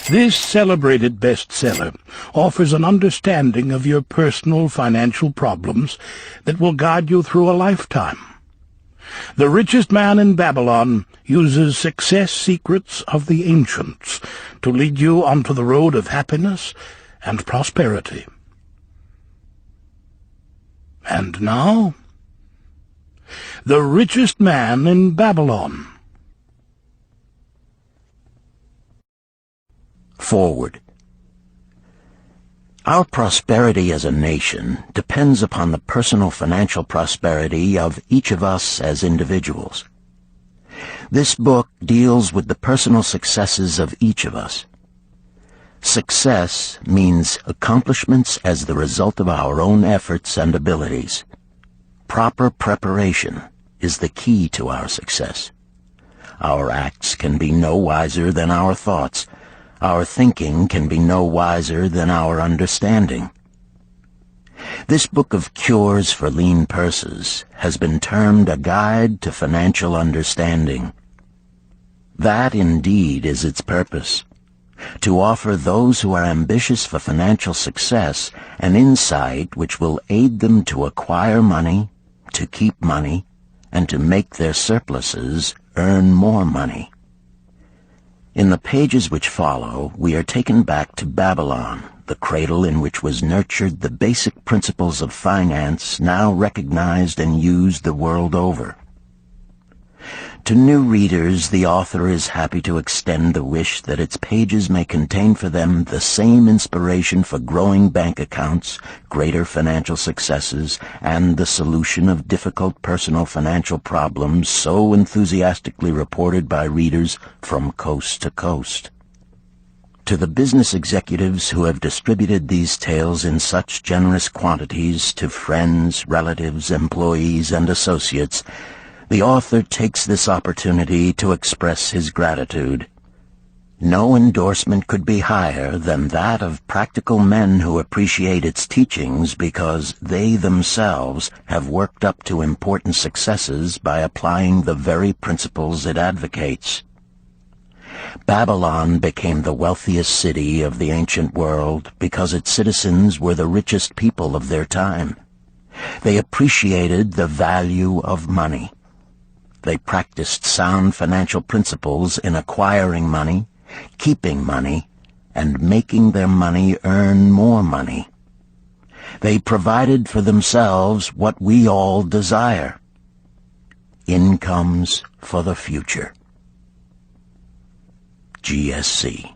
This celebrated bestseller offers an understanding of your personal financial problems that will guide you through a lifetime. The Richest Man in Babylon uses success secrets of the ancients to lead you onto the road of happiness and prosperity. And now, The Richest Man in Babylon. Forward. Our prosperity as a nation depends upon the personal financial prosperity of each of us as individuals. This book deals with the personal successes of each of us. Success means accomplishments as the result of our own efforts and abilities. Proper preparation is the key to our success. Our acts can be no wiser than our thoughts. Our thinking can be no wiser than our understanding. This book of cures for lean purses has been termed a guide to financial understanding. That indeed is its purpose, to offer those who are ambitious for financial success an insight which will aid them to acquire money, to keep money, and to make their surpluses earn more money. In the pages which follow, we are taken back to Babylon, the cradle in which was nurtured the basic principles of finance now recognized and used the world over. To new readers, the author is happy to extend the wish that its pages may contain for them the same inspiration for growing bank accounts, greater financial successes, and the solution of difficult personal financial problems so enthusiastically reported by readers from coast to coast. To the business executives who have distributed these tales in such generous quantities to friends, relatives, employees, and associates, the author takes this opportunity to express his gratitude. No endorsement could be higher than that of practical men who appreciate its teachings because they themselves have worked up to important successes by applying the very principles it advocates. Babylon became the wealthiest city of the ancient world because its citizens were the richest people of their time. They appreciated the value of money. They practiced sound financial principles in acquiring money, keeping money, and making their money earn more money. They provided for themselves what we all desire: incomes for the future. GSC.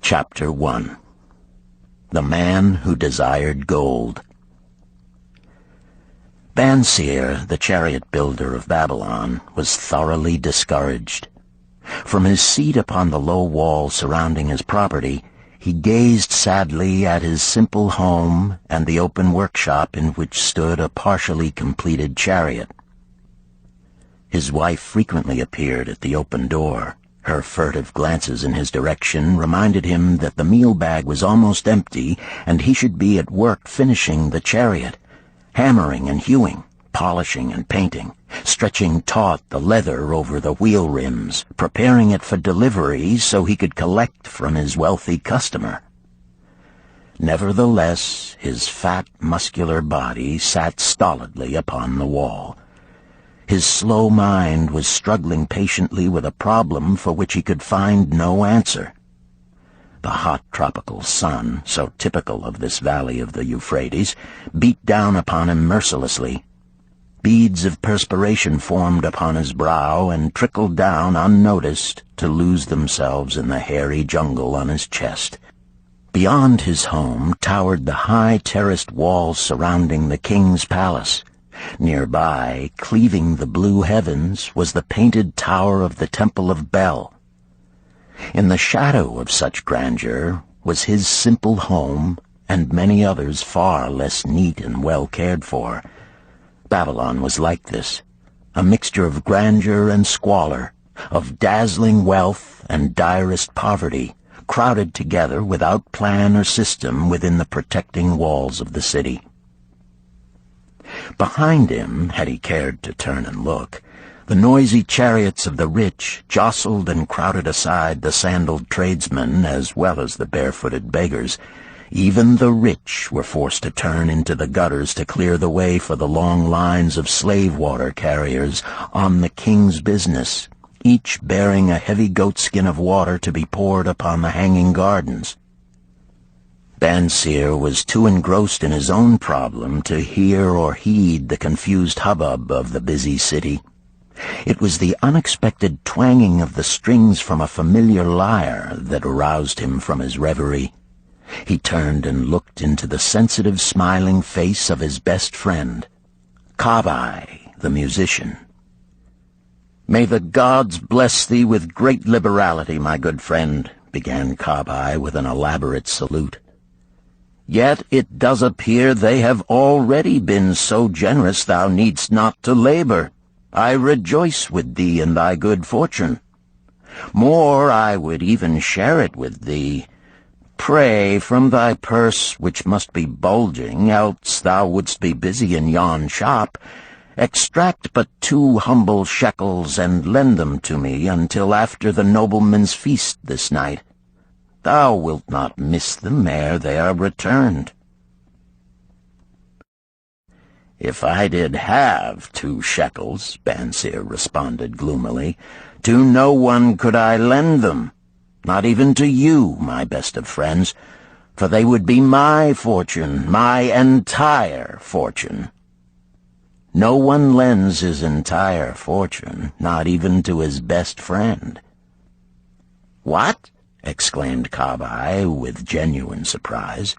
Chapter 1. The Man Who Desired Gold. Banseer, the chariot builder of Babylon, was thoroughly discouraged. From his seat upon the low wall surrounding his property, he gazed sadly at his simple home and the open workshop in which stood a partially completed chariot. His wife frequently appeared at the open door. Her furtive glances in his direction reminded him that the meal bag was almost empty and he should be at work finishing the chariot, hammering and hewing, polishing and painting, stretching taut the leather over the wheel rims, preparing it for delivery so he could collect from his wealthy customer. Nevertheless, his fat, muscular body sat stolidly upon the wall. His slow mind was struggling patiently with a problem for which he could find no answer. The hot tropical sun, so typical of this valley of the Euphrates, beat down upon him mercilessly. Beads of perspiration formed upon his brow and trickled down unnoticed to lose themselves in the hairy jungle on his chest. Beyond his home towered the high terraced walls surrounding the king's palace. Nearby, cleaving the blue heavens, was the painted tower of the Temple of Bel. In the shadow of such grandeur was his simple home and many others far less neat and well cared for. Babylon was like this, a mixture of grandeur and squalor, of dazzling wealth and direst poverty, crowded together without plan or system within the protecting walls of the city. Behind him, had he cared to turn and look, The noisy chariots of the rich jostled and crowded aside the sandaled tradesmen as well as the barefooted beggars. Even the rich were forced to turn into the gutters to clear the way for the long lines of slave water carriers on the king's business, each bearing a heavy goatskin of water to be poured upon the hanging gardens. Banseer was too engrossed in his own problem to hear or heed the confused hubbub of the busy city. It was the unexpected twanging of the strings from a familiar lyre that aroused him from his reverie. He turned and looked into the sensitive, smiling face of his best friend, Kabai, the musician. "May the gods bless thee with great liberality, my good friend," began Kabai with an elaborate salute. "Yet it does appear they have already been so generous thou needst not to labor. I rejoice with thee in thy good fortune. More, I would even share it with thee. Pray, from thy purse, which must be bulging, else thou wouldst be busy in yon shop, extract but 2 humble shekels and lend them to me until after the nobleman's feast this night. Thou wilt not miss them ere they are returned." "If I did have 2 shekels," Banseer responded gloomily, "to no one could I lend them, not even to you, my best of friends, for they would be my fortune, my entire fortune." No one lends his entire fortune, not even to his best friend. "What?" exclaimed Kabai with genuine surprise.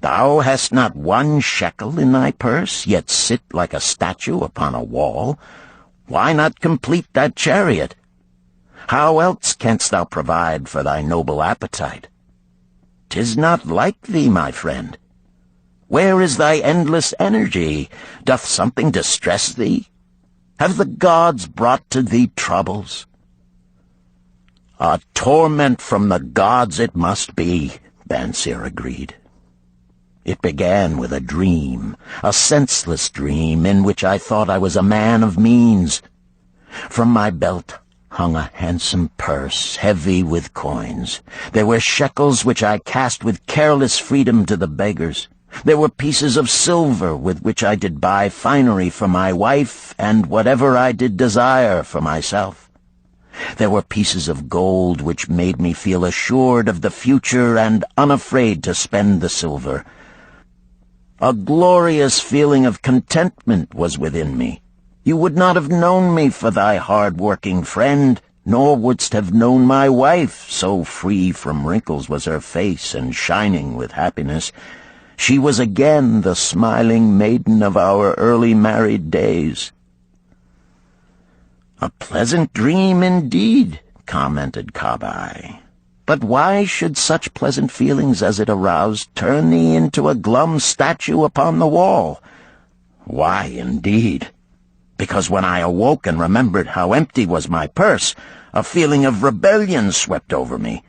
"Thou hast not 1 shekel in thy purse, yet sit like a statue upon a wall. Why not complete that chariot? How else canst thou provide for thy noble appetite? 'Tis not like thee, my friend. Where is thy endless energy? Doth something distress thee? Have the gods brought to thee troubles?" "A torment from the gods it must be," Banseer agreed. "It began with a dream, a senseless dream in which I thought I was a man of means. From my belt hung a handsome purse, heavy with coins. There were shekels which I cast with careless freedom to the beggars. There were pieces of silver with which I did buy finery for my wife and whatever I did desire for myself. There were pieces of gold which made me feel assured of the future and unafraid to spend the silver. A glorious feeling of contentment was within me. You would not have known me for thy hard-working friend, nor wouldst have known my wife, so free from wrinkles was her face and shining with happiness. She was again the smiling maiden of our early married days." "A pleasant dream indeed," commented Kabai. "But why should such pleasant feelings as it aroused turn thee into a glum statue upon the wall?" "Why, indeed? Because when I awoke and remembered how empty was my purse, a feeling of rebellion swept over me.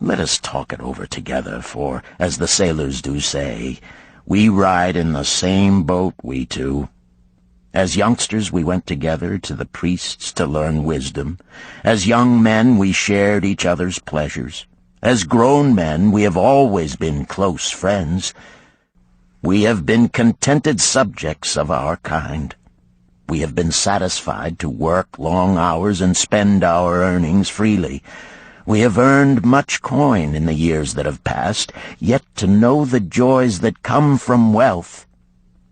Let us talk it over together, for, as the sailors do say, we ride in the same boat, we two. As youngsters we went together to the priests to learn wisdom. As young men we shared each other's pleasures. As grown men we have always been close friends. We have been contented subjects of our kind. We have been satisfied to work long hours and spend our earnings freely. We have earned much coin in the years that have passed, yet to know the joys that come from wealth,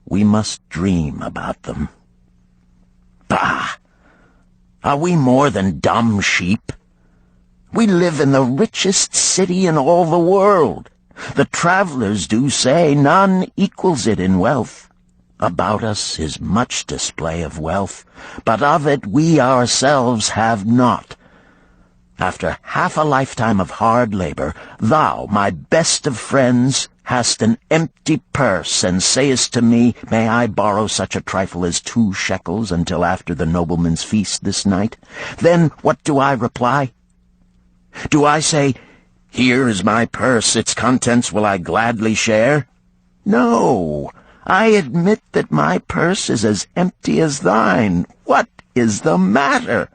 we must dream about them. Bah! Are we more than dumb sheep? We live in the richest city in all the world. The travelers do say none equals it in wealth. About us is much display of wealth, but of it we ourselves have not. After half a lifetime of hard labor, thou, my best of friends, hast an empty purse, and sayest to me, may I borrow such a trifle as 2 shekels until after the nobleman's feast this night? Then what do I reply? Do I say, here is my purse, its contents will I gladly share? No, I admit that my purse is as empty as thine. What is the matter?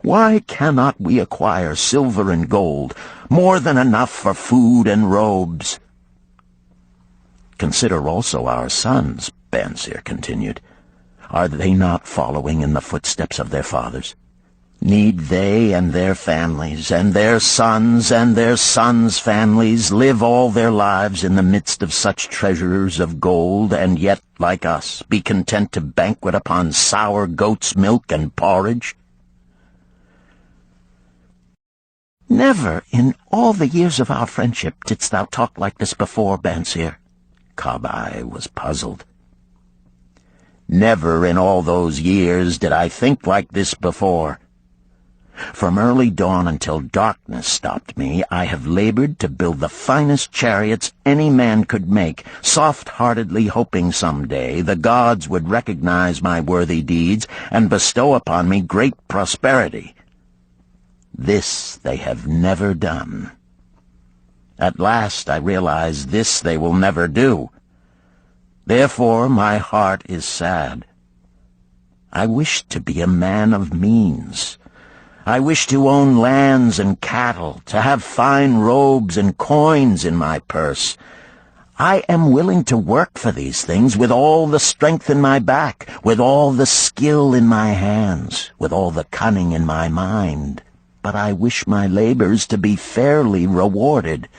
Why cannot we acquire silver and gold, more than enough for food and robes? Consider also our sons, Bansir continued. Are they not following in the footsteps of their fathers? Need they and their families, and their sons families, live all their lives in the midst of such treasures of gold, and yet, like us, be content to banquet upon sour goat's milk and porridge? Never in all the years of our friendship didst thou talk like this before, Bansir. Kabai was puzzled. Never in all those years did I think like this before. From early dawn until darkness stopped me, I have labored to build the finest chariots any man could make, soft-heartedly hoping some day the gods would recognize my worthy deeds and bestow upon me great prosperity. This they have never done. At last I realize this they will never do. Therefore my heart is sad. I wish to be a man of means. I wish to own lands and cattle, to have fine robes and coins in my purse. I am willing to work for these things with all the strength in my back, with all the skill in my hands, with all the cunning in my mind. But I wish my labors to be fairly rewarded.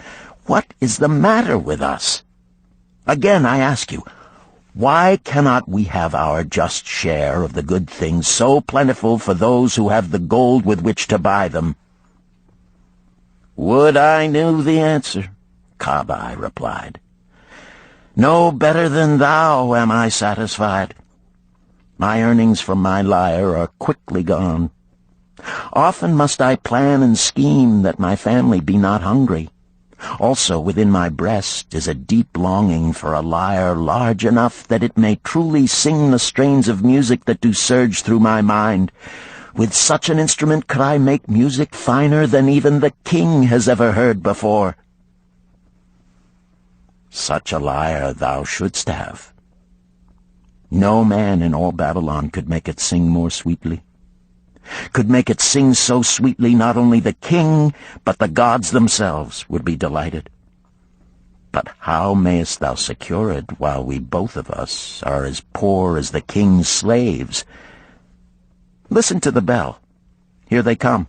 What is the matter with us? Again, I ask you, why cannot we have our just share of the good things so plentiful for those who have the gold with which to buy them? Would I knew the answer, Kabai replied. No better than thou am I satisfied. My earnings from my lyre are quickly gone. Often must I plan and scheme that my family be not hungry. Also within my breast is a deep longing for a lyre large enough that it may truly sing the strains of music that do surge through my mind. With such an instrument could I make music finer than even the king has ever heard before. Such a lyre thou shouldst have. No man in all Babylon could make it sing more sweetly. Could make it sing so sweetly not only the king, but the gods themselves would be delighted. But how mayest thou secure it while we both of us are as poor as the king's slaves? Listen to the bell. Here they come.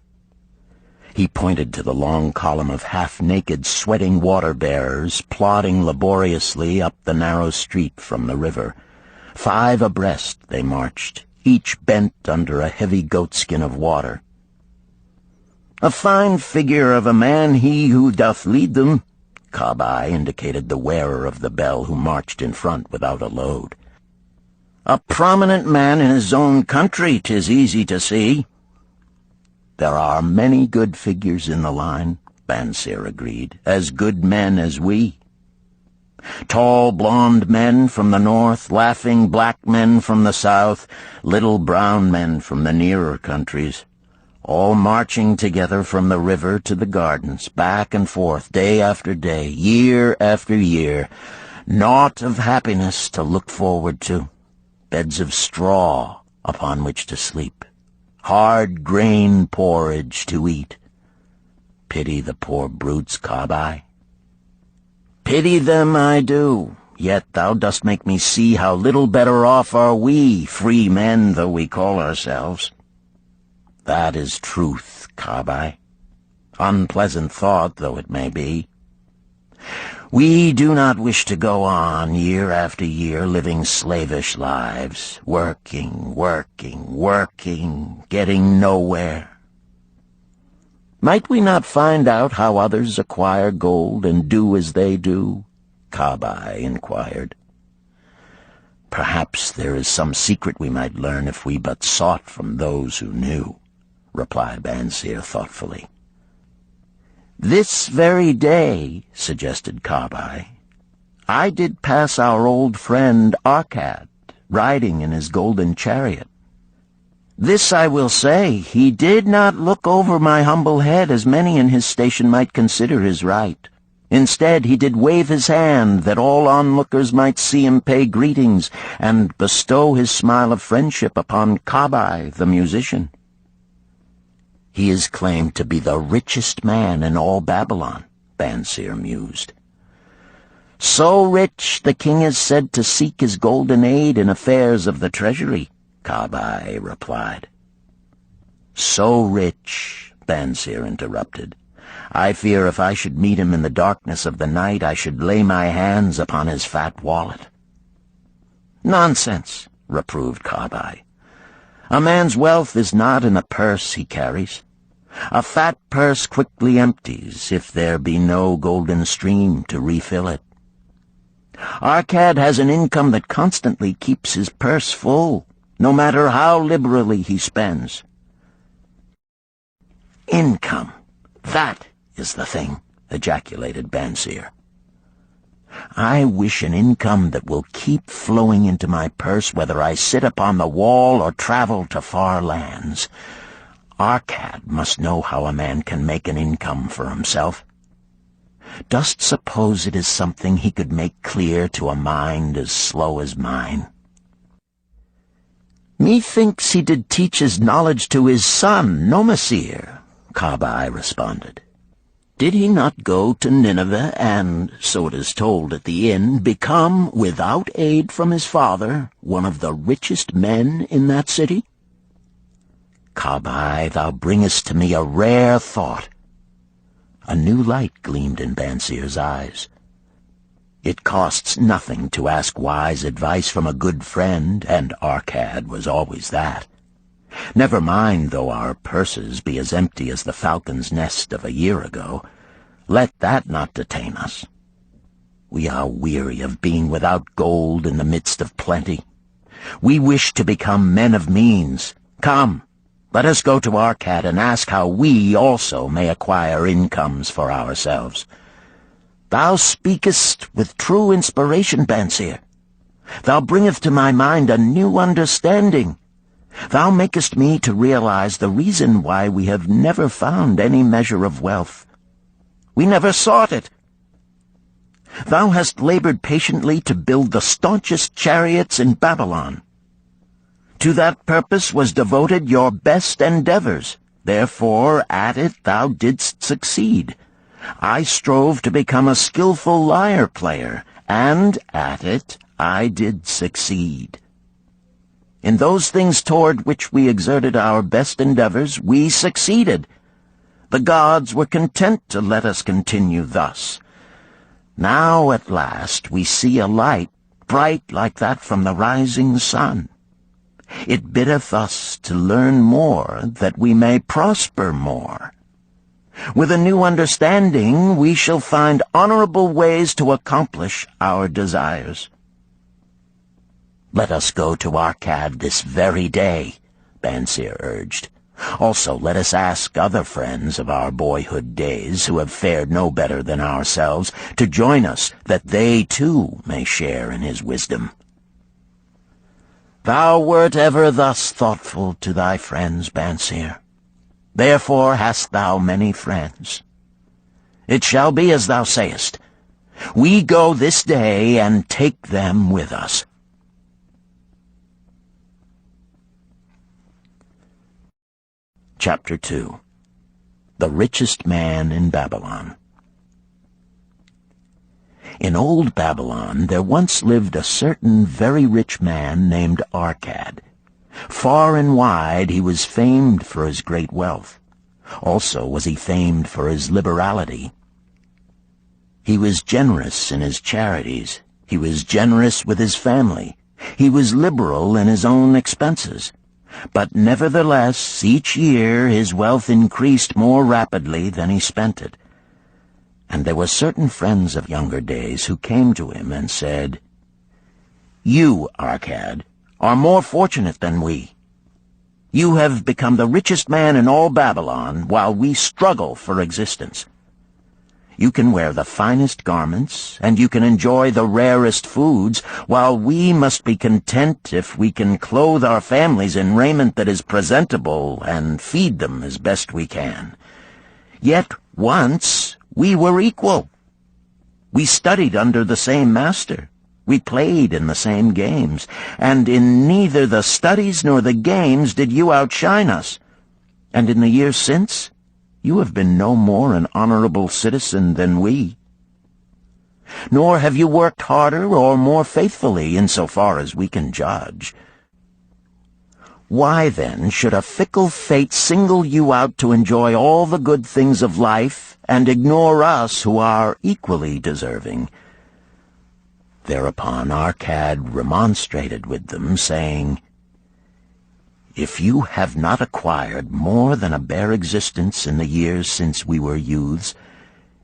He pointed to the long column of half-naked, sweating water-bearers plodding laboriously up the narrow street from the river. 5 abreast they marched, each bent under a heavy goatskin of water. A fine figure of a man he who doth lead them, Kabai indicated the wearer of the bell who marched in front without a load. A prominent man in his own country, 'tis easy to see. There are many good figures in the line, Bansir agreed, as good men as we. Tall blond men from the north, laughing black men from the south, little brown men from the nearer countries, all marching together from the river to the gardens, back and forth, day after day, year after year, naught of happiness to look forward to, beds of straw upon which to sleep, hard grain porridge to eat. Pity the poor brutes, Kabai. Pity them I do, yet thou dost make me see how little better off are we, free men though we call ourselves. That is truth, Kabai, unpleasant thought though it may be. We do not wish to go on year after year living slavish lives, working, getting nowhere. Might we not find out how others acquire gold and do as they do? Kabai inquired. Perhaps there is some secret we might learn if we but sought from those who knew, replied Bansir thoughtfully. This very day, suggested Kabai, I did pass our old friend Arkad, riding in his golden chariot. This I will say, he did not look over my humble head as many in his station might consider his right. Instead, he did wave his hand that all onlookers might see him pay greetings and bestow his smile of friendship upon Kabai, the musician. He is claimed to be the richest man in all Babylon, Banseer mused. So rich, the king is said to seek his golden aid in affairs of the treasury, Kabai replied. So rich, Banseer interrupted. I fear if I should meet him in the darkness of the night, I should lay my hands upon his fat wallet. Nonsense, reproved Kabai. A man's wealth is not in the purse he carries. A fat purse quickly empties if there be no golden stream to refill it. Arkad has an income that constantly keeps his purse full, no matter how liberally he spends. Income, that is the thing, ejaculated Banseer. I wish an income that will keep flowing into my purse whether I sit upon the wall or travel to far lands. Arkad must know how a man can make an income for himself. Dost suppose it is something he could make clear to a mind as slow as mine? Methinks he did teach his knowledge to his son, Nomasir, Kabai responded. Did he not go to Nineveh and, so it is told at the inn, become, without aid from his father, one of the richest men in that city? Kabai, thou bringest to me a rare thought. A new light gleamed in Banseer's eyes. It costs nothing to ask wise advice from a good friend, and Arkad was always that. Never mind though our purses be as empty as the falcon's nest of a year ago. Let that not detain us. We are weary of being without gold in the midst of plenty. We wish to become men of means. Come, let us go to Arkad and ask how we also may acquire incomes for ourselves. Thou speakest with true inspiration, Banseer. Thou bringest to my mind a new understanding. Thou makest me to realize the reason why we have never found any measure of wealth. We never sought it. Thou hast labored patiently to build the staunchest chariots in Babylon. To that purpose was devoted your best endeavors. Therefore, at it thou didst succeed. I strove to become a skillful lyre player, and at it I did succeed. In those things toward which we exerted our best endeavors, we succeeded. The gods were content to let us continue thus. Now at last we see a light, bright like that from the rising sun. It biddeth us to learn more, that we may prosper more. With a new understanding, we shall find honorable ways to accomplish our desires. Let us go to Arkad this very day, Banseer urged. Also let us ask other friends of our boyhood days who have fared no better than ourselves to join us, that they too may share in his wisdom. Thou wert ever thus thoughtful to thy friends, Banseer. Therefore hast thou many friends. It shall be as thou sayest. We go this day and take them with us. Chapter 2. The Richest Man in Babylon. In old Babylon there once lived a certain very rich man named Arkad. Far and wide he was famed for his great wealth. Also was he famed for his liberality. He was generous in his charities. He was generous with his family. He was liberal in his own expenses. But nevertheless, each year his wealth increased more rapidly than he spent it. And there were certain friends of younger days who came to him and said, You, Arkad, are more fortunate than we. You have become the richest man in all Babylon, while we struggle for existence. You can wear the finest garments, and you can enjoy the rarest foods, while we must be content if we can clothe our families in raiment that is presentable and feed them as best we can. Yet once we were equal. We studied under the same master. We played in the same games, and in neither the studies nor the games did you outshine us. And in the years since, you have been no more an honorable citizen than we. Nor have you worked harder or more faithfully in so far as we can judge. Why, then, should a fickle fate single you out to enjoy all the good things of life and ignore us who are equally deserving? Thereupon Arcad remonstrated with them, saying, If you have not acquired more than a bare existence in the years since we were youths,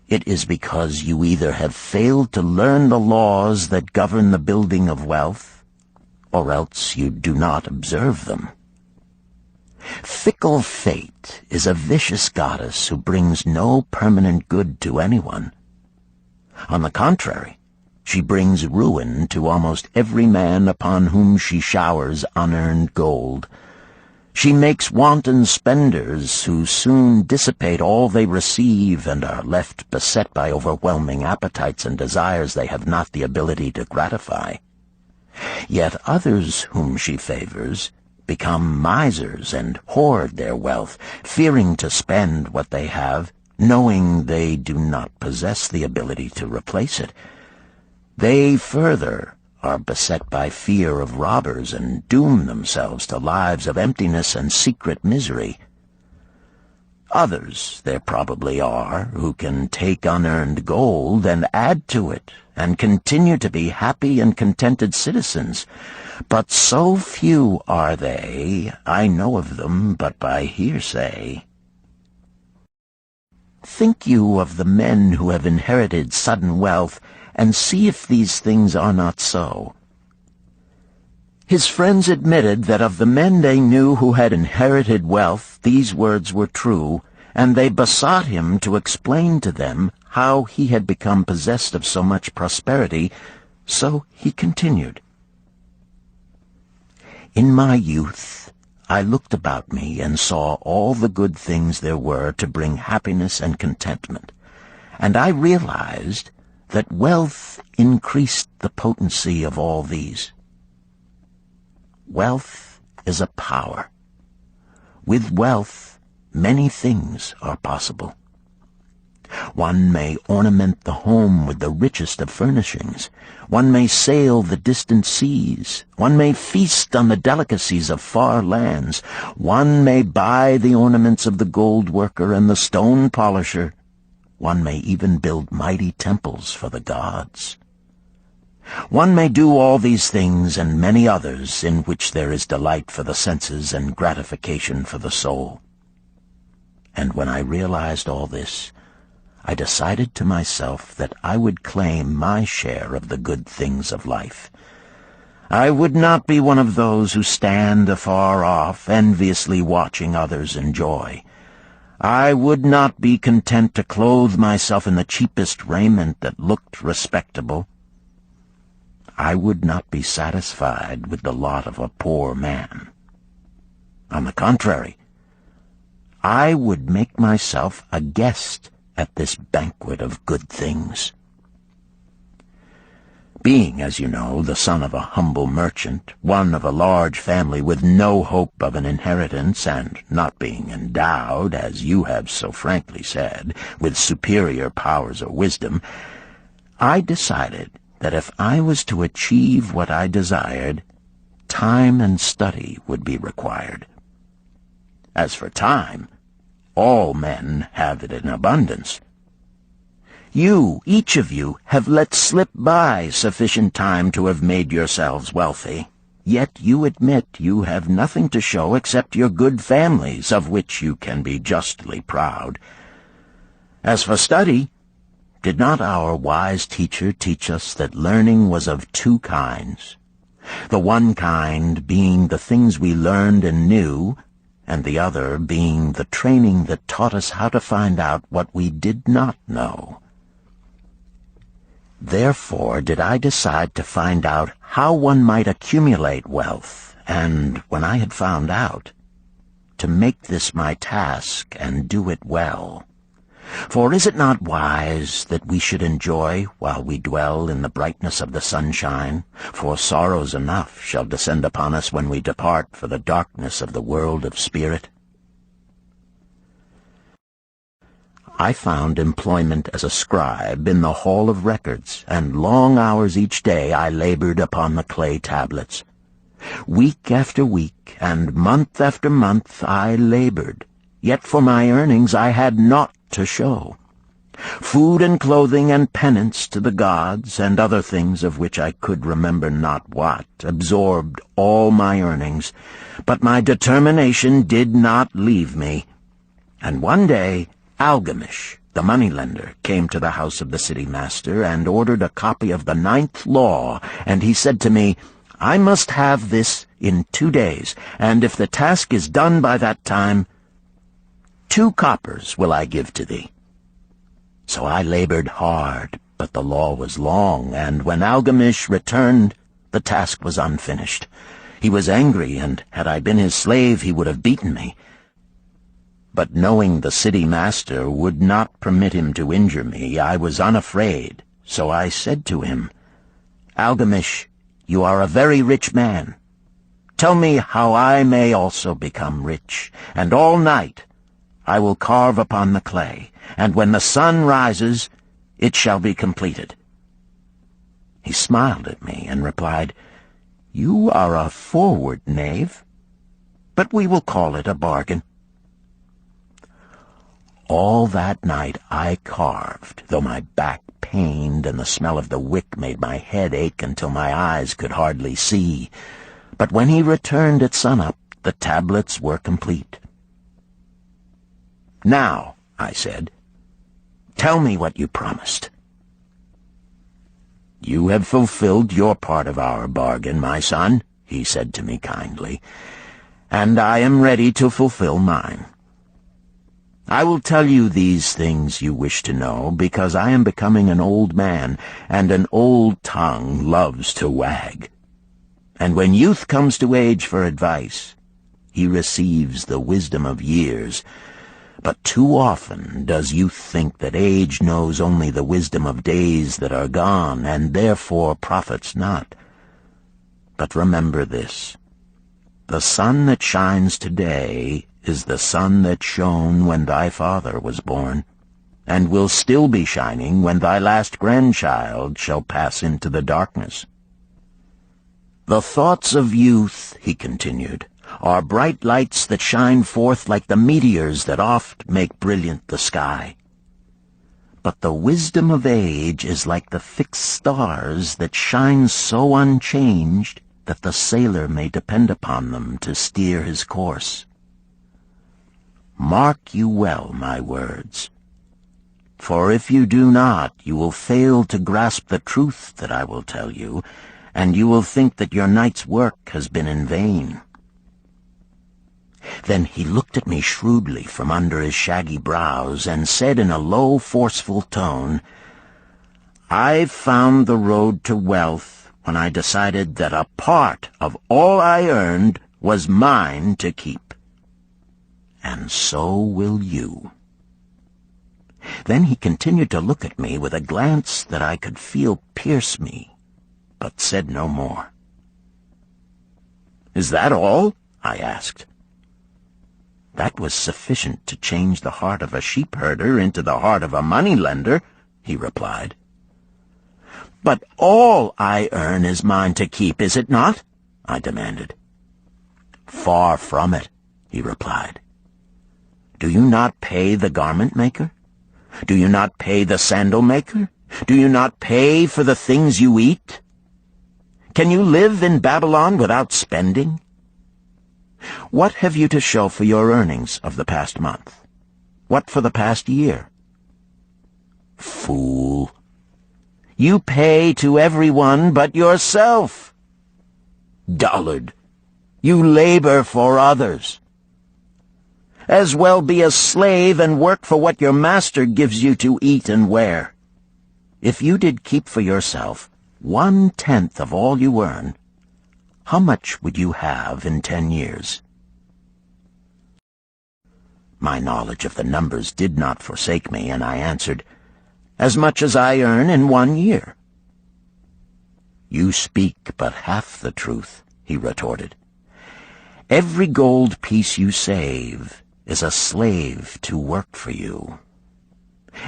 it is because you either have failed to learn the laws that govern the building of wealth, or else you do not observe them. Fickle fate is a vicious goddess who brings no permanent good to anyone. On the contrary, she brings ruin to almost every man upon whom she showers unearned gold. She makes wanton spenders who soon dissipate all they receive and are left beset by overwhelming appetites and desires they have not the ability to gratify. Yet others whom she favors become misers and hoard their wealth, fearing to spend what they have, knowing they do not possess the ability to replace it. They further are beset by fear of robbers and doom themselves to lives of emptiness and secret misery. Others there probably are who can take unearned gold and add to it and continue to be happy and contented citizens. But so few are they, I know of them but by hearsay. Think you of the men who have inherited sudden wealth, and see if these things are not so. His friends admitted that of the men they knew who had inherited wealth, these words were true, and they besought him to explain to them how he had become possessed of so much prosperity, so he continued. In my youth, I looked about me and saw all the good things there were to bring happiness and contentment, and I realized that wealth increased the potency of all these. Wealth is a power. With wealth, many things are possible. One may ornament the home with the richest of furnishings. One may sail the distant seas. One may feast on the delicacies of far lands. One may buy the ornaments of the gold worker and the stone polisher. One may even build mighty temples for the gods. One may do all these things and many others in which there is delight for the senses and gratification for the soul. And when I realized all this, I decided to myself that I would claim my share of the good things of life. I would not be one of those who stand afar off, enviously watching others enjoy. I would not be content to clothe myself in the cheapest raiment that looked respectable. I would not be satisfied with the lot of a poor man. On the contrary, I would make myself a guest at this banquet of good things. Being, as you know, the son of a humble merchant, one of a large family with no hope of an inheritance, and not being endowed, as you have so frankly said, with superior powers or wisdom, I decided that if I was to achieve what I desired, time and study would be required. As for time, all men have it in abundance. You, each of you, have let slip by sufficient time to have made yourselves wealthy. Yet you admit you have nothing to show except your good families, of which you can be justly proud. As for study, did not our wise teacher teach us that learning was of two kinds? The one kind being the things we learned and knew, and the other being the training that taught us how to find out what we did not know. Therefore did I decide to find out how one might accumulate wealth, and, when I had found out, to make this my task and do it well. For is it not wise that we should enjoy while we dwell in the brightness of the sunshine? For sorrows enough shall descend upon us when we depart for the darkness of the world of spirit. I found employment as a scribe in the hall of records, and long hours each day I labored upon the clay tablets. Week after week, and month after month I labored, yet for my earnings I had naught to show. Food and clothing and penance to the gods, and other things of which I could remember not what, absorbed all my earnings, but my determination did not leave me. And one day Algamish, the moneylender, came to the house of the city master and ordered a copy of the 9th law, and he said to me, I must have this in 2 days, and if the task is done by that time, 2 coppers will I give to thee. So I labored hard, but the law was long, and when Algamish returned, the task was unfinished. He was angry, and had I been his slave, he would have beaten me. But knowing the city master would not permit him to injure me, I was unafraid, so I said to him, Algamish, you are a very rich man. Tell me how I may also become rich, and all night I will carve upon the clay, and when the sun rises, it shall be completed. He smiled at me and replied, You are a forward knave, but we will call it a bargain. All that night I carved, though my back pained and the smell of the wick made my head ache until my eyes could hardly see. But when he returned at sunup, the tablets were complete. Now, I said, tell me what you promised. You have fulfilled your part of our bargain, my son, he said to me kindly, and I am ready to fulfill mine. I will tell you these things you wish to know, because I am becoming an old man, and an old tongue loves to wag. And when youth comes to age for advice, he receives the wisdom of years. But too often does youth think that age knows only the wisdom of days that are gone, and therefore profits not. But remember this, the sun that shines today is the sun that shone when thy father was born, and will still be shining when thy last grandchild shall pass into the darkness. The thoughts of youth, he continued, are bright lights that shine forth like the meteors that oft make brilliant the sky. But the wisdom of age is like the fixed stars that shine so unchanged that the sailor may depend upon them to steer his course. Mark you well my words, for if you do not, you will fail to grasp the truth that I will tell you, and you will think that your night's work has been in vain. Then he looked at me shrewdly from under his shaggy brows and said in a low, forceful tone, I found the road to wealth when I decided that a part of all I earned was mine to keep. And so will you. Then he continued to look at me with a glance that I could feel pierce me, but said no more. Is that all? I asked. That was sufficient to change the heart of a sheep-herder into the heart of a money-lender, he replied. But all I earn is mine to keep, is it not? I demanded. Far from it, he replied. Do you not pay the garment-maker? Do you not pay the sandal-maker? Do you not pay for the things you eat? Can you live in Babylon without spending? What have you to show for your earnings of the past month? What for the past year? Fool! You pay to everyone but yourself. Dullard! You labor for others. As well be a slave and work for what your master gives you to eat and wear. If you did keep for yourself 1/10 of all you earn, how much would you have in 10 years? My knowledge of the numbers did not forsake me, and I answered, "As much as I earn in 1 year." "You speak but half the truth," he retorted. "Every gold piece you save is a slave to work for you.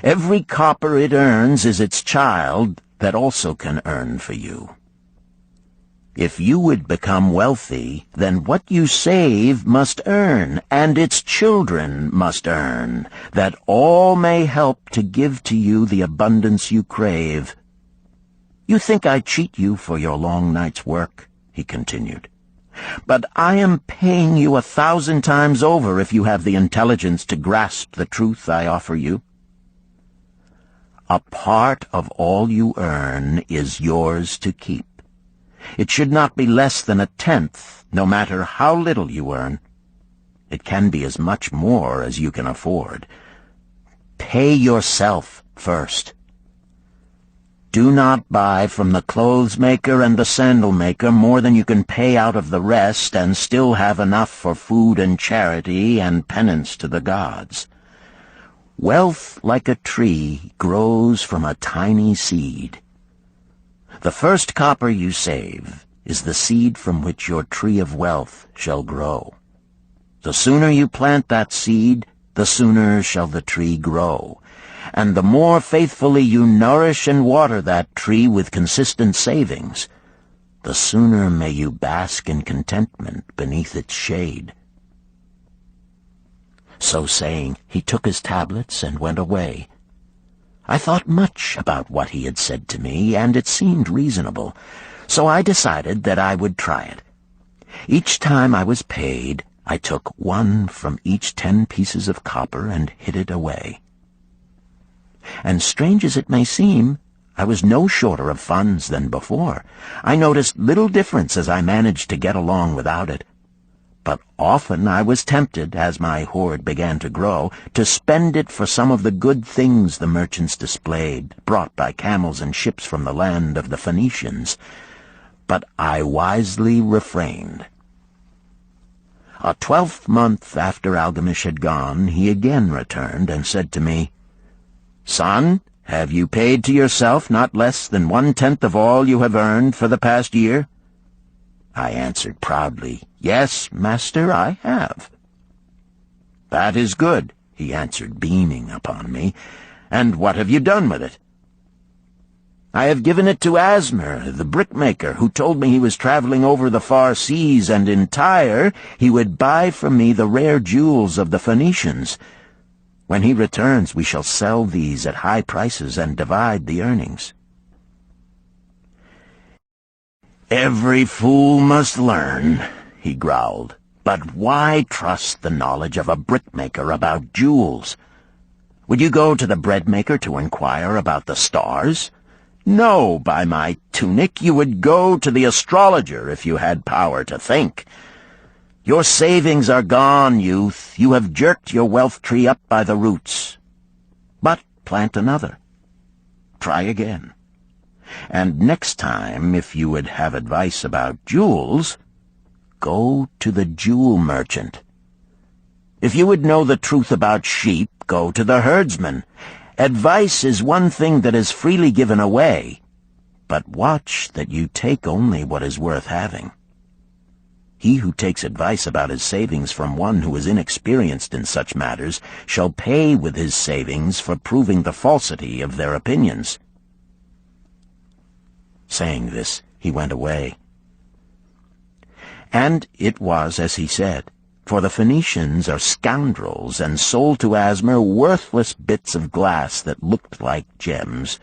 Every copper it earns is its child that also can earn for you. If you would become wealthy, then what you save must earn, and its children must earn, that all may help to give to you the abundance you crave. You think I cheat you for your long night's work," he continued, "but I am paying you 1,000 times over if you have the intelligence to grasp the truth I offer you. A part of all you earn is yours to keep. It should not be less than 1/10, no matter how little you earn. It can be as much more as you can afford. Pay yourself first. Do not buy from the clothes maker and the sandal maker more than you can pay out of the rest and still have enough for food and charity and penance to the gods. Wealth, like a tree, grows from a tiny seed. The first copper you save is the seed from which your tree of wealth shall grow. The sooner you plant that seed, the sooner shall the tree grow. And the more faithfully you nourish and water that tree with consistent savings, the sooner may you bask in contentment beneath its shade." So saying, he took his tablets and went away. I thought much about what he had said to me, and it seemed reasonable, so I decided that I would try it. Each time I was paid, I took 1 from each 10 pieces of copper and hid it away. And strange as it may seem, I was no shorter of funds than before. I noticed little difference as I managed to get along without it. But often I was tempted, as my hoard began to grow, to spend it for some of the good things the merchants displayed, brought by camels and ships from the land of the Phoenicians. But I wisely refrained. A 12th month after Algamish had gone, he again returned and said to me, "Son, have you paid to yourself not less than 1/10 of all you have earned for the past year?" I answered proudly, "Yes, master, I have." "That is good," he answered, beaming upon me. "And what have you done with it?" "I have given it to Asmer, the brickmaker, who told me he was traveling over the far seas, and in Tyre he would buy from me the rare jewels of the Phoenicians. When he returns, we shall sell these at high prices and divide the earnings." "Every fool must learn," he growled. "But why trust the knowledge of a brickmaker about jewels? Would you go to the breadmaker to inquire about the stars? No, by my tunic, you would go to the astrologer if you had power to think. Your savings are gone, youth. You have jerked your wealth tree up by the roots. But plant another. Try again. And next time, if you would have advice about jewels, go to the jewel merchant. If you would know the truth about sheep, go to the herdsman. Advice is one thing that is freely given away, but watch that you take only what is worth having. He who takes advice about his savings from one who is inexperienced in such matters shall pay with his savings for proving the falsity of their opinions." Saying this, he went away. And it was as he said, for the Phoenicians are scoundrels and sold to Asmer worthless bits of glass that looked like gems.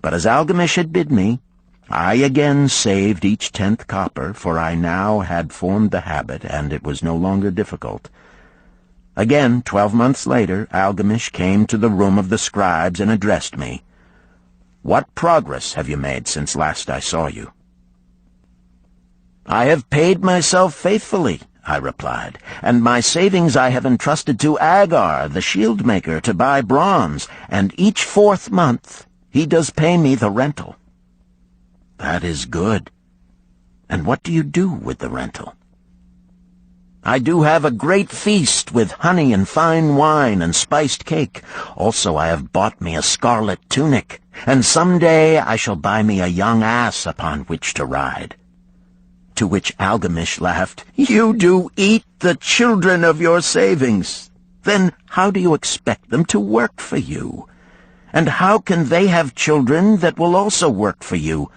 But as Algamish had bid me, I again saved each 10th copper, for I now had formed the habit, and it was no longer difficult. Again, 12 months later, Algamish came to the room of the scribes and addressed me. "What progress have you made since last I saw you?" "I have paid myself faithfully," I replied, "and my savings I have entrusted to Agar, the shield-maker, to buy bronze, and each 4th month he does pay me the rental." "That is good. And what do you do with the rental?" I do have a great feast with honey and fine wine and spiced cake. Also I have bought me a scarlet tunic, and some day I shall buy me a young ass upon which to ride." To which Algamish laughed, "You do eat the children of your savings. Then how do you expect them to work for you? And how can they have children that will also work for you?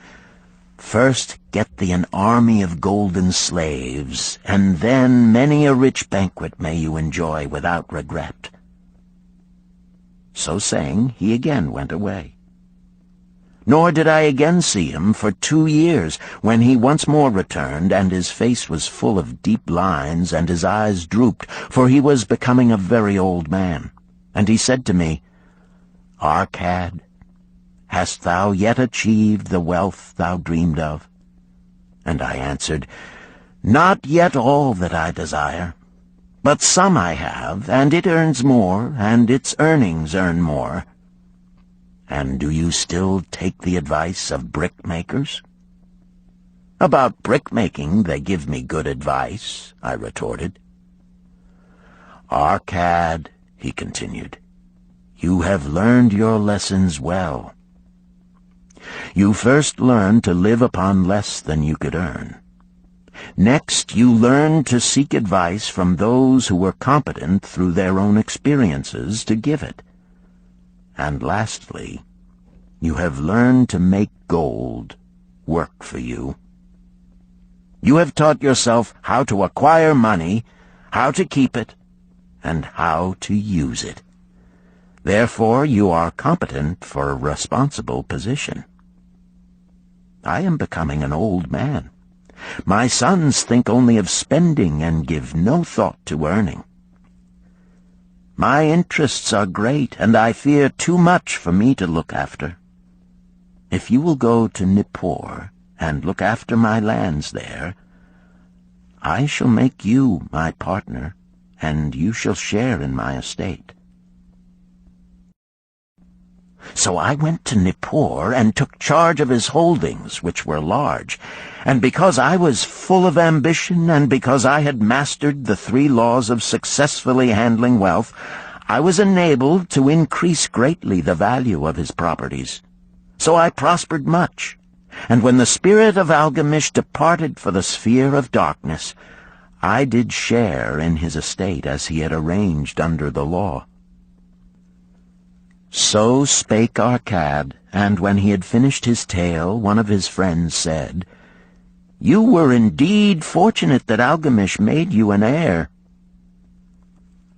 First get thee an army of golden slaves, and then many a rich banquet may you enjoy without regret." So saying, he again went away. Nor did I again see him for 2 years, when he once more returned, and his face was full of deep lines, and his eyes drooped, for he was becoming a very old man. And he said to me, "Arcad, hast thou yet achieved the wealth thou dreamed of?" And I answered, "Not yet all that I desire, but some I have, and it earns more, and its earnings earn more." "And do you still take the advice of brickmakers?" "About brickmaking they give me good advice," I retorted. "Arcad," he continued, "you have learned your lessons well. You first learned to live upon less than you could earn. Next, you learned to seek advice from those who were competent through their own experiences to give it. And lastly, you have learned to make gold work for you. You have taught yourself how to acquire money, how to keep it, and how to use it. Therefore, you are competent for a responsible position. I am becoming an old man. My sons think only of spending and give no thought to earning. My interests are great, and I fear too much for me to look after. If you will go to Nippur and look after my lands there, I shall make you my partner, and you shall share in my estate." So I went to Nippur and took charge of his holdings, which were large, and because I was full of ambition and because I had mastered the 3 laws of successfully handling wealth, I was enabled to increase greatly the value of his properties. So I prospered much, and when the spirit of Algamish departed for the sphere of darkness, I did share in his estate as he had arranged under the law. So spake Arcad, and when he had finished his tale, one of his friends said, "You were indeed fortunate that Algamish made you an heir."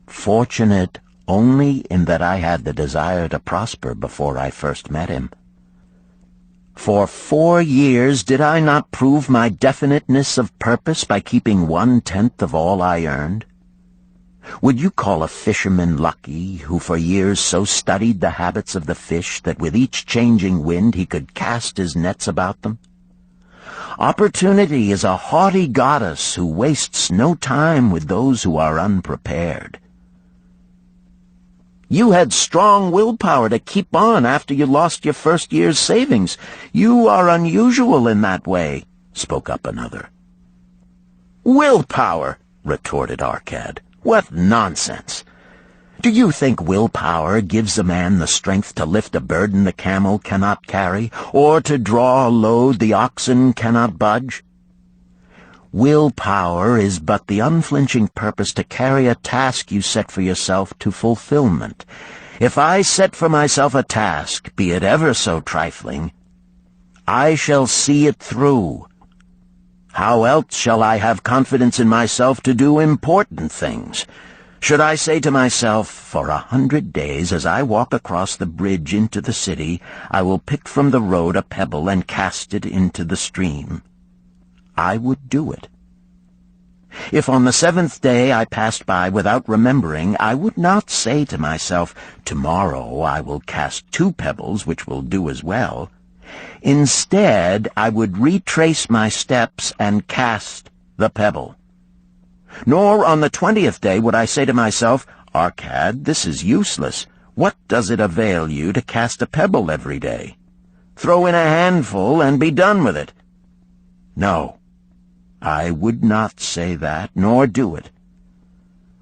"Fortunate only in that I had the desire to prosper before I first met him. For 4 years did I not prove my definiteness of purpose by keeping 1/10 of all I earned? Would you call a fisherman lucky who for years so studied the habits of the fish that with each changing wind he could cast his nets about them? Opportunity is a haughty goddess who wastes no time with those who are unprepared. You had strong willpower to keep on after you lost your first year's savings. You are unusual in that way," spoke up another. "Willpower," retorted Arcad. "What nonsense! Do you think willpower gives a man the strength to lift a burden the camel cannot carry, or to draw a load the oxen cannot budge? Willpower is but the unflinching purpose to carry a task you set for yourself to fulfillment. If I set for myself a task, be it ever so trifling, I shall see it through. How else shall I have confidence in myself to do important things? Should I say to myself, for 100 days as I walk across the bridge into the city, I will pick from the road a pebble and cast it into the stream? I would do it. If on the 7th day I passed by without remembering, I would not say to myself, tomorrow I will cast 2 pebbles which will do as well. Instead, I would retrace my steps and cast the pebble. Nor on the 20th day would I say to myself, Arcad, this is useless. What does it avail you to cast a pebble every day? Throw in a handful and be done with it. No, I would not say that, nor do it.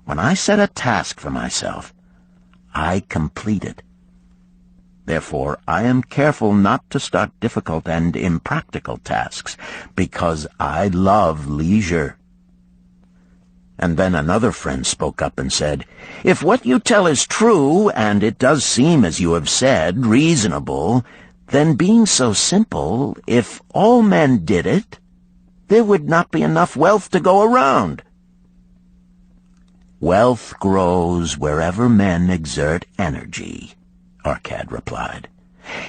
When I set a task for myself, I complete it. Therefore, I am careful not to start difficult and impractical tasks, because I love leisure." And then another friend spoke up and said, "If what you tell is true, and it does seem, as you have said, reasonable, then being so simple, if all men did it, there would not be enough wealth to go around." "Wealth grows wherever men exert energy," Arcad replied.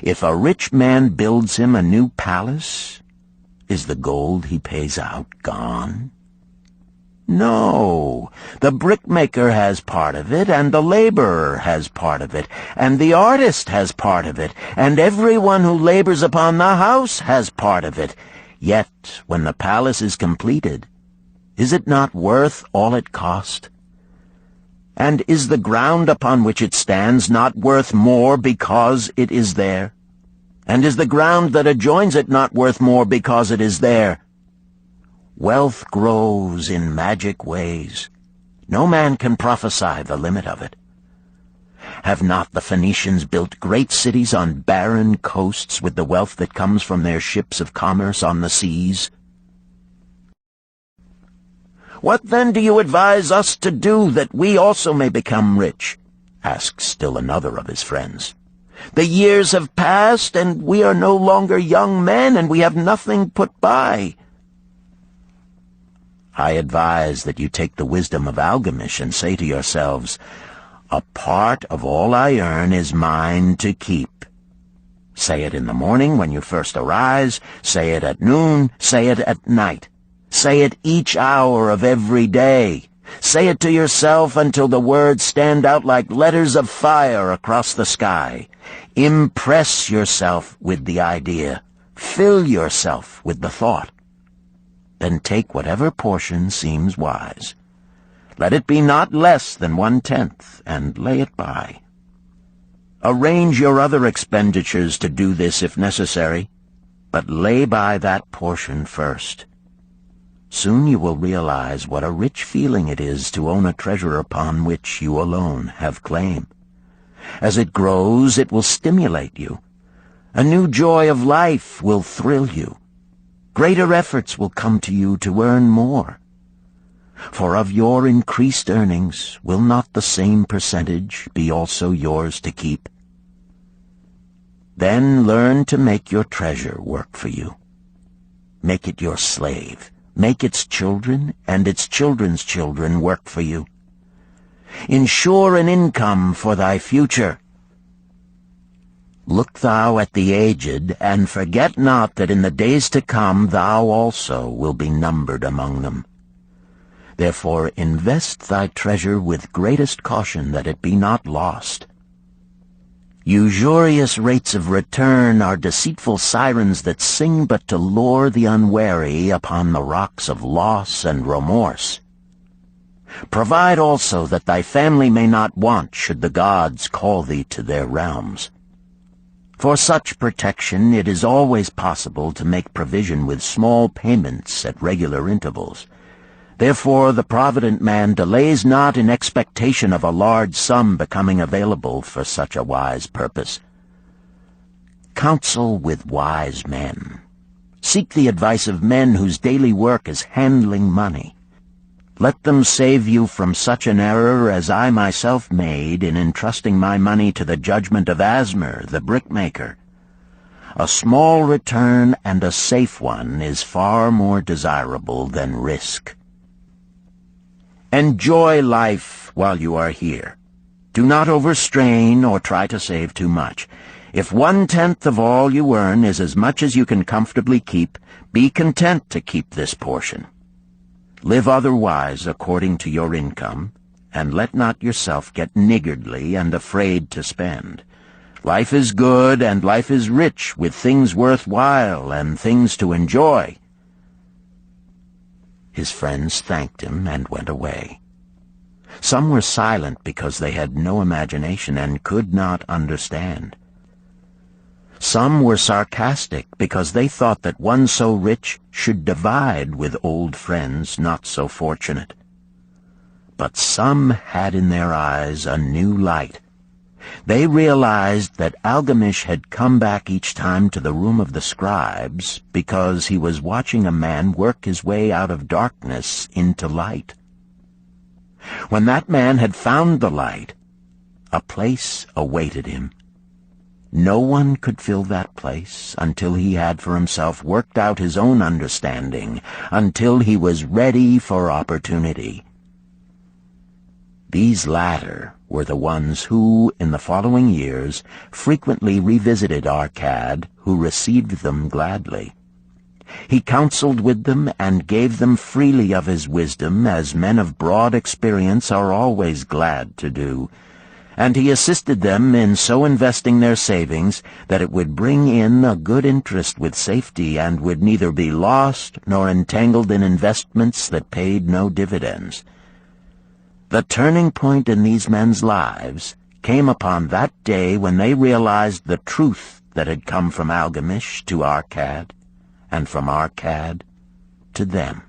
"If a rich man builds him a new palace, is the gold he pays out gone? No, the brickmaker has part of it, and the laborer has part of it, and the artist has part of it, and everyone who labors upon the house has part of it. Yet, when the palace is completed, is it not worth all it cost? And is the ground upon which it stands not worth more because it is there? And is the ground that adjoins it not worth more because it is there? Wealth grows in magic ways. No man can prophesy the limit of it. Have not the Phoenicians built great cities on barren coasts with the wealth that comes from their ships of commerce on the seas? What then do you advise us to do that we also may become rich?" asked still another of his friends. "The years have passed, and we are no longer young men, and we have nothing put by." "I advise that you take the wisdom of Algamish and say to yourselves, 'A part of all I earn is mine to keep.' Say it in the morning when you first arise, say it at noon, say it at night. Say it each hour of every day. Say it to yourself until the words stand out like letters of fire across the sky. Impress yourself with the idea. Fill yourself with the thought. Then take whatever portion seems wise. Let it be not less than 1/10, and lay it by. Arrange your other expenditures to do this if necessary, but lay by that portion first. Soon you will realize what a rich feeling it is to own a treasure upon which you alone have claim. As it grows, it will stimulate you. A new joy of life will thrill you. Greater efforts will come to you to earn more. For of your increased earnings, will not the same percentage be also yours to keep? Then learn to make your treasure work for you. Make it your slave. Make its children and its children's children work for you. Ensure an income for thy future. Look thou at the aged, and forget not that in the days to come thou also will be numbered among them. Therefore invest thy treasure with greatest caution that it be not lost. Usurious rates of return are deceitful sirens that sing but to lure the unwary upon the rocks of loss and remorse. Provide also that thy family may not want should the gods call thee to their realms. For such protection it is always possible to make provision with small payments at regular intervals. Therefore the provident man delays not in expectation of a large sum becoming available for such a wise purpose. Counsel with wise men. Seek the advice of men whose daily work is handling money. Let them save you from such an error as I myself made in entrusting my money to the judgment of Asmer, the brickmaker. A small return and a safe one is far more desirable than risk. Enjoy life while you are here. Do not overstrain or try to save too much. If 1/10 of all you earn is as much as you can comfortably keep, be content to keep this portion. Live otherwise according to your income, and let not yourself get niggardly and afraid to spend. Life is good and life is rich with things worth while and things to enjoy. His friends thanked him and went away. Some were silent because they had no imagination and could not understand. Some were sarcastic because they thought that one so rich should divide with old friends not so fortunate. But some had in their eyes a new light. They realized that Algamish had come back each time to the room of the scribes because he was watching a man work his way out of darkness into light. When that man had found the light, a place awaited him. No one could fill that place until he had for himself worked out his own understanding, until he was ready for opportunity. These latter were the ones who, in the following years, frequently revisited Arcad, who received them gladly. He counseled with them and gave them freely of his wisdom, as men of broad experience are always glad to do, and he assisted them in so investing their savings that it would bring in a good interest with safety and would neither be lost nor entangled in investments that paid no dividends. The turning point in these men's lives came upon that day when they realized the truth that had come from Algamish to Arcad, and from Arcad to them.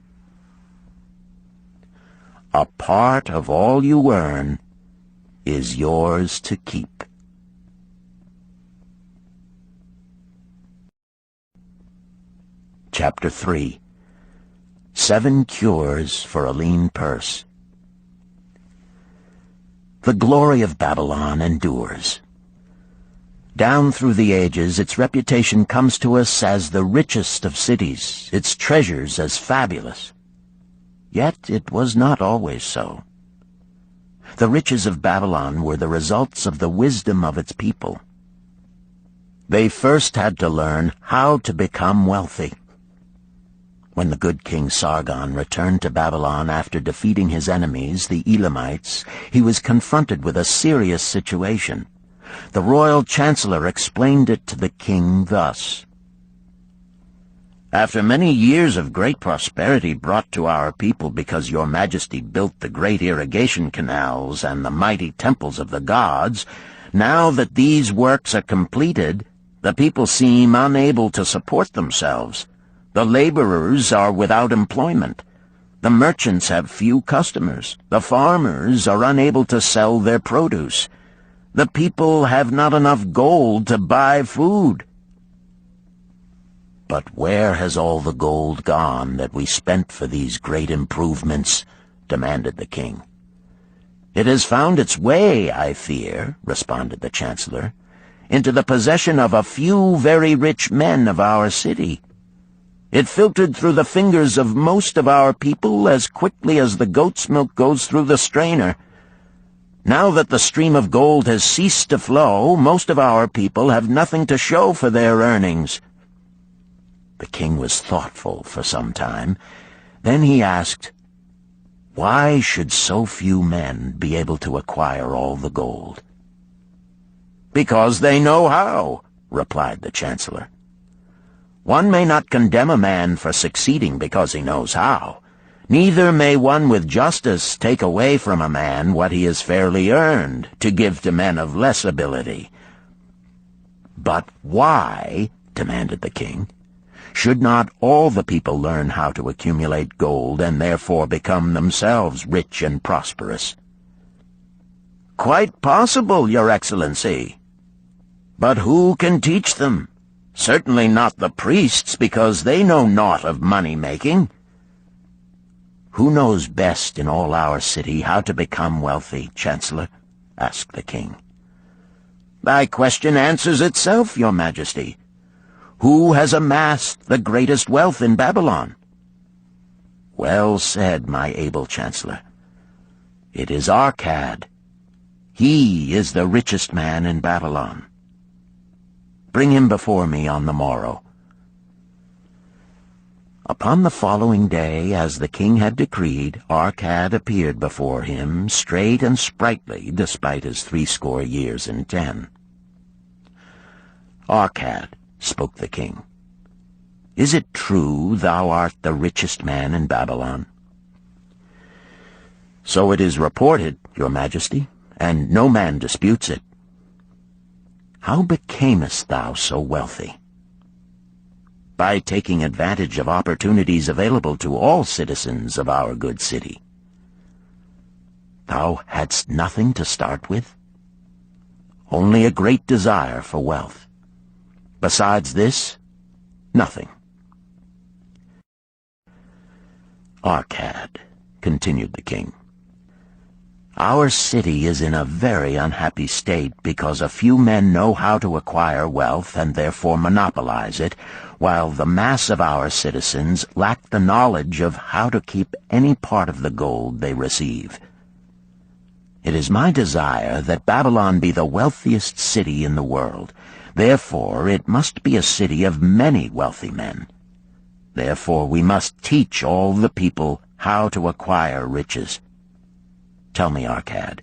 A part of all you earn is yours to keep. Chapter 3. 7 Cures for a Lean Purse. The glory of Babylon endures. Down through the ages, its reputation comes to us as the richest of cities, its treasures as fabulous. Yet it was not always so. The riches of Babylon were the results of the wisdom of its people. They first had to learn how to become wealthy. When the good King Sargon returned to Babylon after defeating his enemies, the Elamites, he was confronted with a serious situation. The royal chancellor explained it to the king thus: "After many years of great prosperity brought to our people because your majesty built the great irrigation canals and the mighty temples of the gods, now that these works are completed, the people seem unable to support themselves. The laborers are without employment. The merchants have few customers. The farmers are unable to sell their produce. The people have not enough gold to buy food." "But where has all the gold gone that we spent for these great improvements?" demanded the king. "It has found its way, I fear," responded the chancellor, "into the possession of a few very rich men of our city. It filtered through the fingers of most of our people as quickly as the goat's milk goes through the strainer. Now that the stream of gold has ceased to flow, most of our people have nothing to show for their earnings." The king was thoughtful for some time. Then he asked, "Why should so few men be able to acquire all the gold?" "Because they know how," replied the chancellor. "One may not condemn a man for succeeding because he knows how. Neither may one with justice take away from a man what he has fairly earned, to give to men of less ability." "But why," demanded the king, "should not all the people learn how to accumulate gold and therefore become themselves rich and prosperous?" "Quite possible, Your Excellency. But who can teach them? Certainly not the priests, because they know naught of money-making." "Who knows best in all our city how to become wealthy, Chancellor?" asked the king. "Thy question answers itself, Your Majesty. Who has amassed the greatest wealth in Babylon?" "Well said, my able chancellor. It is Arcad. He is the richest man in Babylon. Bring him before me on the morrow." Upon the following day, as the king had decreed, Arcad appeared before him, straight and sprightly, despite his 80 years and 10. "Arcad," spoke the king, "is it true thou art the richest man in Babylon?" "So it is reported, Your Majesty, and no man disputes it." "How becamest thou so wealthy?" "By taking advantage of opportunities available to all citizens of our good city." Thou hadst nothing to start with? Only a great desire for wealth. Besides this, nothing. Arcad, continued the king, our city is in a very unhappy state because a few men know how to acquire wealth and therefore monopolize it, while the mass of our citizens lack the knowledge of how to keep any part of the gold they receive. It is my desire that Babylon be the wealthiest city in the world. Therefore it must be a city of many wealthy men. Therefore we must teach all the people how to acquire riches. Tell me, Arcad,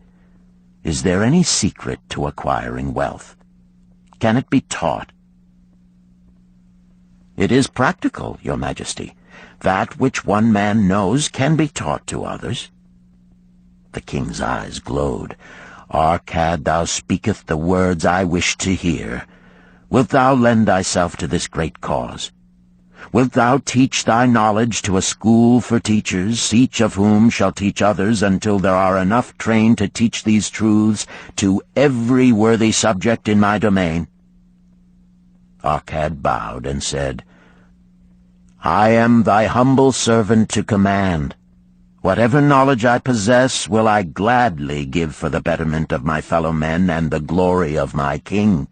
is there any secret to acquiring wealth? Can it be taught? It is practical, Your Majesty. That which one man knows can be taught to others. The king's eyes glowed. Arcad, thou speakest the words I wish to hear. Wilt thou lend thyself to this great cause? Wilt thou teach thy knowledge to a school for teachers, each of whom shall teach others until there are enough trained to teach these truths to every worthy subject in my domain? Arcad bowed and said, I am thy humble servant to command. Whatever knowledge I possess will I gladly give for the betterment of my fellow men and the glory of my king.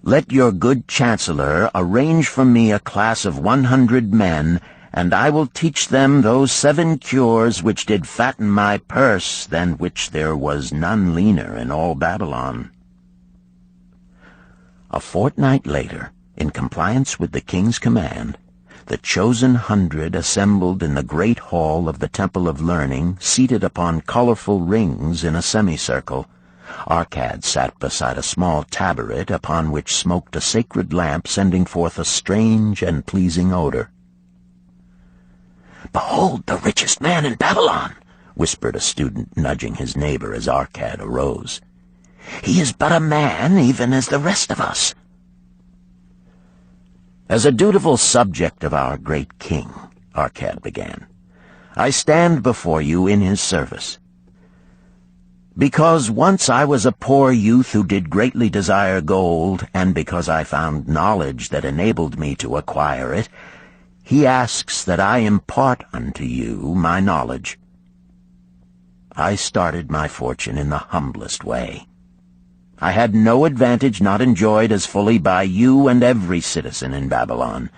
Let your good chancellor arrange for me a class of 100 men, and I will teach them those 7 cures which did fatten my purse, than which there was none leaner in all Babylon. A fortnight later, in compliance with the king's command, the chosen 100 assembled in the great hall of the Temple of Learning, seated upon colorful rings in a semicircle. Arcad sat beside a small tabaret upon which smoked a sacred lamp sending forth a strange and pleasing odor. "Behold the richest man in Babylon," whispered a student, nudging his neighbor as Arcad arose. "He is but a man, even as the rest of us." "As a dutiful subject of our great king," Arcad began, "I stand before you in his service. Because once I was a poor youth who did greatly desire gold, and because I found knowledge that enabled me to acquire it, he asks that I impart unto you my knowledge. I started my fortune in the humblest way. I had no advantage not enjoyed as fully by you and every citizen in Babylon.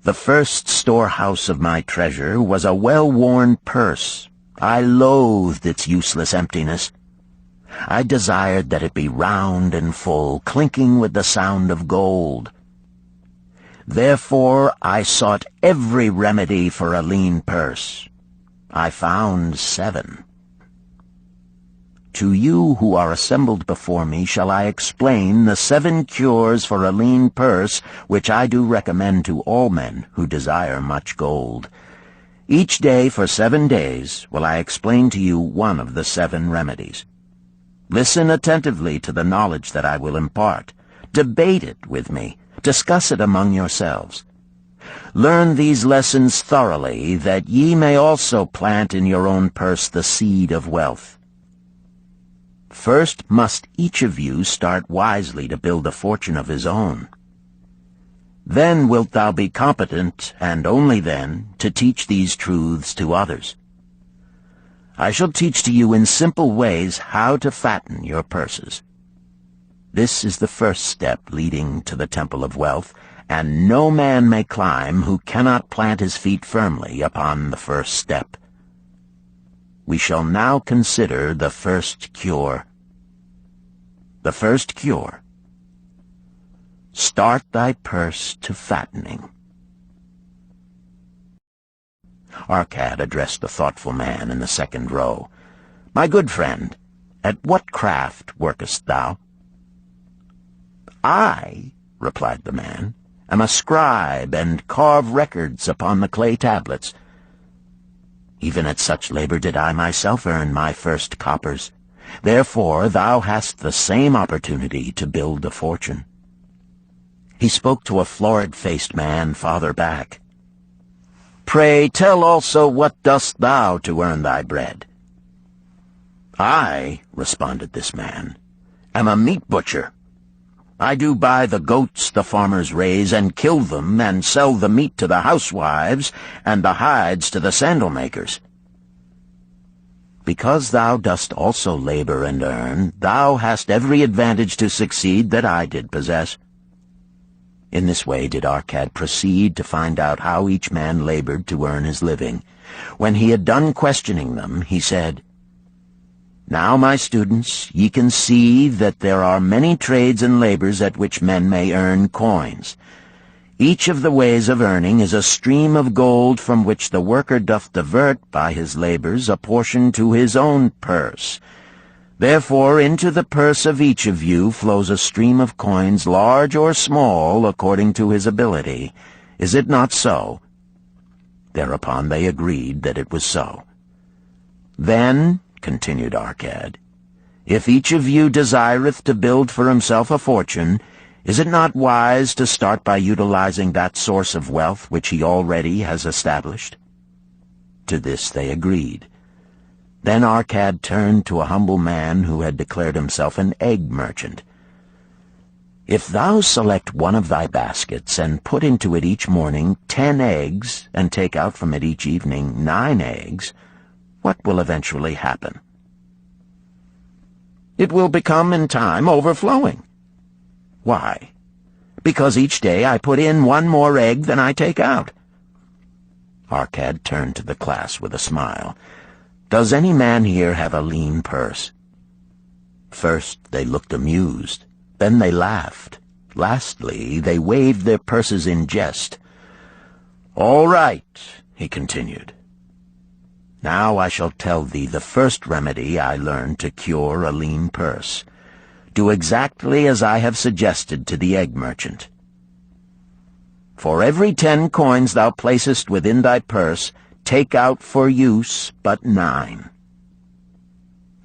The first storehouse of my treasure was a well-worn purse. I loathed its useless emptiness. I desired that it be round and full, clinking with the sound of gold. Therefore I sought every remedy for a lean purse. I found 7. To you who are assembled before me shall I explain the 7 cures for a lean purse which I do recommend to all men who desire much gold. Each day for 7 days will I explain to you one of the 7 remedies. Listen attentively to the knowledge that I will impart. Debate it with me. Discuss it among yourselves. Learn these lessons thoroughly, that ye may also plant in your own purse the seed of wealth. First must each of you start wisely to build a fortune of his own. Then wilt thou be competent, and only then, to teach these truths to others. I shall teach to you in simple ways how to fatten your purses. This is the first step leading to the Temple of Wealth, and no man may climb who cannot plant his feet firmly upon the first step. We shall now consider the first cure. The first cure. Start thy purse to fattening. Arcad addressed the thoughtful man in the second row. My good friend, at what craft workest thou? I, replied the man, am a scribe and carve records upon the clay tablets. Even at such labor did I myself earn my first coppers. Therefore thou hast the same opportunity to build a fortune. He spoke to a florid-faced man farther back. Pray tell also what dost thou to earn thy bread? I, responded this man, am a meat butcher. I do buy the goats the farmers raise, and kill them, and sell the meat to the housewives, and the hides to the sandal makers. Because thou dost also labor and earn, thou hast every advantage to succeed that I did possess. In this way did Arcad proceed to find out how each man labored to earn his living. When he had done questioning them, he said, Now, my students, ye can see that there are many trades and labors at which men may earn coins. Each of the ways of earning is a stream of gold from which the worker doth divert by his labors a portion to his own purse. Therefore into the purse of each of you flows a stream of coins, large or small, according to his ability. Is it not so? Thereupon they agreed that it was so. Then, continued Arcad, if each of you desireth to build for himself a fortune, is it not wise to start by utilizing that source of wealth which he already has established? To this they agreed. Then Arcad turned to a humble man who had declared himself an egg merchant. If thou select one of thy baskets, and put into it each morning 10 eggs, and take out from it each evening 9 eggs, what will eventually happen? It will become in time overflowing. Why? Because each day I put in 1 more egg than I take out. Arcad turned to the class with a smile. Does any man here have a lean purse? First they looked amused, then they laughed. Lastly, they waved their purses in jest. All right, he continued. Now I shall tell thee the first remedy I learned to cure a lean purse. Do exactly as I have suggested to the egg merchant. For every 10 coins thou placest within thy purse, take out for use but 9.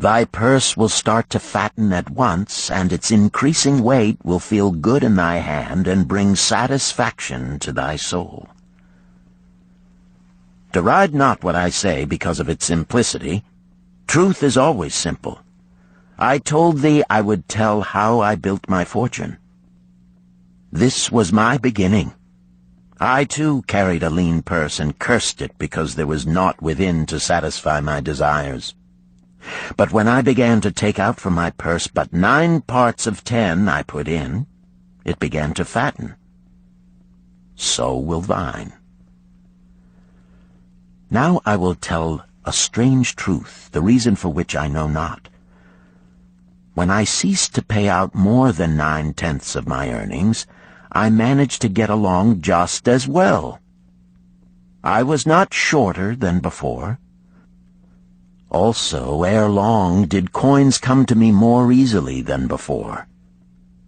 Thy purse will start to fatten at once, and its increasing weight will feel good in thy hand and bring satisfaction to thy soul. Deride not what I say because of its simplicity. Truth is always simple. I told thee I would tell how I built my fortune. This was my beginning. I, too, carried a lean purse and cursed it because there was naught within to satisfy my desires. But when I began to take out from my purse but 9 parts of 10 I put in, it began to fatten. So will thine. Now I will tell a strange truth, the reason for which I know not. When I ceased to pay out more than 9/10 of my earnings, I managed to get along just as well. I was not shorter than before. Also, ere long did coins come to me more easily than before.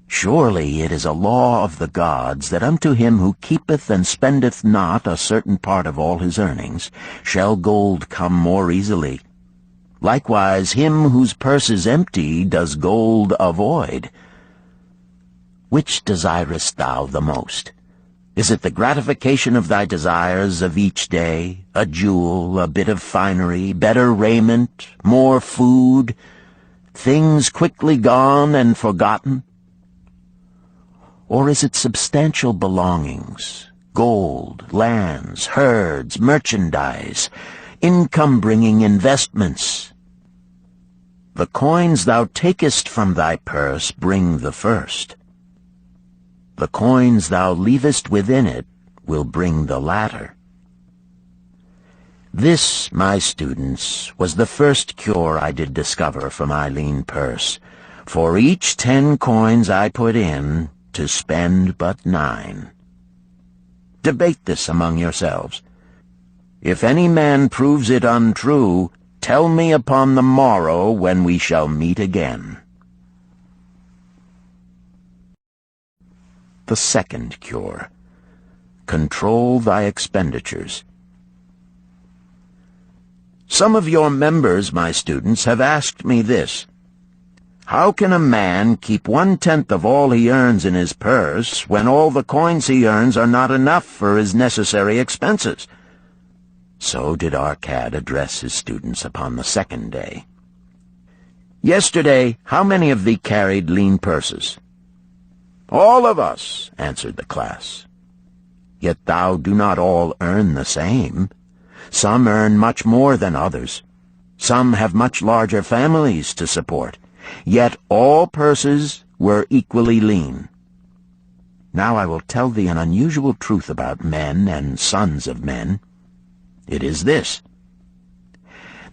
Surely it is a law of the gods that unto him who keepeth and spendeth not a certain part of all his earnings shall gold come more easily. Likewise him whose purse is empty does gold avoid. Which desirest thou the most? Is it the gratification of thy desires of each day, a jewel, a bit of finery, better raiment, more food, things quickly gone and forgotten? Or is it substantial belongings, gold, lands, herds, merchandise, income-bringing investments? The coins thou takest from thy purse bring the first. The coins thou leavest within it will bring the latter. This, my students, was the first cure I did discover for my lean purse. For each 10 coins I put in, to spend but 9. Debate this among yourselves. If any man proves it untrue, tell me upon the morrow when we shall meet again. The second cure. Control thy expenditures. Some of your members, my students, have asked me this. How can a man keep 1/10 of all he earns in his purse when all the coins he earns are not enough for his necessary expenses? So did Arcad address his students upon the second day. "Yesterday, how many of thee carried lean purses?" "All of us," answered the class. "Yet thou do not all earn the same. Some earn much more than others. Some have much larger families to support. Yet all purses were equally lean. Now I will tell thee an unusual truth about men and sons of men. It is this,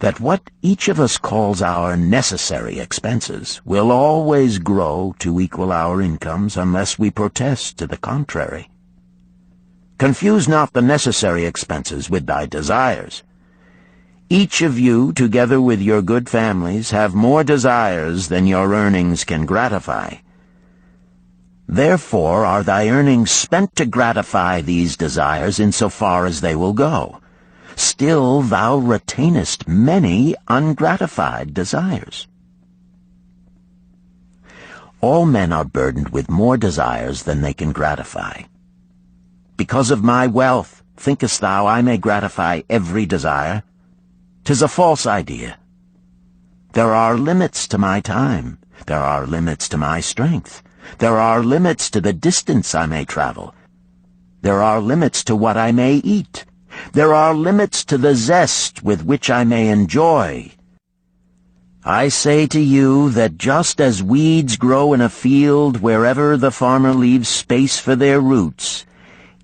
that what each of us calls our necessary expenses will always grow to equal our incomes unless we protest to the contrary. Confuse not the necessary expenses with thy desires. Each of you, together with your good families, have more desires than your earnings can gratify. Therefore are thy earnings spent to gratify these desires in so far as they will go. Still thou retainest many ungratified desires. All men are burdened with more desires than they can gratify. Because of my wealth, thinkest thou I may gratify every desire? 'Tis a false idea. There are limits to my time. There are limits to my strength. There are limits to the distance I may travel. There are limits to what I may eat. There are limits to the zest with which I may enjoy. I say to you that just as weeds grow in a field wherever the farmer leaves space for their roots,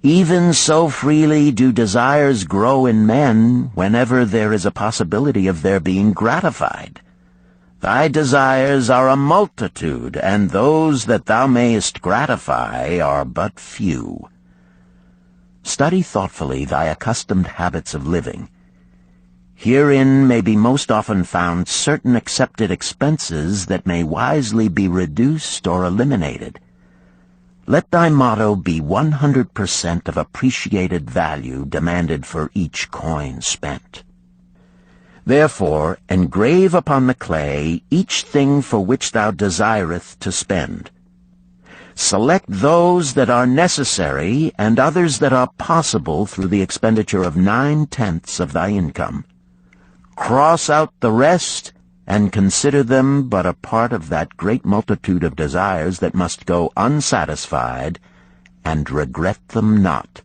even so freely do desires grow in men whenever there is a possibility of their being gratified. Thy desires are a multitude, and those that thou mayest gratify are but few. Study thoughtfully thy accustomed habits of living. Herein may be most often found certain accepted expenses that may wisely be reduced or eliminated. Let thy motto be 100% of appreciated value demanded for each coin spent. Therefore, engrave upon the clay each thing for which thou desireth to spend. Select those that are necessary and others that are possible through the expenditure of 9/10 of thy income. Cross out the rest and consider them but a part of that great multitude of desires that must go unsatisfied, and regret them not.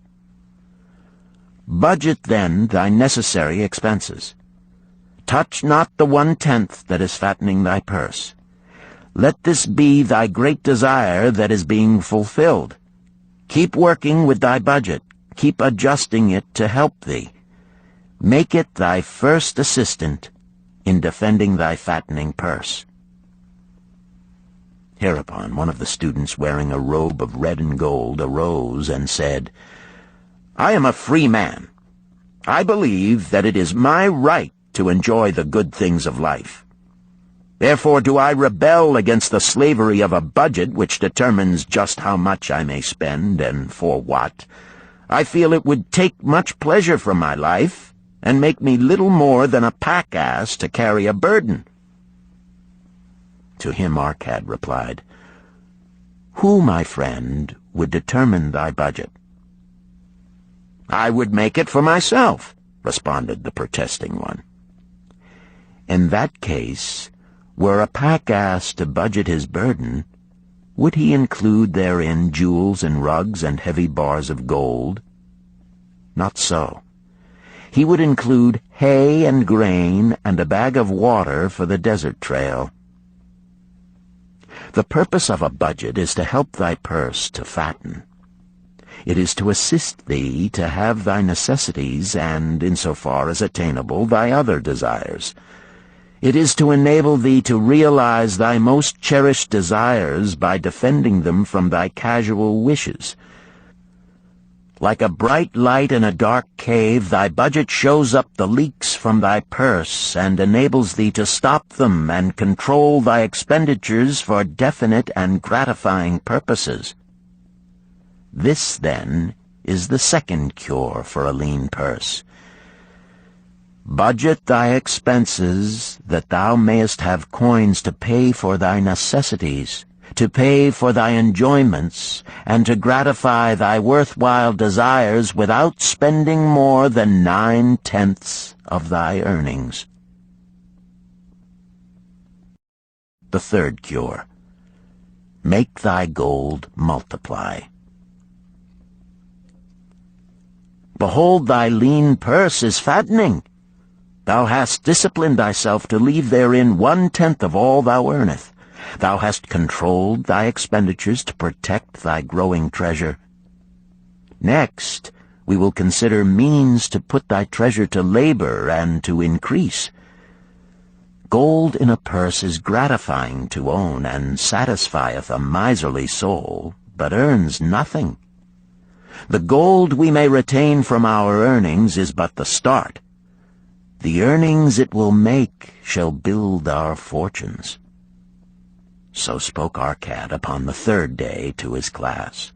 Budget then thy necessary expenses. Touch not the 1/10 that is fattening thy purse. Let this be thy great desire that is being fulfilled. Keep working with thy budget. Keep adjusting it to help thee. Make it thy first assistant in defending thy fattening purse." Hereupon one of the students, wearing a robe of red and gold, arose and said, "I am a free man. I believe that it is my right to enjoy the good things of life. Therefore do I rebel against the slavery of a budget which determines just how much I may spend and for what. I feel it would take much pleasure from my life and make me little more than a pack-ass to carry a burden." To him Arcad replied, "Who, my friend, would determine thy budget?" "I would make it for myself," responded the protesting one. "In that case, were a pack-ass to budget his burden, would he include therein jewels and rugs and heavy bars of gold? Not so. He would include hay and grain and a bag of water for the desert trail. The purpose of a budget is to help thy purse to fatten. It is to assist thee to have thy necessities and, insofar as attainable, thy other desires. It is to enable thee to realize thy most cherished desires by defending them from thy casual wishes. Like a bright light in a dark cave, thy budget shows up the leaks from thy purse and enables thee to stop them and control thy expenditures for definite and gratifying purposes. This, then, is the second cure for a lean purse. Budget thy expenses, that thou mayest have coins to pay for thy necessities, to pay for thy enjoyments, and to gratify thy worthwhile desires without spending more than 9/10 of thy earnings. The third cure. Make thy gold multiply. Behold, thy lean purse is fattening. Thou hast disciplined thyself to leave therein 1/10 of all thou earnest. Thou hast controlled thy expenditures to protect thy growing treasure. Next, we will consider means to put thy treasure to labor and to increase. Gold in a purse is gratifying to own, and satisfieth a miserly soul, but earns nothing. The gold we may retain from our earnings is but the start. The earnings it will make shall build our fortunes. So spoke Arcad upon the third day to his class.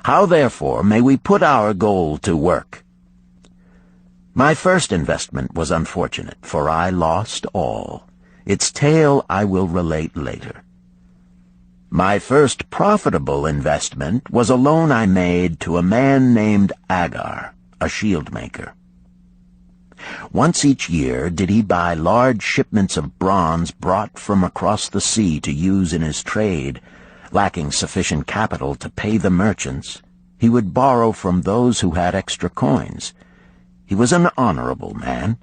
How therefore may we put our gold to work? My first investment was unfortunate, for I lost all. Its tale I will relate later. My first profitable investment was a loan I made to a man named Agar, a shield maker. Once each year did he buy large shipments of bronze brought from across the sea to use in his trade. Lacking sufficient capital to pay the merchants, he would borrow from those who had extra coins. He was an honorable man.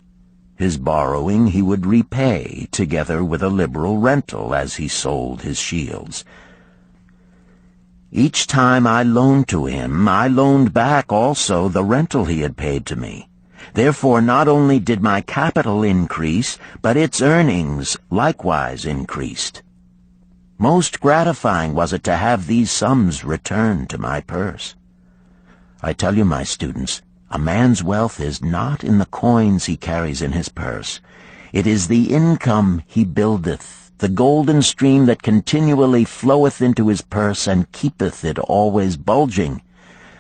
His borrowing he would repay, together with a liberal rental as he sold his shields. Each time I loaned to him, I loaned back also the rental he had paid to me. Therefore not only did my capital increase, but its earnings likewise increased. Most gratifying was it to have these sums returned to my purse. I tell you, my students, a man's wealth is not in the coins he carries in his purse. It is the income he buildeth, the golden stream that continually floweth into his purse and keepeth it always bulging.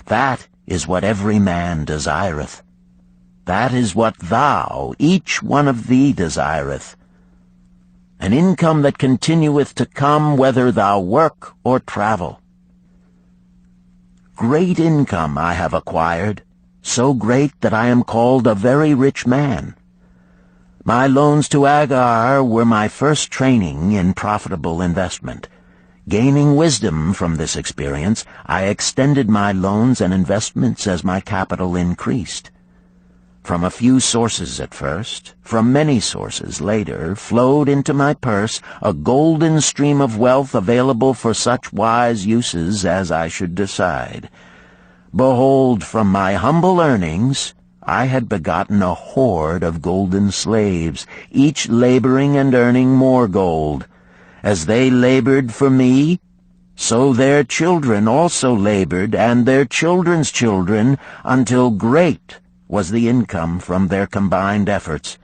That is what every man desireth. That is what thou, each one of thee, desireth. An income that continueth to come whether thou work or travel. Great income I have acquired, so great that I am called a very rich man. My loans to Agar were my first training in profitable investment. Gaining wisdom from this experience, I extended my loans and investments as my capital increased. From a few sources at first, from many sources later, flowed into my purse a golden stream of wealth available for such wise uses as I should decide. Behold, from my humble earnings, I had begotten a horde of golden slaves, each laboring and earning more gold. As they labored for me, so their children also labored, and their children's children, until great was the income from their combined efforts.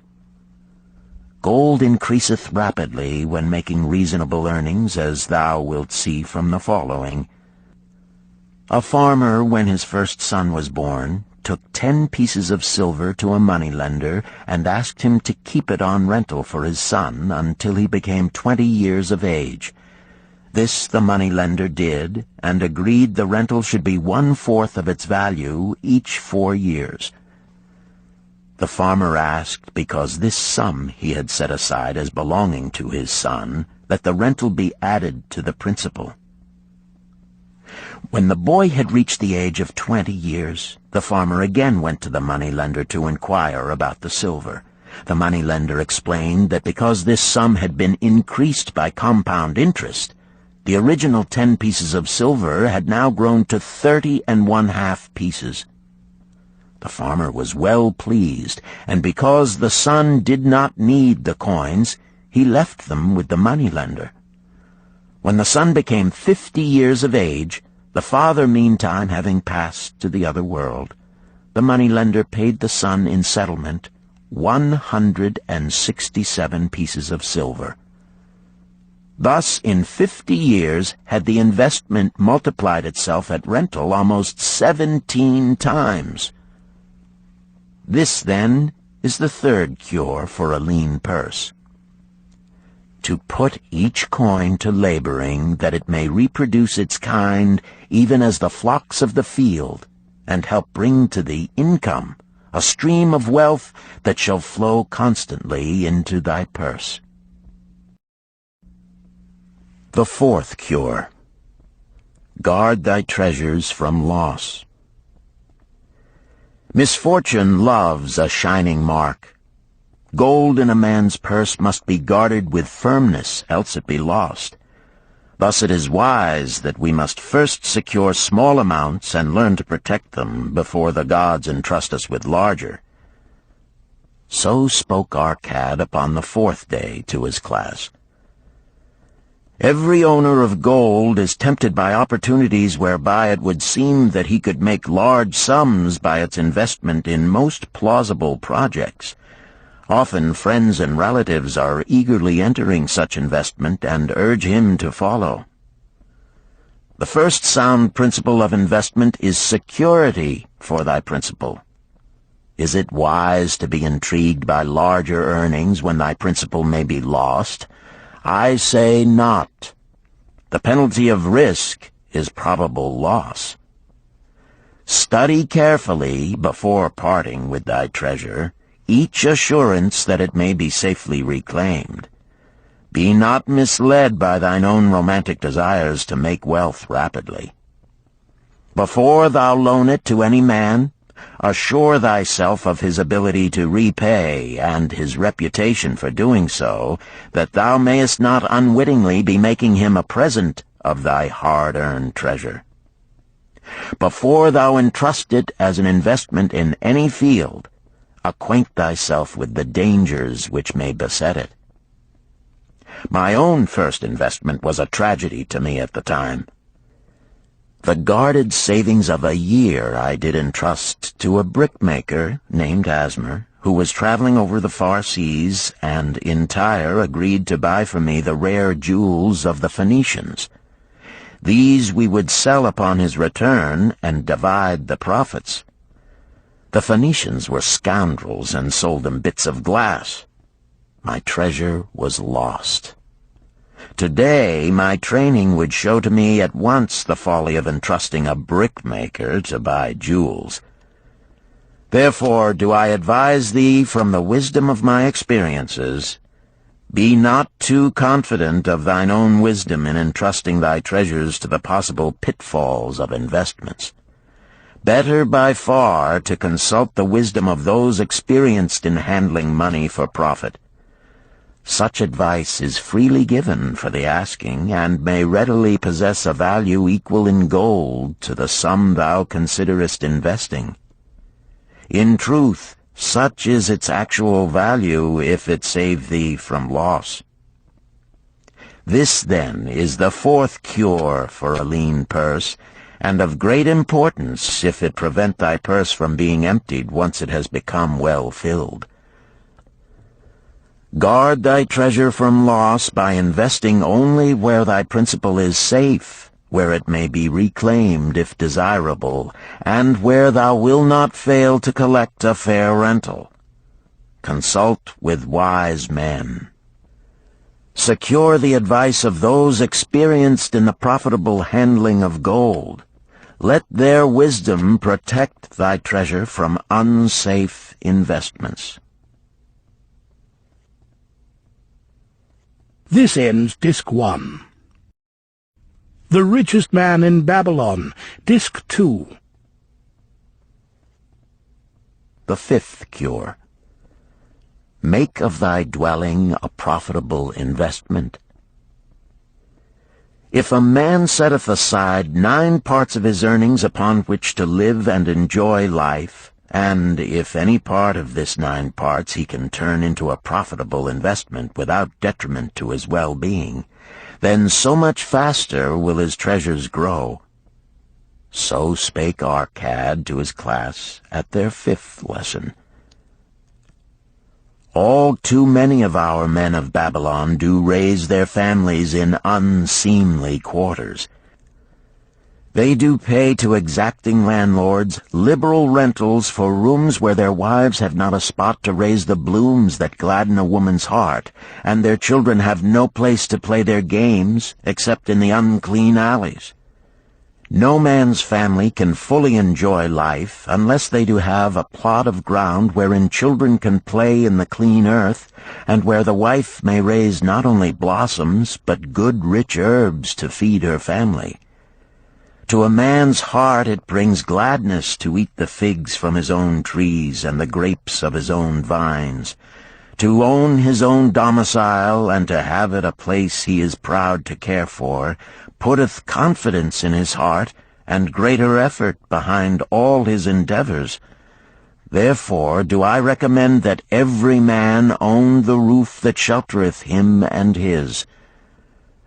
Gold increaseth rapidly when making reasonable earnings, as thou wilt see from the following. A farmer, when his first son was born, took 10 pieces of silver to a moneylender and asked him to keep it on rental for his son until he became 20 years of age. This the moneylender did, and agreed the rental should be 1/4 of its value each 4 years. The farmer asked, because this sum he had set aside as belonging to his son, that the rental be added to the principal. When the boy had reached the age of 20 years, the farmer again went to the moneylender to inquire about the silver. The moneylender explained that because this sum had been increased by compound interest, the original 10 pieces of silver had now grown to 30½ pieces. The farmer was well pleased, and because the son did not need the coins, he left them with the moneylender. When the son became 50 years of age, the father meantime having passed to the other world, the moneylender paid the son in settlement 167 pieces of silver. Thus, in 50 years had the investment multiplied itself at rental almost 17 times. This, then, is the third cure for a lean purse. to put each coin to laboring, that it may reproduce its kind, even as the flocks of the field, and help bring to thee income, a stream of wealth that shall flow constantly into thy purse. The fourth cure. Guard thy treasures from loss. Misfortune loves a shining mark. Gold in a man's purse must be guarded with firmness, else it be lost. Thus it is wise that we must first secure small amounts and learn to protect them before the gods entrust us with larger. So spoke Arcad upon the fourth day to his class. Every owner of gold is tempted by opportunities whereby it would seem that he could make large sums by its investment in most plausible projects. Often friends and relatives are eagerly entering such investment and urge him to follow. The first sound principle of investment is security for thy principal. Is it wise to be intrigued by larger earnings when thy principal may be lost? I say not. The penalty of risk is probable loss. Study carefully, before parting with thy treasure, each assurance that it may be safely reclaimed. Be not misled by thine own romantic desires to make wealth rapidly. Before thou loan it to any man, assure thyself of his ability to repay and his reputation for doing so, that thou mayest not unwittingly be making him a present of thy hard-earned treasure. Before thou entrust it as an investment in any field, acquaint thyself with the dangers which may beset it. My own first investment was a tragedy to me at the time. The guarded savings of a year I did entrust to a brickmaker named Asmer, who was traveling over the far seas, and in Tyre agreed to buy for me the rare jewels of the Phoenicians. These we would sell upon his return and divide the profits. The Phoenicians were scoundrels and sold him bits of glass. My treasure was lost. Today, my training would show to me at once the folly of entrusting a brickmaker to buy jewels. Therefore do I advise thee from the wisdom of my experiences, be not too confident of thine own wisdom in entrusting thy treasures to the possible pitfalls of investments. Better by far to consult the wisdom of those experienced in handling money for profit. Such advice is freely given for the asking, and may readily possess a value equal in gold to the sum thou considerest investing. In truth, such is its actual value if it save thee from loss. This, then, is the fourth cure for a lean purse, and of great importance if it prevent thy purse from being emptied once it has become well filled. Guard thy treasure from loss by investing only where thy principal is safe, where it may be reclaimed if desirable, and where thou wilt not fail to collect a fair rental. Consult with wise men. Secure the advice of those experienced in the profitable handling of gold. Let their wisdom protect thy treasure from unsafe investments. This ends Disc 1. The Richest Man in Babylon, Disc 2. The fifth cure. Make of thy dwelling a profitable investment. If a man setteth aside 9 parts of his earnings upon which to live and enjoy life, and if any part of this 9 parts he can turn into a profitable investment without detriment to his well-being, then so much faster will his treasures grow. So spake Arcad to his class at their 5th lesson. All too many of our men of Babylon do raise their families in unseemly quarters. They do pay to exacting landlords liberal rentals for rooms where their wives have not a spot to raise the blooms that gladden a woman's heart, and their children have no place to play their games except in the unclean alleys. No man's family can fully enjoy life unless they do have a plot of ground wherein children can play in the clean earth, and where the wife may raise not only blossoms but good rich herbs to feed her family. To a man's heart it brings gladness to eat the figs from his own trees and the grapes of his own vines, to own his own domicile and to have it a place he is proud to care for, putteth confidence in his heart and greater effort behind all his endeavors. Therefore do I recommend that every man own the roof that sheltereth him and his.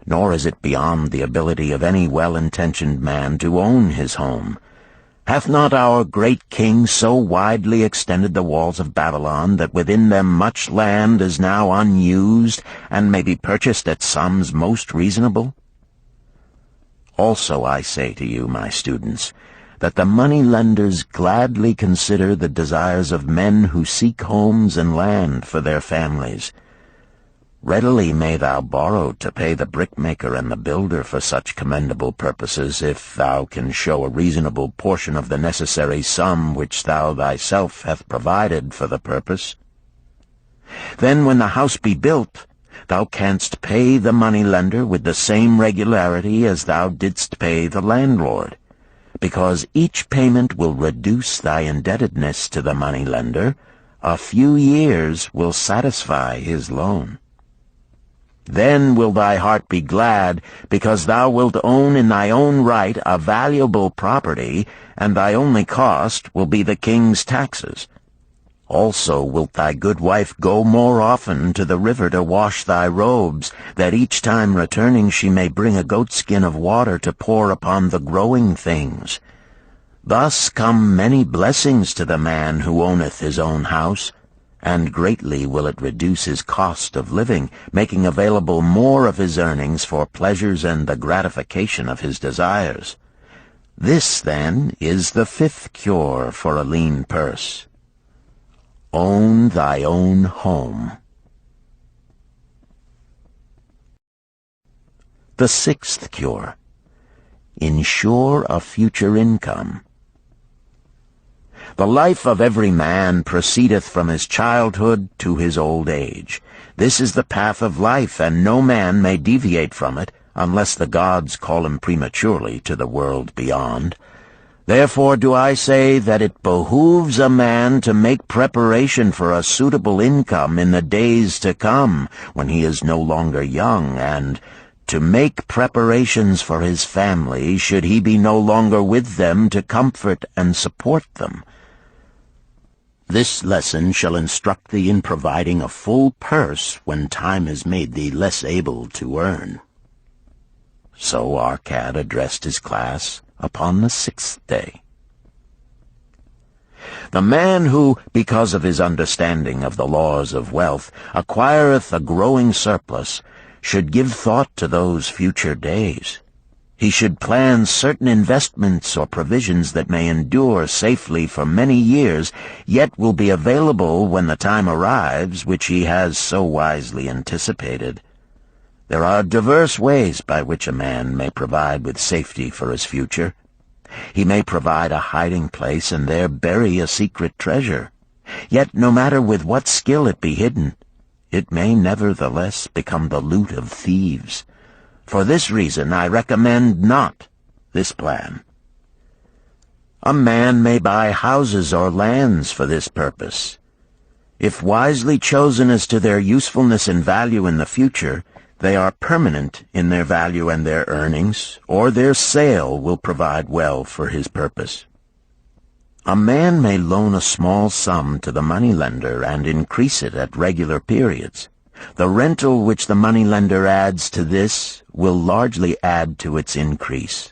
Nor is it beyond the ability of any well-intentioned man to own his home. Hath not our great king so widely extended the walls of Babylon that within them much land is now unused, and may be purchased at sums most reasonable? Also I say to you, my students, that the money-lenders gladly consider the desires of men who seek homes and land for their families. Readily may thou borrow to pay the brickmaker and the builder for such commendable purposes, if thou can show a reasonable portion of the necessary sum which thou thyself hast provided for the purpose. Then when the house be built, thou canst pay the money-lender with the same regularity as thou didst pay the landlord, because each payment will reduce thy indebtedness to the money-lender. A few years will satisfy his loan. Then will thy heart be glad, because thou wilt own in thy own right a valuable property, and thy only cost will be the king's taxes. Also wilt thy good wife go more often to the river to wash thy robes, that each time returning she may bring a goatskin of water to pour upon the growing things. Thus come many blessings to the man who owneth his own house, and greatly will it reduce his cost of living, making available more of his earnings for pleasures and the gratification of his desires. This, then, is the fifth cure for a lean purse. Own thy own home. The sixth cure. Ensure a future income. The life of every man proceedeth from his childhood to his old age. This is the path of life, and no man may deviate from it, unless the gods call him prematurely to the world beyond. Therefore do I say that it behooves a man to make preparation for a suitable income in the days to come, when he is no longer young, and to make preparations for his family, should he be no longer with them to comfort and support them. This lesson shall instruct thee in providing a full purse when time has made thee less able to earn. So Arcad addressed his class upon the sixth day. The man who, because of his understanding of the laws of wealth, acquireth a growing surplus, should give thought to those future days. He should plan certain investments or provisions that may endure safely for many years, yet will be available when the time arrives which he has so wisely anticipated. There are diverse ways by which a man may provide with safety for his future. He may provide a hiding place and there bury a secret treasure. Yet no matter with what skill it be hidden, it may nevertheless become the loot of thieves. For this reason I recommend not this plan. A man may buy houses or lands for this purpose. If wisely chosen as to their usefulness and value in the future, they are permanent in their value and their earnings, or their sale will provide well for his purpose. A man may loan a small sum to the moneylender and increase it at regular periods. The rental which the moneylender adds to this will largely add to its increase.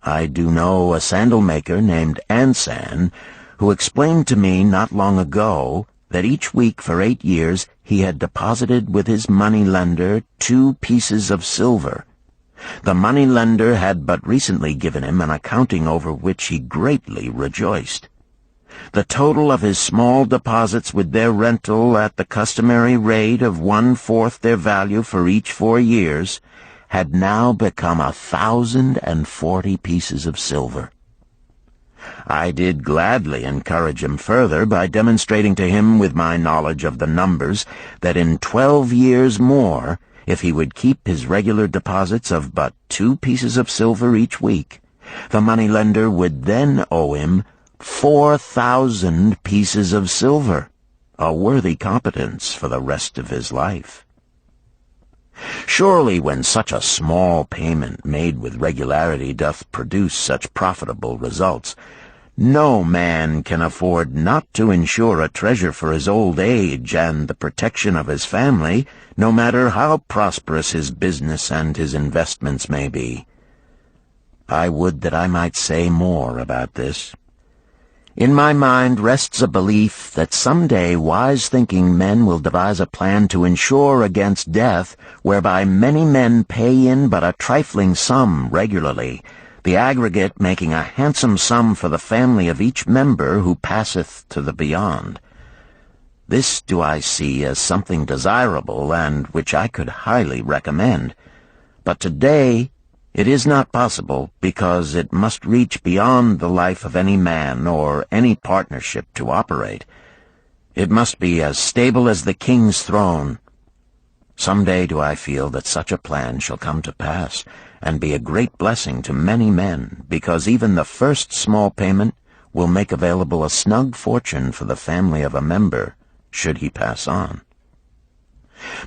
I do know a sandal-maker named Ansan, who explained to me not long ago that each week for 8 years he had deposited with his moneylender 2 pieces of silver. The moneylender had but recently given him an accounting over which he greatly rejoiced. The total of his small deposits with their rental at the customary rate of 1/4 their value for each 4 years had now become 1,040 pieces of silver. I did gladly encourage him further by demonstrating to him with my knowledge of the numbers that in 12 years more, if he would keep his regular deposits of but 2 pieces of silver each week, the moneylender would then owe him 4,000 pieces of silver, a worthy competence for the rest of his life. Surely when such a small payment made with regularity doth produce such profitable results, no man can afford not to insure a treasure for his old age and the protection of his family, no matter how prosperous his business and his investments may be. I would that I might say more about this. In my mind rests a belief that someday wise-thinking men will devise a plan to insure against death, whereby many men pay in but a trifling sum regularly, the aggregate making a handsome sum for the family of each member who passeth to the beyond. This do I see as something desirable and which I could highly recommend. But today it is not possible, because it must reach beyond the life of any man or any partnership to operate. It must be as stable as the king's throne. Some day do I feel that such a plan shall come to pass, and be a great blessing to many men, because even the first small payment will make available a snug fortune for the family of a member, should he pass on.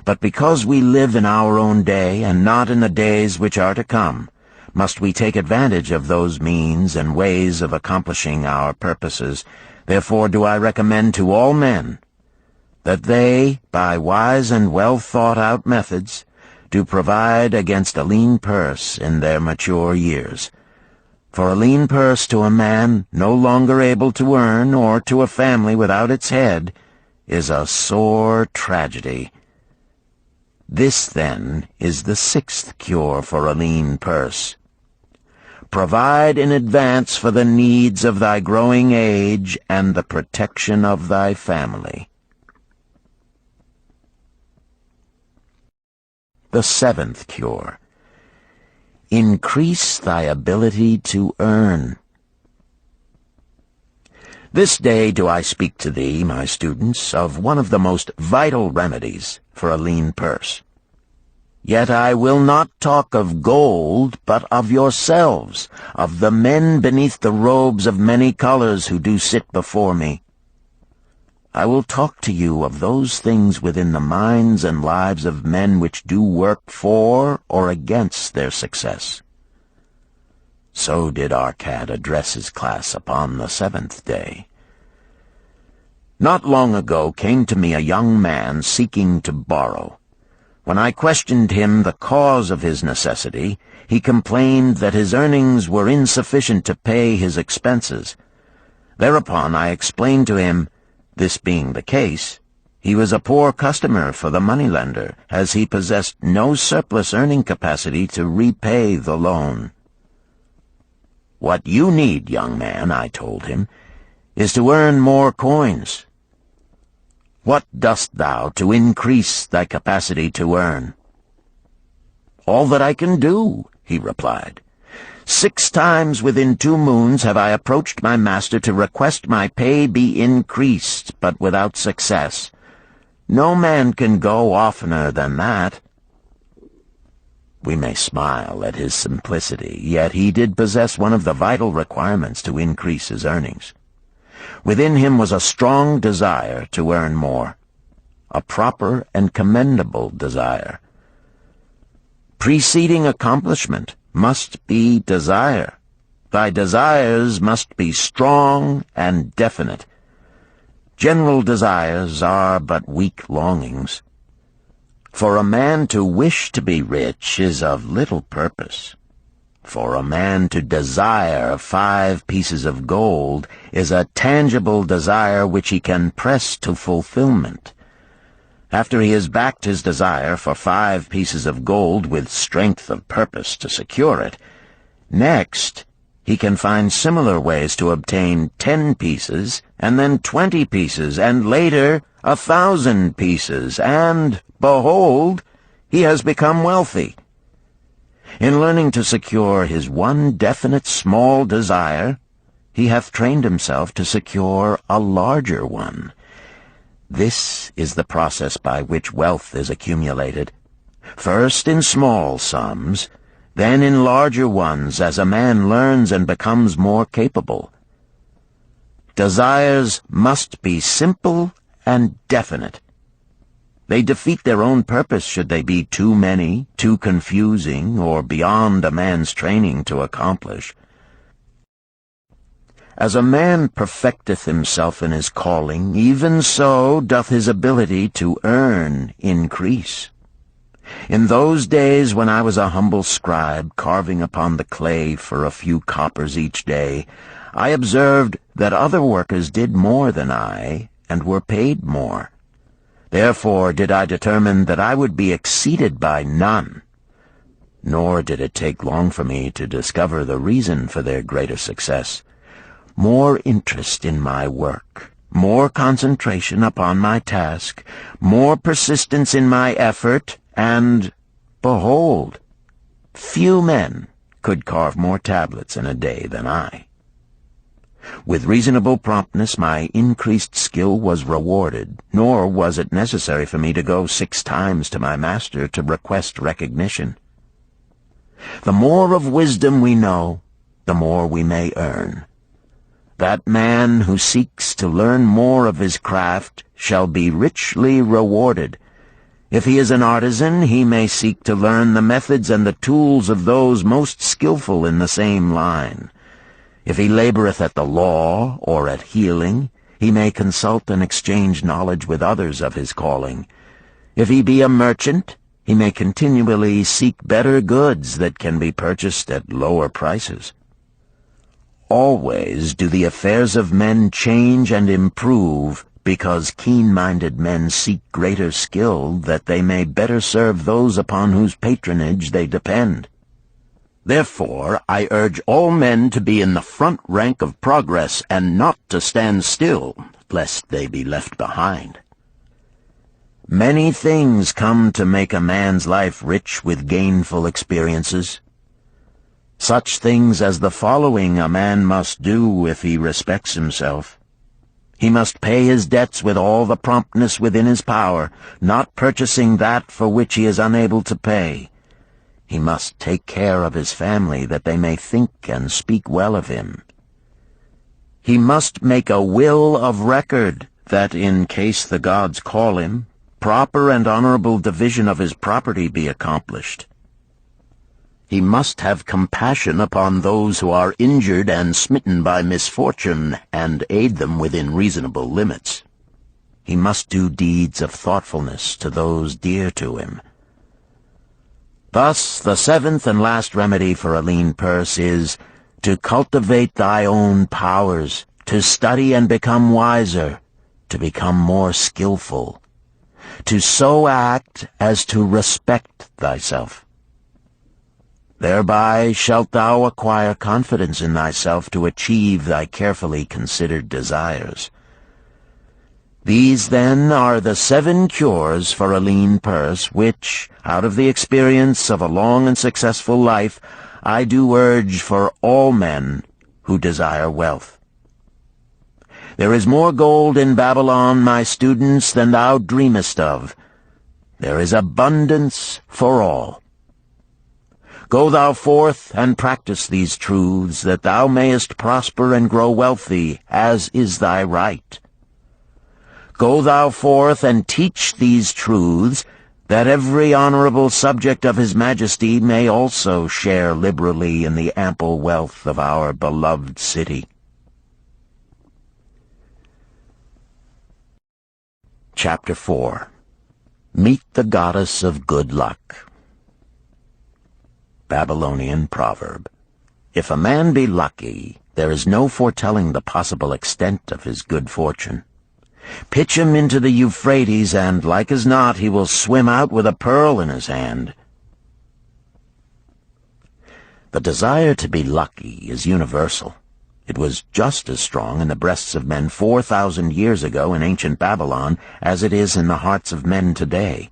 But because we live in our own day, and not in the days which are to come, must we take advantage of those means and ways of accomplishing our purposes. Therefore do I recommend to all men that they, by wise and well-thought-out methods, do provide against a lean purse in their mature years. For a lean purse to a man no longer able to earn, or to a family without its head, is a sore tragedy. This, then, is the 6th cure for a lean purse. Provide in advance for the needs of thy growing age and the protection of thy family. The 7th cure. Increase thy ability to earn. This day do I speak to thee, my students, of one of the most vital remedies for a lean purse. Yet I will not talk of gold, but of yourselves, of the men beneath the robes of many colors who do sit before me. I will talk to you of those things within the minds and lives of men which do work for or against their success. So did Arcad address his class upon the 7th day. Not long ago came to me a young man seeking to borrow. When I questioned him the cause of his necessity, he complained that his earnings were insufficient to pay his expenses. Thereupon I explained to him, this being the case, he was a poor customer for the moneylender, as he possessed no surplus earning capacity to repay the loan. What you need, young man, I told him, is to earn more coins. What dost thou to increase thy capacity to earn? All that I can do, he replied. 6 times within 2 moons have I approached my master to request my pay be increased, but without success. No man can go oftener than that. We may smile at his simplicity, yet he did possess one of the vital requirements to increase his earnings. Within him was a strong desire to earn more, a proper and commendable desire. Preceding accomplishment must be desire. Thy desires must be strong and definite. General desires are but weak longings. For a man to wish to be rich is of little purpose. For a man to desire 5 pieces of gold is a tangible desire which he can press to fulfillment. After he has backed his desire for 5 pieces of gold with strength of purpose to secure it, next he can find similar ways to obtain 10 pieces, and then 20 pieces, and later 1,000 pieces, and, behold, he has become wealthy. In learning to secure his one definite small desire, he hath trained himself to secure a larger one. This is the process by which wealth is accumulated, first in small sums, then in larger ones as a man learns and becomes more capable. Desires must be simple and definite. They defeat their own purpose should they be too many, too confusing, or beyond a man's training to accomplish. As a man perfecteth himself in his calling, even so doth his ability to earn increase. In those days when I was a humble scribe, carving upon the clay for a few coppers each day, I observed that other workers did more than I, and were paid more. Therefore did I determine that I would be exceeded by none. Nor did it take long for me to discover the reason for their greater success. More interest in my work, more concentration upon my task, more persistence in my effort, and, behold, few men could carve more tablets in a day than I. With reasonable promptness my increased skill was rewarded, nor was it necessary for me to go 6 times to my master to request recognition. The more of wisdom we know, the more we may earn. That man who seeks to learn more of his craft shall be richly rewarded. If he is an artisan, he may seek to learn the methods and the tools of those most skillful in the same line. If he laboreth at the law or at healing, he may consult and exchange knowledge with others of his calling. If he be a merchant, he may continually seek better goods that can be purchased at lower prices. Always do the affairs of men change and improve, because keen-minded men seek greater skill that they may better serve those upon whose patronage they depend. Therefore I urge all men to be in the front rank of progress, and not to stand still, lest they be left behind. Many things come to make a man's life rich with gainful experiences. Such things as the following a man must do if he respects himself. He must pay his debts with all the promptness within his power, not purchasing that for which he is unable to pay. He must take care of his family, that they may think and speak well of him. He must make a will of record, that in case the gods call him, proper and honorable division of his property be accomplished. He must have compassion upon those who are injured and smitten by misfortune, and aid them within reasonable limits. He must do deeds of thoughtfulness to those dear to him. Thus, the 7th and last remedy for a lean purse is to cultivate thy own powers, to study and become wiser, to become more skillful, to so act as to respect thyself. Thereby shalt thou acquire confidence in thyself to achieve thy carefully considered desires. These, then, are the 7 cures for a lean purse, which, out of the experience of a long and successful life, I do urge for all men who desire wealth. There is more gold in Babylon, my students, than thou dreamest of. There is abundance for all. Go thou forth and practice these truths, that thou mayest prosper and grow wealthy, as is thy right. Go thou forth and teach these truths, that every honorable subject of his majesty may also share liberally in the ample wealth of our beloved city. Chapter 4. Meet the Goddess of Good Luck. Babylonian proverb. If a man be lucky, there is no foretelling the possible extent of his good fortune. Pitch him into the Euphrates, and like as not he will swim out with a pearl in his hand. The desire to be lucky is universal. It was just as strong in the breasts of men 4,000 years ago in ancient Babylon as it is in the hearts of men today.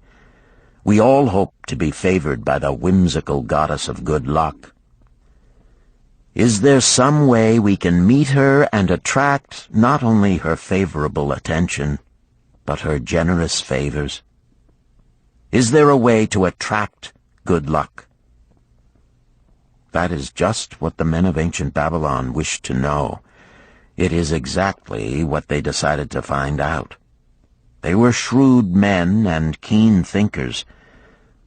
We all hope to be favored by the whimsical goddess of good luck. Is there some way we can meet her and attract not only her favorable attention, but her generous favors? Is there a way to attract good luck? That is just what the men of ancient Babylon wished to know. It is exactly what they decided to find out. They were shrewd men and keen thinkers.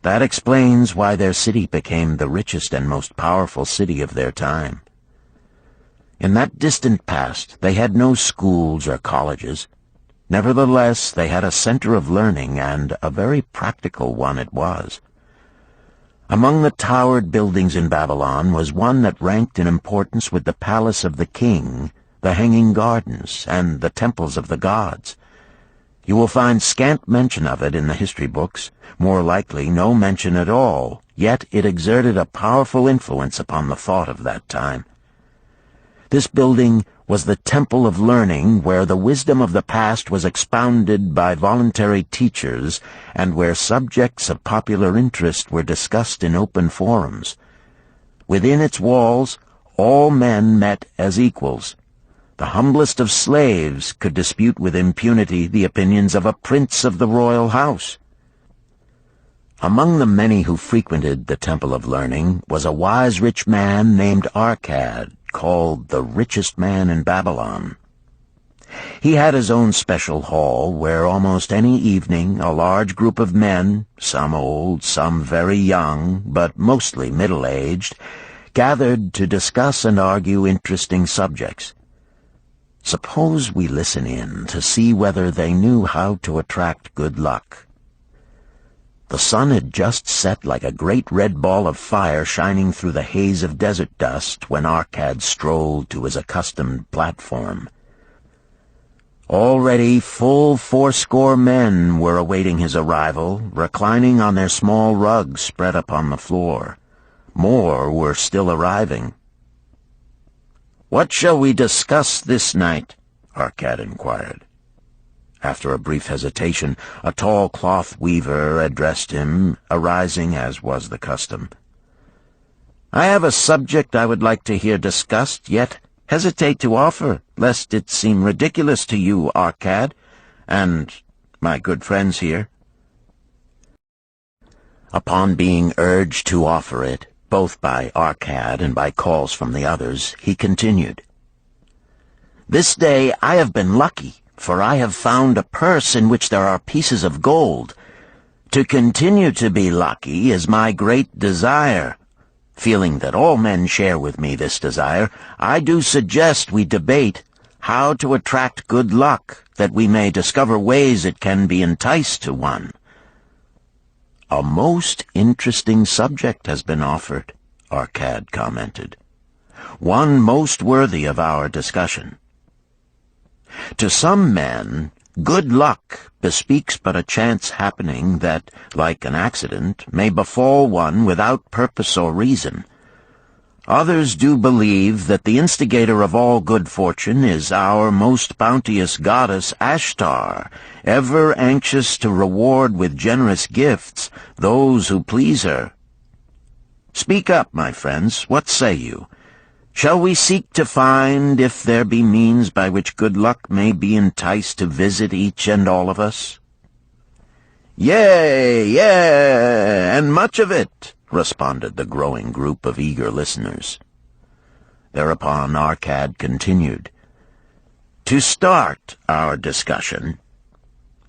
That explains why their city became the richest and most powerful city of their time. In that distant past, they had no schools or colleges. Nevertheless, they had a center of learning, and a very practical one it was. Among the towered buildings in Babylon was one that ranked in importance with the palace of the king, the hanging gardens, and the temples of the gods. You will find scant mention of it in the history books, more likely no mention at all, yet it exerted a powerful influence upon the thought of that time. This building was the temple of learning, where the wisdom of the past was expounded by voluntary teachers, and where subjects of popular interest were discussed in open forums. Within its walls, all men met as equals. The humblest of slaves could dispute with impunity the opinions of a prince of the royal house. Among the many who frequented the Temple of Learning was a wise rich man named Arcad, called the richest man in Babylon. He had his own special hall where almost any evening a large group of men, some old, some very young, but mostly middle-aged, gathered to discuss and argue interesting subjects. Suppose we listen in to see whether they knew how to attract good luck. The sun had just set like a great red ball of fire shining through the haze of desert dust when Arcad strolled to his accustomed platform. Already full 80 men were awaiting his arrival, reclining on their small rugs spread upon the floor. More were still arriving. "What shall we discuss this night?" Arcad inquired. After a brief hesitation, a tall cloth weaver addressed him, arising as was the custom. "I have a subject I would like to hear discussed, yet hesitate to offer, lest it seem ridiculous to you, Arcad, and my good friends here." Upon being urged to offer it, both by Arcad and by calls from the others, he continued, "This day I have been lucky, for I have found a purse in which there are pieces of gold. To continue to be lucky is my great desire. Feeling that all men share with me this desire, I do suggest we debate how to attract good luck, that we may discover ways it can be enticed to one." "A most interesting subject has been offered," Arcad commented. "One most worthy of our discussion. To some men, good luck bespeaks but a chance happening that, like an accident, may befall one without purpose or reason. Others do believe that the instigator of all good fortune is our most bounteous goddess Ashtar, ever anxious to reward with generous gifts those who please her. Speak up, my friends, what say you? Shall we seek to find if there be means by which good luck may be enticed to visit each and all of us?" "Yea, and much of it," responded the growing group of eager listeners. Thereupon Arcad continued, "To start our discussion,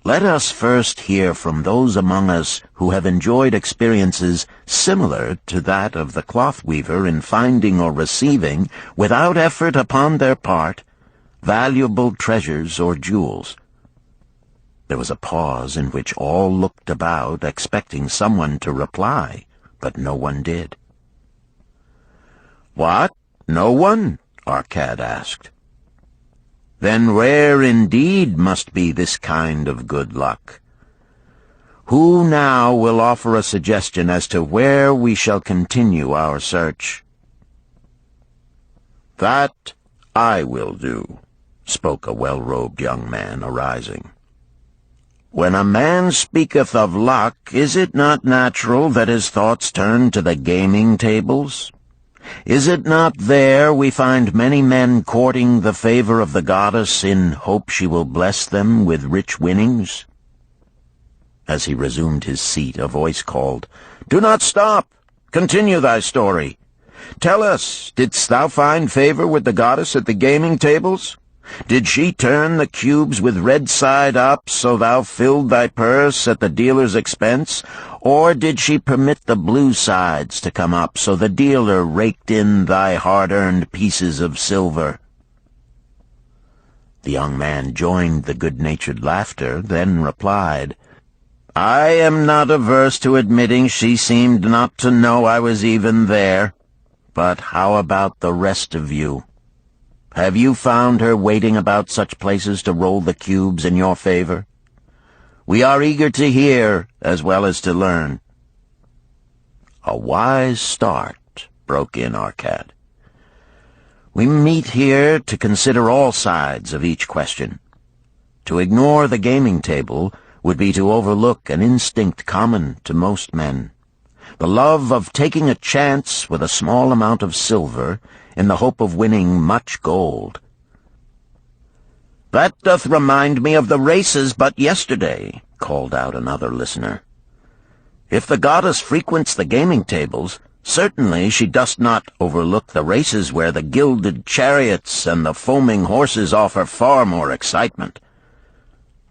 let us first hear from those among us who have enjoyed experiences similar to that of the cloth weaver in finding or receiving, without effort upon their part, valuable treasures or jewels." There was a pause in which all looked about, expecting someone to reply, but no one did. "What? No one?" Arcad asked. then rare indeed must be this kind of good luck. Who now will offer a suggestion as to where we shall continue our search?" "That I will do," spoke a well-robed young man, arising. "When a man speaketh of luck, is it not natural that his thoughts turn to the gaming tables? Is it not there we find many men courting the favor of the goddess in hope she will bless them with rich winnings?" As he resumed his seat, a voice called, "Do not stop! Continue thy story. Tell us, didst thou find favor with the goddess at the gaming tables? Did she turn the cubes with red side up, so thou filled thy purse at the dealer's expense? Or did she permit the blue sides to come up, so the dealer raked in thy hard-earned pieces of silver?" The young man joined the good-natured laughter, then replied, "I am not averse to admitting she seemed not to know I was even there. But how about the rest of you? Have you found her waiting about such places to roll the cubes in your favor? We are eager to hear as well as to learn." "A wise start," broke in Arcad. "We meet here to consider all sides of each question. To ignore the gaming table would be to overlook an instinct common to most men, the love of taking a chance with a small amount of silver in the hope of winning much gold." "That doth remind me of the races but yesterday," called out another listener. "If the goddess frequents the gaming tables, certainly she doth not overlook the races where the gilded chariots and the foaming horses offer far more excitement.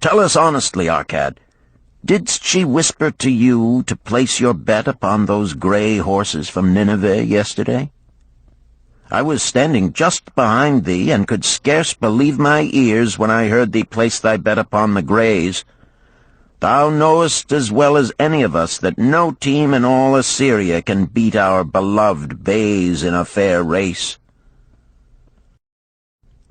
Tell us honestly, Arcad, didst she whisper to you to place your bet upon those gray horses from Nineveh yesterday? I was standing just behind thee, and could scarce believe my ears when I heard thee place thy bet upon the grays. Thou knowest as well as any of us that no team in all Assyria can beat our beloved bays in a fair race.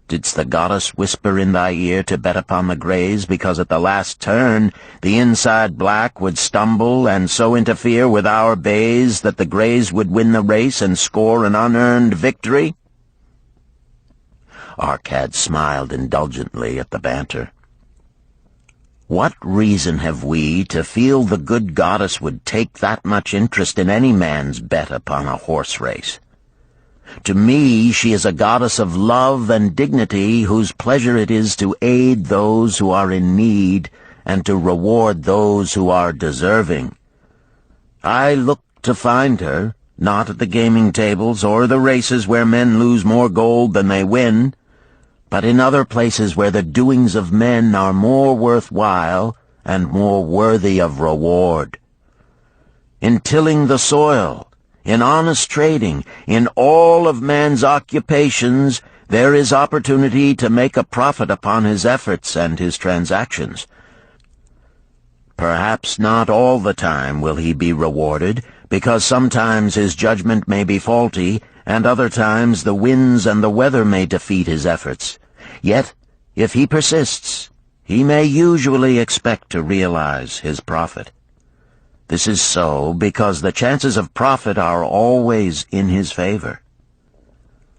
Didst the goddess whisper in thy ear to bet upon the grays, because at the last turn the inside black would stumble and so interfere with our bays that the grays would win the race and score an unearned victory?" Arcad smiled indulgently at the banter. "What reason have we to feel the good goddess would take that much interest in any man's bet upon a horse race? To me she is a goddess of love and dignity, whose pleasure it is to aid those who are in need and to reward those who are deserving. I look to find her, not at the gaming tables or the races where men lose more gold than they win, but in other places where the doings of men are more worthwhile and more worthy of reward. In tilling the soil, in honest trading, in all of man's occupations, there is opportunity to make a profit upon his efforts and his transactions. Perhaps not all the time will he be rewarded, because sometimes his judgment may be faulty, and other times the winds and the weather may defeat his efforts. Yet, if he persists, he may usually expect to realize his profit. This is so because the chances of profit are always in his favor.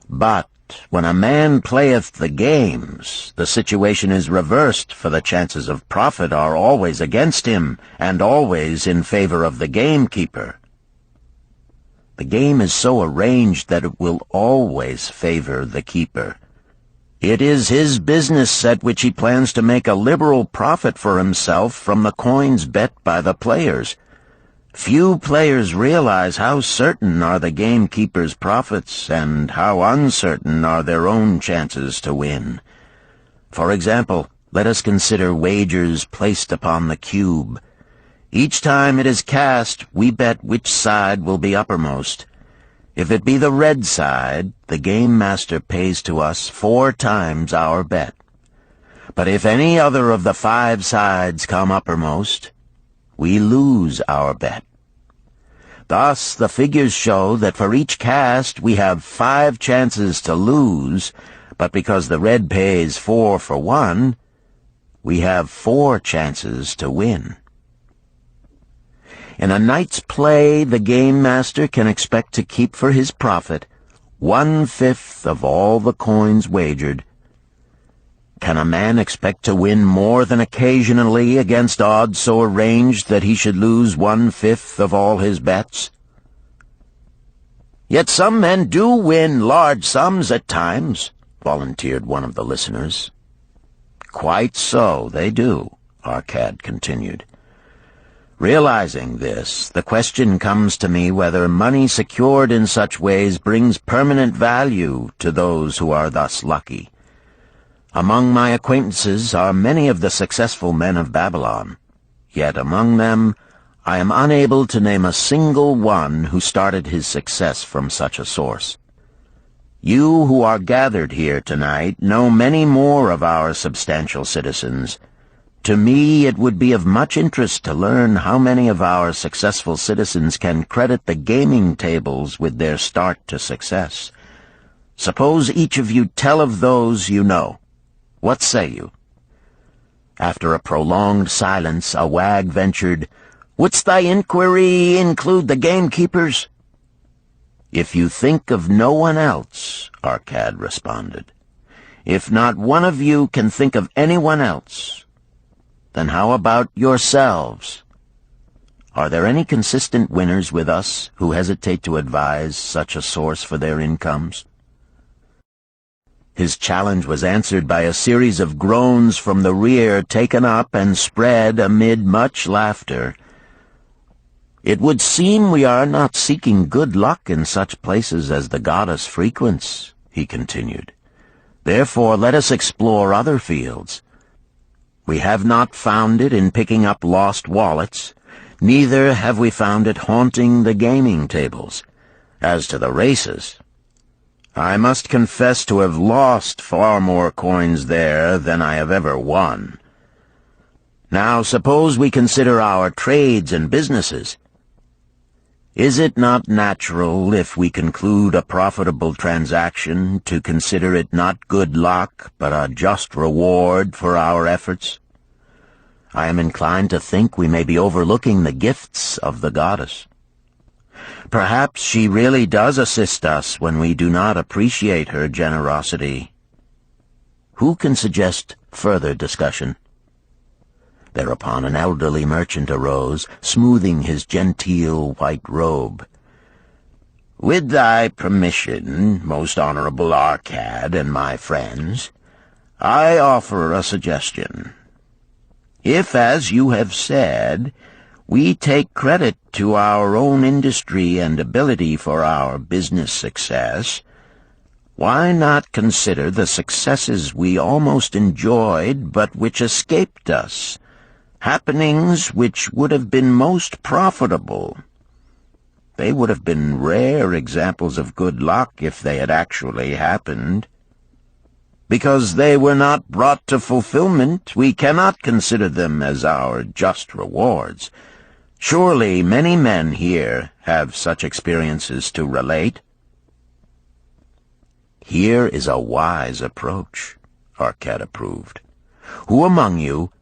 But when a man playeth the games, the situation is reversed, for the chances of profit are always against him, and always in favor of the gamekeeper. The game is so arranged that it will always favor the keeper. It is his business at which he plans to make a liberal profit for himself from the coins bet by the players. Few players realize how certain are the gamekeeper's profits and how uncertain are their own chances to win. For example, let us consider wagers placed upon the cube. Each time it is cast, we bet which side will be uppermost. If it be the red side, the game master pays to us 4 times our bet. But if any other of the 5 sides come uppermost, we lose our bet. Thus, the figures show that for each cast we have 5 chances to lose, But because the red pays 4 for 1, we have 4 chances to win. In a night's play, the game master can expect to keep for his profit 1/5 of all the coins wagered. Can a man expect to win more than occasionally against odds so arranged that he should lose 1/5 of all his bets? Yet some men do win large sums at times, volunteered one of the listeners. Quite so, they do, Arcad continued. Realizing this, the question comes to me whether money secured in such ways brings permanent value to those who are thus lucky. Among my acquaintances are many of the successful men of Babylon, yet among them I am unable to name a single one who started his success from such a source. You who are gathered here tonight know many more of our substantial citizens. To me, it would be of much interest to learn how many of our successful citizens can credit the gaming tables with their start to success. Suppose each of you tell of those you know. What say you? After a prolonged silence, a wag ventured, "Wouldst thy inquiry include the gamekeepers?" "If you think of no one else," Arcad responded. "If not one of you can think of anyone else, then how about yourselves? Are there any consistent winners with us who hesitate to advise such a source for their incomes?" His challenge was answered by a series of groans from the rear, taken up and spread amid much laughter. "It would seem we are not seeking good luck in such places as the goddess frequents," he continued. "Therefore let us explore other fields. We have not found it in picking up lost wallets, neither have we found it haunting the gaming tables. As to the races, I must confess to have lost far more coins there than I have ever won. Now suppose we consider our trades and businesses. Is it not natural, if we conclude a profitable transaction, to consider it not good luck, but a just reward for our efforts? I am inclined to think we may be overlooking the gifts of the goddess. Perhaps she really does assist us when we do not appreciate her generosity. Who can suggest further discussion?" Thereupon an elderly merchant arose, smoothing his genteel white robe. "With thy permission, most honorable Arcad and my friends, I offer a suggestion. If, as you have said, we take credit to our own industry and ability for our business success, why not consider the successes we almost enjoyed but which escaped us, happenings which would have been most profitable? They would have been rare examples of good luck if they had actually happened. Because they were not brought to fulfillment, we cannot consider them as our just rewards. Surely many men here have such experiences to relate." "Here is a wise approach," Arcad approved. "Who among you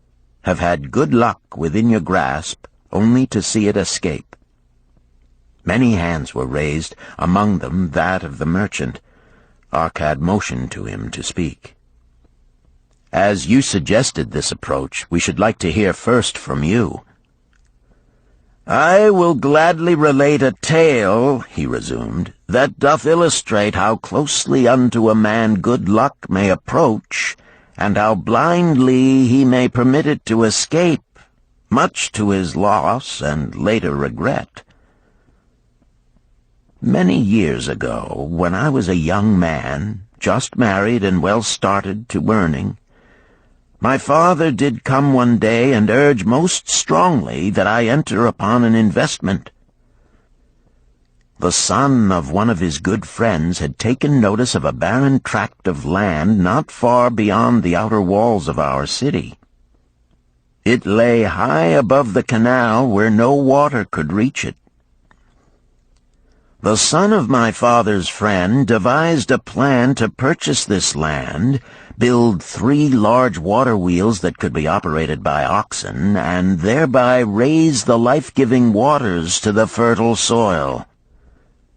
have had good luck within your grasp only to see it escape?" Many hands were raised, among them that of the merchant. Arcad motioned to him to speak. "As you suggested this approach, we should like to hear first from you." "I will gladly relate a tale," he resumed, "that doth illustrate how closely unto a man good luck may approach, and how blindly he may permit it to escape, much to his loss and later regret. Many years ago, when I was a young man, just married and well started to earning, my father did come one day and urge most strongly that I enter upon an investment. The son of one of his good friends had taken notice of a barren tract of land not far beyond the outer walls of our city. It lay high above the canal where no water could reach it. The son of my father's friend devised a plan to purchase this land, build 3 large water wheels that could be operated by oxen, and thereby raise the life-giving waters to the fertile soil.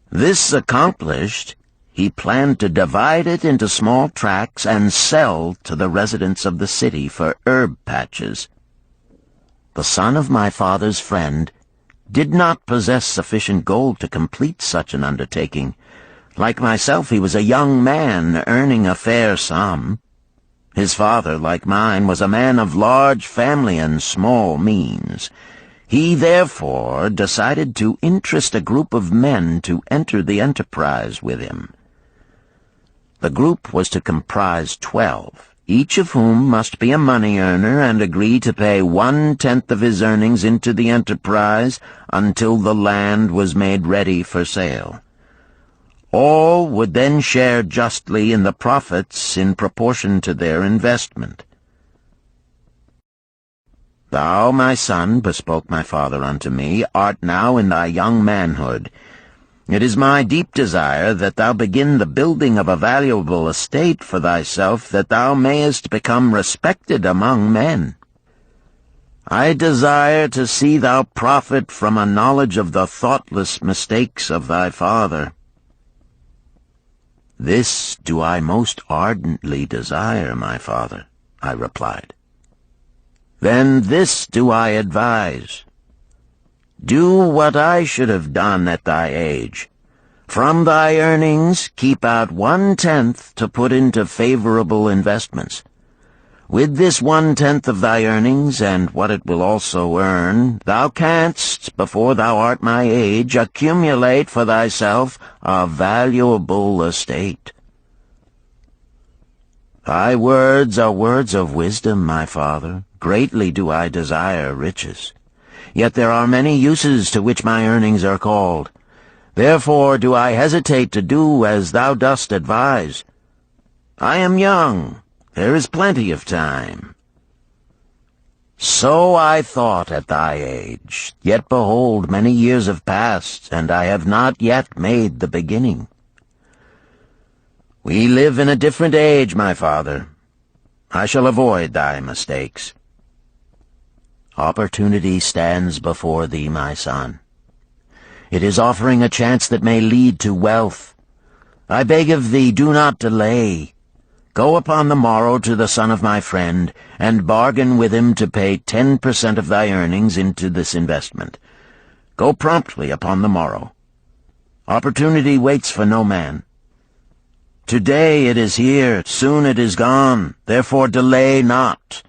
This accomplished, he planned to divide it into small tracts and sell to the residents of the city for herb patches. The son of my father's friend did not possess sufficient gold to complete such an undertaking. Like myself, he was a young man earning a fair sum. His father, like mine, was a man of large family and small means. He therefore decided to interest a group of men to enter the enterprise with him. The group was to comprise 12. Each of whom must be a money earner and agree to pay 1/10 of his earnings into the enterprise until the land was made ready for sale. All would then share justly in the profits in proportion to their investment. "Thou, my son," bespoke my father unto me, "art now in thy young manhood. It is my deep desire that thou begin the building of a valuable estate for thyself, that thou mayest become respected among men. I desire to see thou profit from a knowledge of the thoughtless mistakes of thy father." "This do I most ardently desire, my father," I replied. "Then this do I advise. Do what I should have done at thy age. From thy earnings keep out 1/10 to put into favorable investments. With this 1/10 of thy earnings, and what it will also earn, thou canst, before thou art my age, accumulate for thyself a valuable estate." "Thy words are words of wisdom, my father. Greatly do I desire riches. Yet there are many uses to which my earnings are called. Therefore do I hesitate to do as thou dost advise. I am young. There is plenty of time." "So I thought at thy age. Yet behold, many years have passed, and I have not yet made the beginning." "We live in a different age, my father. I shall avoid thy mistakes." "Opportunity stands before thee, my son. It is offering a chance that may lead to wealth. I beg of thee, do not delay. Go upon the morrow to the son of my friend, and bargain with him to pay 10% of thy earnings into this investment. Go promptly upon the morrow. Opportunity waits for no man. Today it is here, soon it is gone, therefore delay not."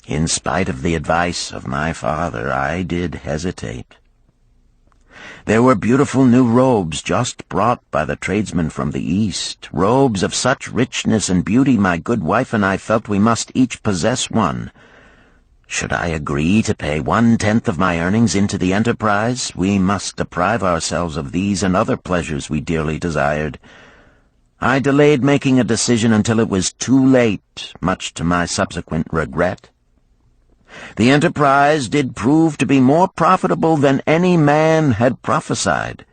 In spite of the advice of my father, I did hesitate. There were beautiful new robes just brought by the tradesmen from the East, robes of such richness and beauty my good wife and I felt we must each possess one. Should I agree to pay 1/10 of my earnings into the enterprise, we must deprive ourselves of these and other pleasures we dearly desired. I delayed making a decision until it was too late, much to my subsequent regret. The enterprise did prove to be more profitable than any man had prophesied.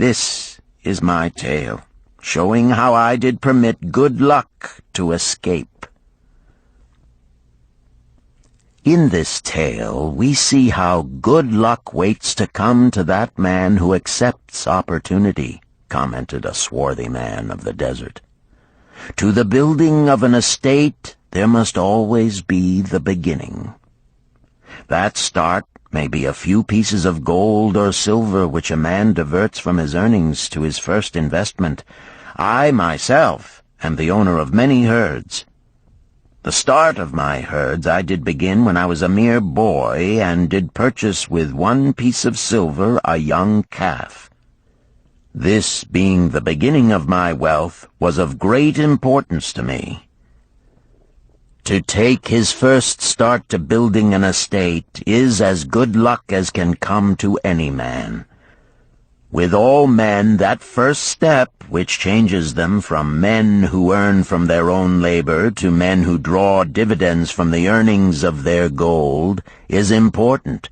This is my tale, showing how I did permit good luck to escape. In this tale, we see how good luck waits to come to that man who accepts opportunity, commented a swarthy man of the desert. To the building of an estate, there must always be the beginning. That start may be a few pieces of gold or silver which a man diverts from his earnings to his first investment. I, myself, am the owner of many herds. The start of my herds I did begin when I was a mere boy, and did purchase with 1 piece of silver a young calf. This, being the beginning of my wealth, was of great importance to me. To take his first start to building an estate is as good luck as can come to any man. With all men, that first step, which changes them from men who earn from their own labor to men who draw dividends from the earnings of their gold, is important.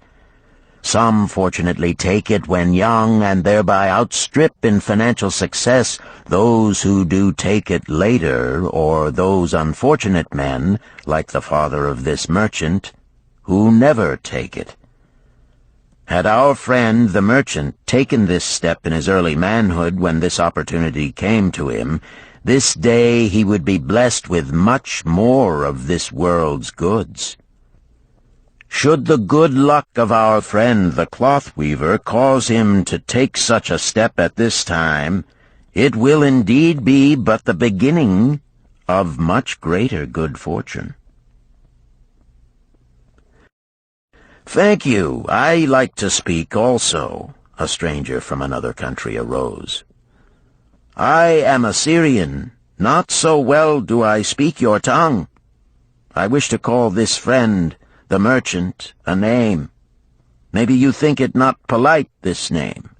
Some fortunately take it when young and thereby outstrip in financial success those who do take it later, or those unfortunate men, like the father of this merchant, who never take it. Had our friend the merchant taken this step in his early manhood when this opportunity came to him, this day he would be blessed with much more of this world's goods. Should the good luck of our friend the cloth weaver cause him to take such a step at this time, it will indeed be but the beginning of much greater good fortune. "Thank you. I like to speak also," a stranger from another country arose. "I am a Syrian. Not so well do I speak your tongue. I wish to call this friend, the merchant, a name. Maybe you think it not polite, this name.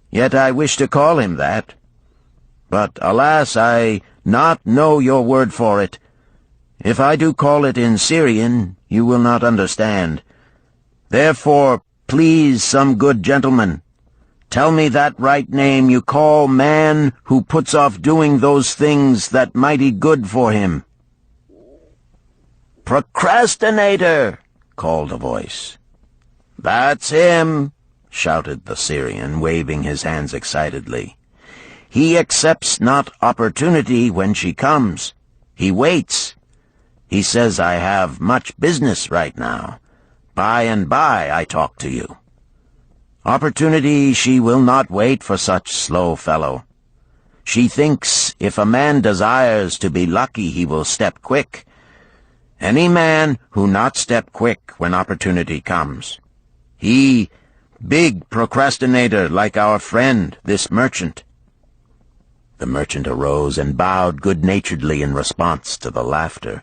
Yet I wish to call him that. But, alas, I not know your word for it. If I do call it in Syrian, you will not understand. Therefore, please, some good gentleman, tell me that right name you call man who puts off doing those things that mighty good for him." "Procrastinator!" called a voice. "That's him!" shouted the Syrian, waving his hands excitedly. "He accepts not opportunity when she comes. He waits. He says, I have much business right now. By and by I talk to you. Opportunity she will not wait for such slow fellow. She thinks if a man desires to be lucky he will step quick. Any man who not step quick when opportunity comes. He, big procrastinator like our friend, this merchant." The merchant arose and bowed good-naturedly in response to the laughter.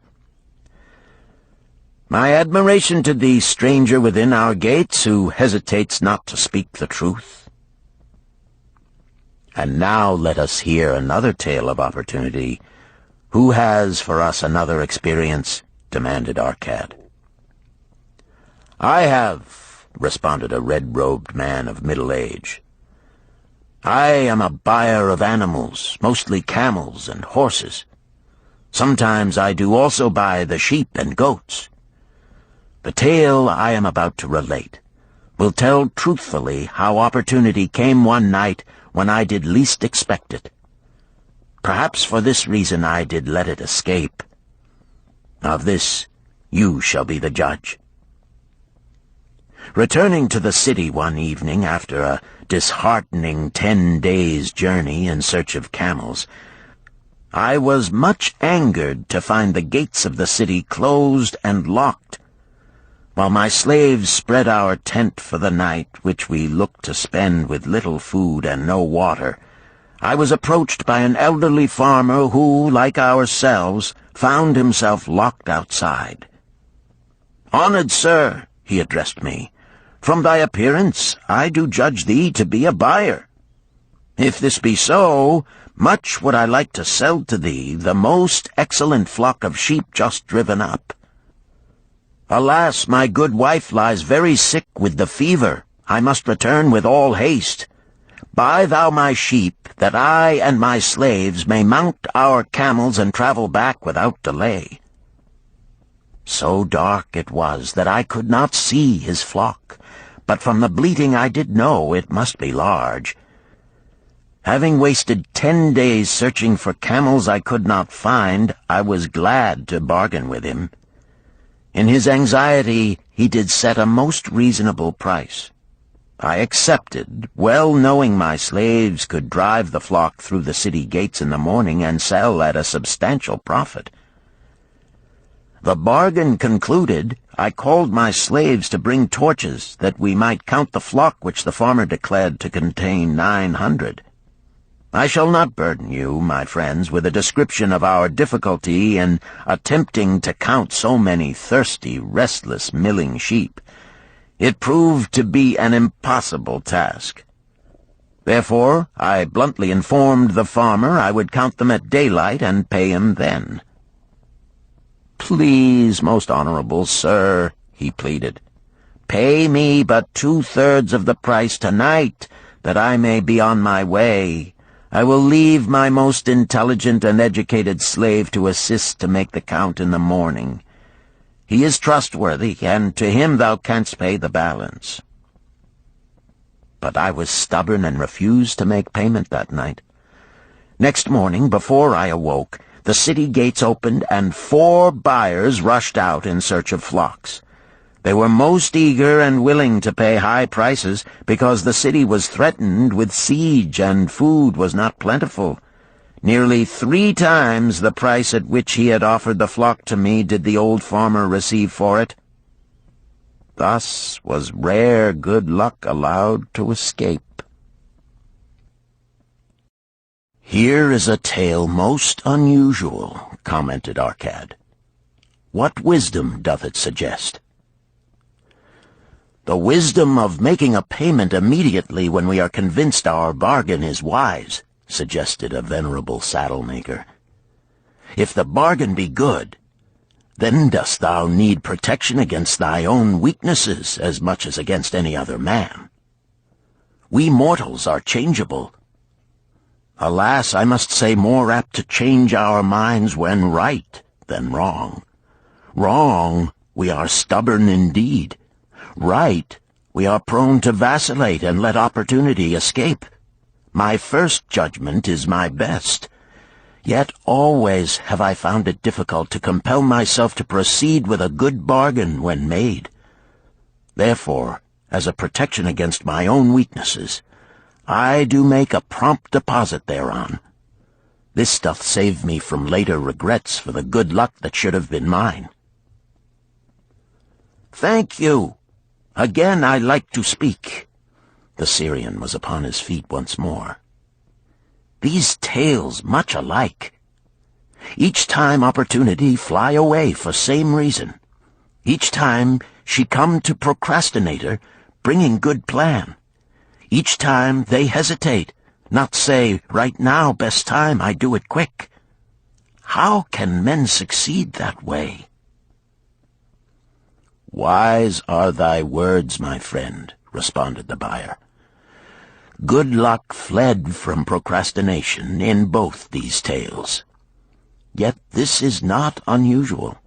"My admiration to thee, stranger within our gates, who hesitates not to speak the truth." And now let us hear another tale of opportunity. Who has for us another experience? Demanded Arcad. "I have," responded a red-robed man of middle age. "I am a buyer of animals, mostly camels and horses. Sometimes I do also buy the sheep and goats. The tale I am about to relate will tell truthfully how opportunity came one night when I did least expect it. Perhaps for this reason I did let it escape. Of this you shall be the judge. Returning to the city one evening after a disheartening 10 days' journey in search of camels, I was much angered to find the gates of the city closed and locked. While my slaves spread our tent for the night, which we looked to spend with little food and no water, I was approached by an elderly farmer who, like ourselves, found himself locked outside. "Honored sir," he addressed me, "from thy appearance I do judge thee to be a buyer. If this be so, much would I like to sell to thee the most excellent flock of sheep just driven up. Alas, my good wife lies very sick with the fever. I must return with all haste. Buy thou my sheep, that I and my slaves may mount our camels and travel back without delay." So dark it was that I could not see his flock, but from the bleating I did know it must be large. Having wasted 10 days searching for camels I could not find, I was glad to bargain with him. In his anxiety he did set a most reasonable price. I accepted, well knowing my slaves could drive the flock through the city gates in the morning and sell at a substantial profit. The bargain concluded, I called my slaves to bring torches that we might count the flock which the farmer declared to contain 900. I shall not burden you, my friends, with a description of our difficulty in attempting to count so many thirsty, restless, milling sheep. It proved to be an impossible task. Therefore, I bluntly informed the farmer I would count them at daylight and pay him then. "Please, most honorable sir," he pleaded, Pay me but 2/3 of the price tonight, that I may be on my way. I will leave my most intelligent and educated slave to assist to make the count in the morning. He is trustworthy, and to him thou canst pay the balance." But I was stubborn and refused to make payment that night. Next morning, before I awoke, the city gates opened, and 4 buyers rushed out in search of flocks. They were most eager and willing to pay high prices, because the city was threatened with siege and food was not plentiful. Nearly 3 times the price at which he had offered the flock to me did the old farmer receive for it. Thus was rare good luck allowed to escape. "Here is a tale most unusual," commented Arcad. "What wisdom doth it suggest?" "The wisdom of making a payment immediately when we are convinced our bargain is wise," suggested a venerable saddle-maker. "If the bargain be good, then dost thou need protection against thy own weaknesses as much as against any other man. We mortals are changeable. Alas, I must say, more apt to change our minds when right than wrong. Wrong, we are stubborn indeed. Right, we are prone to vacillate and let opportunity escape. My first judgment is my best. Yet always have I found it difficult to compel myself to proceed with a good bargain when made. Therefore, as a protection against my own weaknesses, I do make a prompt deposit thereon. This doth save me from later regrets for the good luck that should have been mine." "Thank you. Again I like to speak." The Syrian was upon his feet once more. "These tales much alike. Each time opportunity fly away for same reason. Each time she come to procrastinator, bringing good plan. Each time they hesitate, not say, right now, best time, I do it quick. How can men succeed that way?" "Wise are thy words, my friend," responded the buyer. "Good luck fled from procrastination in both these tales. Yet this is not unusual.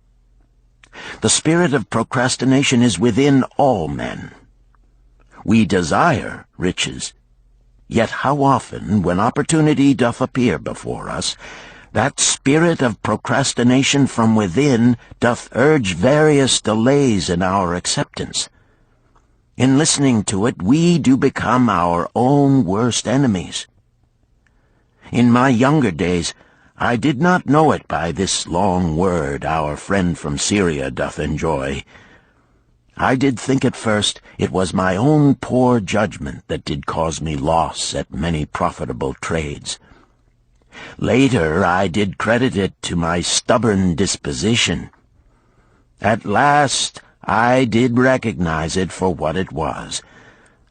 The spirit of procrastination is within all men. We desire riches, yet how often, when opportunity doth appear before us, that spirit of procrastination from within doth urge various delays in our acceptance. In listening to it, we do become our own worst enemies. In my younger days, I did not know it by this long word our friend from Syria doth enjoy. I did think at first it was my own poor judgment that did cause me loss at many profitable trades. Later I did credit it to my stubborn disposition. At last I did recognize it for what it was,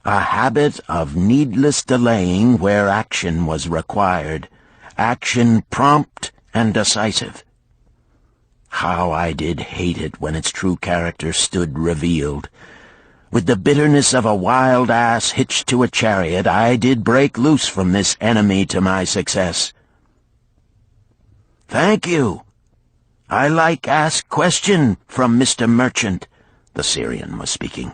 a habit of needless delaying where action was required, action prompt and decisive. How I did hate it when its true character stood revealed. With the bitterness of a wild ass hitched to a chariot, I did break loose from this enemy to my success. "Thank you. I like ask question from Mr. Merchant," the Syrian was speaking.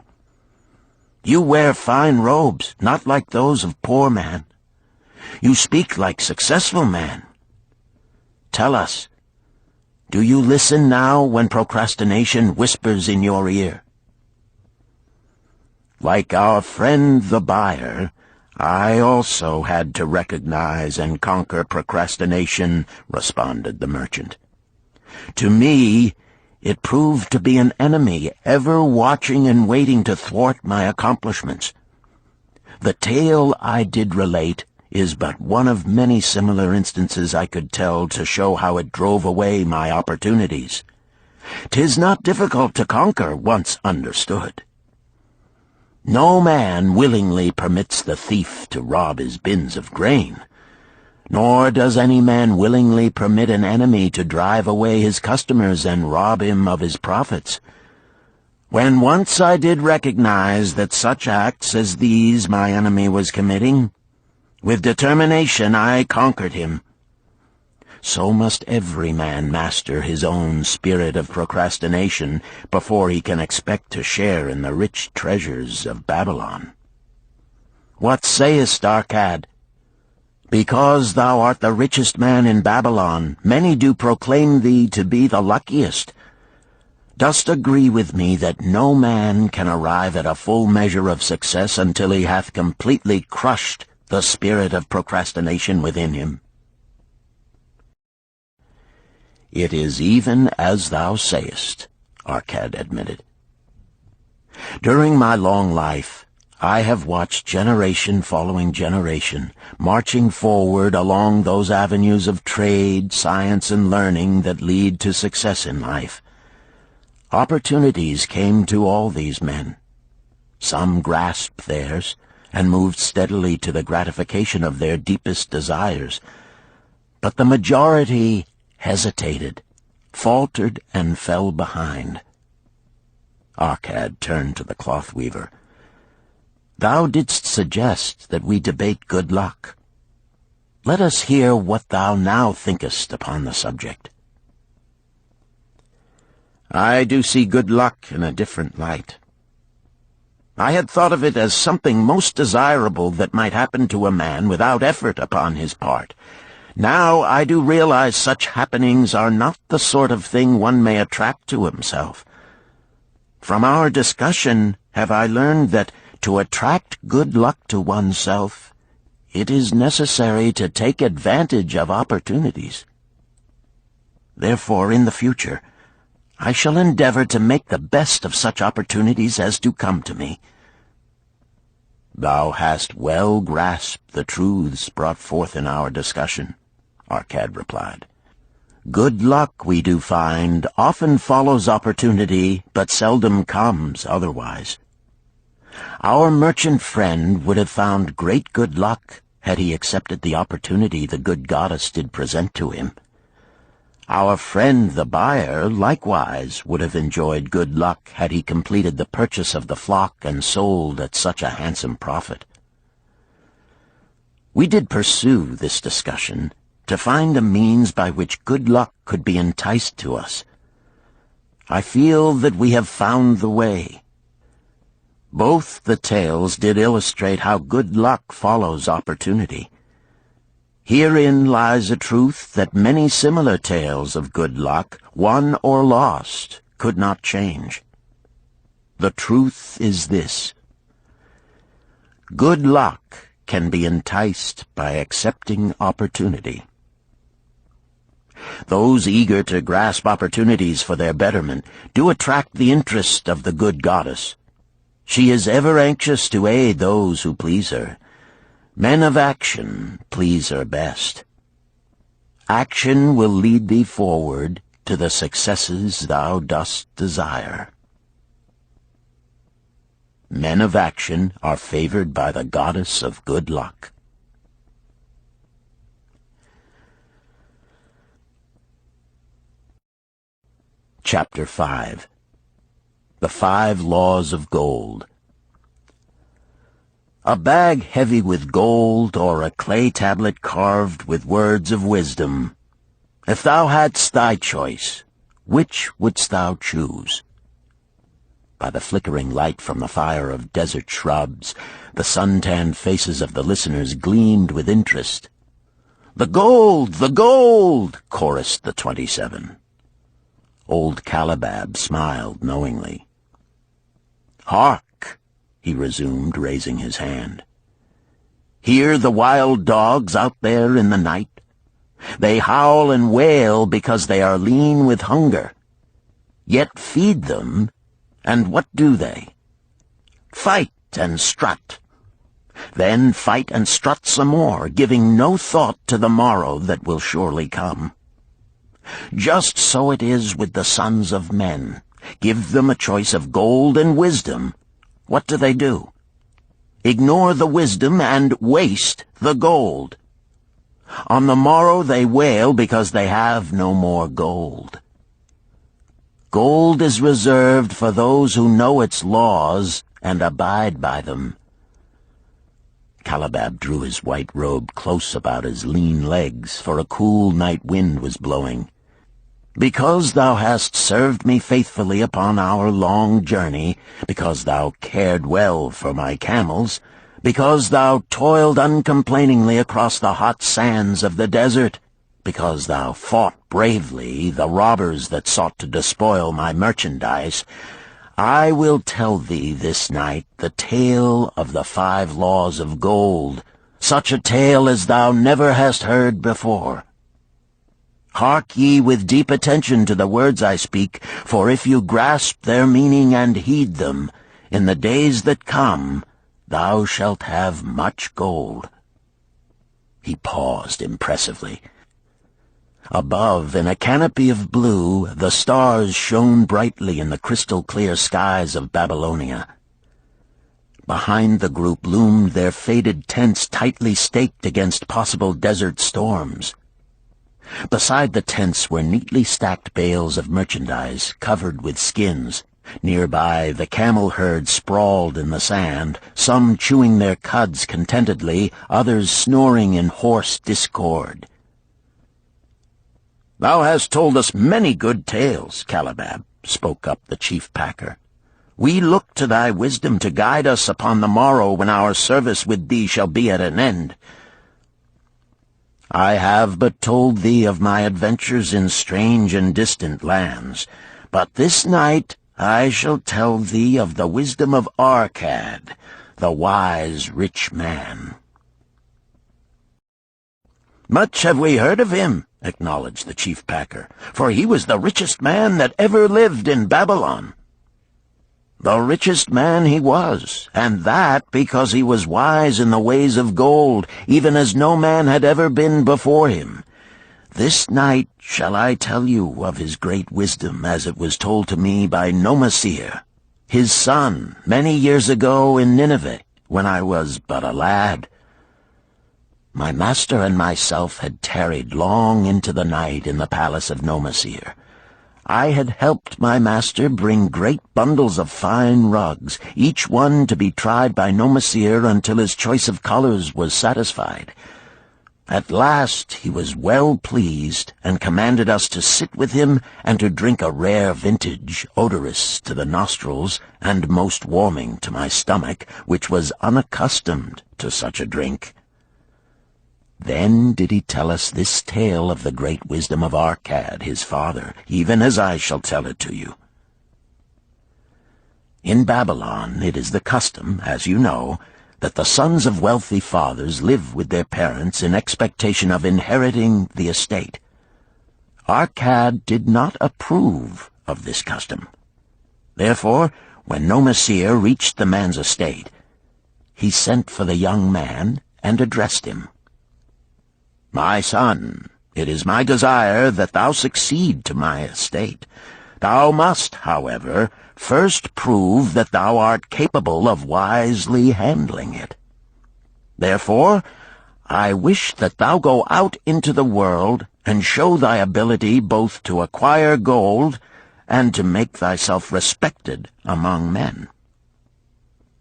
"You wear fine robes, not like those of poor man. You speak like successful man. Tell us, do you listen now when procrastination whispers in your ear?" "Like our friend the buyer, I also had to recognize and conquer procrastination," responded the merchant. "To me, it proved to be an enemy ever watching and waiting to thwart my accomplishments. The tale I did relate is but one of many similar instances I could tell to show how it drove away my opportunities. 'Tis not difficult to conquer once understood. No man willingly permits the thief to rob his bins of grain, nor does any man willingly permit an enemy to drive away his customers and rob him of his profits. When once I did recognize that such acts as these my enemy was committing, with determination I conquered him. So must every man master his own spirit of procrastination before he can expect to share in the rich treasures of Babylon. What sayest, Arcad? Because thou art the richest man in Babylon, many do proclaim thee to be the luckiest. Dost agree with me that no man can arrive at a full measure of success until he hath completely crushed the spirit of procrastination within him? It is even as thou sayest, Arcad admitted. During my long life, I have watched generation following generation, marching forward along those avenues of trade, science, and learning that lead to success in life. Opportunities came to all these men. Some grasped theirs and moved steadily to the gratification of their deepest desires, but the majority hesitated, faltered, and fell behind. Arcad turned to the cloth-weaver. Thou didst suggest that we debate good luck. Let us hear what thou now thinkest upon the subject. I do see good luck in a different light. I had thought of it as something most desirable that might happen to a man without effort upon his part. Now I do realize such happenings are not the sort of thing one may attract to himself. From our discussion have I learned that to attract good luck to oneself, it is necessary to take advantage of opportunities. Therefore, in the future, I shall endeavor to make the best of such opportunities as do come to me. Thou hast well grasped the truths brought forth in our discussion, Arcad replied. Good luck, we do find, often follows opportunity, but seldom comes otherwise. Our merchant friend would have found great good luck had he accepted the opportunity the good goddess did present to him. Our friend the buyer likewise would have enjoyed good luck had he completed the purchase of the flock and sold at such a handsome profit. We did pursue this discussion to find a means by which good luck could be enticed to us. I feel that we have found the way. Both the tales did illustrate how good luck follows opportunity. Herein lies a truth that many similar tales of good luck, won or lost, could not change. The truth is this: good luck can be enticed by accepting opportunity. Those eager to grasp opportunities for their betterment do attract the interest of the good goddess. She is ever anxious to aid those who please her. Men of action please her best. Action will lead thee forward to the successes thou dost desire. Men of action are favored by the goddess of good luck. Chapter 5. The 5 Laws of Gold. A bag heavy with gold, or a clay tablet carved with words of wisdom. If thou hadst thy choice, which wouldst thou choose? By the flickering light from the fire of desert shrubs, the sun-tanned faces of the listeners gleamed with interest. "The gold! The gold!" chorused the 27. Old Calibab smiled knowingly. "Hark!" he resumed, raising his hand. "Hear the wild dogs out there in the night? They howl and wail because they are lean with hunger. Yet feed them, and what do they? Fight and strut. Then fight and strut some more, giving no thought to the morrow that will surely come. Just so it is with the sons of men. Give them a choice of gold and wisdom. What do? Ignore the wisdom and waste the gold. On the morrow they wail because they have no more gold. Gold is reserved for those who know its laws and abide by them." Calabab drew his white robe close about his lean legs, for a cool night wind was blowing. "Because thou hast served me faithfully upon our long journey, because thou cared well for my camels, because thou toiled uncomplainingly across the hot sands of the desert, because thou fought bravely the robbers that sought to despoil my merchandise, I will tell thee this night the tale of the 5 laws of gold, such a tale as thou never hast heard before. Hark ye with deep attention to the words I speak, for if you grasp their meaning and heed them, in the days that come thou shalt have much gold." He paused impressively. Above, in a canopy of blue, the stars shone brightly in the crystal-clear skies of Babylonia. Behind the group loomed their faded tents tightly staked against possible desert storms. Beside the tents were neatly stacked bales of merchandise covered with skins. Nearby, the camel herd sprawled in the sand, some chewing their cuds contentedly, others snoring in hoarse discord. "Thou hast told us many good tales, Calabab," spoke up the chief packer. "We look to thy wisdom to guide us upon the morrow when our service with thee shall be at an end." "I have but told thee of my adventures in strange and distant lands, but this night I shall tell thee of the wisdom of Arkad, the wise rich man." "Much have we heard of him," acknowledged the chief packer, "for he was the richest man that ever lived in Babylon." "The richest man he was, and that because he was wise in the ways of gold, even as no man had ever been before him. This night shall I tell you of his great wisdom as it was told to me by Nomasir, his son, many years ago in Nineveh, when I was but a lad. My master and myself had tarried long into the night in the palace of Nomasir. I had helped my master bring great bundles of fine rugs, each one to be tried by Nomasir until his choice of colors was satisfied. At last he was well pleased, and commanded us to sit with him and to drink a rare vintage, odorous to the nostrils and most warming to my stomach, which was unaccustomed to such a drink. Then did he tell us this tale of the great wisdom of Arkad, his father, even as I shall tell it to you. In Babylon it is the custom, as you know, that the sons of wealthy fathers live with their parents in expectation of inheriting the estate. Arkad did not approve of this custom. Therefore, when Nomasir reached the man's estate, he sent for the young man and addressed him. "My son, it is my desire that thou succeed to my estate. Thou must, however, first prove that thou art capable of wisely handling it. Therefore, I wish that thou go out into the world and show thy ability both to acquire gold and to make thyself respected among men.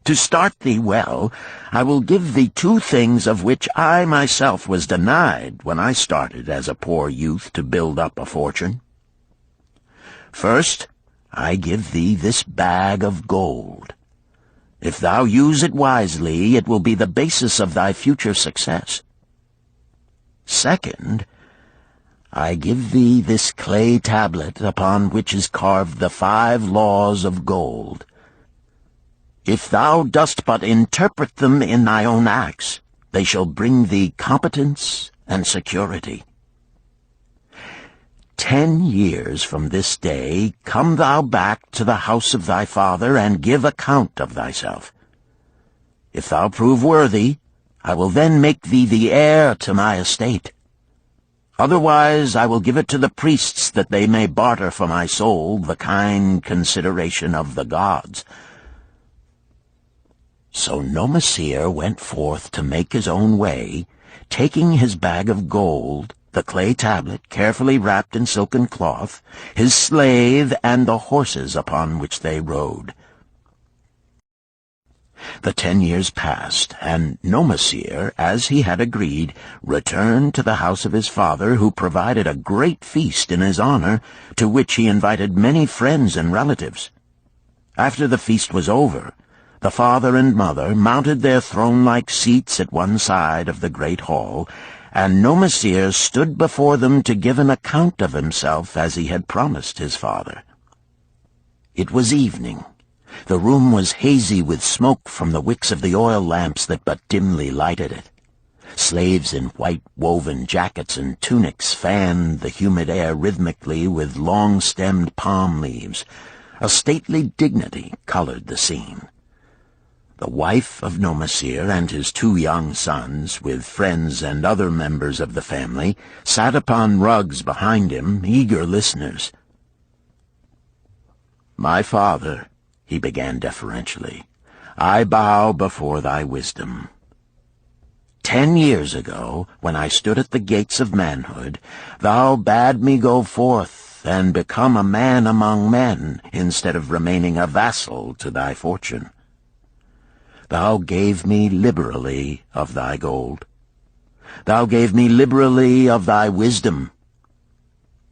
To start thee well, I will give thee 2 things of which I myself was denied when I started as a poor youth to build up a fortune. First, I give thee this bag of gold. If thou use it wisely, it will be the basis of thy future success. Second, I give thee this clay tablet upon which is carved the 5 laws of gold. If thou dost but interpret them in thy own acts, they shall bring thee competence and security. 10 years from this day come thou back to the house of thy father and give account of thyself. If thou prove worthy, I will then make thee the heir to my estate. Otherwise I will give it to the priests that they may barter for my soul the kind consideration of the gods." So Nomasir went forth to make his own way, taking his bag of gold the clay tablet carefully wrapped in silken cloth, his slave, and the horses upon which they rode. The 10 years passed, and Nomasir, as he had agreed, returned to the house of his father, who provided a great feast in his honor, to which he invited many friends and relatives. After the feast was over, the father and mother mounted their throne-like seats at one side of the great hall, and Nomasir stood before them to give an account of himself as he had promised his father. It was evening. The room was hazy with smoke from the wicks of the oil lamps that but dimly lighted it. Slaves in white woven jackets and tunics fanned the humid air rhythmically with long-stemmed palm leaves. A stately dignity colored the scene. The wife of Nomasir and his 2 young sons, with friends and other members of the family, sat upon rugs behind him, eager listeners. "My father," he began deferentially, "I bow before thy wisdom. 10 years ago, when I stood at the gates of manhood, thou bade me go forth and become a man among men, instead of remaining a vassal to thy fortune. Thou gave me liberally of thy gold. Thou gave me liberally of thy wisdom.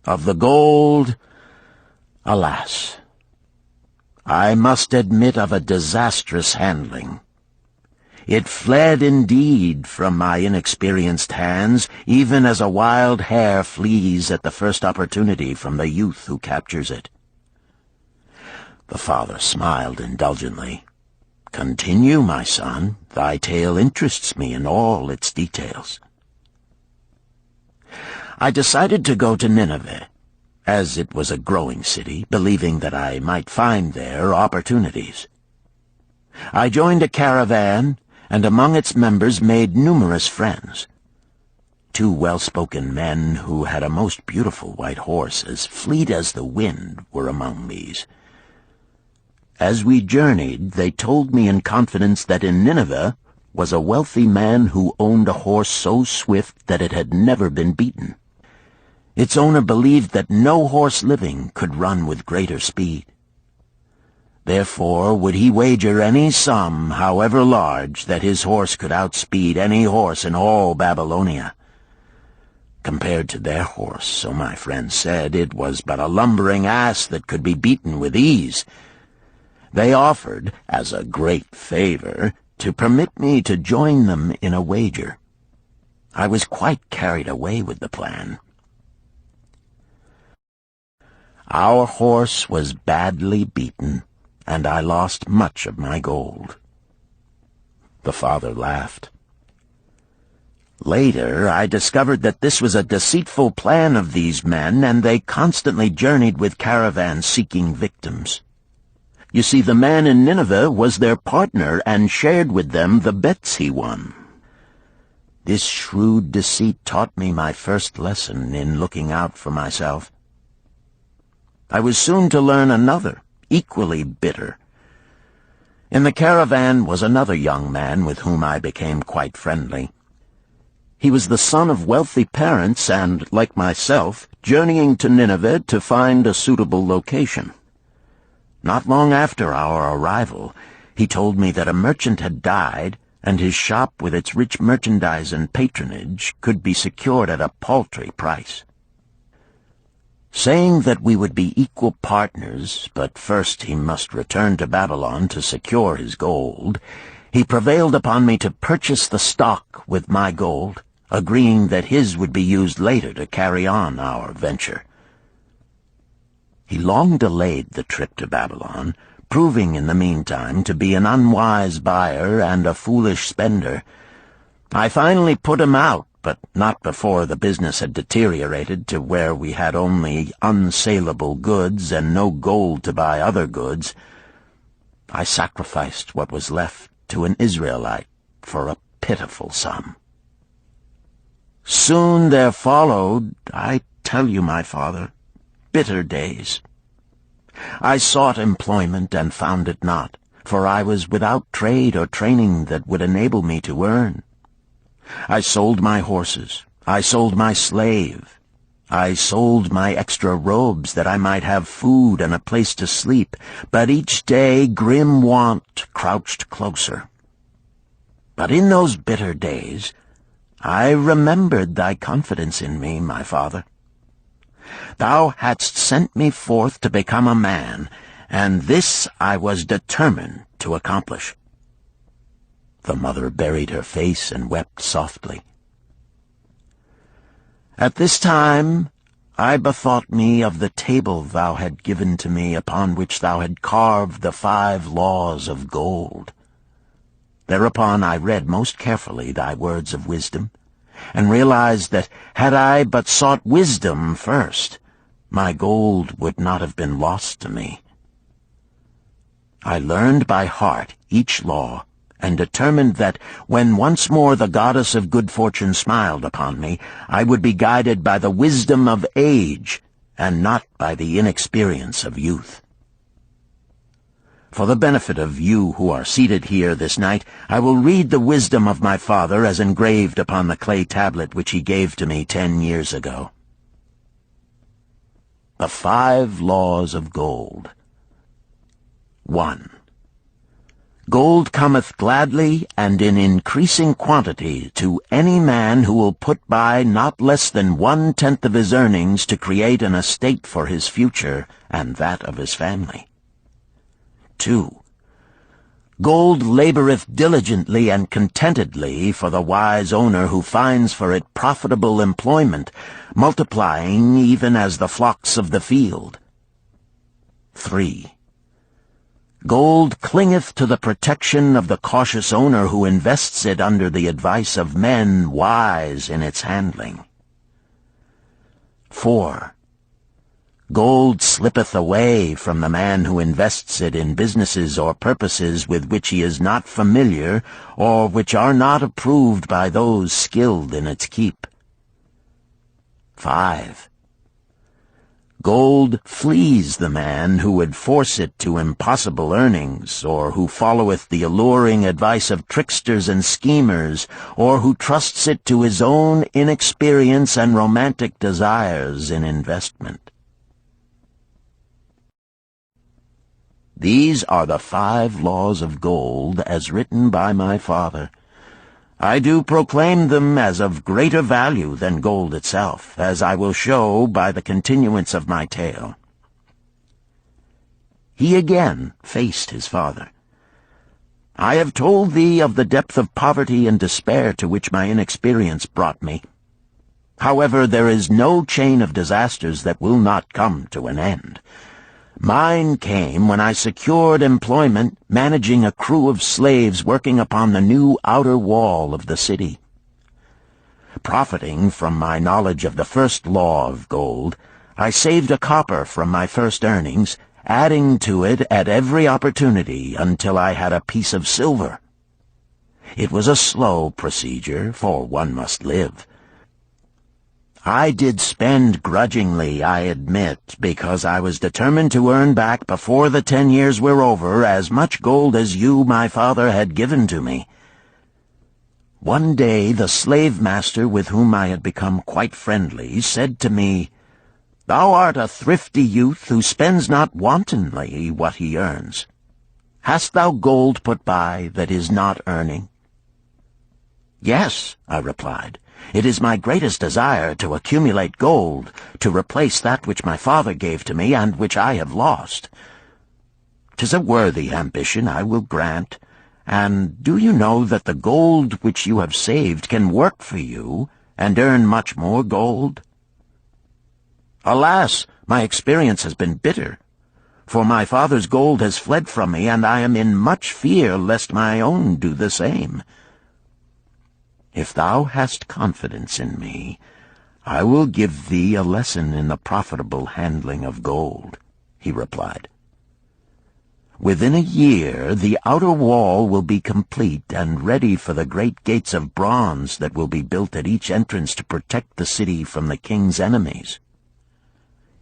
Of the gold, alas, I must admit of a disastrous handling. It fled indeed from my inexperienced hands, even as a wild hare flees at the first opportunity from the youth who captures it." The father smiled indulgently. "Continue, my son. Thy tale interests me in all its details." I decided to go to Nineveh, as it was a growing city, believing that I might find there opportunities. I joined a caravan, and among its members made numerous friends. 2 well-spoken men who had a most beautiful white horse, as fleet as the wind, were among these. As we journeyed, they told me in confidence that in Nineveh was a wealthy man who owned a horse so swift that it had never been beaten. Its owner believed that no horse living could run with greater speed. Therefore would he wager any sum, however large, that his horse could outspeed any horse in all Babylonia. Compared to their horse, so my friend said, it was but a lumbering ass that could be beaten with ease. They offered, as a great favor, to permit me to join them in a wager. I was quite carried away with the plan. Our horse was badly beaten, and I lost much of my gold. The father laughed. Later, I discovered that this was a deceitful plan of these men, and they constantly journeyed with caravans seeking victims. You see, the man in Nineveh was their partner and shared with them the bets he won. This shrewd deceit taught me my first lesson in looking out for myself. I was soon to learn another, equally bitter. In the caravan was another young man with whom I became quite friendly. He was the son of wealthy parents and, like myself, journeying to Nineveh to find a suitable location. Not long after our arrival, he told me that a merchant had died, and his shop with its rich merchandise and patronage could be secured at a paltry price. Saying that we would be equal partners, but first he must return to Babylon to secure his gold, he prevailed upon me to purchase the stock with my gold, agreeing that his would be used later to carry on our venture. He long delayed the trip to Babylon, proving in the meantime to be an unwise buyer and a foolish spender. I finally put him out, but not before the business had deteriorated to where we had only unsaleable goods and no gold to buy other goods. I sacrificed what was left to an Israelite for a pitiful sum. Soon there followed, I tell you, my father, bitter days. I sought employment and found it not, for I was without trade or training that would enable me to earn. I sold my horses, I sold my slave. I sold my extra robes that I might have food and a place to sleep, but each day grim want crouched closer. But in those bitter days, I remembered thy confidence in me, my father. Thou hadst sent me forth to become a man, and this I was determined to accomplish. The mother buried her face and wept softly. At this time I bethought me of the table thou had given to me, upon which thou had carved the 5 laws of gold. Thereupon I read most carefully thy words of wisdom, and realized that had I but sought wisdom first, my gold would not have been lost to me. I learned by heart each law, and determined that when once more the goddess of good fortune smiled upon me, I would be guided by the wisdom of age, and not by the inexperience of youth. For the benefit of you who are seated here this night, I will read the wisdom of my father as engraved upon the clay tablet which he gave to me 10 years ago. The 5 laws of gold. 1. Gold cometh gladly and in increasing quantity to any man who will put by not less than 1/10 of his earnings to create an estate for his future and that of his family. 2. Gold laboreth diligently and contentedly for the wise owner who finds for it profitable employment, multiplying even as the flocks of the field. 3. Gold clingeth to the protection of the cautious owner who invests it under the advice of men wise in its handling. 4. Gold slippeth away from the man who invests it in businesses or purposes with which he is not familiar, or which are not approved by those skilled in its keep. 5. Gold flees the man who would force it to impossible earnings, or who followeth the alluring advice of tricksters and schemers, or who trusts it to his own inexperience and romantic desires in investment. These are the 5 laws of gold as written by my father. I do proclaim them as of greater value than gold itself, as I will show by the continuance of my tale. He again faced his father. I have told thee of the depth of poverty and despair to which my inexperience brought me. However, there is no chain of disasters that will not come to an end. Mine came when I secured employment managing a crew of slaves working upon the new outer wall of the city. Profiting from my knowledge of the first law of gold, I saved a copper from my first earnings, adding to it at every opportunity until I had a piece of silver. It was a slow procedure, for one must live. I did spend grudgingly, I admit, because I was determined to earn back before the 10 years were over as much gold as you, my father, had given to me. One day the slave-master with whom I had become quite friendly said to me, "Thou art a thrifty youth who spends not wantonly what he earns. Hast thou gold put by that is not earning?" "Yes," I replied. "It is my greatest desire to accumulate gold, to replace that which my father gave to me and which I have lost. 'Tis a worthy ambition, I will grant. And do you know that the gold which you have saved can work for you and earn much more gold?" "Alas, my experience has been bitter, for my father's gold has fled from me, and I am in much fear lest my own do the same." "If thou hast confidence in me, I will give thee a lesson in the profitable handling of gold," he replied. "Within a year the outer wall will be complete and ready for the great gates of bronze that will be built at each entrance to protect the city from the king's enemies.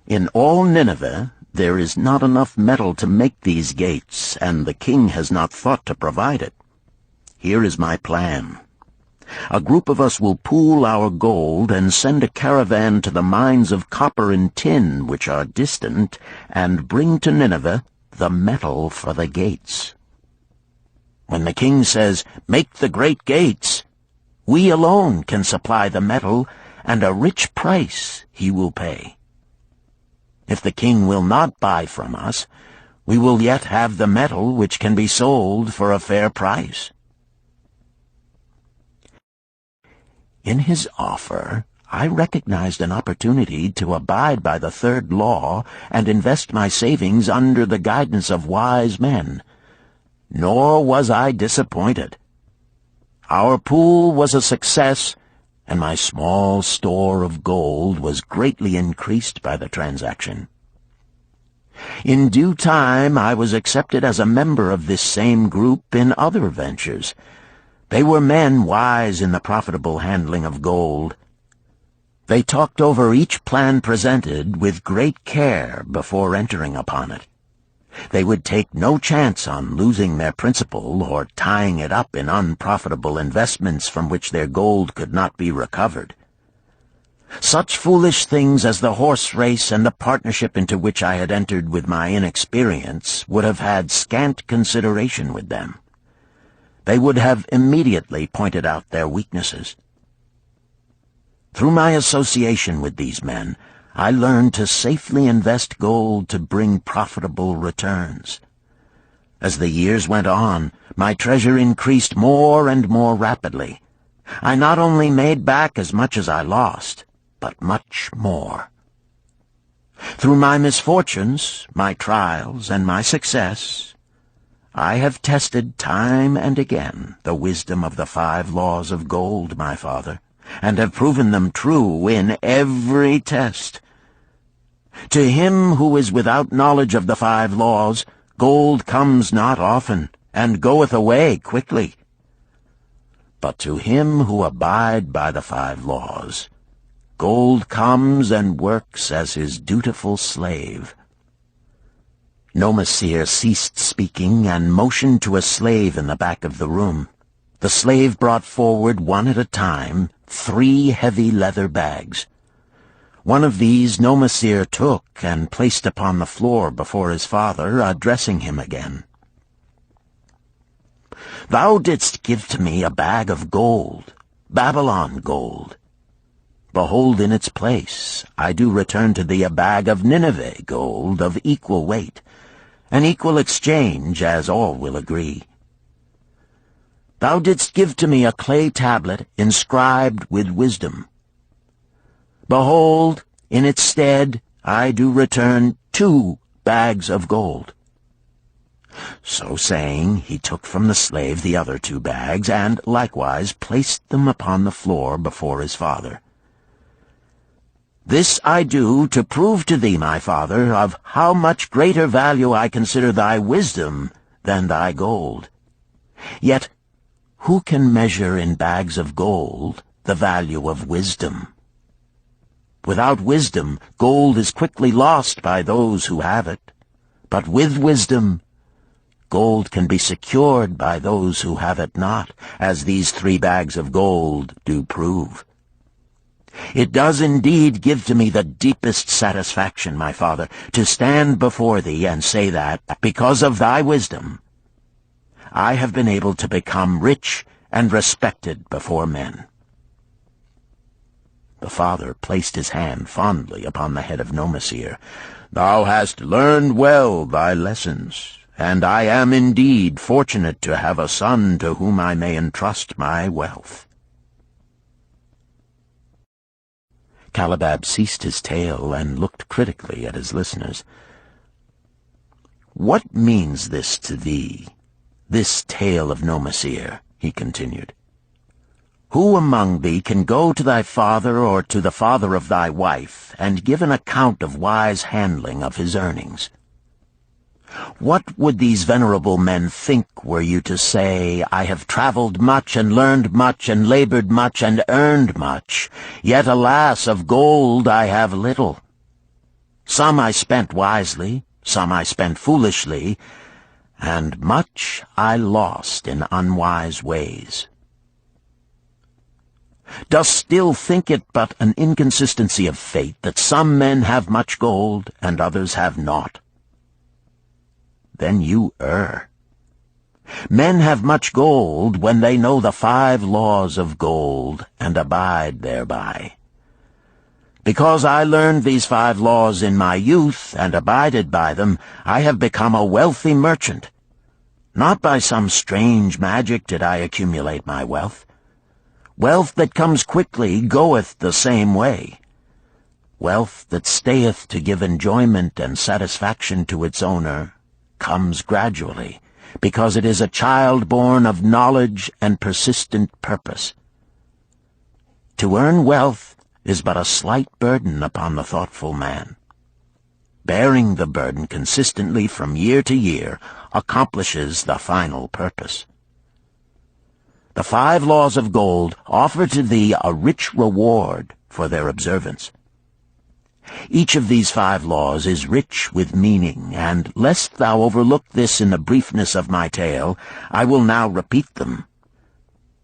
In all Nineveh there is not enough metal to make these gates, and the king has not thought to provide it. Here is my plan. A group of us will pool our gold and send a caravan to the mines of copper and tin which are distant, and bring to Nineveh the metal for the gates. When the king says, 'Make the great gates,' we alone can supply the metal, and a rich price he will pay. If the king will not buy from us, we will yet have the metal which can be sold for a fair price." In his offer, I recognized an opportunity to abide by the third law and invest my savings under the guidance of wise men. Nor was I disappointed. Our pool was a success, and my small store of gold was greatly increased by the transaction. In due time I was accepted as a member of this same group in other ventures. They were men wise in the profitable handling of gold. They talked over each plan presented with great care before entering upon it. They would take no chance on losing their principal or tying it up in unprofitable investments from which their gold could not be recovered. Such foolish things as the horse race and the partnership into which I had entered with my inexperience would have had scant consideration with them. They would have immediately pointed out their weaknesses. Through my association with these men, I learned to safely invest gold to bring profitable returns. As the years went on, my treasure increased more and more rapidly. I not only made back as much as I lost, but much more. Through my misfortunes, my trials, and my success, I have tested time and again the wisdom of the 5 laws of gold, my father, and have proven them true in every test. To him who is without knowledge of the 5 laws, gold comes not often, and goeth away quickly. But to him who abide by the 5 laws, gold comes and works as his dutiful slave. Nomasir ceased speaking and motioned to a slave in the back of the room. The slave brought forward one at a time 3 heavy leather bags. One of these Nomasir took and placed upon the floor before his father, addressing him again. "Thou didst give to me a bag of gold, Babylon gold. Behold, in its place I do return to thee a bag of Nineveh gold of equal weight, an equal exchange, as all will agree. Thou didst give to me a clay tablet inscribed with wisdom. Behold, in its stead I do return 2 bags of gold." So saying, he took from the slave the other 2 bags, and likewise placed them upon the floor before his father. "This I do to prove to thee, my father, of how much greater value I consider thy wisdom than thy gold. Yet who can measure in bags of gold the value of wisdom? Without wisdom, gold is quickly lost by those who have it. But with wisdom, gold can be secured by those who have it not, as these 3 bags of gold do prove. It does indeed give to me the deepest satisfaction, my father, to stand before thee and say that, because of thy wisdom, I have been able to become rich and respected before men." The father placed his hand fondly upon the head of Nomasir. "Thou hast learned well thy lessons, and I am indeed fortunate to have a son to whom I may entrust my wealth." Calabab ceased his tale and looked critically at his listeners. "What means this to thee, this tale of Nomasir?" he continued. "Who among thee can go to thy father or to the father of thy wife and give an account of wise handling of his earnings? What would these venerable men think were you to say, 'I have traveled much and learned much and labored much and earned much, yet alas, of gold I have little. Some I spent wisely, some I spent foolishly, and much I lost in unwise ways.' Dost still think it but an inconsistency of fate that some men have much gold and others have naught? Then you err. Men have much gold when they know the 5 laws of gold and abide thereby. Because I learned these 5 laws in my youth and abided by them, I have become a wealthy merchant. Not by some strange magic did I accumulate my wealth. Wealth that comes quickly goeth the same way. Wealth that stayeth to give enjoyment and satisfaction to its owner comes gradually, because it is a child born of knowledge and persistent purpose. To earn wealth is but a slight burden upon the thoughtful man. Bearing the burden consistently from year to year accomplishes the final purpose. The 5 laws of gold offer to thee a rich reward for their observance. Each of these 5 laws is rich with meaning, and lest thou overlook this in the briefness of my tale, I will now repeat them.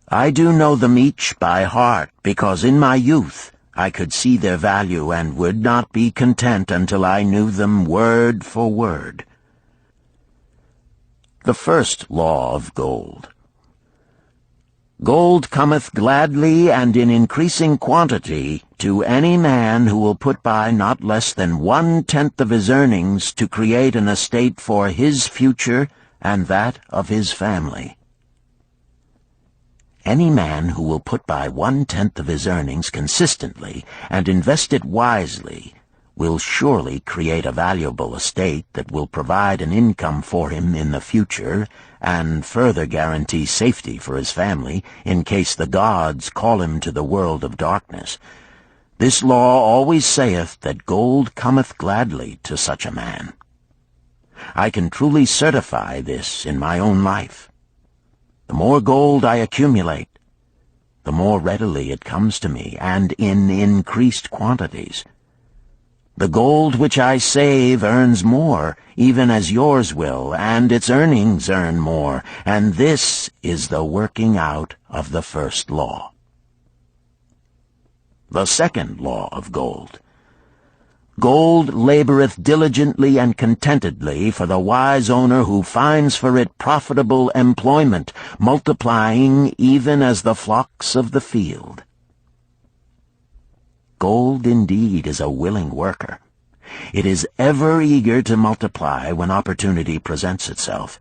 I do know them each by heart, because in my youth I could see their value and would not be content until I knew them word for word. The first law of gold. Gold cometh gladly and in increasing quantity to any man who will put by not less than 1/10 of his earnings to create an estate for his future and that of his family. Any man who will put by 1/10 of his earnings consistently and invest it wisely will surely create a valuable estate that will provide an income for him in the future and further guarantee safety for his family in case the gods call him to the world of darkness. This law always saith that gold cometh gladly to such a man. I can truly certify this in my own life. The more gold I accumulate, the more readily it comes to me, and in increased quantities. The gold which I save earns more, even as yours will, and its earnings earn more, and this is the working out of the first law. The second law of gold. Gold laboreth diligently and contentedly for the wise owner who finds for it profitable employment, multiplying even as the flocks of the field. Gold indeed is a willing worker. It is ever eager to multiply when opportunity presents itself.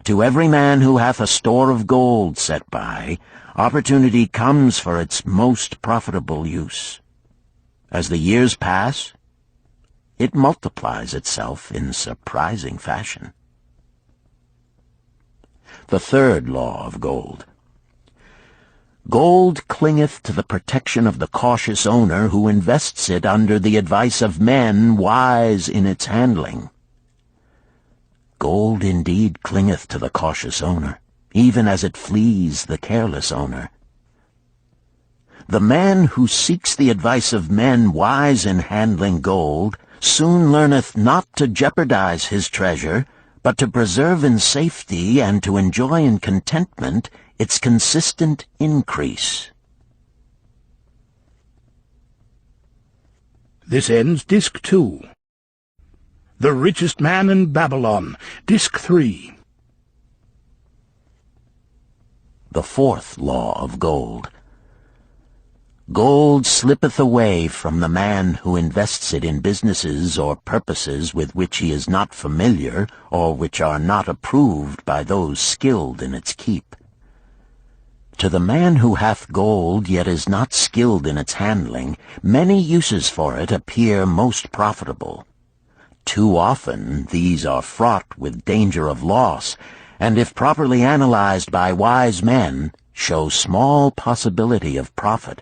To every man who hath a store of gold set by, opportunity comes for its most profitable use. As the years pass, it multiplies itself in surprising fashion. The third law of gold. Gold clingeth to the protection of the cautious owner who invests it under the advice of men wise in its handling. Gold indeed clingeth to the cautious owner, even as it flees the careless owner. The man who seeks the advice of men wise in handling gold soon learneth not to jeopardize his treasure, but to preserve in safety and to enjoy in contentment its consistent increase. This ends Disc 2. The Richest Man in Babylon, Disc 3. The fourth law of gold. Gold slippeth away from the man who invests it in businesses or purposes with which he is not familiar or which are not approved by those skilled in its keep. To the man who hath gold yet is not skilled in its handling, many uses for it appear most profitable. Too often these are fraught with danger of loss, and if properly analyzed by wise men, show small possibility of profit.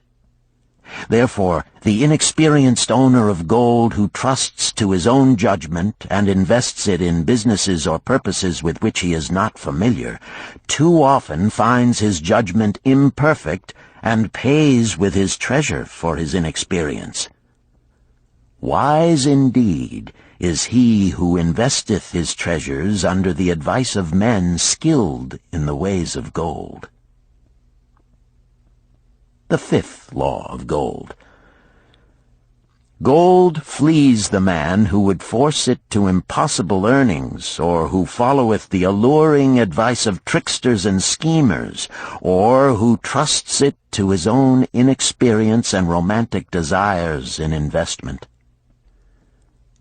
Therefore, the inexperienced owner of gold who trusts to his own judgment and invests it in businesses or purposes with which he is not familiar, too often finds his judgment imperfect and pays with his treasure for his inexperience. Wise indeed is he who investeth his treasures under the advice of men skilled in the ways of gold. the 5th law of gold. Gold flees the man who would force it to impossible earnings, or who followeth the alluring advice of tricksters and schemers, or who trusts it to his own inexperience and romantic desires in investment.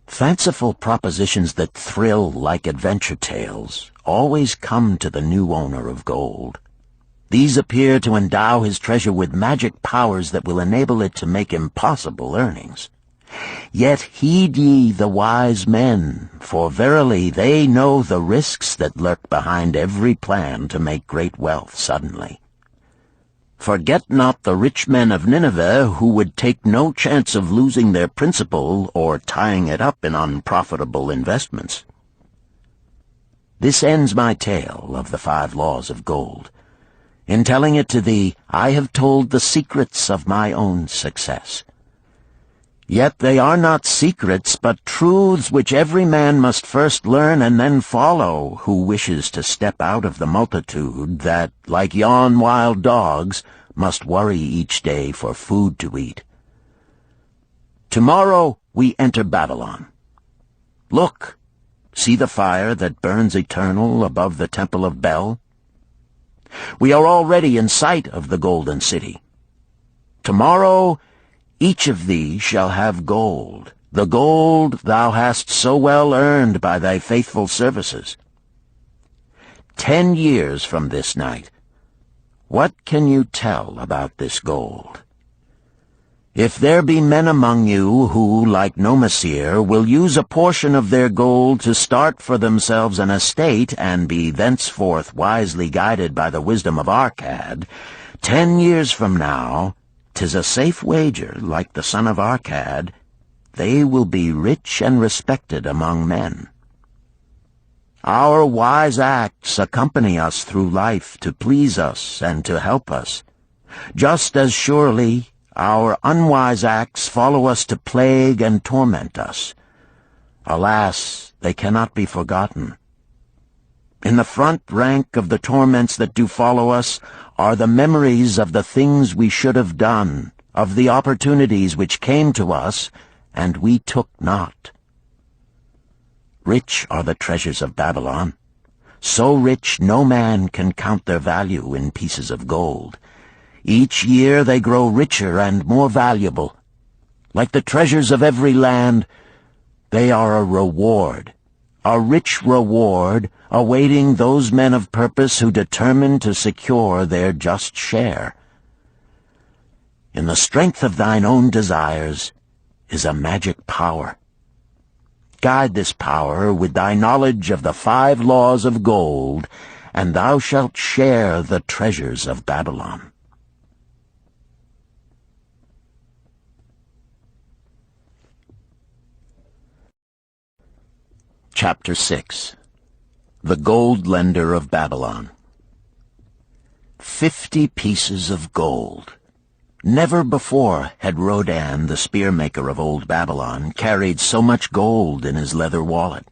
Fanciful propositions that thrill like adventure tales always come to the new owner of gold. These appear to endow his treasure with magic powers that will enable it to make impossible earnings. Yet heed ye the wise men, for verily they know the risks that lurk behind every plan to make great wealth suddenly. Forget not the rich men of Nineveh, who would take no chance of losing their principal or tying it up in unprofitable investments. This ends my tale of the 5 laws of gold. In telling it to thee, I have told the secrets of my own success. Yet they are not secrets, but truths which every man must first learn and then follow, who wishes to step out of the multitude that, like yon wild dogs, must worry each day for food to eat. Tomorrow we enter Babylon. Look, see the fire that burns eternal above the temple of Bel? We are already in sight of the golden city. Tomorrow each of thee shall have gold, the gold thou hast so well earned by thy faithful services. 10 years from this night, what can you tell about this gold? If there be men among you who, like Nomasir, will use a portion of their gold to start for themselves an estate and be thenceforth wisely guided by the wisdom of Arkad, 10 years from now, 'tis a safe wager, like the son of Arkad, they will be rich and respected among men. Our wise acts accompany us through life to please us and to help us, just as surely our unwise acts follow us to plague and torment us. Alas, they cannot be forgotten. In the front rank of the torments that do follow us are the memories of the things we should have done, of the opportunities which came to us, and we took not. Rich are the treasures of Babylon, so rich no man can count their value in pieces of gold. Each year they grow richer and more valuable. Like the treasures of every land, they are a reward, a rich reward, awaiting those men of purpose who determine to secure their just share. In the strength of thine own desires is a magic power. Guide this power with thy knowledge of the 5 laws of gold, and thou shalt share the treasures of Babylon. Chapter 6. The Gold Lender of Babylon. 50 pieces of gold. Never before had Rodan, the spear-maker of old Babylon, carried so much gold in his leather wallet.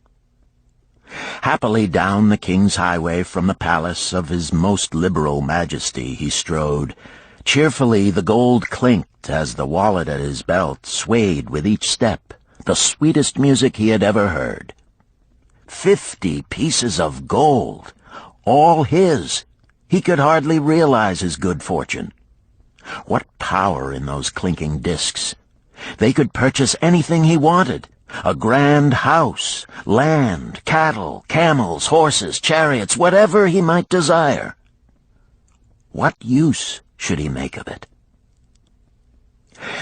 Happily down the king's highway from the palace of his most liberal majesty he strode. Cheerfully the gold clinked as the wallet at his belt swayed with each step, the sweetest music he had ever heard. 50 pieces of gold, all his. He could hardly realize his good fortune. What power in those clinking discs! They could purchase anything he wanted. A grand house, land, cattle, camels, horses, chariots, whatever he might desire. What use should he make of it?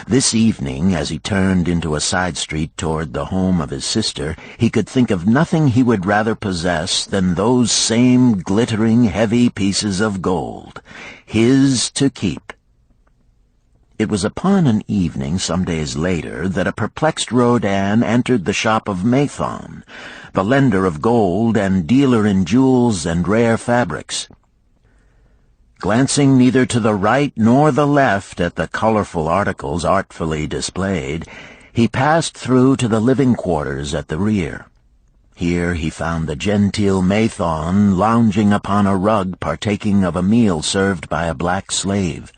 This evening, as he turned into a side street toward the home of his sister, he could think of nothing he would rather possess than those same glittering, heavy pieces of gold, his to keep. It was upon an evening some days later that a perplexed Rodan entered the shop of Mathon, the lender of gold and dealer in jewels and rare fabrics. Glancing neither to the right nor the left at the colorful articles artfully displayed, he passed through to the living quarters at the rear. Here he found the genteel Mathon lounging upon a rug partaking of a meal served by a black slave.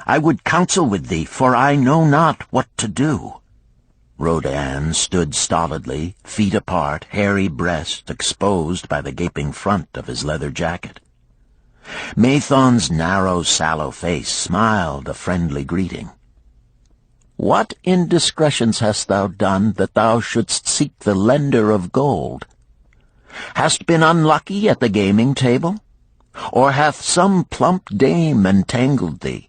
I would counsel with thee, for I know not what to do." Rodan stood stolidly, feet apart, hairy breast exposed by the gaping front of his leather jacket. Mathon's narrow, sallow face smiled a friendly greeting. "What indiscretions hast thou done that thou shouldst seek the lender of gold? Hast been unlucky at the gaming table? Or hath some plump dame entangled thee?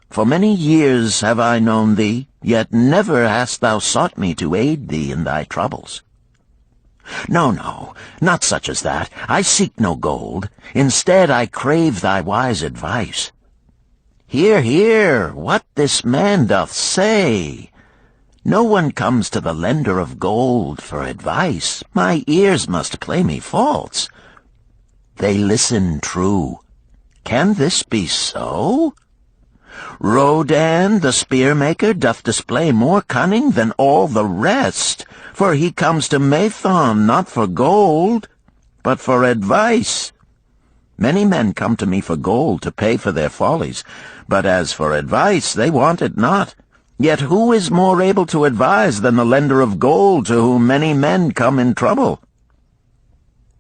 For many years have I known thee, yet never hast thou sought me to aid thee in thy troubles. No, no, not such as that. I seek no gold. Instead I crave thy wise advice. Hear, hear, what this man doth say. No one comes to the lender of gold for advice. My ears must play me false. They listen true. Can this be so? Rodan, the spear-maker, doth display more cunning than all the rest, for he comes to Mathon not for gold, but for advice. Many men come to me for gold to pay for their follies, but as for advice, they want it not. Yet who is more able to advise than the lender of gold to whom many men come in trouble?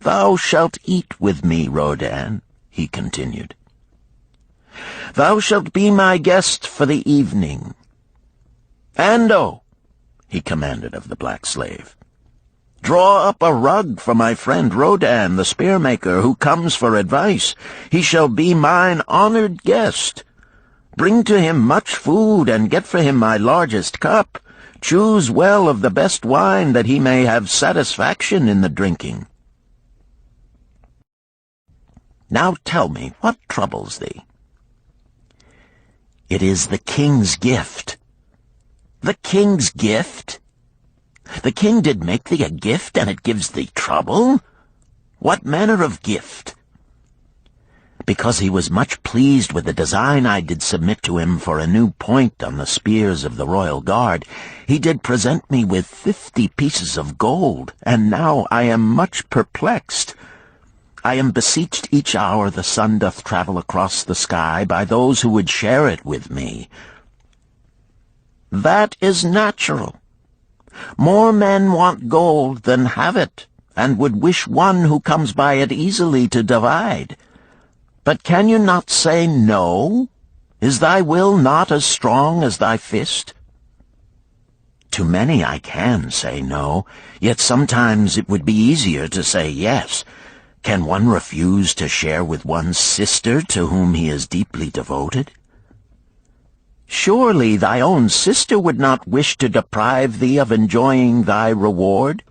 Thou shalt eat with me, Rodan, he continued. Thou shalt be my guest for the evening. Ando, he commanded of the black slave, draw up a rug for my friend Rodan, the spear-maker, who comes for advice. He shall be mine honored guest. Bring to him much food, and get for him my largest cup. Choose well of the best wine, that he may have satisfaction in the drinking. Now tell me, what troubles thee? It is the king's gift. The king's gift? The king did make thee a gift, and it gives thee trouble? What manner of gift? Because he was much pleased with the design I did submit to him for a new point on the spears of the royal guard, he did present me with 50 pieces of gold, and now I am much perplexed. I am beseeched each hour the sun doth travel across the sky by those who would share it with me. That is natural. More men want gold than have it, and would wish one who comes by it easily to divide. But can you not say no? Is thy will not as strong as thy fist? To many I can say no, yet sometimes it would be easier to say yes. Can one refuse to share with one's sister to whom he is deeply devoted? Surely thy own sister would not wish to deprive thee of enjoying thy reward?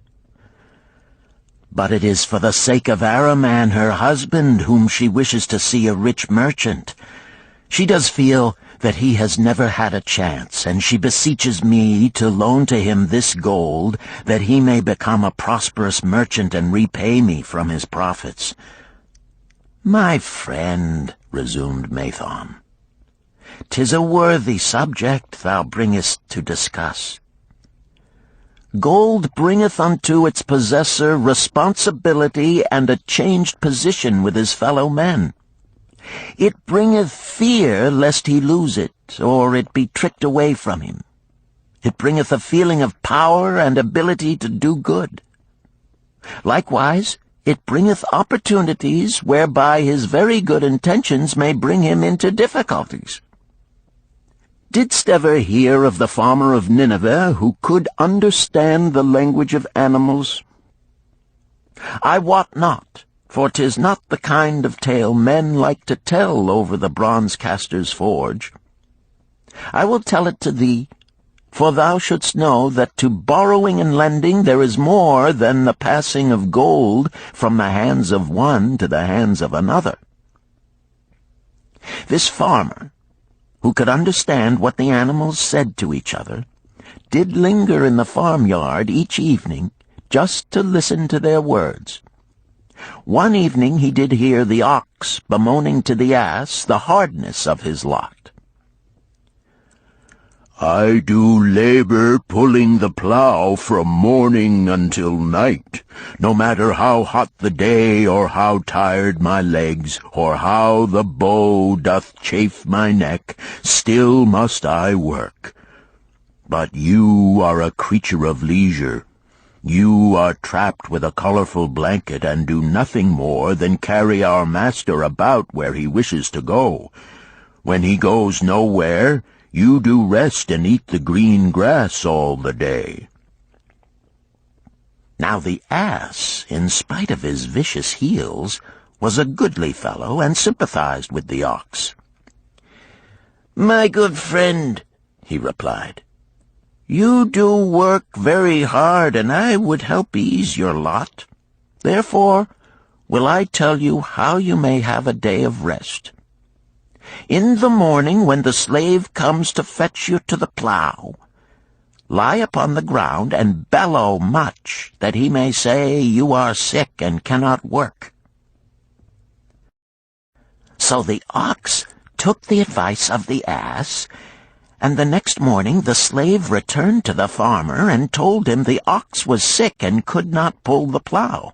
But it is for the sake of Araman, her husband, whom she wishes to see a rich merchant. She does feel that he has never had a chance, and she beseeches me to loan to him this gold, that he may become a prosperous merchant and repay me from his profits. My friend, resumed Mathon, 'tis a worthy subject thou bringest to discuss. Gold bringeth unto its possessor responsibility and a changed position with his fellow men. It bringeth fear lest he lose it, or it be tricked away from him. It bringeth a feeling of power and ability to do good. Likewise, it bringeth opportunities whereby his very good intentions may bring him into difficulties. Didst ever hear of the farmer of Nineveh who could understand the language of animals? I wot not, for 'tis not the kind of tale men like to tell over the bronze-caster's forge. I will tell it to thee, for thou shouldst know that to borrowing and lending there is more than the passing of gold from the hands of one to the hands of another. This farmer, who could understand what the animals said to each other, did linger in the farmyard each evening just to listen to their words. One evening he did hear the ox bemoaning to the ass the hardness of his lot. I do labor pulling the plow from morning until night, no matter how hot the day, or how tired my legs, or how the bow doth chafe my neck, still must I work. But you are a creature of leisure. You are trapped with a colorful blanket and do nothing more than carry our master about where he wishes to go. When he goes nowhere, you do rest and eat the green grass all the day." Now the ass, in spite of his vicious heels, was a goodly fellow and sympathized with the ox. "My good friend," he replied, "you do work very hard, and I would help ease your lot. Therefore will I tell you how you may have a day of rest. In the morning, when the slave comes to fetch you to the plow, lie upon the ground and bellow much, that he may say you are sick and cannot work." So the ox took the advice of the ass, and the next morning the slave returned to the farmer and told him the ox was sick and could not pull the plow.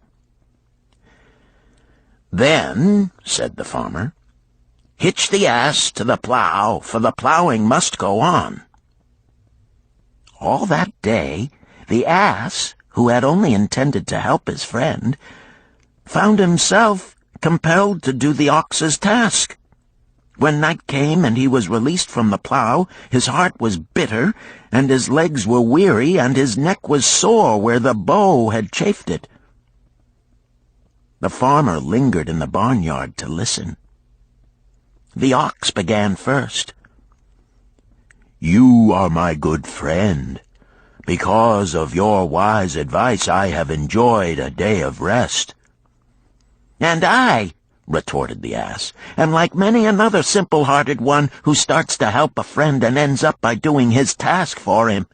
"Then," said the farmer, "hitch the ass to the plow, for the plowing must go on." All that day, the ass, who had only intended to help his friend, found himself compelled to do the ox's task. When night came and he was released from the plow, his heart was bitter, and his legs were weary, and his neck was sore where the bow had chafed it. The farmer lingered in the barnyard to listen. The ox began first. "You are my good friend. Because of your wise advice I have enjoyed a day of rest." "And I," retorted the ass, "am like many another simple-hearted one who starts to help a friend and ends up by doing his task for him.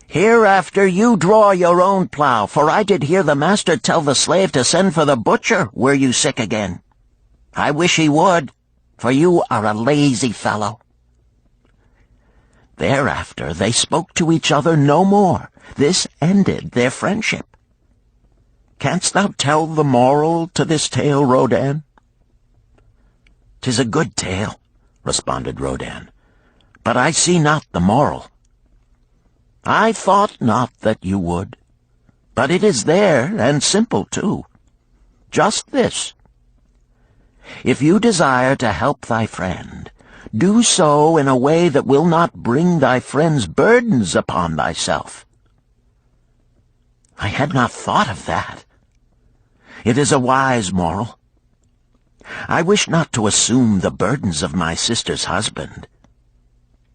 Hereafter you draw your own plow, for I did hear the master tell the slave to send for the butcher were you sick again. I wish he would, for you are a lazy fellow." Thereafter they spoke to each other no more. This ended their friendship. Canst thou tell the moral to this tale, Rodan? "'Tis a good tale," responded Rodan, "but I see not the moral." "I thought not that you would, but it is there, and simple too. Just this: if you desire to help thy friend, do so in a way that will not bring thy friend's burdens upon thyself." "I had not thought of that. It is a wise moral. I wish not to assume the burdens of my sister's husband.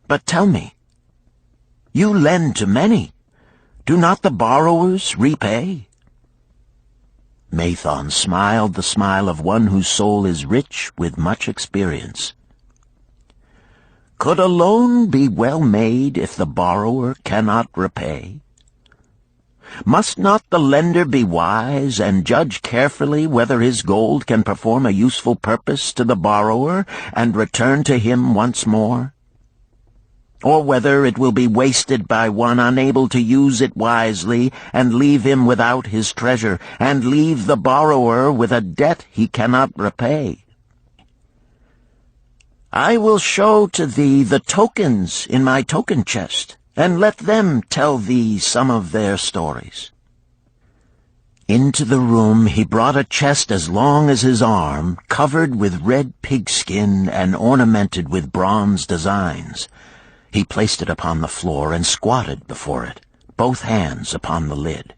But tell me, you lend to many. Do not the borrowers repay?" Mathon smiled the smile of one whose soul is rich with much experience. "Could a loan be well made if the borrower cannot repay? Must not the lender be wise and judge carefully whether his gold can perform a useful purpose to the borrower and return to him once more? Or whether it will be wasted by one unable to use it wisely and leave him without his treasure, and leave the borrower with a debt he cannot repay? I will show to thee the tokens in my token chest, and let them tell thee some of their stories." Into the room he brought a chest as long as his arm, covered with red pigskin and ornamented with bronze designs. He placed it upon the floor and squatted before it, both hands upon the lid.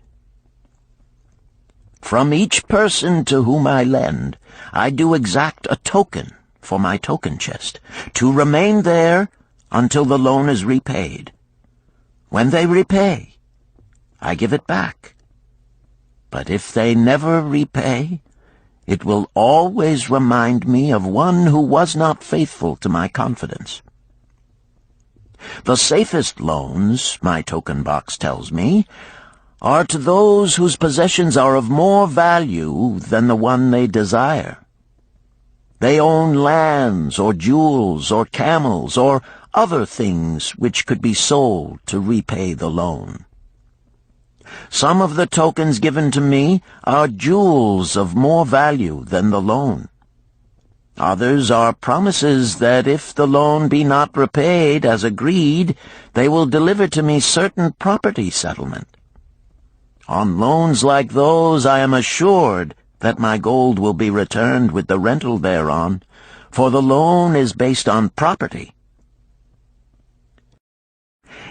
"From each person to whom I lend, I do exact a token for my token chest, to remain there until the loan is repaid. When they repay, I give it back. But if they never repay, it will always remind me of one who was not faithful to my confidence. The safest loans, my token box tells me, are to those whose possessions are of more value than the one they desire. They own lands or jewels or camels or other things which could be sold to repay the loan. Some of the tokens given to me are jewels of more value than the loan. Others are promises that if the loan be not repaid as agreed, they will deliver to me certain property settlement. On loans like those I am assured that my gold will be returned with the rental thereon, for the loan is based on property.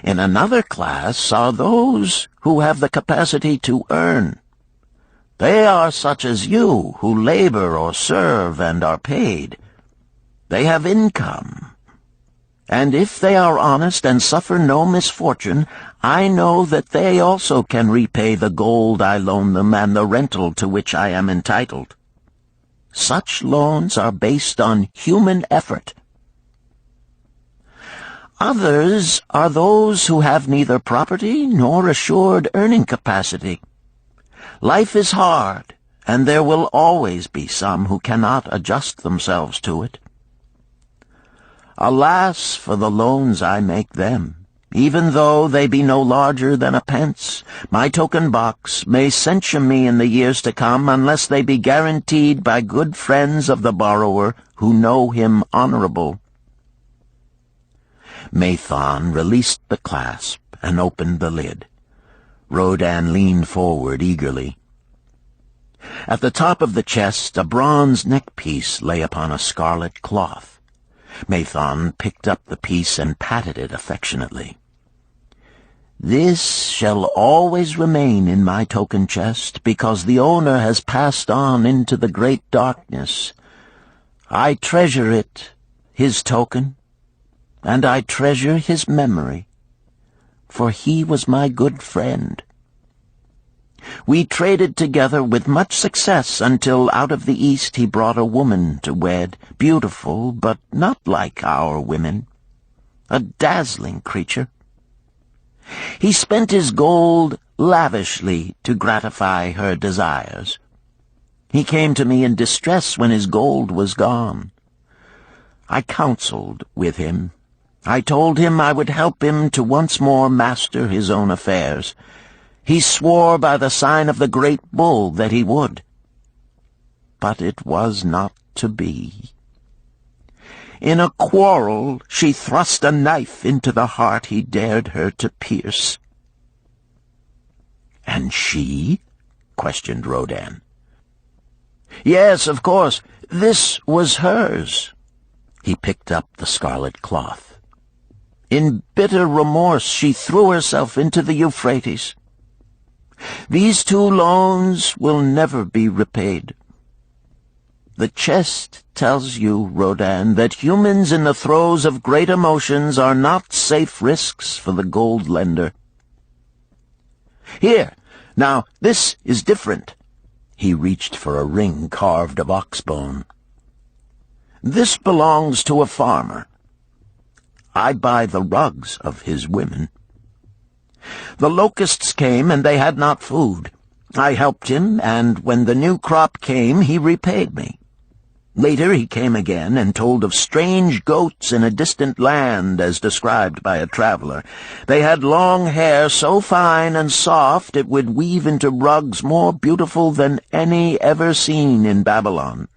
In another class are those who have the capacity to earn. They are such as you, who labor or serve and are paid. They have income. And if they are honest and suffer no misfortune, I know that they also can repay the gold I loan them and the rental to which I am entitled. Such loans are based on human effort. Others are those who have neither property nor assured earning capacity. Life is hard, and there will always be some who cannot adjust themselves to it. Alas for the loans I make them! Even though they be no larger than a pence, my token box may censure me in the years to come unless they be guaranteed by good friends of the borrower who know him honorable. Mathon released the clasp and opened the lid. Rodan leaned forward eagerly. At the top of the chest a bronze neckpiece lay upon a scarlet cloth. Mathon picked up the piece and patted it affectionately. "This shall always remain in my token chest, because the owner has passed on into the great darkness. I treasure it, his token, and I treasure his memory, for he was my good friend. We traded together with much success until out of the East he brought a woman to wed, beautiful, but not like our women, a dazzling creature. He spent his gold lavishly to gratify her desires. He came to me in distress when his gold was gone. I counseled with him. I told him I would help him to once more master his own affairs. He swore by the sign of the great bull that he would. But it was not to be. In a quarrel she thrust a knife into the heart he dared her to pierce." "And she?" questioned Rodan. "Yes, of course. This was hers." He picked up the scarlet cloth. "In bitter remorse she threw herself into the Euphrates. These 2 loans will never be repaid. The chest tells you, Rodan, that humans in the throes of great emotions are not safe risks for the gold lender. Here, now, this is different." He reached for a ring carved of ox-bone. "This belongs to a farmer. I buy the rugs of his women. The locusts came, and they had not food. I helped him, and when the new crop came, he repaid me. Later he came again and told of strange goats in a distant land, as described by a traveler. They had long hair so fine and soft it would weave into rugs more beautiful than any ever seen in Babylon.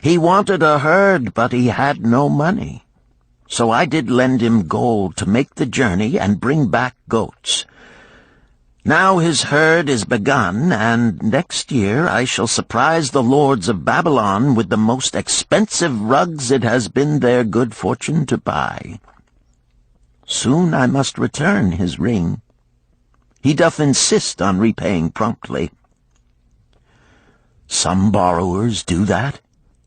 He wanted a herd, but he had no money. So I did lend him gold to make the journey and bring back goats. Now his herd is begun, and next year I shall surprise the lords of Babylon with the most expensive rugs it has been their good fortune to buy. Soon I must return his ring. He doth insist on repaying promptly." "Some borrowers do that?"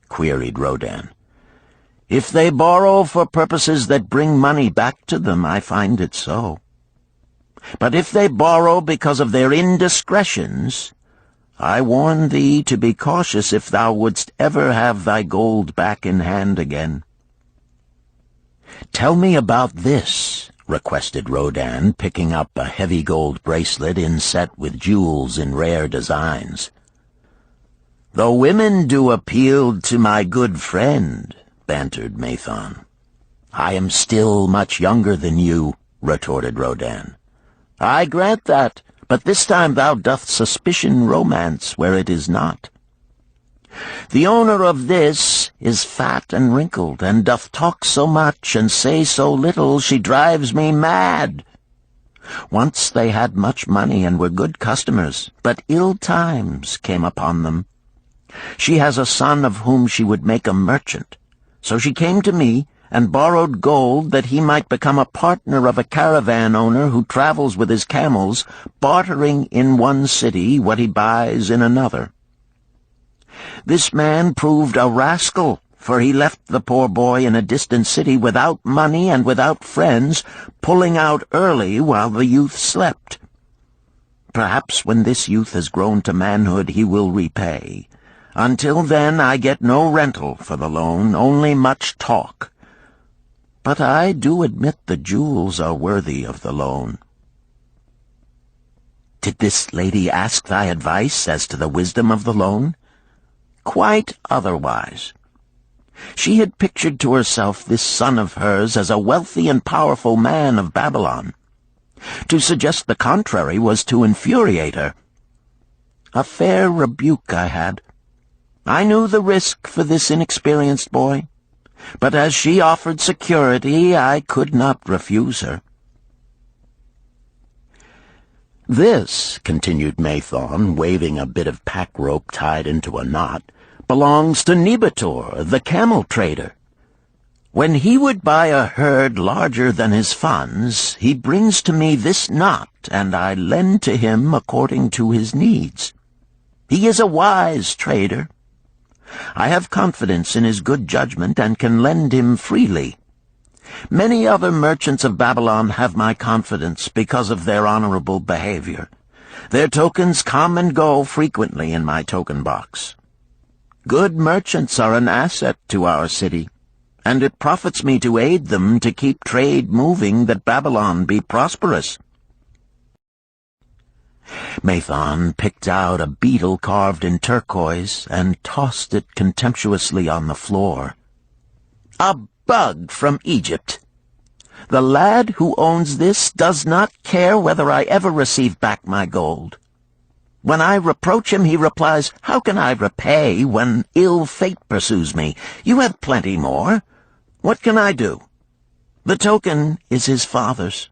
queried Rodan. "If they borrow for purposes that bring money back to them, I find it so. But if they borrow because of their indiscretions, I warn thee to be cautious if thou wouldst ever have thy gold back in hand again." "Tell me about this," requested Rodan, picking up a heavy gold bracelet inset with jewels in rare designs. "The women do appeal to my good friend," bantered Mathon. "I am still much younger than you," retorted Rodan. "I grant that, but this time thou doth suspicion romance where it is not. The owner of this is fat and wrinkled, and doth talk so much and say so little, she drives me mad. Once they had much money and were good customers, but ill times came upon them. She has a son of whom she would make a merchant. So she came to me and borrowed gold that he might become a partner of a caravan owner who travels with his camels, bartering in one city what he buys in another. This man proved a rascal, for he left the poor boy in a distant city without money and without friends, pulling out early while the youth slept. Perhaps when this youth has grown to manhood he will repay. Until then I get no rental for the loan, only much talk. But I do admit the jewels are worthy of the loan." "Did this lady ask thy advice as to the wisdom of the loan?" "Quite otherwise. She had pictured to herself this son of hers as a wealthy and powerful man of Babylon. To suggest the contrary was to infuriate her. A fair rebuke I had. I knew the risk for this inexperienced boy, but as she offered security, I could not refuse her." "This," continued Mathon, waving a bit of pack rope tied into a knot, "belongs to Nebator, the camel trader. When he would buy a herd larger than his funds, he brings to me this knot, and I lend to him according to his needs. He is a wise trader. I have confidence in his good judgment and can lend him freely. Many other merchants of Babylon have my confidence because of their honorable behavior. Their tokens come and go frequently in my token box. Good merchants are an asset to our city, and it profits me to aid them to keep trade moving that Babylon be prosperous." Mathon picked out a beetle carved in turquoise and tossed it contemptuously on the floor. "A bug from Egypt. The lad who owns this does not care whether I ever receive back my gold. When I reproach him, he replies, 'How can I repay when ill fate pursues me? You have plenty more. What can I do?' The token is his father's,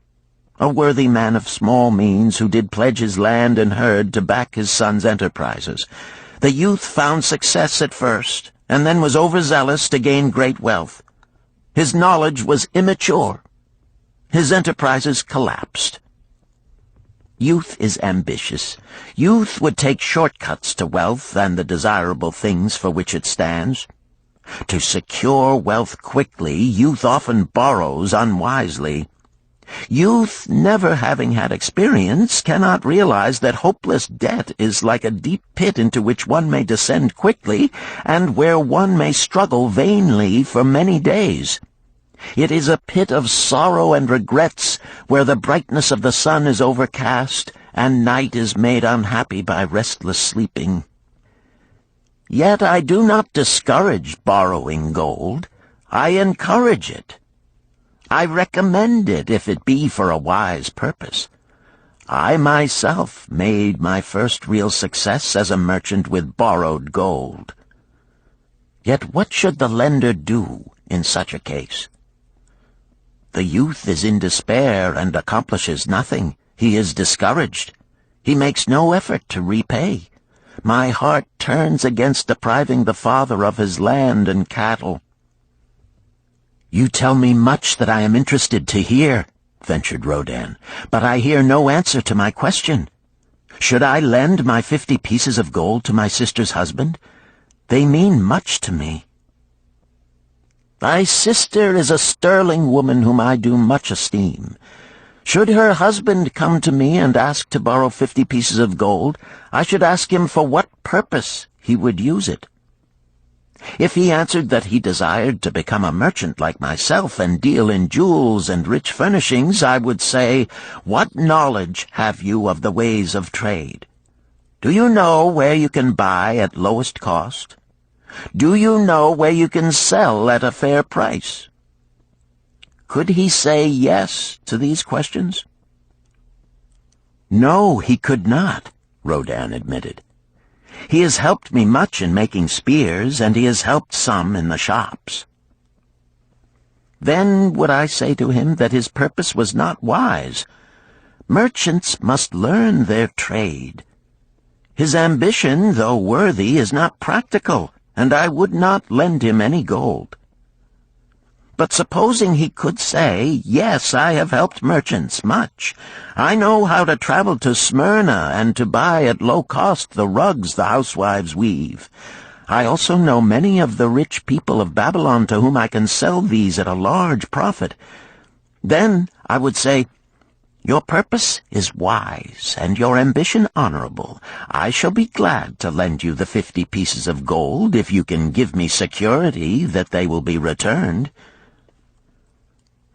a worthy man of small means who did pledge his land and herd to back his son's enterprises. The youth found success at first, and then was overzealous to gain great wealth. His knowledge was immature. His enterprises collapsed. Youth is ambitious. Youth would take shortcuts to wealth and the desirable things for which it stands. To secure wealth quickly, youth often borrows unwisely. Youth, never having had experience, cannot realize that hopeless debt is like a deep pit into which one may descend quickly, and where one may struggle vainly for many days. It is a pit of sorrow and regrets, where the brightness of the sun is overcast, and night is made unhappy by restless sleeping. Yet I do not discourage borrowing gold. I encourage it. I recommend it if it be for a wise purpose. I myself made my first real success as a merchant with borrowed gold. Yet what should the lender do in such a case? The youth is in despair and accomplishes nothing. He is discouraged. He makes no effort to repay. My heart turns against depriving the father of his land and cattle." "You tell me much that I am interested to hear," ventured Rodan, "but I hear no answer to my question. Should I lend my 50 pieces of gold to my sister's husband? They mean much to me." "Thy sister is a sterling woman whom I do much esteem. Should her husband come to me and ask to borrow 50 pieces of gold, I should ask him for what purpose he would use it. If he answered that he desired to become a merchant like myself and deal in jewels and rich furnishings, I would say, 'What knowledge have you of the ways of trade? Do you know where you can buy at lowest cost? Do you know where you can sell at a fair price? Could he say yes to these questions? No, he could not, Rodin admitted. He has helped me much in making spears, and he has helped some in the shops. Then would I say to him that his purpose was not wise. Merchants must learn their trade. His ambition, though worthy, is not practical, and I would not lend him any gold. But supposing he could say, yes, I have helped merchants much. I know how to travel to Smyrna and to buy at low cost the rugs the housewives weave. I also know many of the rich people of Babylon to whom I can sell these at a large profit. Then I would say, your purpose is wise, and your ambition honorable. I shall be glad to lend you the 50 pieces of gold if you can give me security that they will be returned.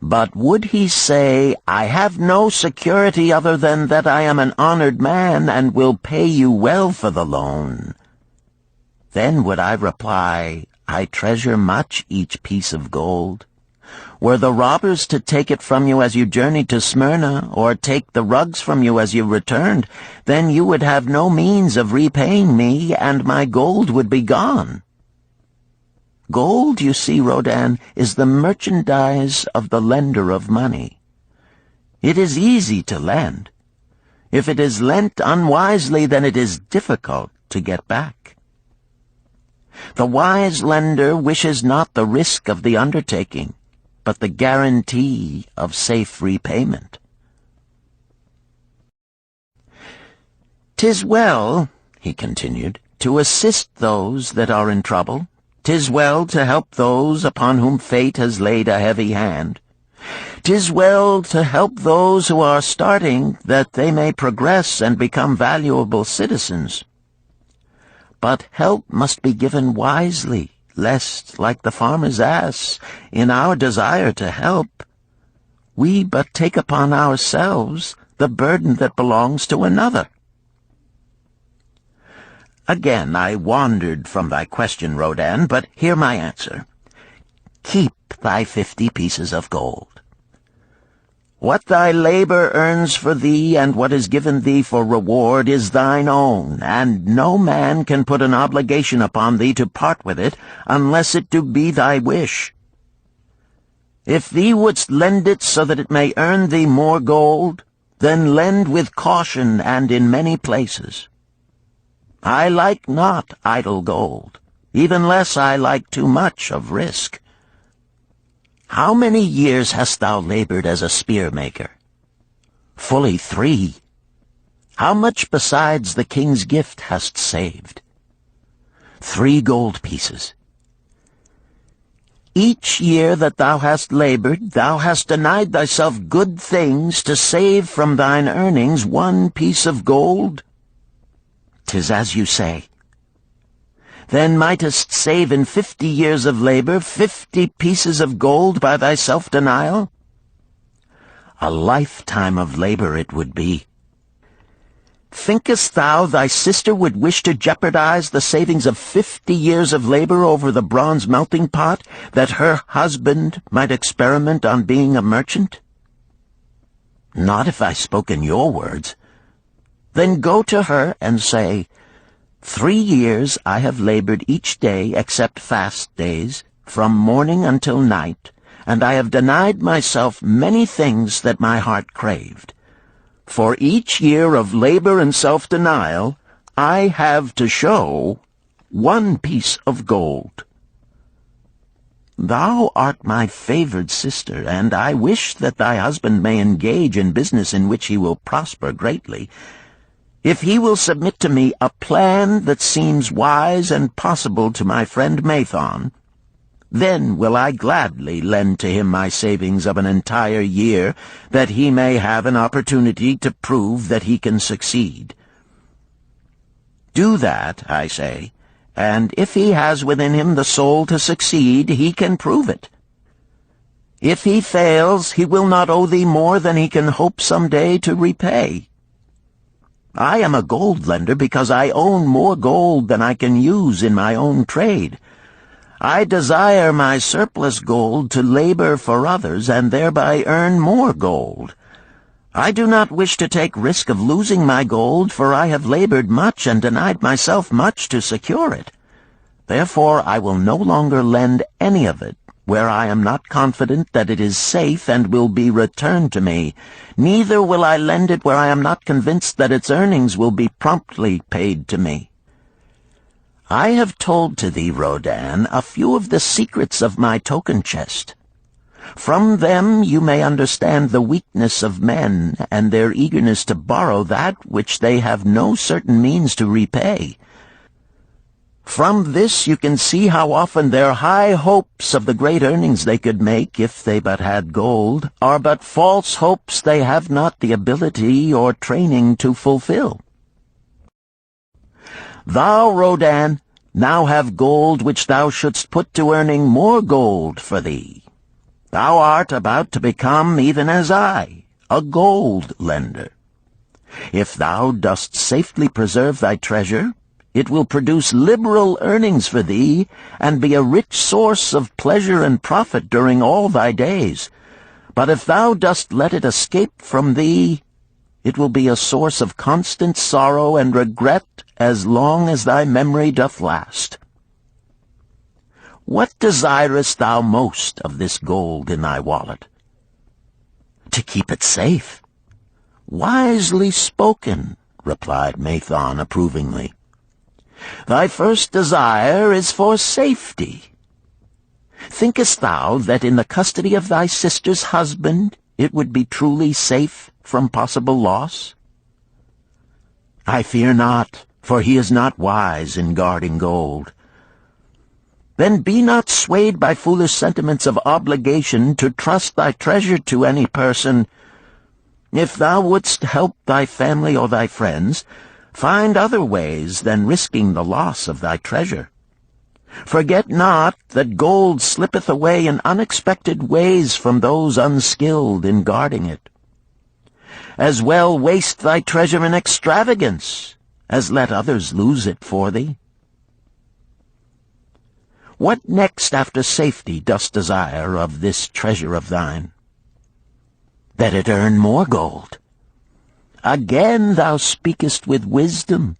But would he say, I have no security other than that I am an honored man and will pay you well for the loan? Then would I reply, I treasure much each piece of gold. Were the robbers to take it from you as you journeyed to Smyrna, or take the rugs from you as you returned, then you would have no means of repaying me, and my gold would be gone. Gold, you see, Rodin, is the merchandise of the lender of money. It is easy to lend. If it is lent unwisely, then it is difficult to get back. The wise lender wishes not the risk of the undertaking, but the guarantee of safe repayment. "'Tis well," he continued, "to assist those that are in trouble. 'Tis well to help those upon whom fate has laid a heavy hand. 'Tis well to help those who are starting, that they may progress and become valuable citizens. But help must be given wisely, lest, like the farmer's ass, in our desire to help, we but take upon ourselves the burden that belongs to another." Again I wandered from thy question, Rodin, but hear my answer. Keep thy 50 pieces of gold. What thy labor earns for thee and what is given thee for reward is thine own, and no man can put an obligation upon thee to part with it, unless it do be thy wish. If thee wouldst lend it so that it may earn thee more gold, then lend with caution and in many places. I like not idle gold, even less I like too much of risk. How many years hast thou labored as a spear-maker? Fully 3. How much besides the king's gift hast saved? 3 gold pieces. Each year that thou hast labored, thou hast denied thyself good things to save from thine earnings 1 piece of gold? 'Tis as you say. Then mightest save in 50 years of labor 50 pieces of gold by thy self-denial? A lifetime of labor it would be. Thinkest thou thy sister would wish to jeopardize the savings of 50 years of labor over the bronze melting pot, that her husband might experiment on being a merchant? Not if I spoke in your words. Then go to her and say, 3 years I have labored each day except fast days, from morning until night, and I have denied myself many things that my heart craved. For each year of labor and self-denial, I have to show 1 piece of gold. Thou art my favored sister, and I wish that thy husband may engage in business in which he will prosper greatly. If he will submit to me a plan that seems wise and possible to my friend Mathon, then will I gladly lend to him my savings of an entire year, that he may have an opportunity to prove that he can succeed. Do that, I say, and if he has within him the soul to succeed, he can prove it. If he fails, he will not owe thee more than he can hope some day to repay. I am a gold lender because I own more gold than I can use in my own trade. I desire my surplus gold to labor for others and thereby earn more gold. I do not wish to take risk of losing my gold, for I have labored much and denied myself much to secure it. Therefore I will no longer lend any of it where I am not confident that it is safe and will be returned to me. Neither will I lend it where I am not convinced that its earnings will be promptly paid to me. I have told to thee, Rodan, a few of the secrets of my token chest. From them you may understand the weakness of men and their eagerness to borrow that which they have no certain means to repay. From this you can see how often their high hopes of the great earnings they could make if they but had gold are but false hopes they have not the ability or training to fulfill. Thou, Rodan, now have gold which thou shouldst put to earning more gold for thee. Thou art about to become, even as I, a gold lender. If thou dost safely preserve thy treasure, it will produce liberal earnings for thee, and be a rich source of pleasure and profit during all thy days. But if thou dost let it escape from thee, it will be a source of constant sorrow and regret as long as thy memory doth last. What desirest thou most of this gold in thy wallet? To keep it safe. Wisely spoken, replied Mathon approvingly. Thy first desire is for safety. Thinkest thou that in the custody of thy sister's husband it would be truly safe from possible loss? I fear not, for he is not wise in guarding gold. Then be not swayed by foolish sentiments of obligation to trust thy treasure to any person. If thou wouldst help thy family or thy friends, find other ways than risking the loss of thy treasure. Forget not that gold slippeth away in unexpected ways from those unskilled in guarding it. As well waste thy treasure in extravagance as let others lose it for thee. What next after safety dost desire of this treasure of thine? That it earn more gold. Again thou speakest with wisdom.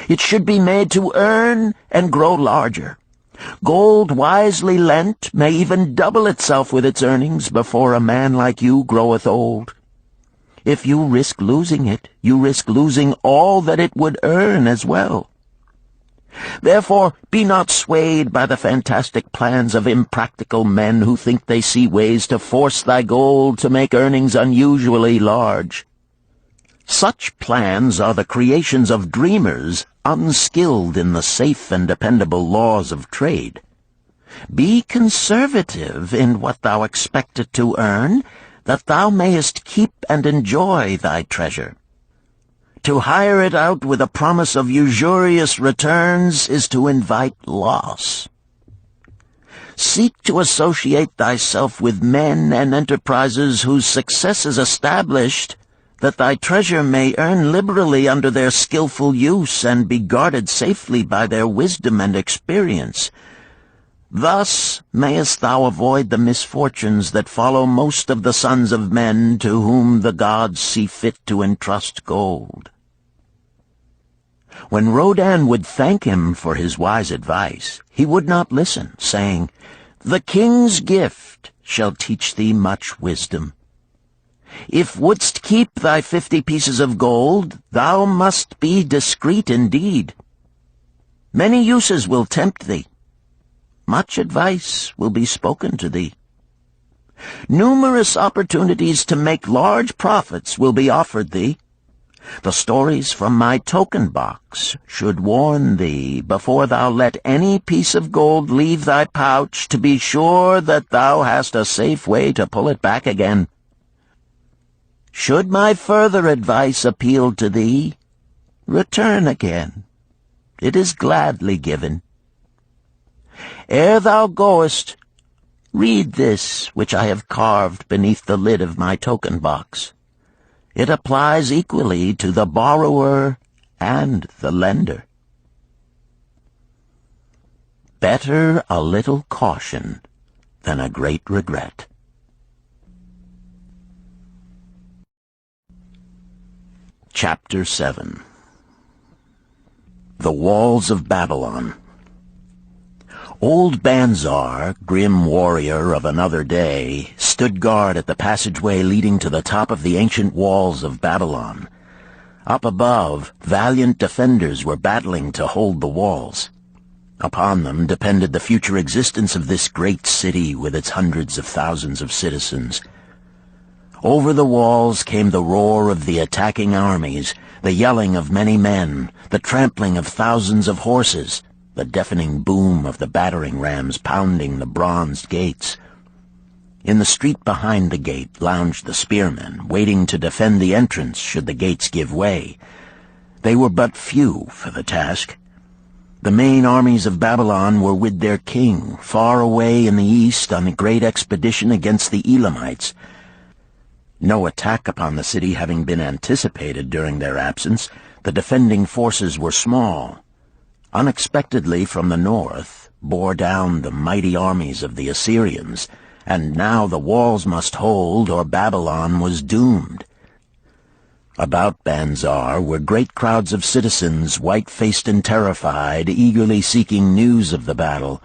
It should be made to earn and grow larger. Gold wisely lent may even double itself with its earnings before a man like you groweth old. If you risk losing it, you risk losing all that it would earn as well. Therefore be not swayed by the fantastic plans of impractical men who think they see ways to force thy gold to make earnings unusually large. Such plans are the creations of dreamers unskilled in the safe and dependable laws of trade. Be conservative in what thou expectest to earn, that thou mayest keep and enjoy thy treasure. To hire it out with a promise of usurious returns is to invite loss. Seek to associate thyself with men and enterprises whose success is established, that thy treasure may earn liberally under their skillful use and be guarded safely by their wisdom and experience. Thus mayest thou avoid the misfortunes that follow most of the sons of men to whom the gods see fit to entrust gold. When Rodan would thank him for his wise advice, he would not listen, saying, "The king's gift shall teach thee much wisdom. If wouldst keep thy 50 pieces of gold, thou must be discreet indeed. Many uses will tempt thee. Much advice will be spoken to thee. Numerous opportunities to make large profits will be offered thee. The stories from my token box should warn thee, before thou let any piece of gold leave thy pouch, to be sure that thou hast a safe way to pull it back again. Should my further advice appeal to thee, return again. It is gladly given. Ere thou goest, read this which I have carved beneath the lid of my token box. It applies equally to the borrower and the lender. Better a little caution than a great regret. Chapter 7. The Walls of Babylon. Old Banzar, grim warrior of another day, stood guard at the passageway leading to the top of the ancient walls of Babylon. Up above, valiant defenders were battling to hold the walls. Upon them depended the future existence of this great city with its hundreds of thousands of citizens. Over the walls came the roar of the attacking armies, the yelling of many men, the trampling of thousands of horses, the deafening boom of the battering rams pounding the bronzed gates. In the street behind the gate lounged the spearmen, waiting to defend the entrance should the gates give way. They were but few for the task. The main armies of Babylon were with their king, far away in the east on a great expedition against the Elamites. No attack upon the city having been anticipated during their absence, the defending forces were small. Unexpectedly from the north bore down the mighty armies of the Assyrians, and now the walls must hold or Babylon was doomed. About Banzar were great crowds of citizens, white-faced and terrified, eagerly seeking news of the battle.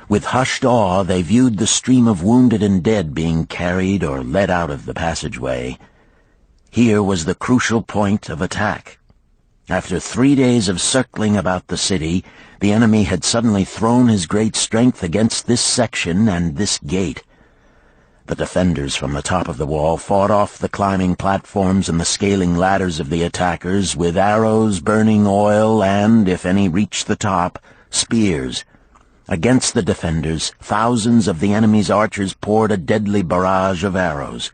With hushed awe they viewed the stream of wounded and dead being carried or led out of the passageway. Here was the crucial point of attack. After 3 days of circling about the city, the enemy had suddenly thrown his great strength against this section and this gate. The defenders from the top of the wall fought off the climbing platforms and the scaling ladders of the attackers with arrows, burning oil, and, if any reached the top, spears. Against the defenders, thousands of the enemy's archers poured a deadly barrage of arrows.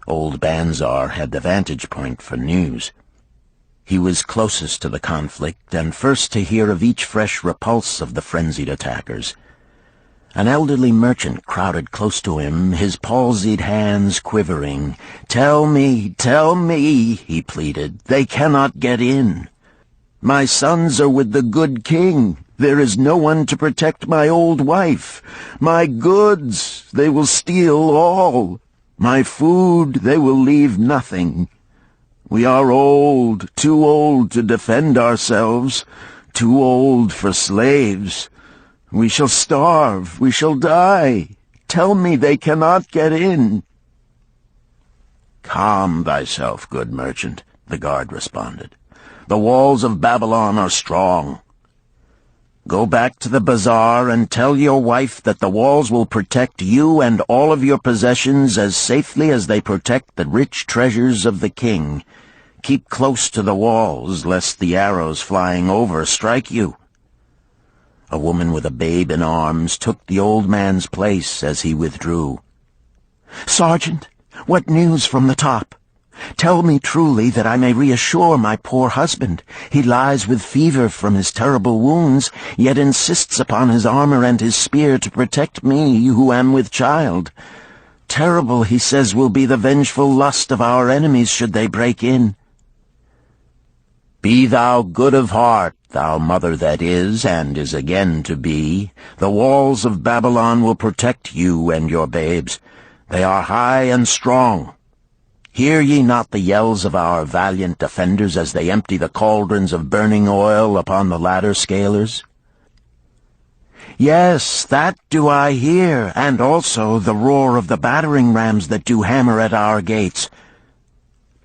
Old Banzar had the vantage point for news. He was closest to the conflict and first to hear of each fresh repulse of the frenzied attackers. An elderly merchant crowded close to him, his palsied hands quivering. tell me," he pleaded. "They cannot get in. My sons are with the good king. There is no one to protect my old wife. My goods, they will steal all. My food, they will leave nothing. We are old, too old to defend ourselves, too old for slaves. We shall starve, we shall die. Tell me they cannot get in." "Calm thyself, good merchant," the guard responded. "The walls of Babylon are strong. Go back to the bazaar and tell your wife that the walls will protect you and all of your possessions as safely as they protect the rich treasures of the king. Keep close to the walls, lest the arrows flying over strike you." A woman with a babe in arms took the old man's place as he withdrew. "Sergeant, what news from the top? Tell me truly that I may reassure my poor husband. He lies with fever from his terrible wounds, yet insists upon his armor and his spear to protect me, who am with child. Terrible, he says, will be the vengeful lust of our enemies should they break in." "Be thou good of heart, thou mother that is, and is again to be. The walls of Babylon will protect you and your babes. They are high and strong. Hear ye not the yells of our valiant defenders as they empty the cauldrons of burning oil upon the ladder scalers?" "Yes, that do I hear, and also the roar of the battering rams that do hammer at our gates."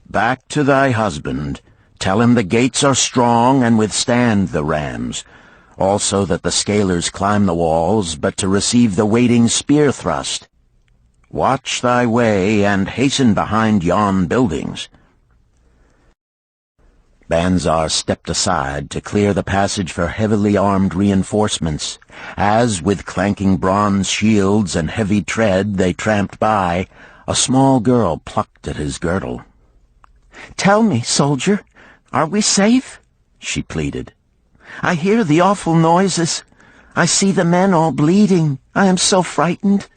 "Back to thy husband. Tell him the gates are strong and withstand the rams. Also that the scalers climb the walls, but to receive the waiting spear thrust. Watch thy way, and hasten behind yon buildings." Banzar stepped aside to clear the passage for heavily armed reinforcements, as, with clanking bronze shields and heavy tread they tramped by, a small girl plucked at his girdle. "Tell me, soldier, are we safe?" she pleaded. "I hear the awful noises. I see the men all bleeding. I am so frightened.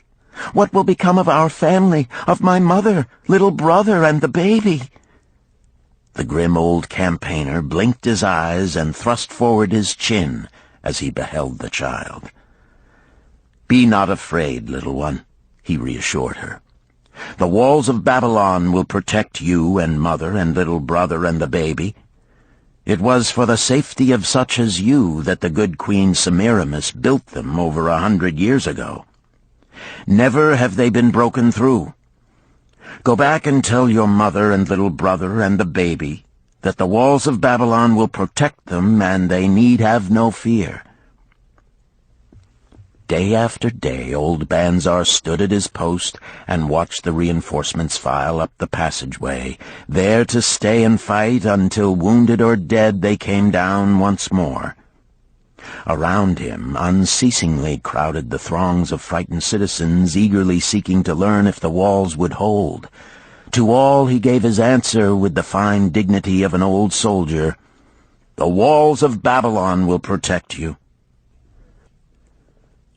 What will become of our family, of my mother, little brother, and the baby?" The grim old campaigner blinked his eyes and thrust forward his chin as he beheld the child. "Be not afraid, little one," he reassured her. "The walls of Babylon will protect you and mother and little brother and the baby. It was for the safety of such as you that the good Queen Semiramis built them over 100 years ago. Never have they been broken through. Go back and tell your mother and little brother and the baby that the walls of Babylon will protect them, and they need have no fear." Day after day old Banzar stood at his post and watched the reinforcements file up the passageway, there to stay and fight until, wounded or dead, they came down once more. Around him unceasingly crowded the throngs of frightened citizens, eagerly seeking to learn if the walls would hold. To all he gave his answer with the fine dignity of an old soldier: "The walls of Babylon will protect you."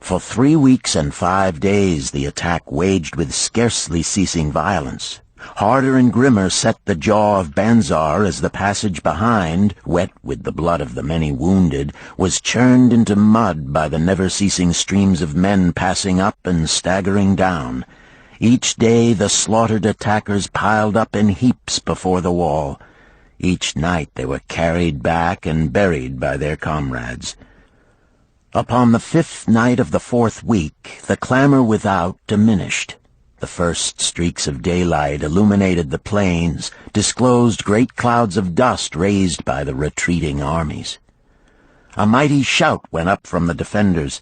For 3 weeks and 5 days the attack waged with scarcely ceasing violence. Harder and grimmer set the jaw of Banzar as the passage behind, wet with the blood of the many wounded, was churned into mud by the never-ceasing streams of men passing up and staggering down. Each day the slaughtered attackers piled up in heaps before the wall. Each night they were carried back and buried by their comrades. Upon the 5th night of the 4th week, the clamor without diminished. The first streaks of daylight illuminated the plains, disclosed great clouds of dust raised by the retreating armies. A mighty shout went up from the defenders.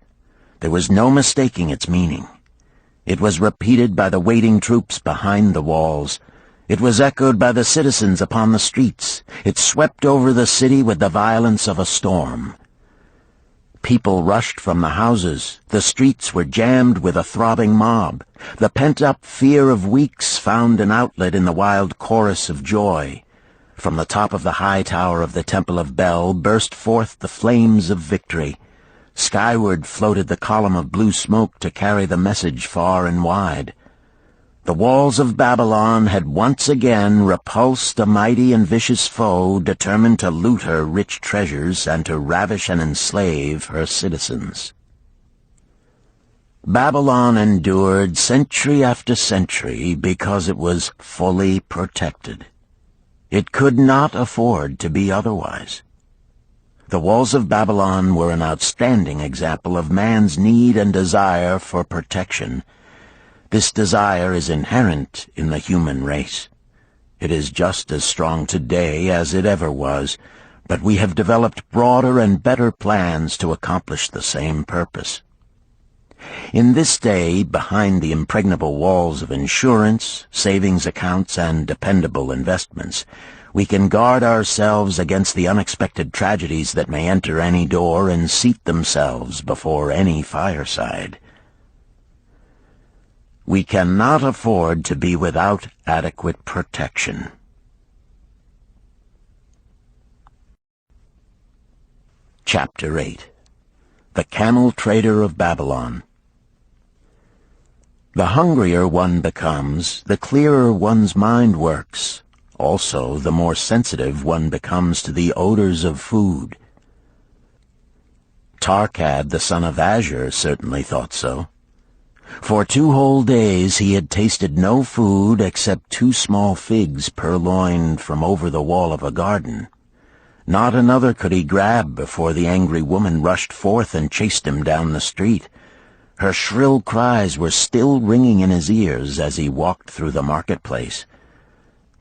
There was no mistaking its meaning. It was repeated by the waiting troops behind the walls. It was echoed by the citizens upon the streets. It swept over the city with the violence of a storm. People rushed from the houses. The streets were jammed with a throbbing mob. The pent-up fear of weeks found an outlet in the wild chorus of joy. From the top of the high tower of the Temple of Bel burst forth the flames of victory. Skyward floated the column of blue smoke to carry the message far and wide. The walls of Babylon had once again repulsed a mighty and vicious foe determined to loot her rich treasures and to ravish and enslave her citizens. Babylon endured century after century because it was fully protected. It could not afford to be otherwise. The walls of Babylon were an outstanding example of man's need and desire for protection. This desire is inherent in the human race. It is just as strong today as it ever was, but we have developed broader and better plans to accomplish the same purpose. In this day, behind the impregnable walls of insurance, savings accounts, and dependable investments, we can guard ourselves against the unexpected tragedies that may enter any door and seat themselves before any fireside. We cannot afford to be without adequate protection. Chapter 8. The Camel Trader of Babylon. The hungrier one becomes, the clearer one's mind works. Also, the more sensitive one becomes to the odors of food. Tarkad, the son of Azure, certainly thought so. For 2 whole days he had tasted no food except 2 small figs purloined from over the wall of a garden. Not another could he grab before the angry woman rushed forth and chased him down the street. Her shrill cries were still ringing in his ears as he walked through the marketplace.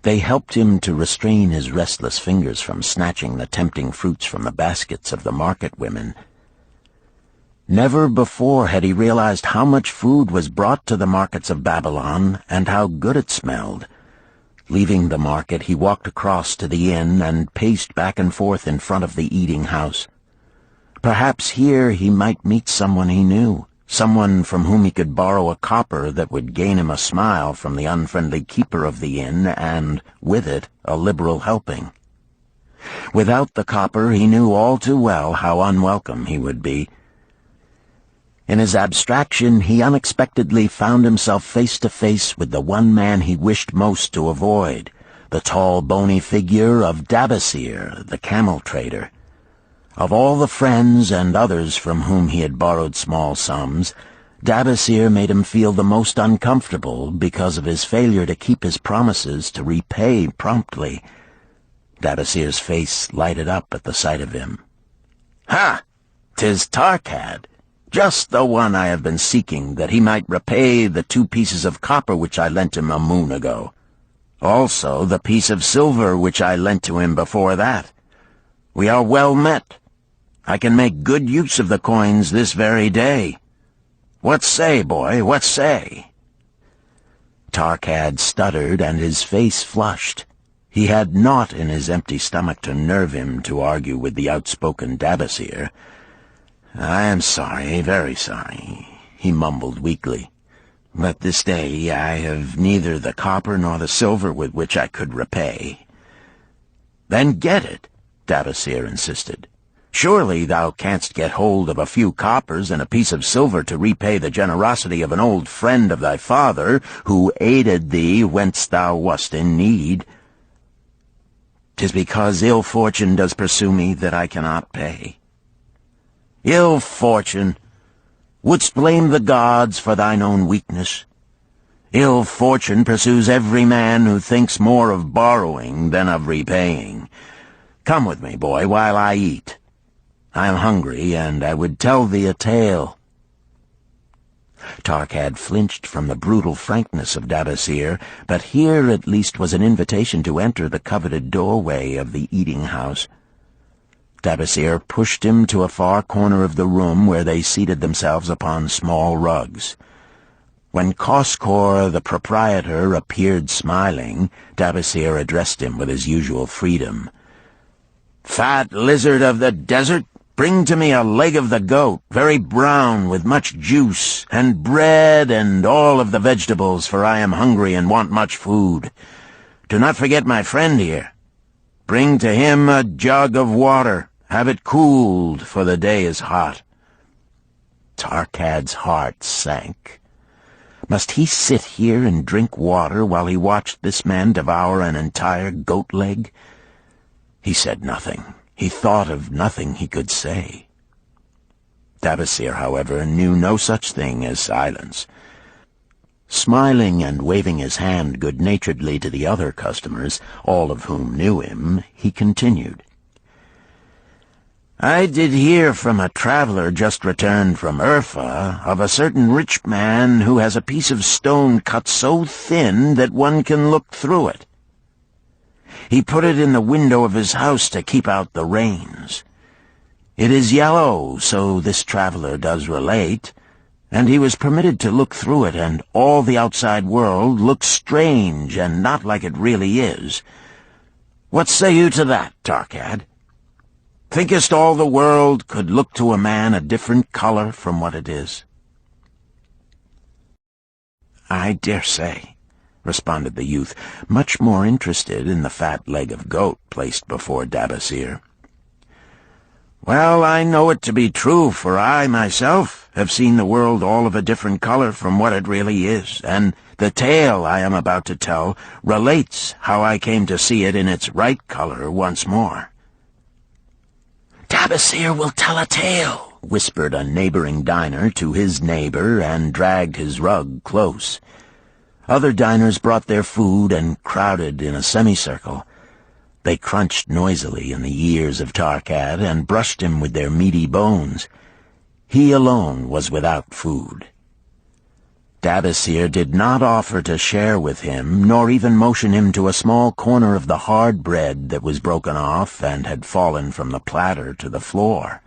They helped him to restrain his restless fingers from snatching the tempting fruits from the baskets of the market women. Never before had he realized how much food was brought to the markets of Babylon and how good it smelled. Leaving the market, he walked across to the inn and paced back and forth in front of the eating house. Perhaps here he might meet someone he knew, someone from whom he could borrow a copper that would gain him a smile from the unfriendly keeper of the inn and, with it, a liberal helping. Without the copper, he knew all too well how unwelcome he would be. In his abstraction, he unexpectedly found himself face to face with the one man he wished most to avoid, the tall, bony figure of Dabasir, the camel trader. Of all the friends and others from whom he had borrowed small sums, Dabasir made him feel the most uncomfortable because of his failure to keep his promises to repay promptly. Dabasir's face lighted up at the sight of him. "Ha! 'Tis Tarkad, just the one I have been seeking, that he might repay the 2 pieces of copper which I lent him a moon ago. Also the piece of silver which I lent to him before that. We are well met. I can make good use of the coins this very day. What say, boy, what say?" Tarkad stuttered, and his face flushed. He had naught in his empty stomach to nerve him to argue with the outspoken Dabasir. "I am sorry, very sorry," he mumbled weakly. "But this day I have neither the copper nor the silver with which I could repay." "Then get it," Dabasir insisted. "Surely thou canst get hold of a few coppers and a piece of silver to repay the generosity of an old friend of thy father, who aided thee whence thou wast in need." "'Tis because ill fortune does pursue me that I cannot pay." "Ill fortune? Wouldst blame the gods for thine own weakness? Ill fortune pursues every man who thinks more of borrowing than of repaying. Come with me, boy, while I eat. I am hungry, and I would tell thee a tale." Tarkad flinched from the brutal frankness of Dabasir, but here at least was an invitation to enter the coveted doorway of the eating-house. Dabasir pushed him to a far corner of the room where they seated themselves upon small rugs. When Koskor, the proprietor, appeared smiling, Dabasir addressed him with his usual freedom. "Fat lizard of the desert, bring to me a leg of the goat, very brown, with much juice, and bread and all of the vegetables, for I am hungry and want much food. Do not forget my friend here. Bring to him a jug of water. Have it cooled, for the day is hot." Tarkad's heart sank. Must he sit here and drink water while he watched this man devour an entire goat leg? He said nothing. He thought of nothing he could say. Dabasir, however, knew no such thing as silence. Smiling and waving his hand good-naturedly to the other customers, all of whom knew him, he continued. "I did hear from a traveler just returned from Urfa of a certain rich man who has a piece of stone cut so thin that one can look through it. He put it in the window of his house to keep out the rains. It is yellow, so this traveler does relate, and he was permitted to look through it, and all the outside world looks strange and not like it really is. What say you to that, Tarkad? Thinkest all the world could look to a man a different color from what it is?" "I dare say," responded the youth, much more interested in the fat leg of goat placed before Dabasir. "Well, I know it to be true, for I, myself, have seen the world all of a different color from what it really is, and the tale I am about to tell relates how I came to see it in its right color once more." "Dabasir will tell a tale," whispered a neighboring diner to his neighbor, and dragged his rug close. Other diners brought their food and crowded in a semicircle. They crunched noisily in the ears of Tarkad and brushed him with their meaty bones. He alone was without food. Dabasir did not offer to share with him, nor even motion him to a small corner of the hard bread that was broken off and had fallen from the platter to the floor.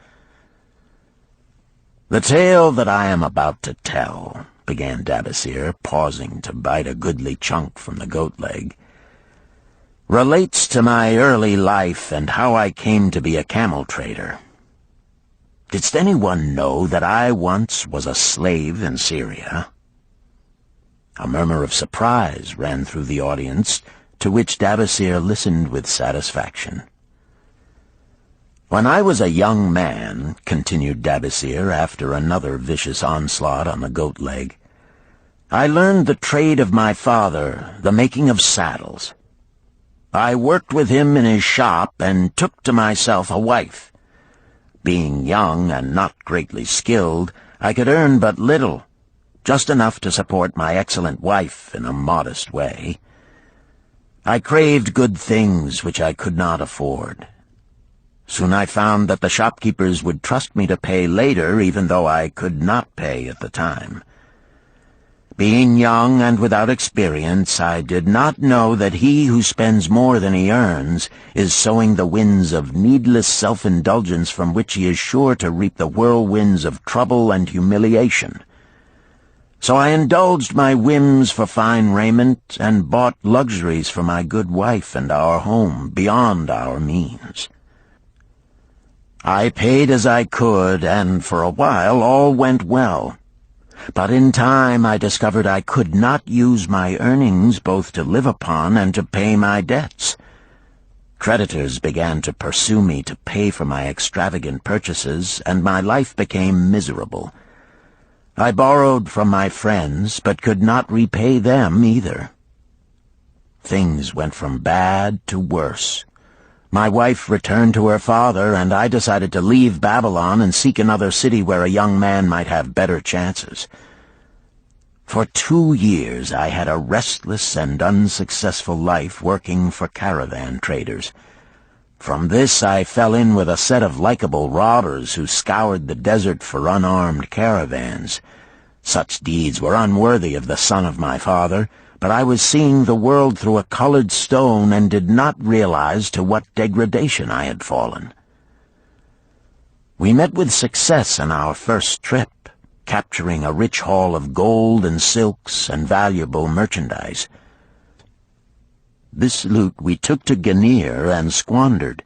"The tale that I am about to tell," began Dabasir, pausing to bite a goodly chunk from the goat leg, "relates to my early life and how I came to be a camel trader. Didst anyone know that I once was a slave in Syria?" A murmur of surprise ran through the audience, to which Dabasir listened with satisfaction. "When I was a young man," continued Dabasir after another vicious onslaught on the goat leg, "I learned the trade of my father, the making of saddles. I worked with him in his shop and took to myself a wife. Being young and not greatly skilled, I could earn but little, just enough to support my excellent wife in a modest way. I craved good things which I could not afford. Soon I found that the shopkeepers would trust me to pay later, even though I could not pay at the time. Being young and without experience, I did not know that he who spends more than he earns is sowing the winds of needless self-indulgence from which he is sure to reap the whirlwinds of trouble and humiliation. So I indulged my whims for fine raiment and bought luxuries for my good wife and our home beyond our means. I paid as I could, and for a while all went well. But in time I discovered I could not use my earnings both to live upon and to pay my debts. Creditors began to pursue me to pay for my extravagant purchases, and my life became miserable. I borrowed from my friends, but could not repay them either. Things went from bad to worse. My wife returned to her father, and I decided to leave Babylon and seek another city where a young man might have better chances. For 2 years I had a restless and unsuccessful life working for caravan traders. From this I fell in with a set of likable robbers who scoured the desert for unarmed caravans. Such deeds were unworthy of the son of my father, but I was seeing the world through a colored stone and did not realize to what degradation I had fallen. We met with success on our first trip, capturing a rich haul of gold and silks and valuable merchandise. This loot we took to Ganir and squandered.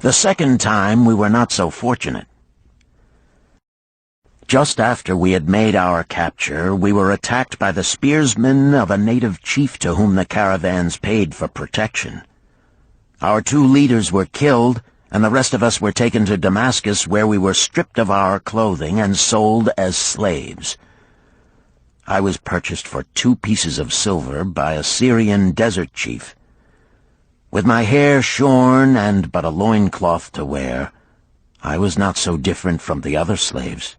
The second time we were not so fortunate. Just after we had made our capture, we were attacked by the spearsmen of a native chief to whom the caravans paid for protection. Our 2 leaders were killed, and the rest of us were taken to Damascus, where we were stripped of our clothing and sold as slaves. I was purchased for 2 pieces of silver by a Syrian desert chief. With my hair shorn and but a loincloth to wear, I was not so different from the other slaves.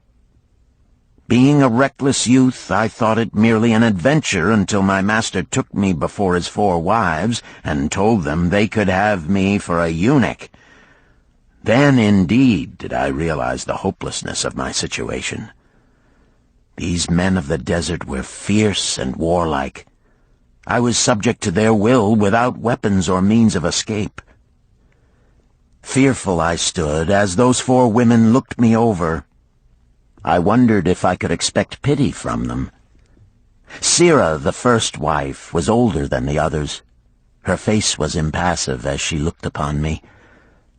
Being a reckless youth, I thought it merely an adventure until my master took me before his 4 wives and told them they could have me for a eunuch. Then, indeed, did I realize the hopelessness of my situation. These men of the desert were fierce and warlike. I was subject to their will without weapons or means of escape. Fearful I stood as those 4 women looked me over. I wondered if I could expect pity from them. Sirah, the first wife, was older than the others. Her face was impassive as she looked upon me.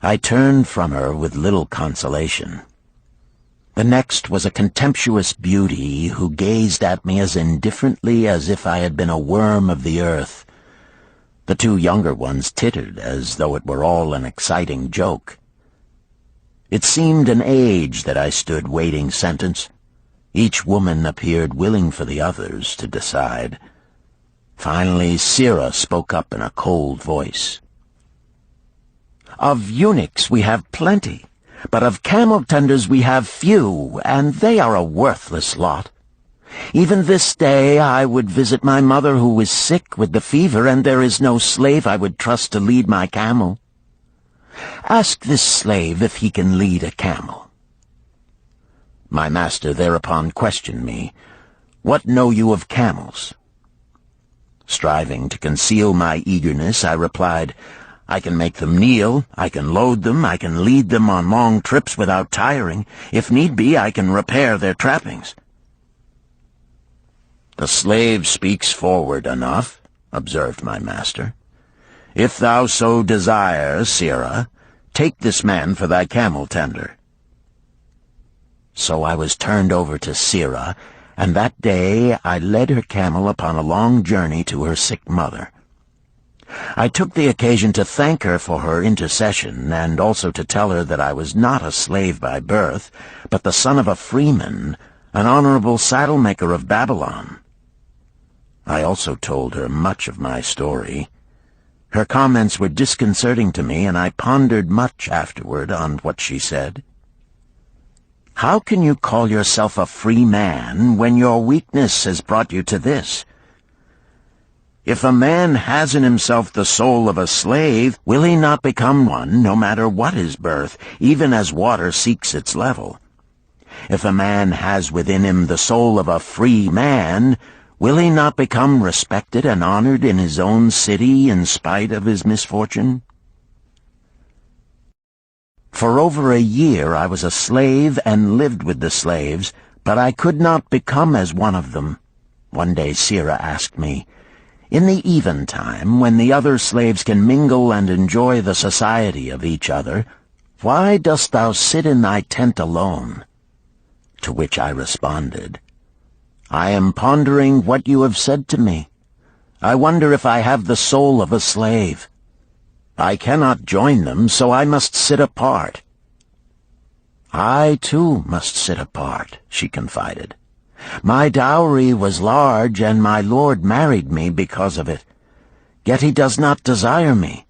I turned from her with little consolation. The next was a contemptuous beauty who gazed at me as indifferently as if I had been a worm of the earth. The 2 younger ones tittered as though it were all an exciting joke. It seemed an age that I stood waiting sentence. Each woman appeared willing for the others to decide. Finally, Sirah spoke up in a cold voice. "Of eunuchs we have plenty, but of camel tenders we have few, and they are a worthless lot. Even this day I would visit my mother who is sick with the fever, and there is no slave I would trust to lead my camel. Ask this slave if he can lead a camel." My master thereupon questioned me, "What know you of camels?" Striving to conceal my eagerness, I replied, "I can make them kneel, I can load them, I can lead them on long trips without tiring. If need be, I can repair their trappings." "The slave speaks forward enough," observed my master. "If thou so desire, Sirah, take this man for thy camel tender." So I was turned over to Sirah, and that day I led her camel upon a long journey to her sick mother. I took the occasion to thank her for her intercession, and also to tell her that I was not a slave by birth, but the son of a freeman, an honorable saddle-maker of Babylon. I also told her much of my story. Her comments were disconcerting to me, and I pondered much afterward on what she said. How can you call yourself a free man when your weakness has brought you to this? If a man has in himself the soul of a slave, will he not become one, no matter what his birth, even as water seeks its level? If a man has within him the soul of a free man, will he not become respected and honored in his own city in spite of his misfortune? For over a year I was a slave and lived with the slaves, but I could not become as one of them. One day Sirrah asked me, "In the eventime, when the other slaves can mingle and enjoy the society of each other, why dost thou sit in thy tent alone?" To which I responded, "I am pondering what you have said to me. I wonder if I have the soul of a slave. I cannot join them, so I must sit apart." "I, too, must sit apart," she confided. "My dowry was large, and my lord married me because of it. Yet he does not desire me.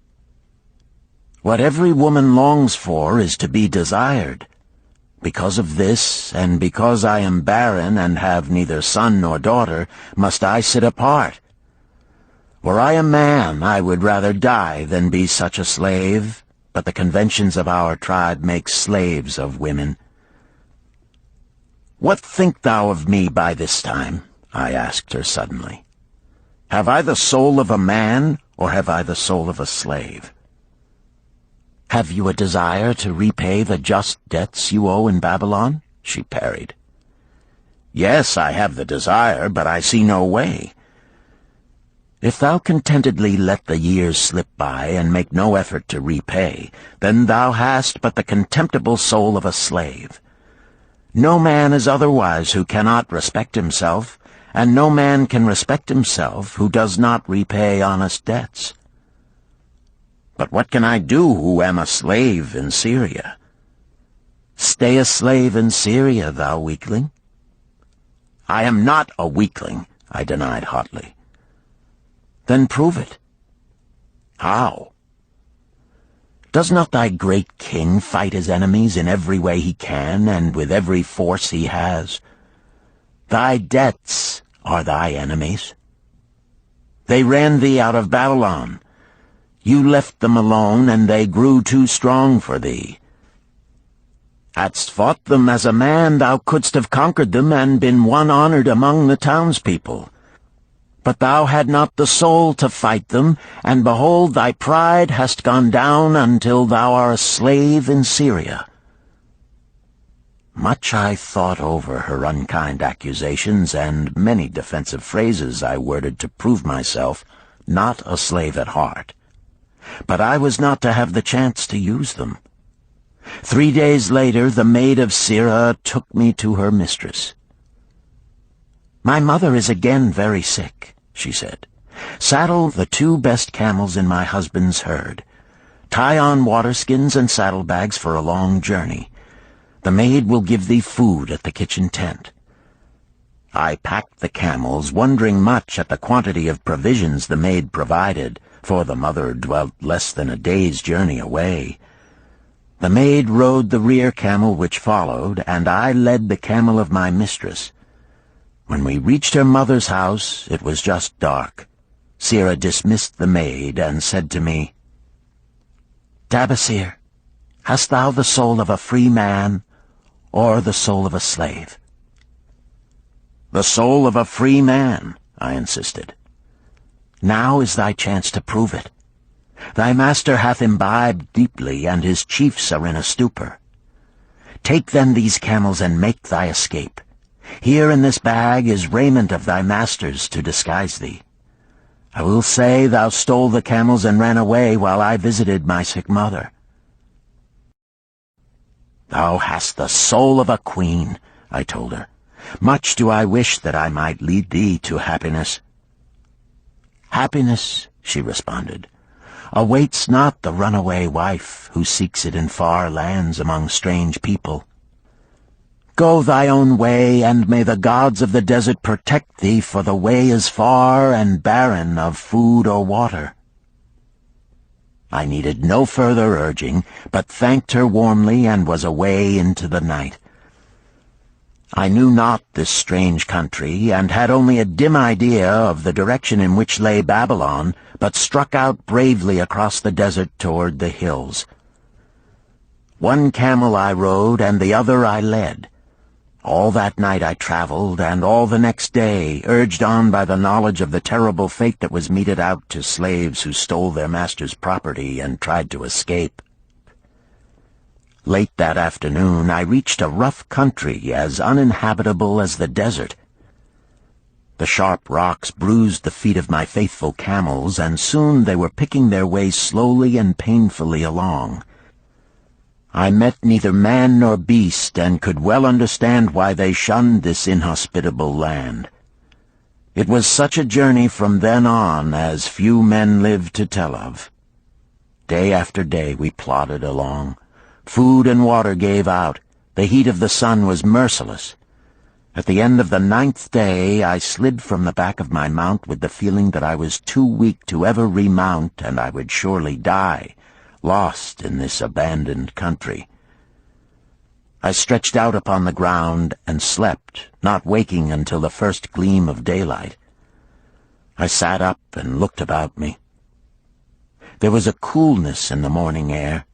What every woman longs for is to be desired. Because of this, and because I am barren and have neither son nor daughter, must I sit apart. Were I a man, I would rather die than be such a slave, but the conventions of our tribe make slaves of women." "What think thou of me by this time?" I asked her suddenly. "Have I the soul of a man, or have I the soul of a slave?" "Have you a desire to repay the just debts you owe in Babylon?" she parried. "Yes, I have the desire, but I see no way." "If thou contentedly let the years slip by and make no effort to repay, then thou hast but the contemptible soul of a slave. No man is otherwise who cannot respect himself, and no man can respect himself who does not repay honest debts." "But what can I do who am a slave in Syria?" "Stay a slave in Syria, thou weakling." "I am not a weakling," I denied hotly. "Then prove it." "How?" "Does not thy great king fight his enemies in every way he can and with every force he has? Thy debts are thy enemies. They ran thee out of Babylon. You left them alone, and they grew too strong for thee. Hadst fought them as a man, thou couldst have conquered them and been one honored among the townspeople. But thou had not the soul to fight them, and behold, thy pride hast gone down until thou art a slave in Syria." Much I thought over her unkind accusations, and many defensive phrases I worded to prove myself not a slave at heart. But I was not to have the chance to use them. 3 days later, the maid of Sirrah took me to her mistress. "My mother is again very sick," she said. "Saddle the 2 best camels in my husband's herd. Tie on waterskins and saddlebags for a long journey. The maid will give thee food at the kitchen tent." I packed the camels, wondering much at the quantity of provisions the maid provided, for the mother dwelt less than a day's journey away. The maid rode the rear camel which followed, and I led the camel of my mistress. When we reached her mother's house, it was just dark. Sirrah dismissed the maid and said to me, "Tabasir, hast thou the soul of a free man, or the soul of a slave?" "The soul of a free man," I insisted. "Now is thy chance to prove it. Thy master hath imbibed deeply, and his chiefs are in a stupor. Take then these camels and make thy escape. Here in this bag is raiment of thy master's to disguise thee. I will say thou stole the camels and ran away while I visited my sick mother." "Thou hast the soul of a queen," I told her. "Much do I wish that I might lead thee to happiness." "Happiness," she responded, "awaits not the runaway wife who seeks it in far lands among strange people. Go thy own way, and may the gods of the desert protect thee, for the way is far and barren of food or water." I needed no further urging, but thanked her warmly and was away into the night. I knew not this strange country, and had only a dim idea of the direction in which lay Babylon, but struck out bravely across the desert toward the hills. One camel I rode, and the other I led. All that night I traveled, and all the next day, urged on by the knowledge of the terrible fate that was meted out to slaves who stole their master's property and tried to escape. Late that afternoon I reached a rough country as uninhabitable as the desert. The sharp rocks bruised the feet of my faithful camels, and soon they were picking their way slowly and painfully along. I met neither man nor beast, and could well understand why they shunned this inhospitable land. It was such a journey from then on as few men live to tell of. Day after day we plodded along. Food and water gave out. The heat of the sun was merciless. At the end of the 9th day I slid from the back of my mount with the feeling that I was too weak to ever remount, and I would surely die, lost in this abandoned country. I stretched out upon the ground and slept, not waking until the first gleam of daylight. I sat up and looked about me. There was a coolness in the morning air.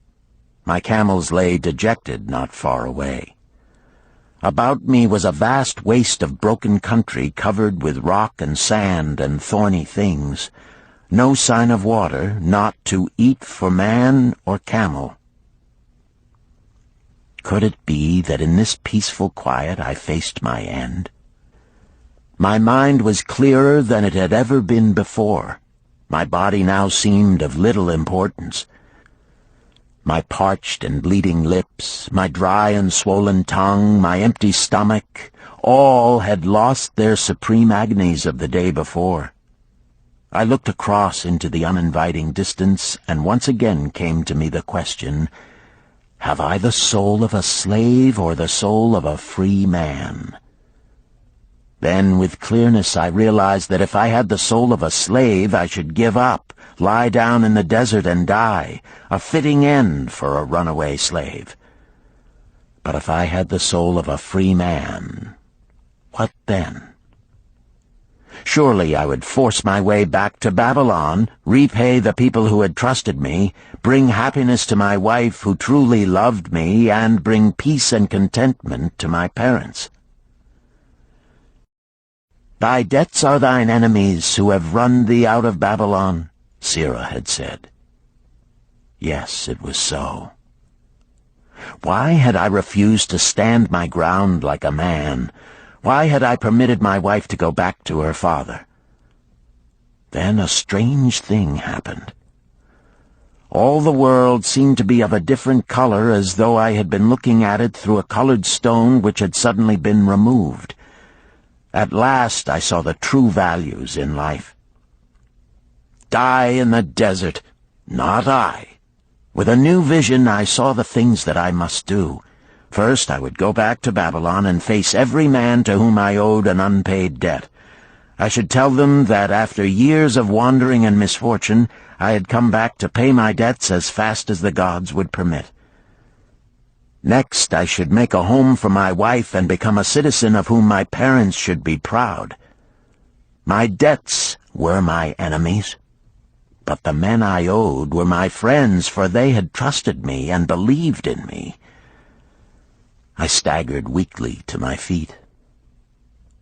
My camels lay dejected not far away. About me was a vast waste of broken country covered with rock and sand and thorny things. No sign of water, not to eat for man or camel. Could it be that in this peaceful quiet I faced my end? My mind was clearer than it had ever been before. My body now seemed of little importance. My parched and bleeding lips, my dry and swollen tongue, my empty stomach, all had lost their supreme agonies of the day before. I looked across into the uninviting distance, and once again came to me the question, have I the soul of a slave or the soul of a free man? Then, with clearness, I realized that if I had the soul of a slave, I should give up, lie down in the desert and die, a fitting end for a runaway slave. But if I had the soul of a free man, what then? Surely I would force my way back to Babylon, repay the people who had trusted me, bring happiness to my wife who truly loved me, and bring peace and contentment to my parents. Thy debts are thine enemies who have run thee out of Babylon, Sirrah had said. Yes, it was so. Why had I refused to stand my ground like a man? Why had I permitted my wife to go back to her father? Then a strange thing happened. All the world seemed to be of a different color, as though I had been looking at it through a colored stone which had suddenly been removed. At last I saw the true values in life. Die in the desert, not I. With a new vision I saw the things that I must do. First I would go back to Babylon and face every man to whom I owed an unpaid debt. I should tell them that after years of wandering and misfortune, I had come back to pay my debts as fast as the gods would permit. Next, I should make a home for my wife and become a citizen of whom my parents should be proud. My debts were my enemies, but the men I owed were my friends, for they had trusted me and believed in me. I staggered weakly to my feet.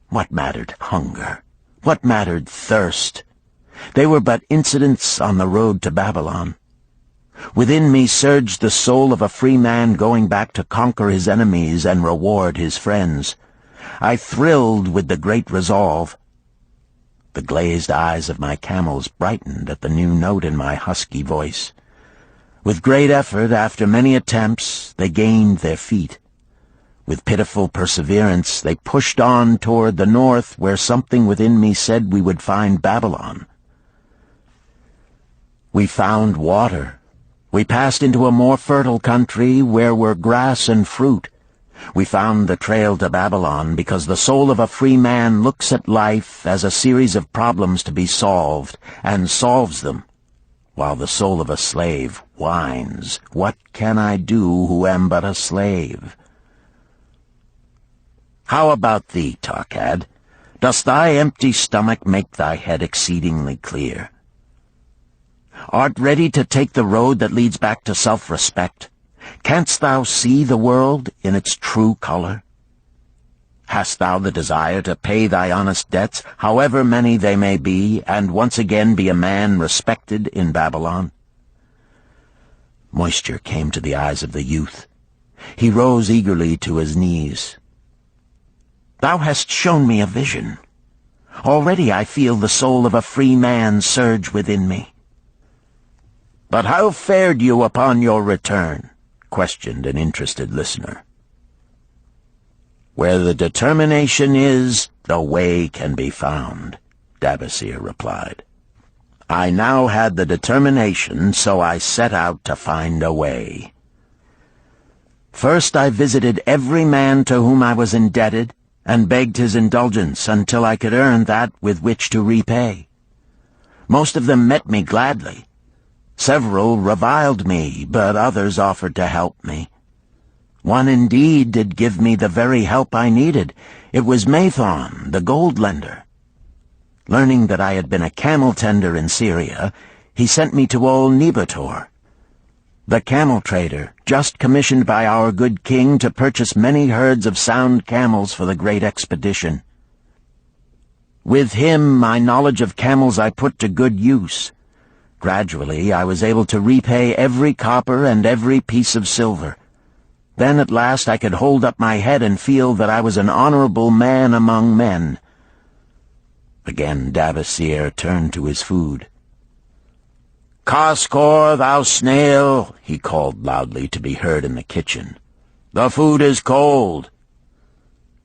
What mattered hunger? What mattered thirst? They were but incidents on the road to Babylon. Within me surged the soul of a free man going back to conquer his enemies and reward his friends. I thrilled with the great resolve. The glazed eyes of my camels brightened at the new note in my husky voice. With great effort, after many attempts, they gained their feet. With pitiful perseverance, they pushed on toward the north, where something within me said we would find Babylon. We found water. We passed into a more fertile country where were grass and fruit. We found the trail to Babylon because the soul of a free man looks at life as a series of problems to be solved, and solves them, while the soul of a slave whines, "What can I do who am but a slave?" How about thee, Tarkad? Dost thy empty stomach make thy head exceedingly clear? Art ready to take the road that leads back to self-respect? Canst thou see the world in its true color? Hast thou the desire to pay thy honest debts, however many they may be, and once again be a man respected in Babylon? Moisture came to the eyes of the youth. He rose eagerly to his knees. Thou hast shown me a vision. Already I feel the soul of a free man surge within me. But how fared you upon your return? Questioned an interested listener. Where the determination is, the way can be found, Dabasir replied. I now had the determination, so I set out to find a way. First I visited every man to whom I was indebted, and begged his indulgence until I could earn that with which to repay. Most of them met me gladly. Several reviled me, but others offered to help me. One indeed did give me the very help I needed. It was Mathon, the gold lender. Learning that I had been a camel tender in Syria, he sent me to old Nebator, the camel trader, just commissioned by our good king to purchase many herds of sound camels for the great expedition. With him, my knowledge of camels I put to good use. Gradually, I was able to repay every copper and every piece of silver. Then at last I could hold up my head and feel that I was an honorable man among men. Again Dabasir turned to his food. "Kaskor, thou snail," he called loudly to be heard in the kitchen. "The food is cold.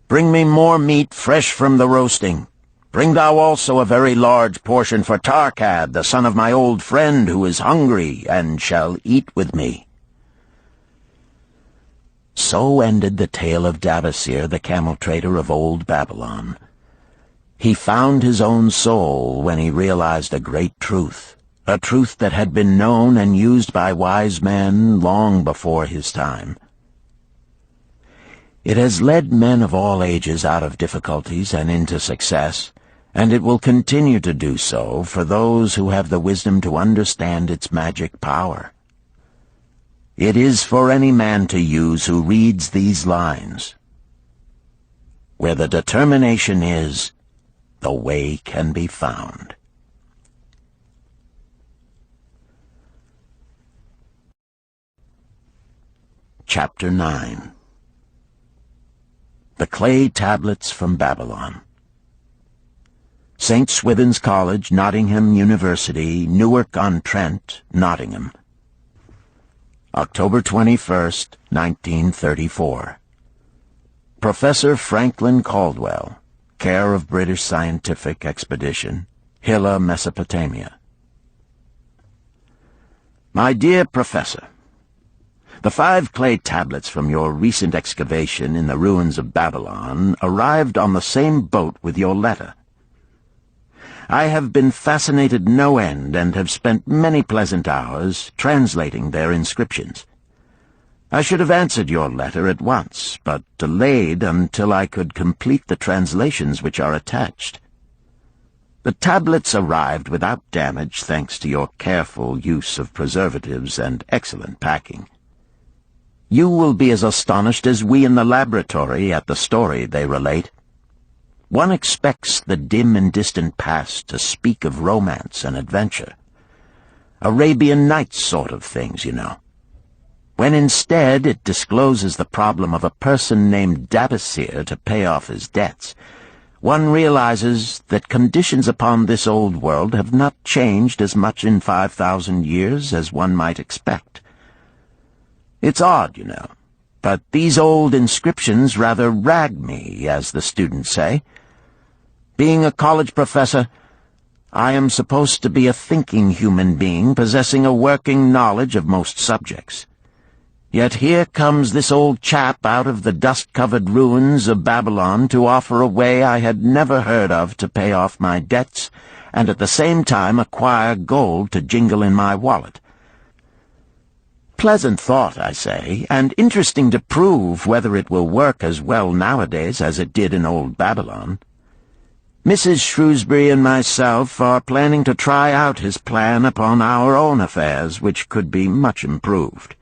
Bring me more meat fresh from the roasting. Bring thou also a very large portion for Tarkad, the son of my old friend, who is hungry and shall eat with me." So ended the tale of Dabasir, the camel trader of old Babylon. He found his own soul when he realized a great truth, a truth that had been known and used by wise men long before his time. It has led men of all ages out of difficulties and into success, and it will continue to do so for those who have the wisdom to understand its magic power. It is for any man to use who reads these lines. Where the determination is, the way can be found. Chapter 9. The Clay Tablets from Babylon. St. Swithin's College, Nottingham University, Newark-on-Trent, Nottingham. October 21st, 1934. Professor Franklin Caldwell, care of British Scientific Expedition, Hilla, Mesopotamia. My dear Professor, the 5 clay tablets from your recent excavation in the ruins of Babylon arrived on the same boat with your letter. I have been fascinated no end and have spent many pleasant hours translating their inscriptions. I should have answered your letter at once, but delayed until I could complete the translations which are attached. The tablets arrived without damage thanks to your careful use of preservatives and excellent packing. You will be as astonished as we in the laboratory at the story they relate. One expects the dim and distant past to speak of romance and adventure. Arabian Nights sort of things, you know. When instead it discloses the problem of a person named Dabasir to pay off his debts, one realizes that conditions upon this old world have not changed as much in 5,000 years as one might expect. It's odd, you know, but these old inscriptions rather rag me, as the students say. Being a college professor, I am supposed to be a thinking human being possessing a working knowledge of most subjects. Yet here comes this old chap out of the dust-covered ruins of Babylon to offer a way I had never heard of to pay off my debts, and at the same time acquire gold to jingle in my wallet. Pleasant thought, I say, and interesting to prove whether it will work as well nowadays as it did in old Babylon. Mrs. Shrewsbury and myself are planning to try out his plan upon our own affairs, which could be much improved.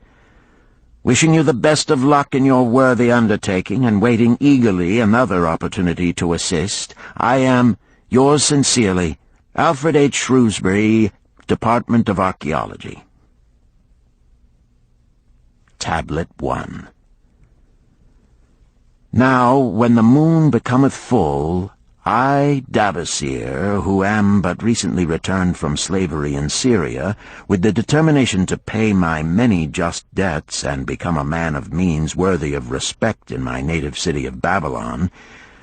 Wishing you the best of luck in your worthy undertaking, and waiting eagerly another opportunity to assist, I am, yours sincerely, Alfred H. Shrewsbury, Department of Archaeology. Tablet 1. Now, when the moon becometh full, I, Davasir, who am but recently returned from slavery in Syria, with the determination to pay my many just debts and become a man of means worthy of respect in my native city of Babylon,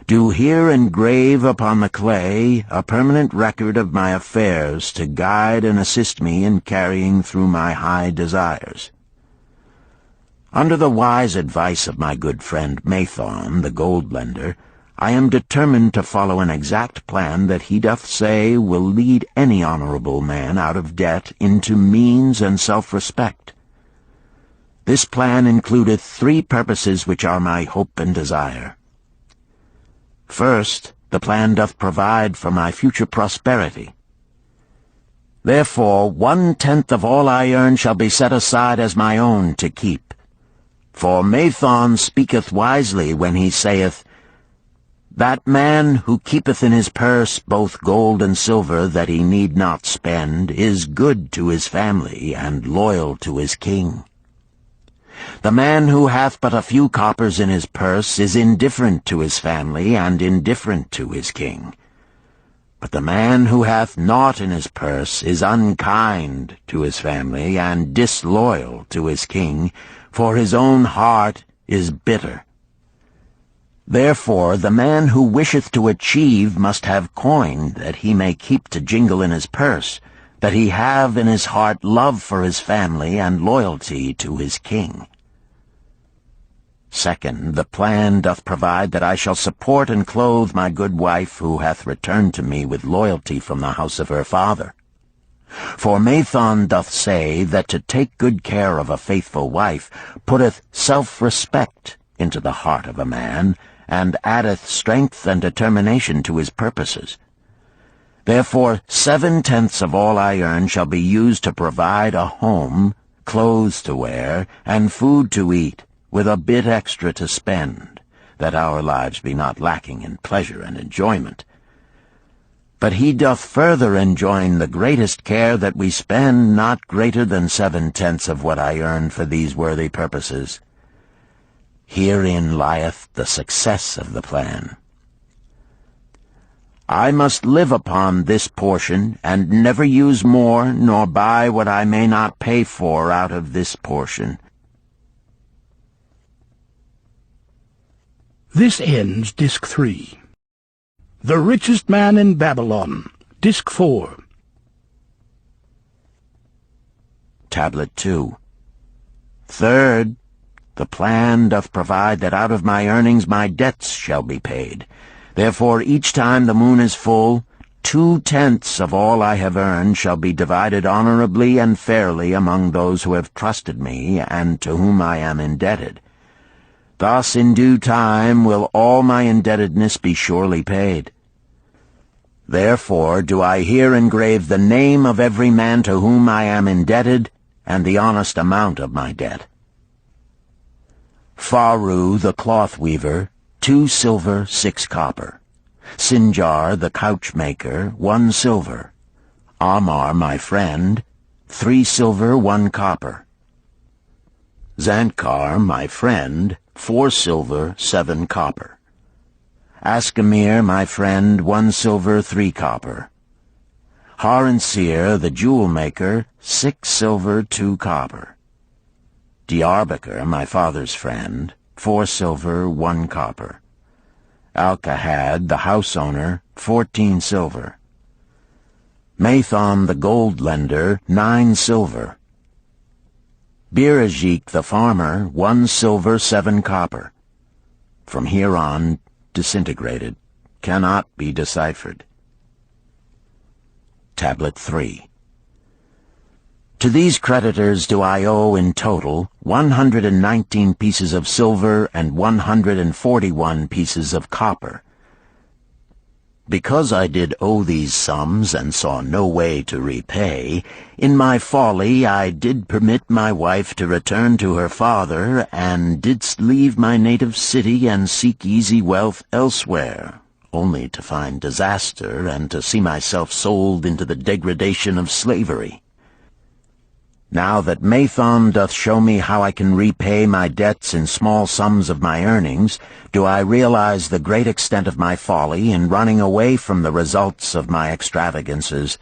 do here engrave upon the clay a permanent record of my affairs to guide and assist me in carrying through my high desires. Under the wise advice of my good friend Mathon, the gold-lender, I am determined to follow an exact plan that he doth say will lead any honorable man out of debt into means and self-respect. This plan includeth 3 purposes which are my hope and desire. First, the plan doth provide for my future prosperity. Therefore 1/10 of all I earn shall be set aside as my own to keep. For Mathon speaketh wisely when he saith, "That man who keepeth in his purse both gold and silver that he need not spend is good to his family and loyal to his king. The man who hath but a few coppers in his purse is indifferent to his family and indifferent to his king. But the man who hath naught in his purse is unkind to his family and disloyal to his king, for his own heart is bitter. Therefore the man who wisheth to achieve must have coin that he may keep to jingle in his purse, that he have in his heart love for his family and loyalty to his king. Second, the plan doth provide that I shall support and clothe my good wife who hath returned to me with loyalty from the house of her father. For Mathon doth say that to take good care of a faithful wife putteth self-respect into the heart of a man, and addeth strength and determination to his purposes. Therefore 7/10 of all I earn shall be used to provide a home, clothes to wear, and food to eat, with a bit extra to spend, that our lives be not lacking in pleasure and enjoyment. But he doth further enjoin the greatest care that we spend not greater than 7/10 of what I earn for these worthy purposes. Herein lieth the success of the plan. I must live upon this portion, and never use more, nor buy what I may not pay for out of this portion. This ends Disc 3. The Richest Man in Babylon, Disc 4. Tablet 2. Third, the plan doth provide that out of my earnings my debts shall be paid. Therefore each time the moon is full, 2/10 of all I have earned shall be divided honorably and fairly among those who have trusted me and to whom I am indebted. Thus in due time will all my indebtedness be surely paid. Therefore do I here engrave the name of every man to whom I am indebted, and the honest amount of my debt. Faru the cloth-weaver, 2 silver, 6 copper. Sinjar the couch-maker, 1 silver. Amar my friend, 3 silver, 1 copper. Zantkar my friend, 4 silver, 7 copper. Askamir my friend, 1 silver, 3 copper. Haransir the jewel-maker, 6 silver, 2 copper. Diarbekir, my father's friend, 4 silver, 1 copper. Alkahad, the house-owner, 14 silver. Mathon, the gold-lender, 9 silver. Birajik the farmer, 1 silver, 7 copper. From here on, disintegrated, cannot be deciphered. Tablet 3. To these creditors do I owe in total 119 pieces of silver and 141 pieces of copper. Because I did owe these sums and saw no way to repay, in my folly I did permit my wife to return to her father, and didst leave my native city and seek easy wealth elsewhere, only to find disaster and to see myself sold into the degradation of slavery. Now that Mathon doth show me how I can repay my debts in small sums of my earnings, do I realize the great extent of my folly in running away from the results of my extravagances.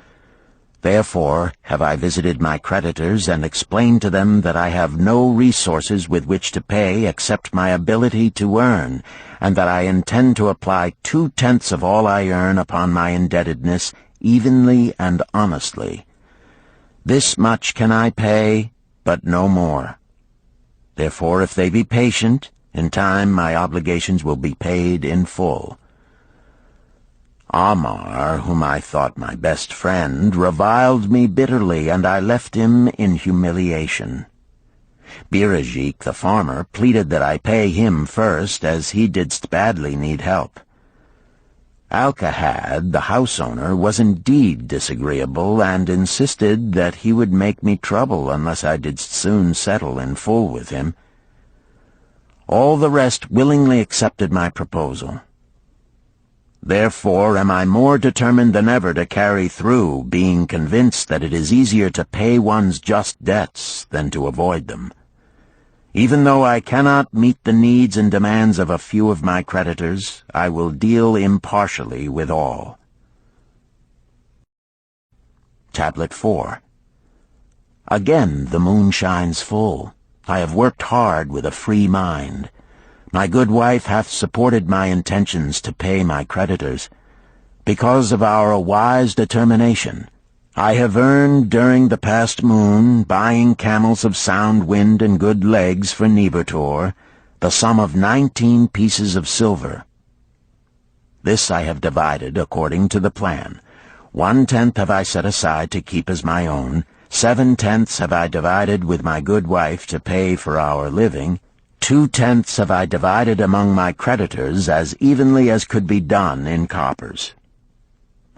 Therefore have I visited my creditors and explained to them that I have no resources with which to pay except my ability to earn, and that I intend to apply 2/10 of all I earn upon my indebtedness evenly and honestly. This much can I pay, but no more. Therefore, if they be patient, in time my obligations will be paid in full. Amar, whom I thought my best friend, reviled me bitterly, and I left him in humiliation. Birajik, the farmer, pleaded that I pay him first, as he didst badly need help. Alcahad, the house owner, was indeed disagreeable, and insisted that he would make me trouble unless I did soon settle in full with him. All the rest willingly accepted my proposal. Therefore am I more determined than ever to carry through, being convinced that it is easier to pay one's just debts than to avoid them. Even though I cannot meet the needs and demands of a few of my creditors, I will deal impartially with all. Tablet 4. Again the moon shines full. I have worked hard with a free mind. My good wife hath supported my intentions to pay my creditors. Because of our wise determination, I have earned during the past moon, buying camels of sound wind and good legs for Nebertor, the sum of 19 pieces of silver. This I have divided according to the plan. 1/10 have I set aside to keep as my own, 7/10 have I divided with my good wife to pay for our living, 2/10 have I divided among my creditors as evenly as could be done in coppers.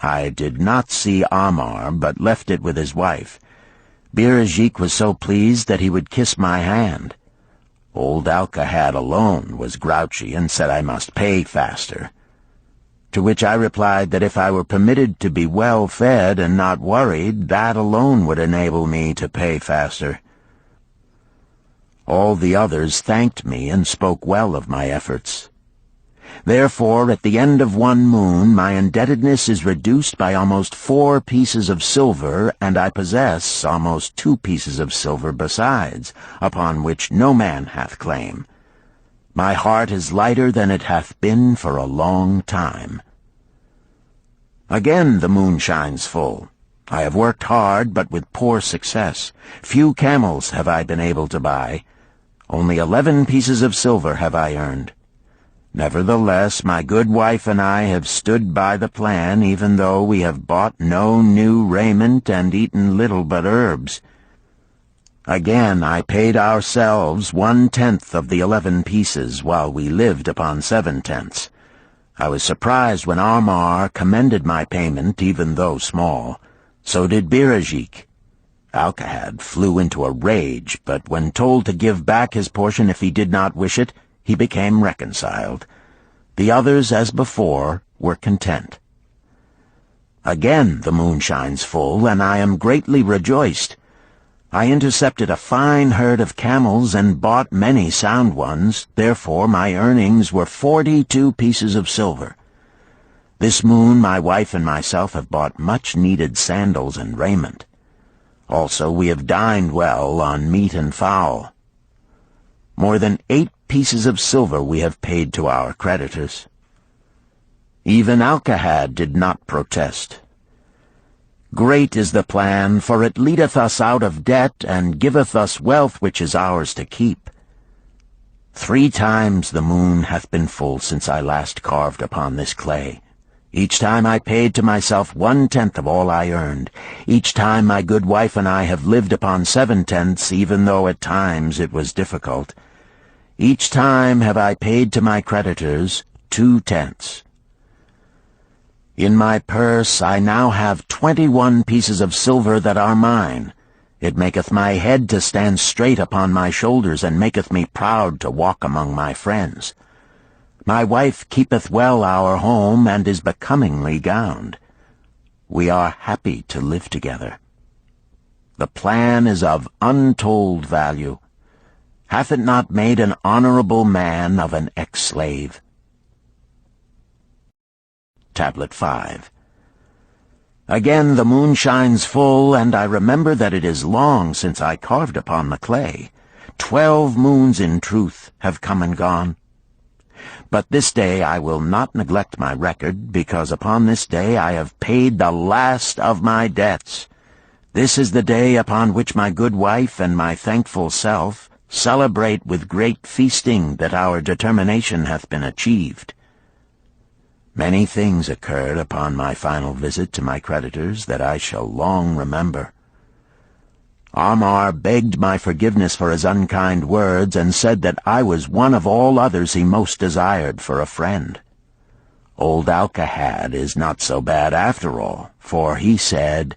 I did not see Amar, but left it with his wife. Birajik was so pleased that he would kiss my hand. Old Alcahad alone was grouchy and said I must pay faster. To which I replied that if I were permitted to be well fed and not worried, that alone would enable me to pay faster. All the others thanked me and spoke well of my efforts. Therefore, at the end of one moon, my indebtedness is reduced by almost 4 pieces of silver, and I possess almost 2 pieces of silver besides, upon which no man hath claim. My heart is lighter than it hath been for a long time. Again the moon shines full. I have worked hard, but with poor success. Few camels have I been able to buy. Only 11 pieces of silver have I earned. Nevertheless, my good wife and I have stood by the plan, even though we have bought no new raiment and eaten little but herbs. Again I paid ourselves 1/10 of the 11 pieces, while we lived upon 7/10. I was surprised when Amar commended my payment, even though small. So did Birajik. Alcahad flew into a rage, but when told to give back his portion if he did not wish it, he became reconciled. The others, as before, were content. Again the moon shines full, and I am greatly rejoiced. I intercepted a fine herd of camels and bought many sound ones, therefore my earnings were 42 pieces of silver. This moon my wife and myself have bought much-needed sandals and raiment. Also we have dined well on meat and fowl. More than 8 pieces of silver we have paid to our creditors. Even Alcahad did not protest. Great is the plan, for it leadeth us out of debt, and giveth us wealth which is ours to keep. 3 times the moon hath been full since I last carved upon this clay. Each time I paid to myself 1/10 of all I earned. Each time my good wife and I have lived upon 7/10, even though at times it was difficult. Each time have I paid to my creditors 2/10. In my purse I now have 21 pieces of silver that are mine. It maketh my head to stand straight upon my shoulders, and maketh me proud to walk among my friends. My wife keepeth well our home, and is becomingly gowned. We are happy to live together. The plan is of untold value. Hath it not made an honorable man of an ex-slave? Tablet 5. Again the moon shines full, and I remember that it is long since I carved upon the clay. 12 moons in truth have come and gone. But this day I will not neglect my record, because upon this day I have paid the last of my debts. This is the day upon which my good wife and my thankful self celebrate with great feasting that our determination hath been achieved. Many things occurred upon my final visit to my creditors that I shall long remember. Amar begged my forgiveness for his unkind words, and said that I was one of all others he most desired for a friend. Old Alcahad is not so bad after all, for he said,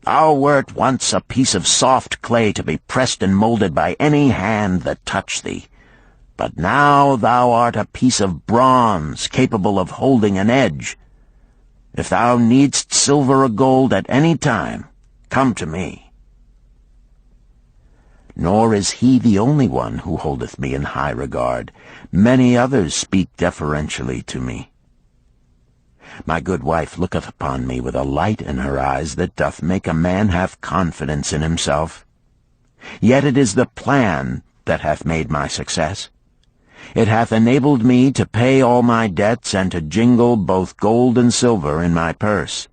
"Thou wert once a piece of soft clay to be pressed and molded by any hand that touched thee. But now thou art a piece of bronze, capable of holding an edge. If thou needst silver or gold at any time, come to me." Nor is he the only one who holdeth me in high regard. Many others speak deferentially to me. My good wife looketh upon me with a light in her eyes that doth make a man have confidence in himself. Yet it is the plan that hath made my success. It hath enabled me to pay all my debts, and to jingle both gold and silver in my purse.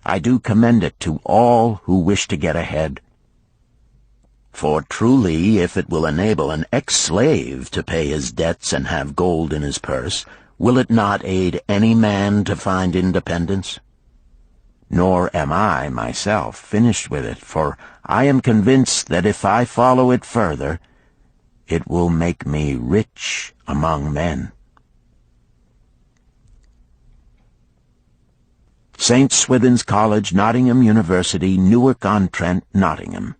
I do commend it to all who wish to get ahead. For truly, if it will enable an ex-slave to pay his debts and have gold in his purse, will it not aid any man to find independence? Nor am I, myself, finished with it, for I am convinced that if I follow it further, it will make me rich among men. St. Swithin's College, Nottingham University, Newark-on-Trent, Nottingham,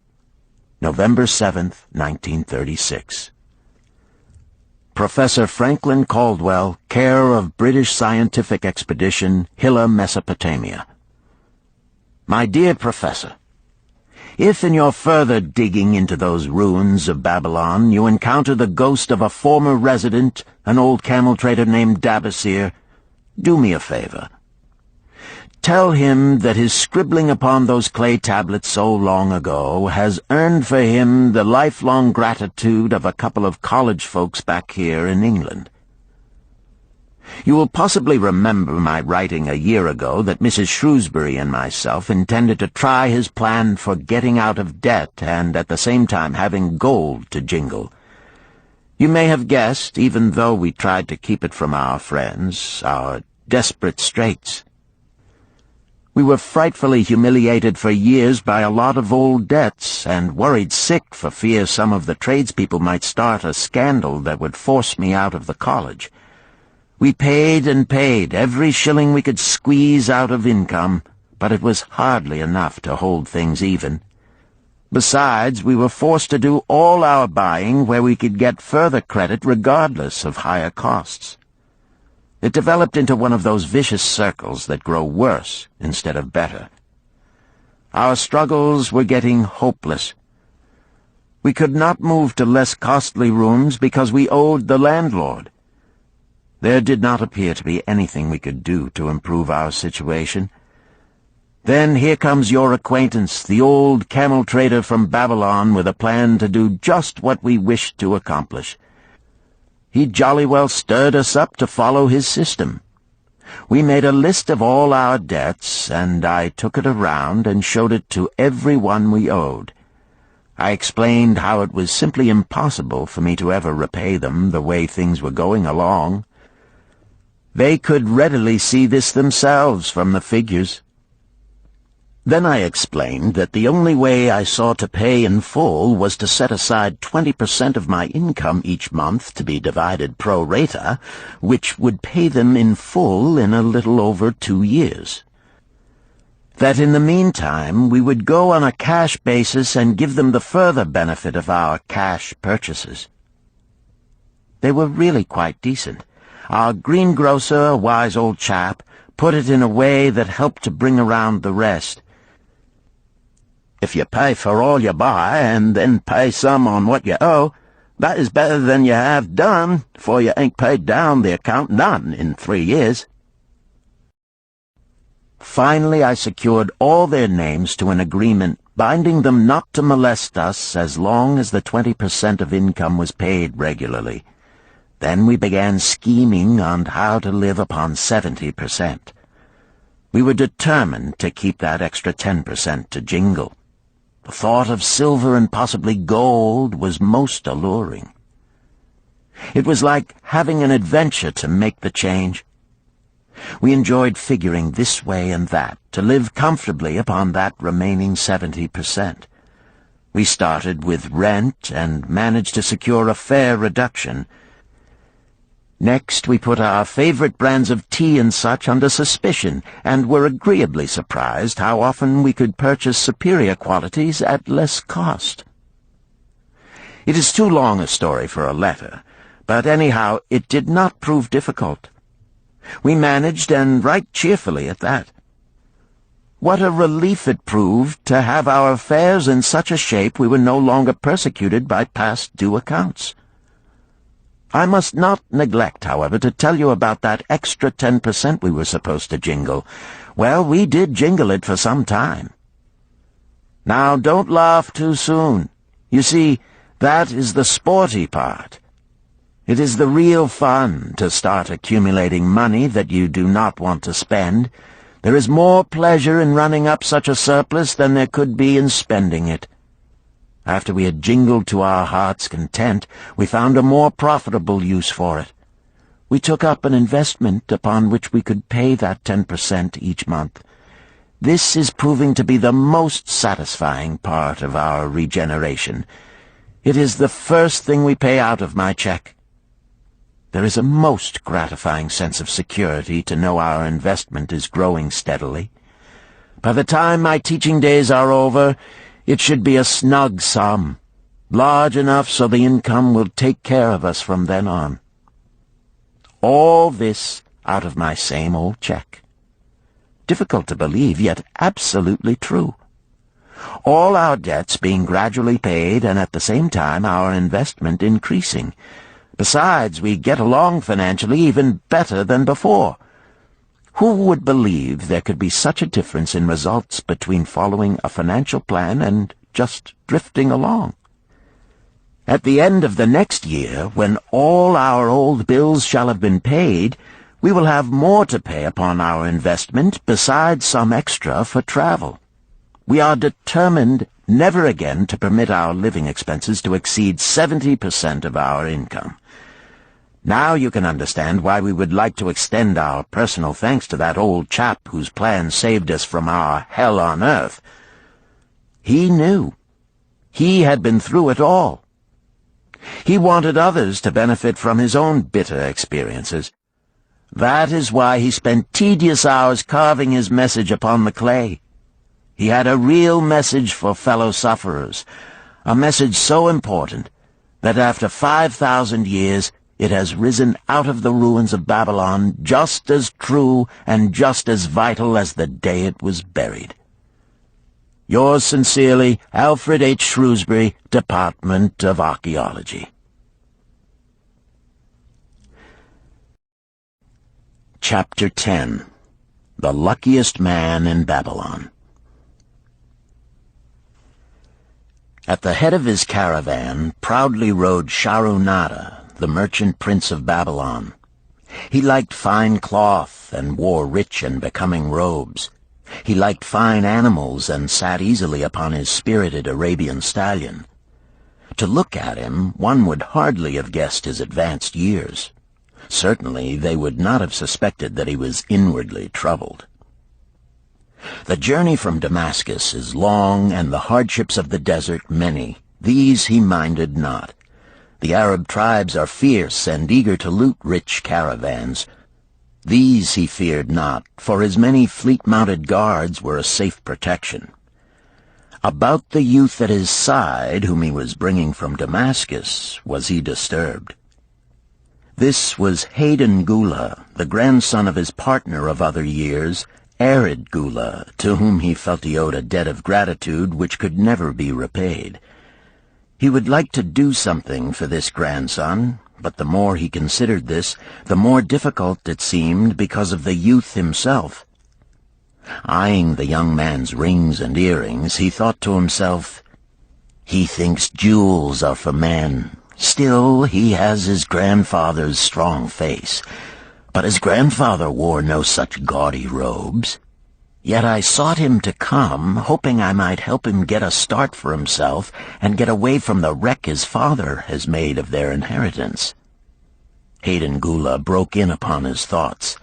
November 7th, 1936. Professor Franklin Caldwell, care of British Scientific Expedition, Hilla, Mesopotamia. My dear Professor, if in your further digging into those ruins of Babylon you encounter the ghost of a former resident, an old camel trader named Dabasir, do me a favor. Tell him that his scribbling upon those clay tablets so long ago has earned for him the lifelong gratitude of a couple of college folks back here in England. You will possibly remember my writing a year ago that Mrs. Shrewsbury and myself intended to try his plan for getting out of debt and at the same time having gold to jingle. You may have guessed, even though we tried to keep it from our friends, our desperate straits. We were frightfully humiliated for years by a lot of old debts, and worried sick for fear some of the tradespeople might start a scandal that would force me out of the college. We paid and paid, every shilling we could squeeze out of income, but it was hardly enough to hold things even. Besides, we were forced to do all our buying where we could get further credit regardless of higher costs. It developed into one of those vicious circles that grow worse instead of better. Our struggles were getting hopeless. We could not move to less costly rooms because we owed the landlord. There did not appear to be anything we could do to improve our situation. Then here comes your acquaintance, the old camel trader from Babylon, with a plan to do just what we wished to accomplish. He jolly well stirred us up to follow his system. We made a list of all our debts, and I took it around and showed it to every one we owed. I explained how it was simply impossible for me to ever repay them the way things were going along. They could readily see this themselves from the figures. Then I explained that the only way I saw to pay in full was to set aside 20% of my income each month to be divided pro rata, which would pay them in full in a little over 2 years. That in the meantime we would go on a cash basis and give them the further benefit of our cash purchases. They were really quite decent. Our greengrocer, a wise old chap, put it in a way that helped to bring around the rest. If you pay for all you buy, and then pay some on what you owe, that is better than you have done, for you ain't paid down the account none in 3 years. Finally I secured all their names to an agreement binding them not to molest us as long as the 20% of income was paid regularly. Then we began scheming on how to live upon 70%. We were determined to keep that extra 10% to jingle. The thought of silver and possibly gold was most alluring. It was like having an adventure to make the change. We enjoyed figuring this way and that to live comfortably upon that remaining 70%. We started with rent and managed to secure a fair reduction. Next, we put our favorite brands of tea and such under suspicion, and were agreeably surprised how often we could purchase superior qualities at less cost. It is too long a story for a letter, but anyhow it did not prove difficult. We managed, and right cheerfully at that. What a relief it proved to have our affairs in such a shape we were no longer persecuted by past due accounts. I must not neglect, however, to tell you about that extra 10% we were supposed to jingle. Well, we did jingle it for some time. Now, don't laugh too soon. You see, that is the sporty part. It is the real fun to start accumulating money that you do not want to spend. There is more pleasure in running up such a surplus than there could be in spending it. After we had jingled to our heart's content, we found a more profitable use for it. We took up an investment upon which we could pay that 10% each month. This is proving to be the most satisfying part of our regeneration. It is the first thing we pay out of my check. There is a most gratifying sense of security to know our investment is growing steadily. By the time my teaching days are over, it should be a snug sum, large enough so the income will take care of us from then on. All this out of my same old check. Difficult to believe, yet absolutely true. All our debts being gradually paid, and at the same time our investment increasing. Besides, we get along financially even better than before. Who would believe there could be such a difference in results between following a financial plan and just drifting along? At the end of the next year, when all our old bills shall have been paid, we will have more to pay upon our investment besides some extra for travel. We are determined never again to permit our living expenses to exceed 70% of our income. Now you can understand why we would like to extend our personal thanks to that old chap whose plan saved us from our hell on earth. He knew. He had been through it all. He wanted others to benefit from his own bitter experiences. That is why he spent tedious hours carving his message upon the clay. He had a real message for fellow sufferers, a message so important that after 5,000 years it has risen out of the ruins of Babylon just as true and just as vital as the day it was buried. Yours sincerely, Alfred H. Shrewsbury, Department of Archaeology. Chapter 10. The Luckiest Man in Babylon. At the head of his caravan proudly rode Shahrunada, the merchant prince of Babylon. He liked fine cloth and wore rich and becoming robes. He liked fine animals and sat easily upon his spirited Arabian stallion. To look at him, one would hardly have guessed his advanced years. Certainly they would not have suspected that he was inwardly troubled. The journey from Damascus is long, and the hardships of the desert many. These he minded not. The Arab tribes are fierce and eager to loot rich caravans. These he feared not, for his many fleet-mounted guards were a safe protection. About the youth at his side, whom he was bringing from Damascus, was he disturbed. This was Hayden Gula, the grandson of his partner of other years, Arid Gula, to whom he felt he owed a debt of gratitude which could never be repaid. He would like to do something for this grandson, but the more he considered this, the more difficult it seemed because of the youth himself. Eyeing the young man's rings and earrings, he thought to himself, "He thinks jewels are for men. Still, he has his grandfather's strong face. But his grandfather wore no such gaudy robes. Yet I sought him to come, hoping I might help him get a start for himself and get away from the wreck his father has made of their inheritance." Hayden Gula broke in upon his thoughts.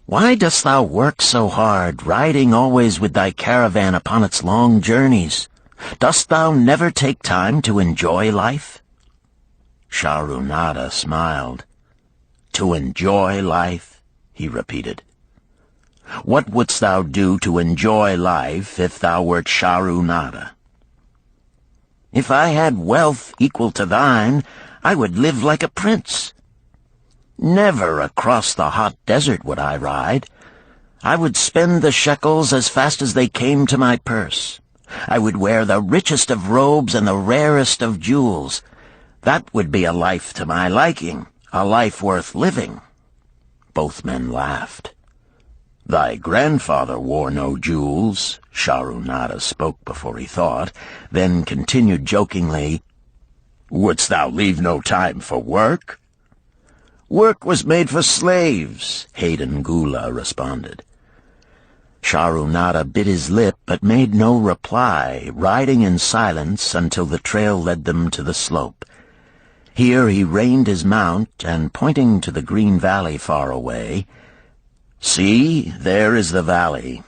"Why dost thou work so hard, riding always with thy caravan upon its long journeys? Dost thou never take time to enjoy life?" Shahrunada smiled. "To enjoy life?" he repeated. "What wouldst thou do to enjoy life if thou wert Shahrunada?" "If I had wealth equal to thine, I would live like a prince. Never across the hot desert would I ride. I would spend the shekels as fast as they came to my purse. I would wear the richest of robes and the rarest of jewels. That would be a life to my liking, a life worth living." Both men laughed. "Thy grandfather wore no jewels," Shahrunada spoke before he thought, then continued jokingly, "Wouldst thou leave no time for work?" "Work was made for slaves," Hayden Gula responded. Shahrunada bit his lip but made no reply, riding in silence until the trail led them to the slope. Here he reined his mount, and pointing to the green valley far away, "See, there is the valley.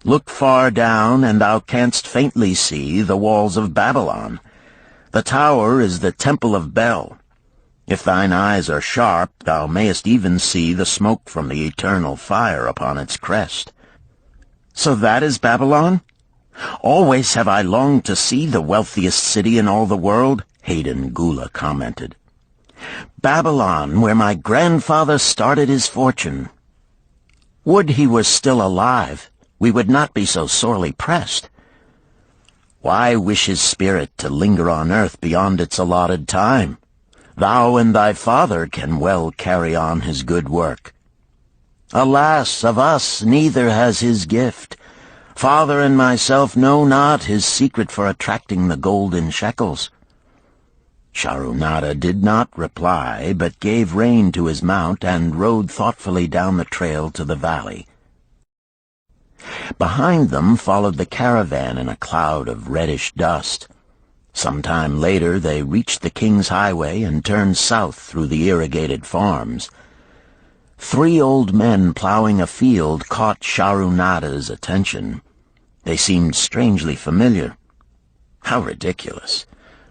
Look far down, and thou canst faintly see the walls of Babylon. The tower is the temple of Bel. If thine eyes are sharp, thou mayest even see the smoke from the eternal fire upon its crest." "So that is Babylon? Always have I longed to see the wealthiest city in all the world," Hayden Gula commented. "Babylon, where my grandfather started his fortune. Would he were still alive, we would not be so sorely pressed. Why wish his spirit to linger on earth beyond its allotted time? Thou and thy father can well carry on his good work. Alas, of us neither has his gift. Father and myself know not his secret for attracting the golden shekels." Shahrunada did not reply, but gave rein to his mount and rode thoughtfully down the trail to the valley. Behind them followed the caravan in a cloud of reddish dust. Some time later they reached the King's Highway and turned south through the irrigated farms. 3 old men plowing a field caught Shahrunada's attention. They seemed strangely familiar. How ridiculous!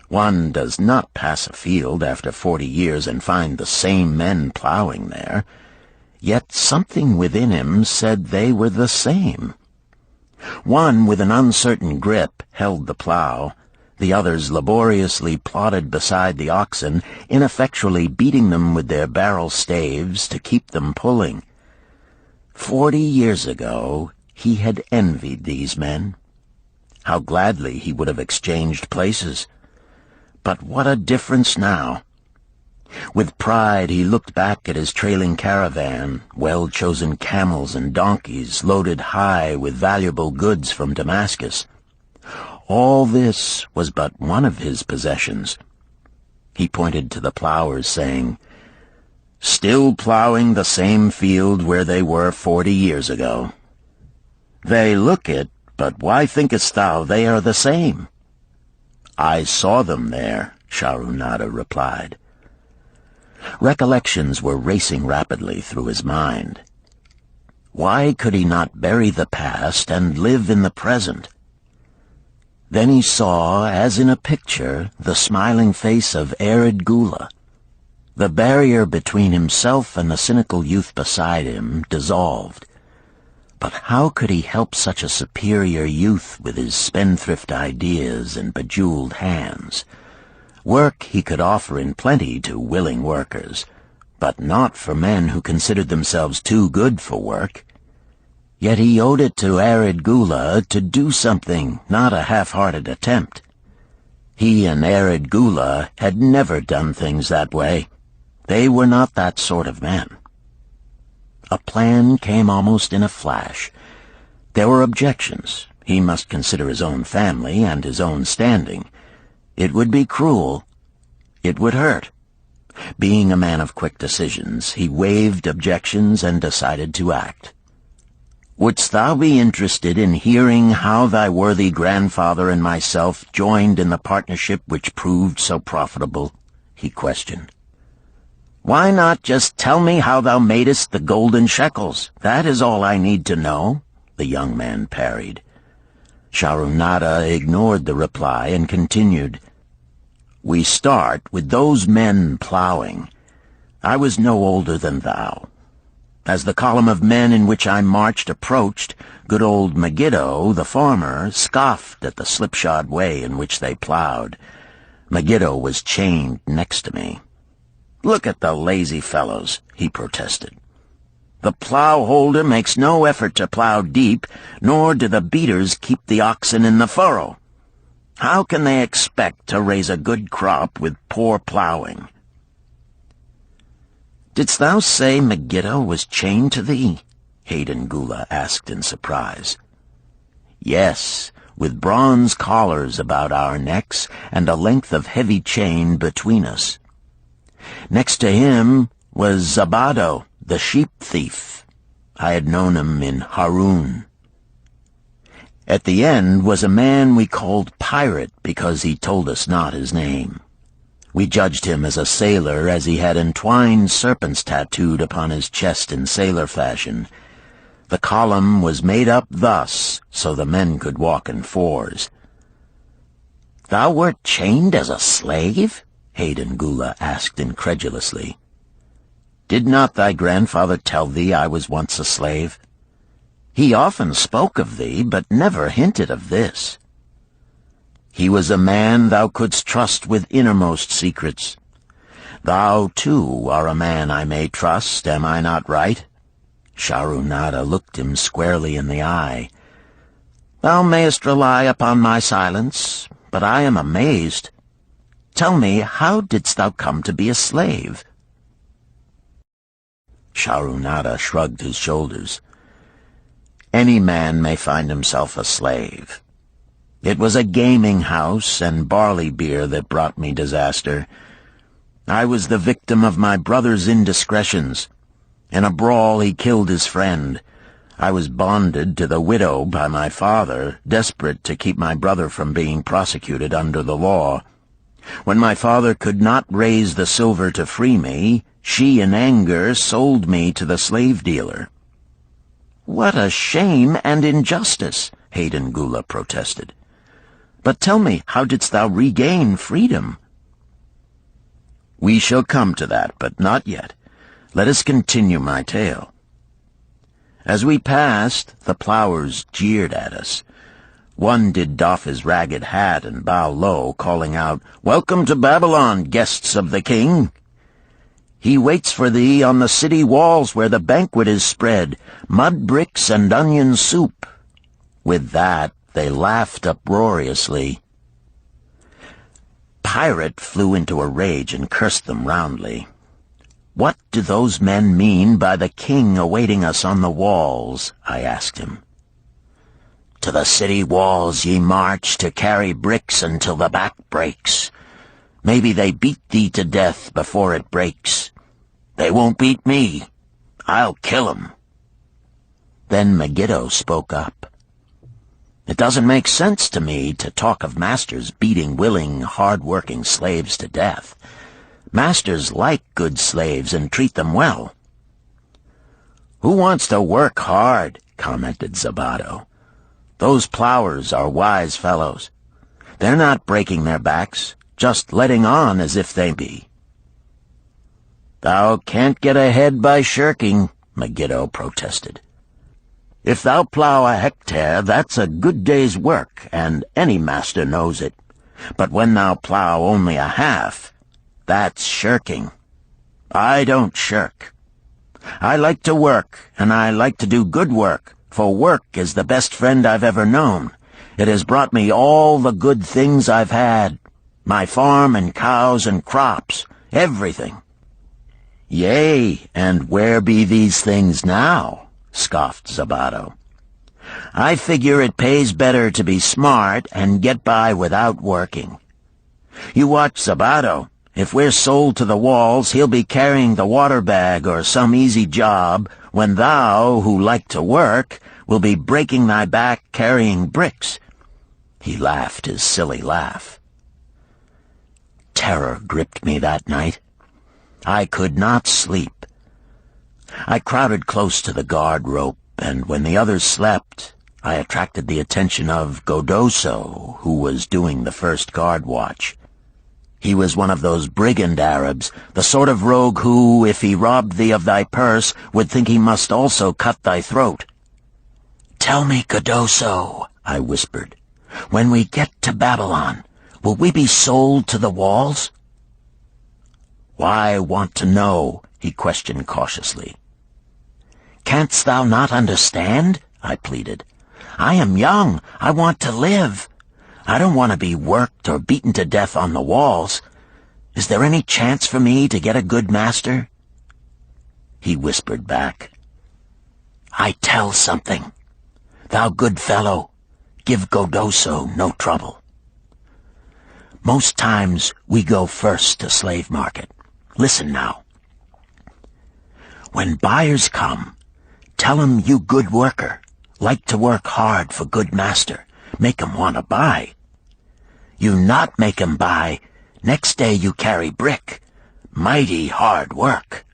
One does not pass a field after 40 years and find the same men plowing there. Yet something within him said they were the same. One, with an uncertain grip, held the plow. The others laboriously plodded beside the oxen, ineffectually beating them with their barrel staves to keep them pulling. 40 years ago, he had envied these men. How gladly he would have exchanged places. But what a difference now! With pride he looked back at his trailing caravan, well-chosen camels and donkeys loaded high with valuable goods from Damascus. All this was but one of his possessions. He pointed to the plowers, saying, still plowing the same field where they were 40 years ago. They look it, but why thinkest thou they are the same? I saw them there, Sharunada replied. Recollections were racing rapidly through his mind. Why could he not bury the past and live in the present? Then he saw, as in a picture, the smiling face of Arid Gula. The barrier between himself and the cynical youth beside him dissolved. But how could he help such a superior youth with his spendthrift ideas and bejeweled hands? Work he could offer in plenty to willing workers, but not for men who considered themselves too good for work. Yet he owed it to Arid Gula to do something, not a half-hearted attempt. He and Arid Gula had never done things that way. They were not that sort of men. A plan came almost in a flash. There were objections. He must consider his own family and his own standing. It would be cruel. It would hurt. Being a man of quick decisions, he waived objections and decided to act. Wouldst thou be interested in hearing how thy worthy grandfather and myself joined in the partnership which proved so profitable? He questioned. Why not just tell me how thou madest the golden shekels? That is all I need to know, the young man parried. Sharunada ignored the reply and continued. We start with those men plowing. I was no older than thou. As the column of men in which I marched approached, good old Megiddo, the farmer, scoffed at the slipshod way in which they plowed. Megiddo was chained next to me. Look at the lazy fellows, he protested. The plow holder makes no effort to plow deep, nor do the beaters keep the oxen in the furrow. How can they expect to raise a good crop with poor plowing? Didst thou say Megiddo was chained to thee? Hayden Gula asked in surprise. Yes, with bronze collars about our necks and a length of heavy chain between us. Next to him was Zabado, the sheep thief. I had known him in Harun. At the end was a man we called Pirate because he told us not his name. We judged him as a sailor as he had entwined serpents tattooed upon his chest in sailor fashion. The column was made up thus, so the men could walk in fours. Thou wert chained as a slave? Hayden Gula asked incredulously. Did not thy grandfather tell thee I was once a slave? He often spoke of thee, but never hinted of this. He was a man thou couldst trust with innermost secrets. Thou, too, are a man I may trust, am I not right? Sharunada looked him squarely in the eye. Thou mayest rely upon my silence, but I am amazed. Tell me, how didst thou come to be a slave? Sharunada shrugged his shoulders. Any man may find himself a slave. It was a gaming house and barley beer that brought me disaster. I was the victim of my brother's indiscretions. In a brawl he killed his friend. I was bonded to the widow by my father, desperate to keep my brother from being prosecuted under the law. When my father could not raise the silver to free me, she in anger sold me to the slave dealer. What a shame and injustice, Hayden Gula protested. But tell me, how didst thou regain freedom? We shall come to that, but not yet. Let us continue my tale. As we passed, the plowers jeered at us. One did doff his ragged hat and bow low, calling out, Welcome to Babylon, guests of the king. He waits for thee on the city walls where the banquet is spread, mud bricks and onion soup. With that, they laughed uproariously. Pirate flew into a rage and cursed them roundly. What do those men mean by the king awaiting us on the walls? I asked him. To the city walls ye march to carry bricks until the back breaks. Maybe they beat thee to death before it breaks. They won't beat me. I'll kill 'em." Then Megiddo spoke up. "It doesn't make sense to me to talk of masters beating willing, hard-working slaves to death. Masters like good slaves and treat them well." "Who wants to work hard?" commented Zabato. "Those plowers are wise fellows. They're not breaking their backs, just letting on as if they be." "Thou can't get ahead by shirking," Megiddo protested. "If thou plow a hectare, that's a good day's work, and any master knows it. But when thou plow only a half, that's shirking. I don't shirk. I like to work, and I like to do good work, for work is the best friend I've ever known. It has brought me all the good things I've had, my farm and cows and crops, everything." "Yea, and where be these things now?" scoffed Zabato. "I figure it pays better to be smart and get by without working. You watch Zabato. If we're sold to the walls, he'll be carrying the water bag or some easy job, when thou, who like to work, will be breaking thy back carrying bricks." He laughed his silly laugh. Terror gripped me that night. I could not sleep. I crowded close to the guard rope, and when the others slept, I attracted the attention of Godoso, who was doing the first guard watch. He was one of those brigand Arabs, the sort of rogue who, if he robbed thee of thy purse, would think he must also cut thy throat. "Tell me, Godoso," I whispered, "when we get to Babylon, will we be sold to the walls?" "Why want to know?" he questioned cautiously. "Canst thou not understand?" I pleaded. "I am young. I want to live. I don't want to be worked or beaten to death on the walls. Is there any chance for me to get a good master?" He whispered back, "I tell something. Thou good fellow, give Godoso no trouble. Most times we go first to slave market. Listen now. When buyers come, tell 'em you good worker, like to work hard for good master, make 'em want to buy. You not make 'em buy, next day you carry brick, mighty hard work."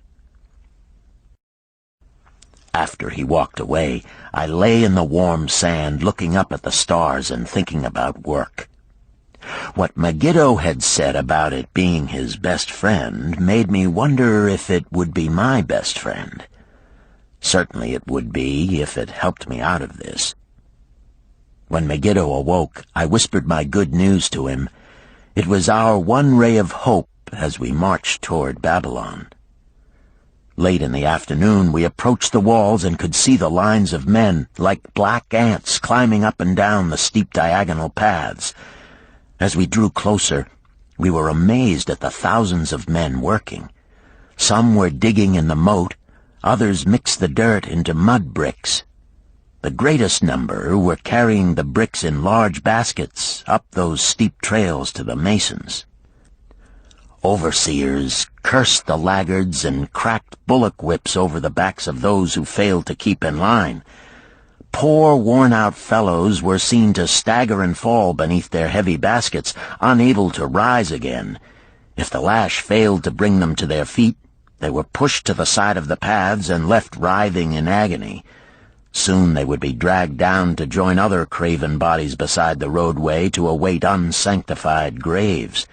After he walked away, I lay in the warm sand looking up at the stars and thinking about work. What Megiddo had said about it being his best friend made me wonder if it would be my best friend. Certainly it would be if it helped me out of this. When Megiddo awoke, I whispered my good news to him. It was our one ray of hope as we marched toward Babylon. Late in the afternoon, we approached the walls and could see the lines of men, like black ants, climbing up and down the steep diagonal paths. As we drew closer, we were amazed at the thousands of men working. Some were digging in the moat, others mixed the dirt into mud bricks. The greatest number were carrying the bricks in large baskets up those steep trails to the masons. Overseers cursed the laggards and cracked bullock whips over the backs of those who failed to keep in line. Poor, worn-out fellows were seen to stagger and fall beneath their heavy baskets, unable to rise again. If the lash failed to bring them to their feet, they were pushed to the side of the paths and left writhing in agony. Soon they would be dragged down to join other craven bodies beside the roadway to await unsanctified graves.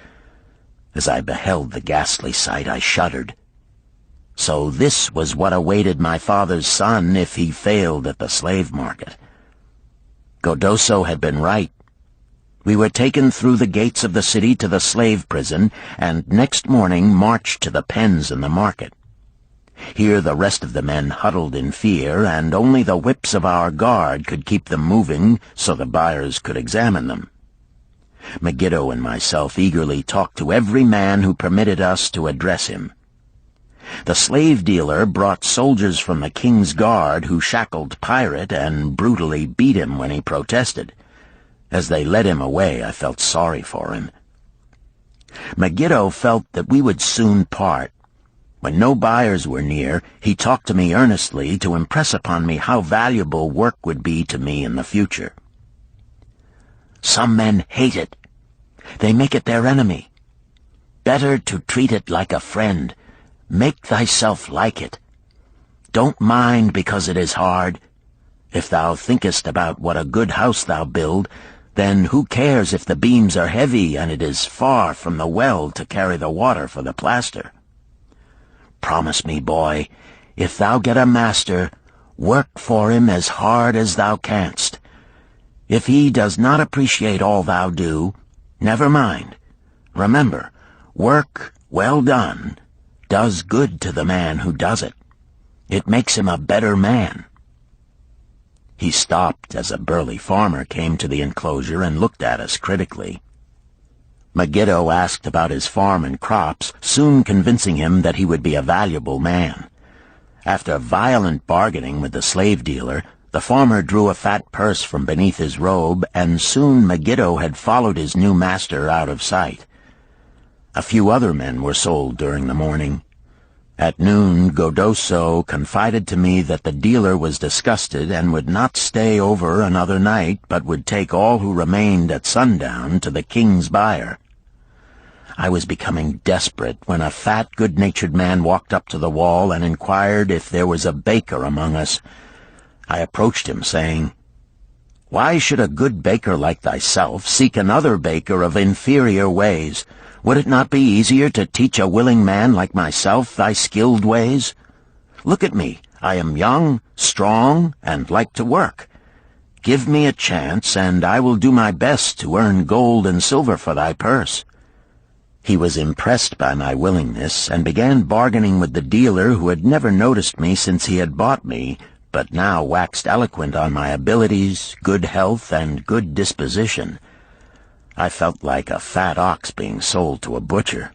As I beheld the ghastly sight, I shuddered. So this was what awaited my father's son if he failed at the slave market. Godoso had been right. We were taken through the gates of the city to the slave prison, and next morning marched to the pens in the market. Here the rest of the men huddled in fear, and only the whips of our guard could keep them moving so the buyers could examine them. Megiddo and myself eagerly talked to every man who permitted us to address him. The slave dealer brought soldiers from the king's guard who shackled Pirate and brutally beat him when he protested. As they led him away, I felt sorry for him. Megiddo felt that we would soon part, When no buyers were near, he talked to me earnestly to impress upon me how valuable work would be to me in the future. Some men hate it. They make it their enemy. Better to treat it like a friend. Make thyself like it. Don't mind because it is hard. If thou thinkest about what a good house thou build, then who cares if the beams are heavy and it is far from the well to carry the water for the plaster? Promise me, boy, if thou get a master, work for him as hard as thou canst. If he does not appreciate all thou do, never mind. Remember, work well done does good to the man who does it. It makes him a better man. He stopped as a burly farmer came to the enclosure and looked at us critically. Megiddo asked about his farm and crops, soon convincing him that he would be a valuable man. After violent bargaining with the slave dealer, the farmer drew a fat purse from beneath his robe, and soon Megiddo had followed his new master out of sight. A few other men were sold during the morning. At noon, Godoso confided to me that the dealer was disgusted and would not stay over another night, but would take all who remained at sundown to the king's buyer. I was becoming desperate when a fat, good-natured man walked up to the wall and inquired if there was a baker among us. I approached him, saying, "Why should a good baker like thyself seek another baker of inferior ways? Would it not be easier to teach a willing man like myself thy skilled ways? Look at me. I am young, strong, and like to work. Give me a chance, and I will do my best to earn gold and silver for thy purse." He was impressed by my willingness, and began bargaining with the dealer who had never noticed me since he had bought me, but now waxed eloquent on my abilities, good health, and good disposition. I felt like a fat ox being sold to a butcher.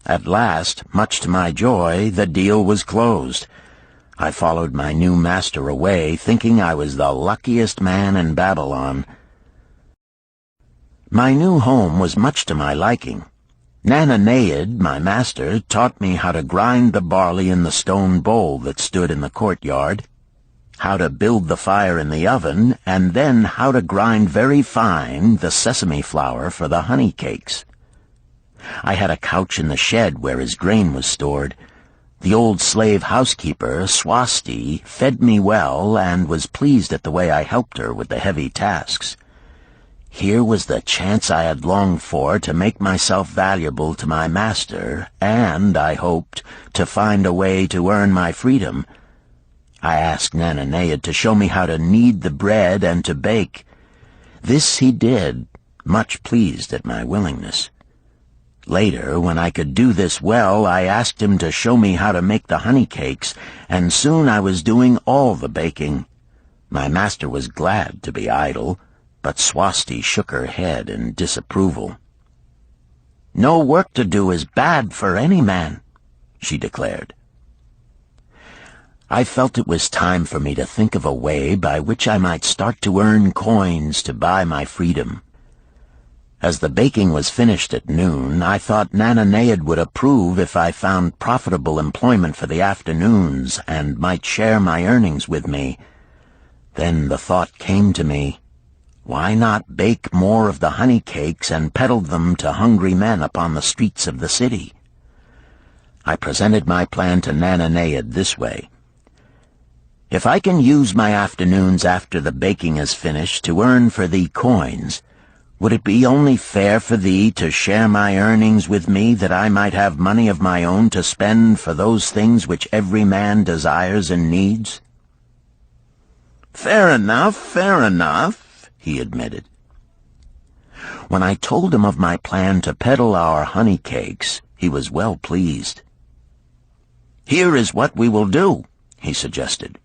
At last, much to my joy, the deal was closed. I followed my new master away, thinking I was the luckiest man in Babylon. My new home was much to my liking. Nananeid, my master, taught me how to grind the barley in the stone bowl that stood in the courtyard, how to build the fire in the oven, and then how to grind very fine the sesame flour for the honey cakes. I had a couch in the shed where his grain was stored. The old slave housekeeper, Swasti, fed me well and was pleased at the way I helped her with the heavy tasks. Here was the chance I had longed for to make myself valuable to my master, and, I hoped, to find a way to earn my freedom. I asked Nananeid to show me how to knead the bread and to bake. This he did, much pleased at my willingness. Later, when I could do this well, I asked him to show me how to make the honey cakes, and soon I was doing all the baking. My master was glad to be idle, but Swasti shook her head in disapproval. "No work to do is bad for any man," she declared. I felt it was time for me to think of a way by which I might start to earn coins to buy my freedom. As the baking was finished at noon, I thought Nananeid would approve if I found profitable employment for the afternoons and might share my earnings with me. Then the thought came to me, why not bake more of the honey cakes and peddle them to hungry men upon the streets of the city? I presented my plan to Nananeid this way. "If I can use my afternoons after the baking is finished to earn for thee coins, would it be only fair for thee to share my earnings with me that I might have money of my own to spend for those things which every man desires and needs?" Fair enough," he admitted. When I told him of my plan to peddle our honey cakes, he was well pleased. "Here is what we will do," he suggested.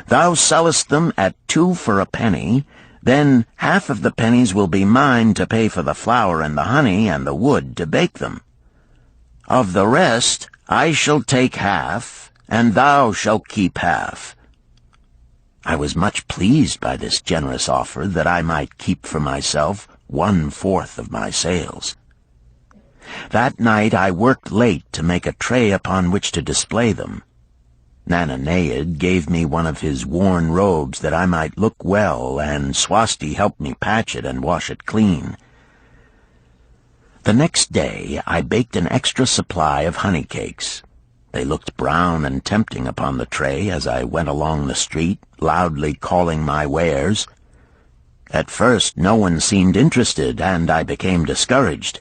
"Thou sellest them at 2 for a penny, then half of the pennies will be mine to pay for the flour and the honey and the wood to bake them. Of the rest I shall take half, and thou shalt keep half." I was much pleased by this generous offer that I might keep for myself 1/4 of my sales. That night I worked late to make a tray upon which to display them. Nananeid gave me one of his worn robes that I might look well, and Swasti helped me patch it and wash it clean. The next day I baked an extra supply of honey cakes. They looked brown and tempting upon the tray as I went along the street, loudly calling my wares. At first no one seemed interested, and I became discouraged.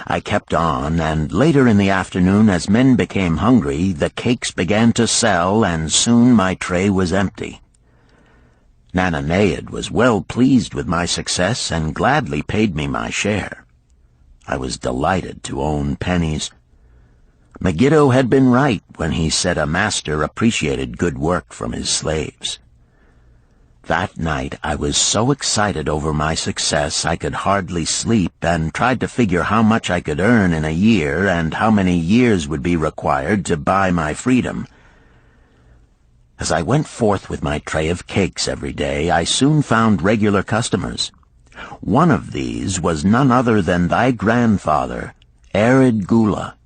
I kept on, and later in the afternoon, as men became hungry, the cakes began to sell, and soon my tray was empty. Nananeid was well pleased with my success and gladly paid me my share. I was delighted to own pennies. Megiddo had been right when he said a master appreciated good work from his slaves. That night I was so excited over my success I could hardly sleep, and tried to figure how much I could earn in a year and how many years would be required to buy my freedom. As I went forth with my tray of cakes every day, I soon found regular customers. One of these was none other than thy grandfather, Arid Gula.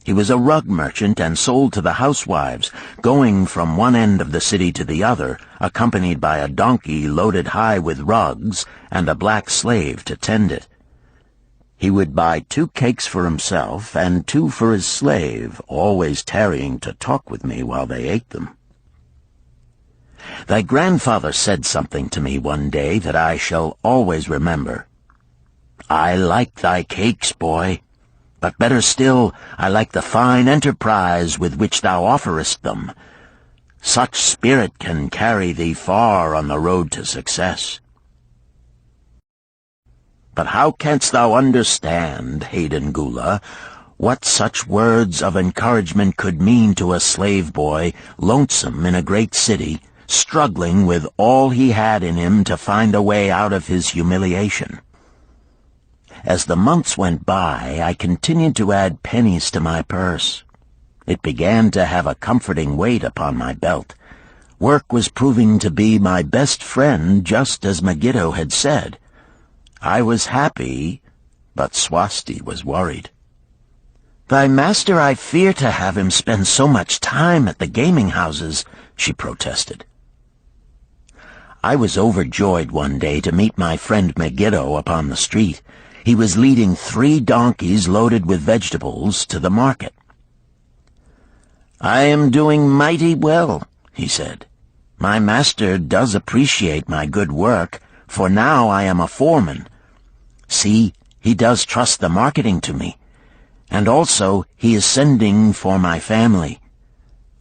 He was a rug merchant and sold to the housewives, going from one end of the city to the other, accompanied by a donkey loaded high with rugs and a black slave to tend it. He would buy 2 cakes for himself and 2 for his slave, always tarrying to talk with me while they ate them. Thy grandfather said something to me one day that I shall always remember. "I like thy cakes, boy. But better still, I like the fine enterprise with which thou offerest them. Such spirit can carry thee far on the road to success." But how canst thou understand, Hayden Gula, what such words of encouragement could mean to a slave boy, lonesome in a great city, struggling with all he had in him to find a way out of his humiliation? As the months went by, I continued to add pennies to my purse. It began to have a comforting weight upon my belt. Work was proving to be my best friend, just as Megiddo had said. I was happy, but Swasti was worried. "Thy master, I fear to have him spend so much time at the gaming houses," she protested. I was overjoyed one day to meet my friend Megiddo upon the street. He was leading 3 donkeys loaded with vegetables to the market. "I am doing mighty well," he said. "My master does appreciate my good work, for now I am a foreman. See, he does trust the marketing to me. And also he is sending for my family.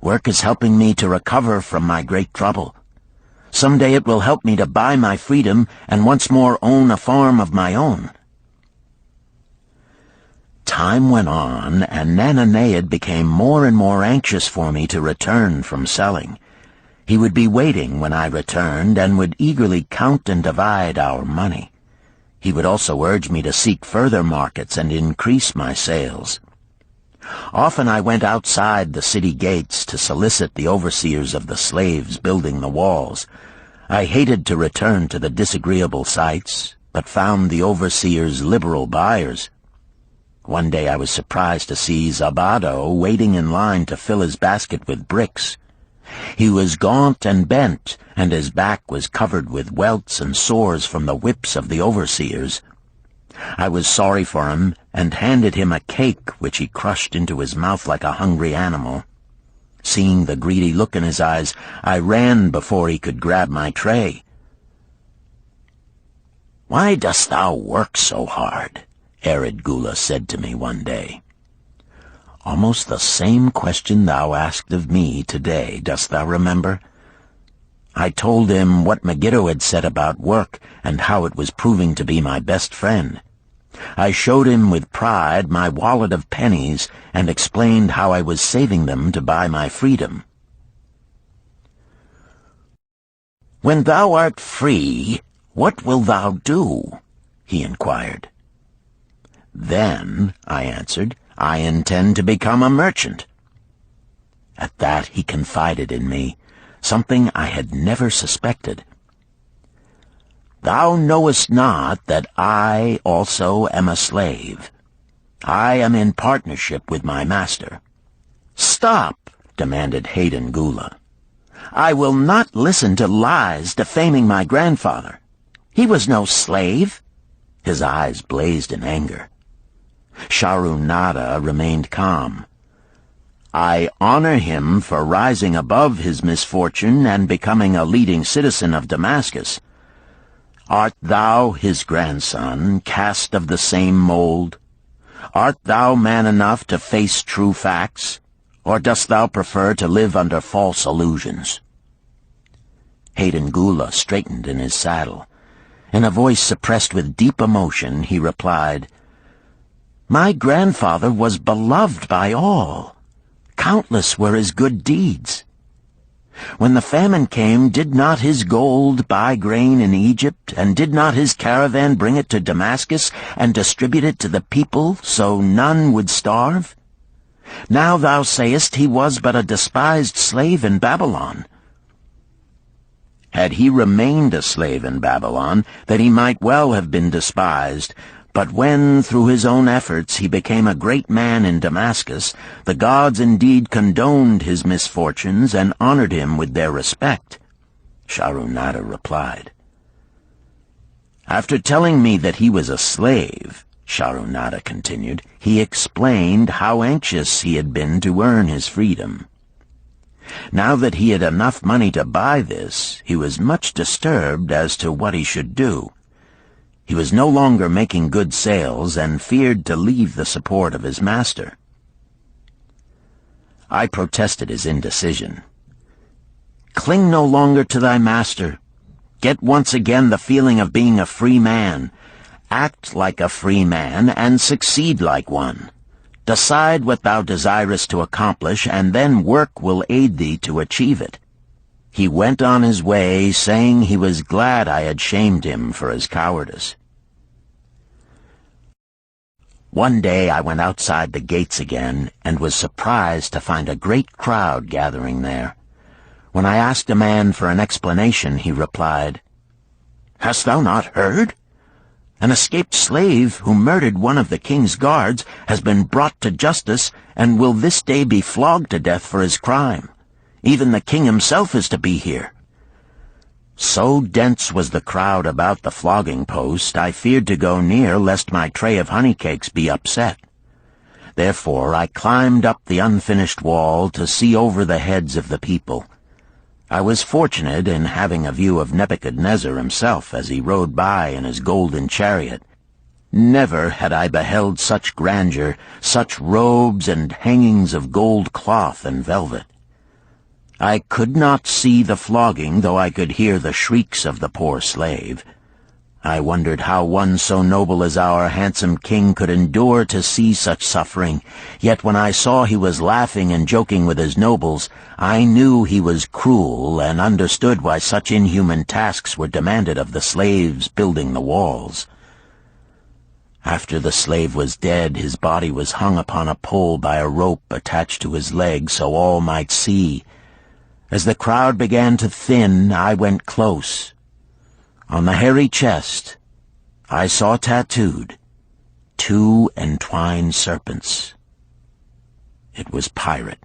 Work is helping me to recover from my great trouble. Someday it will help me to buy my freedom and once more own a farm of my own." Time went on, and Nananeid became more and more anxious for me to return from selling. He would be waiting when I returned, and would eagerly count and divide our money. He would also urge me to seek further markets and increase my sales. Often I went outside the city gates to solicit the overseers of the slaves building the walls. I hated to return to the disagreeable sights, but found the overseers liberal buyers. One day I was surprised to see Zabado waiting in line to fill his basket with bricks. He was gaunt and bent, and his back was covered with welts and sores from the whips of the overseers. I was sorry for him, and handed him a cake which he crushed into his mouth like a hungry animal. Seeing the greedy look in his eyes, I ran before he could grab my tray. "Why dost thou work so hard?" Arid Gula said to me one day. "Almost the same question thou asked of me today, dost thou remember?" I told him what Megiddo had said about work and how it was proving to be my best friend. I showed him with pride my wallet of pennies and explained how I was saving them to buy my freedom. "When thou art free, what wilt thou do?" he inquired. "Then," I answered, "I intend to become a merchant." At that he confided in me, something I had never suspected. "Thou knowest not that I also am a slave. I am in partnership with my master." "Stop," demanded Hayden Gula. "I will not listen to lies defaming my grandfather. He was no slave." His eyes blazed in anger. Sharunada remained calm. "I honor him for rising above his misfortune and becoming a leading citizen of Damascus. Art thou his grandson, cast of the same mold? Art thou man enough to face true facts, or dost thou prefer to live under false illusions?" Hayden Gula straightened in his saddle. In a voice suppressed with deep emotion, he replied, "My grandfather was beloved by all. Countless were his good deeds. When the famine came, did not his gold buy grain in Egypt, and did not his caravan bring it to Damascus and distribute it to the people so none would starve? Now thou sayest he was but a despised slave in Babylon. Had he remained a slave in Babylon, that he might well have been despised, but when, through his own efforts, he became a great man in Damascus, the gods indeed condoned his misfortunes and honored him with their respect," Sharunada replied. "After telling me that he was a slave," Sharunada continued, "he explained how anxious he had been to earn his freedom. Now that he had enough money to buy this, he was much disturbed as to what he should do. He was no longer making good sales and feared to leave the support of his master." I protested his indecision. "Cling no longer to thy master. Get once again the feeling of being a free man. Act like a free man and succeed like one. Decide what thou desirest to accomplish, and then work will aid thee to achieve it." He went on his way, saying he was glad I had shamed him for his cowardice. One day I went outside the gates again, and was surprised to find a great crowd gathering there. When I asked a man for an explanation, he replied, "Hast thou not heard? An escaped slave who murdered one of the king's guards has been brought to justice and will this day be flogged to death for his crime. Even the king himself is to be here." So dense was the crowd about the flogging post, I feared to go near lest my tray of honey cakes be upset. Therefore I climbed up the unfinished wall to see over the heads of the people. I was fortunate in having a view of Nebuchadnezzar himself as he rode by in his golden chariot. Never had I beheld such grandeur, such robes and hangings of gold cloth and velvet. I could not see the flogging, though I could hear the shrieks of the poor slave. I wondered how one so noble as our handsome king could endure to see such suffering, yet when I saw he was laughing and joking with his nobles, I knew he was cruel and understood why such inhuman tasks were demanded of the slaves building the walls. After the slave was dead, his body was hung upon a pole by a rope attached to his leg so all might see. As the crowd began to thin, I went close. On the hairy chest, I saw tattooed 2 entwined serpents. It was Pirate.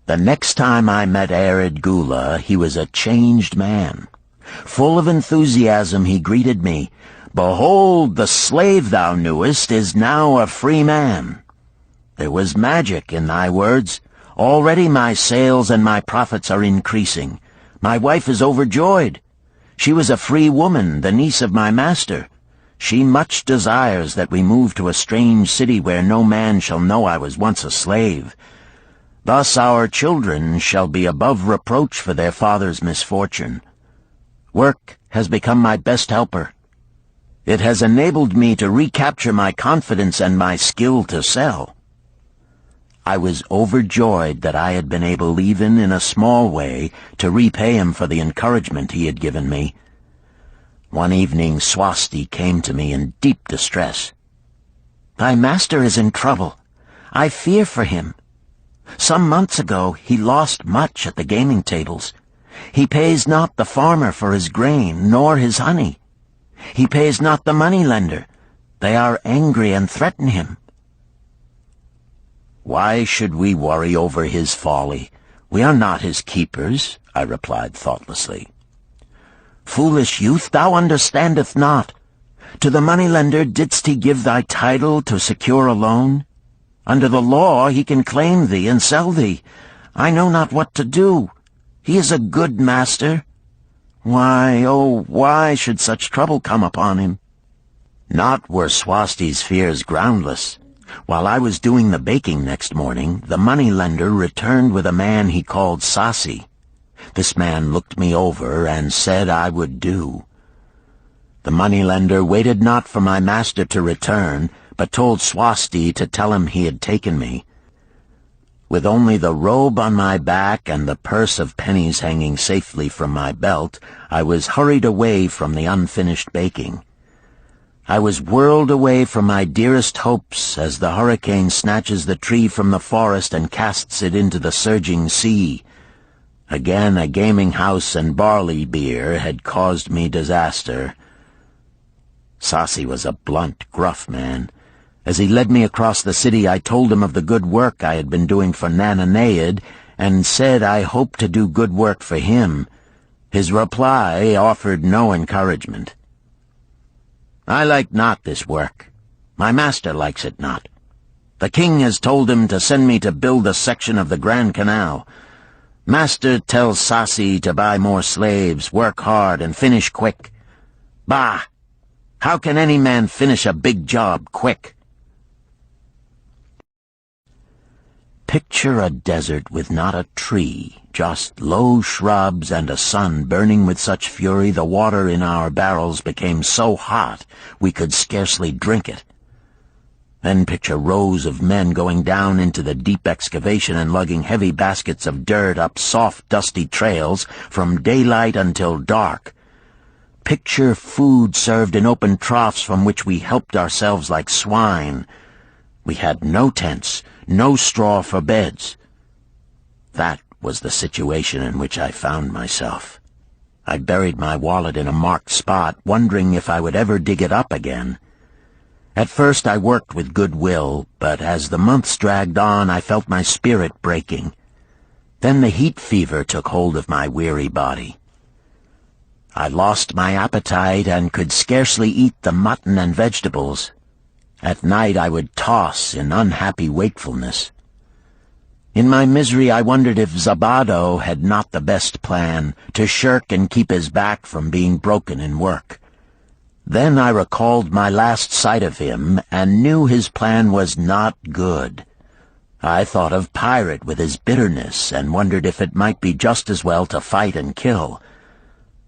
The next time I met Arid Gula, he was a changed man. Full of enthusiasm, he greeted me. "Behold, the slave thou knewest is now a free man. There was magic in thy words. Already my sales and my profits are increasing. My wife is overjoyed. She was a free woman, the niece of my master. She much desires that we move to a strange city where no man shall know I was once a slave. Thus our children shall be above reproach for their father's misfortune. Work has become my best helper. It has enabled me to recapture my confidence and my skill to sell." I was overjoyed that I had been able, even in a small way, to repay him for the encouragement he had given me. One evening Swasti came to me in deep distress. "Thy master is in trouble. I fear for him. Some months ago he lost much at the gaming tables. He pays not the farmer for his grain, nor his honey. He pays not the money-lender. They are angry and threaten him. Why should we worry over his folly? We are not his keepers, I replied thoughtlessly. Foolish youth, thou understandest not. To the moneylender didst he give thy title to secure a loan? Under the law he can claim thee and sell thee. I know not what to do. He is a good master. Why, oh, why should such trouble come upon him? Not were Swasti's fears groundless. While I was doing the baking next morning, the moneylender returned with a man he called Sasi. This man looked me over and said I would do. The moneylender waited not for my master to return, but told Swasti to tell him he had taken me. With only the robe on my back and the purse of pennies hanging safely from my belt, I was hurried away from the unfinished baking. I was whirled away from my dearest hopes as the hurricane snatches the tree from the forest and casts it into the surging sea. Again a gaming house and barley beer had caused me disaster. Sasi was a blunt, gruff man. As he led me across the city, I told him of the good work I had been doing for Nananeid, and said I hoped to do good work for him. His reply offered no encouragement. I like not this work. My master likes it not. The king has told him to send me to build a section of the Grand Canal. Master tells Sasi to buy more slaves, work hard, and finish quick. Bah! How can any man finish a big job quick? Picture a desert with not a tree, just low shrubs and a sun burning with such fury the water in our barrels became so hot we could scarcely drink it. Then picture rows of men going down into the deep excavation and lugging heavy baskets of dirt up soft, dusty trails from daylight until dark. Picture food served in open troughs from which we helped ourselves like swine. We had no tents, no straw for beds. That was the situation in which I found myself. I buried my wallet in a marked spot, wondering if I would ever dig it up again. At first I worked with good will, but as the months dragged on I felt my spirit breaking. Then the heat fever took hold of my weary body. I lost my appetite and could scarcely eat the mutton and vegetables. At night I would toss in unhappy wakefulness. In my misery I wondered if Zabado had not the best plan, to shirk and keep his back from being broken in work. Then I recalled my last sight of him and knew his plan was not good. I thought of Pirate with his bitterness and wondered if it might be just as well to fight and kill.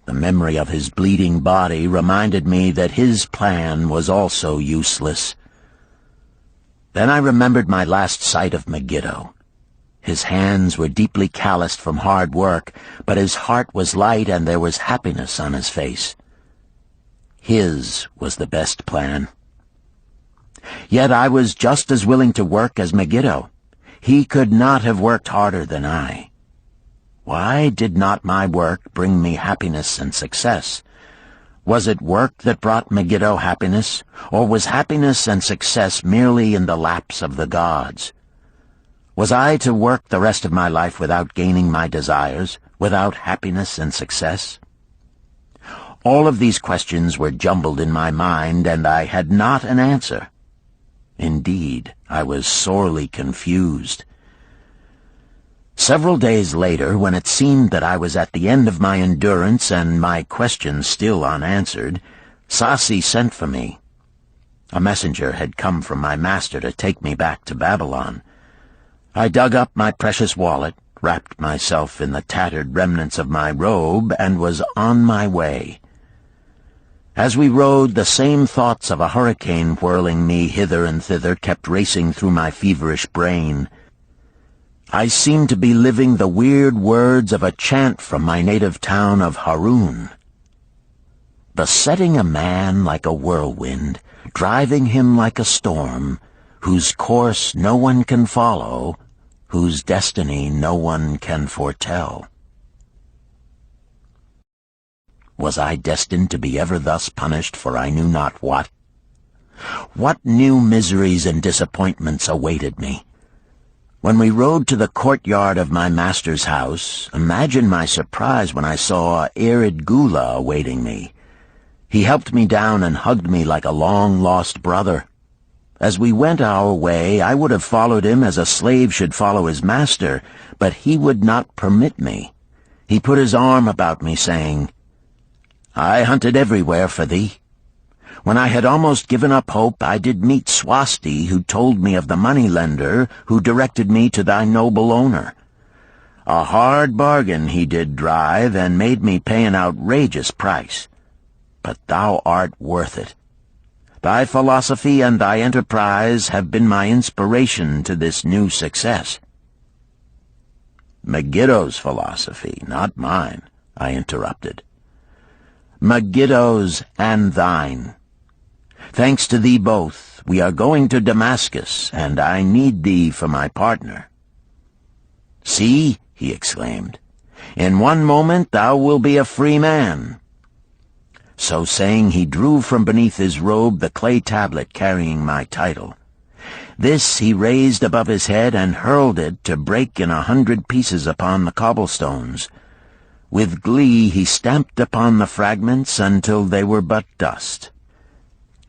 The memory of his bleeding body reminded me that his plan was also useless. Then I remembered my last sight of Megiddo. His hands were deeply calloused from hard work, but his heart was light and there was happiness on his face. His was the best plan. Yet I was just as willing to work as Megiddo. He could not have worked harder than I. Why did not my work bring me happiness and success? Was it work that brought Megiddo happiness, or was happiness and success merely in the laps of the gods? Was I to work the rest of my life without gaining my desires, without happiness and success? All of these questions were jumbled in my mind, and I had not an answer. Indeed, I was sorely confused. Several days later, when it seemed that I was at the end of my endurance and my questions still unanswered, Sasi sent for me. A messenger had come from my master to take me back to Babylon. I dug up my precious wallet, wrapped myself in the tattered remnants of my robe, and was on my way. As we rode, the same thoughts of a hurricane whirling me hither and thither kept racing through my feverish brain. I seemed to be living the weird words of a chant from my native town of Harun. Besetting a man like a whirlwind, driving him like a storm, whose course no one can follow, whose destiny no one can foretell. Was I destined to be ever thus punished for I knew not what? What new miseries and disappointments awaited me? When we rode to the courtyard of my master's house, imagine my surprise when I saw Arid Gula awaiting me. He helped me down and hugged me like a long-lost brother. As we went our way, I would have followed him as a slave should follow his master, but he would not permit me. He put his arm about me, saying, "I hunted everywhere for thee. When I had almost given up hope, I did meet Swasti, who told me of the money-lender who directed me to thy noble owner. A hard bargain he did drive, and made me pay an outrageous price. But thou art worth it. Thy philosophy and thy enterprise have been my inspiration to this new success." "Megiddo's philosophy, not mine," I interrupted. "Megiddo's and thine. Thanks to thee both, we are going to Damascus, and I need thee for my partner." "See," he exclaimed, "in one moment thou wilt be a free man." So saying, he drew from beneath his robe the clay tablet carrying my title. This he raised above his head and hurled it to break in 100 pieces upon the cobblestones. With glee he stamped upon the fragments until they were but dust.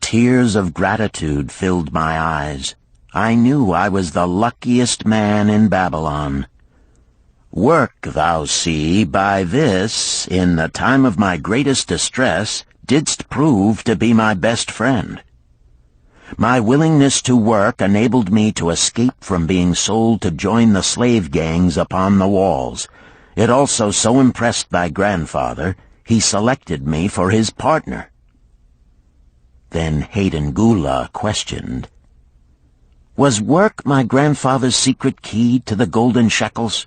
Tears of gratitude filled my eyes. I knew I was the luckiest man in Babylon. Work, thou see, by this, in the time of my greatest distress, didst prove to be my best friend. My willingness to work enabled me to escape from being sold to join the slave gangs upon the walls. It also so impressed thy grandfather, he selected me for his partner. Then Hayden Gula questioned, "Was work my grandfather's secret key to the golden shekels?"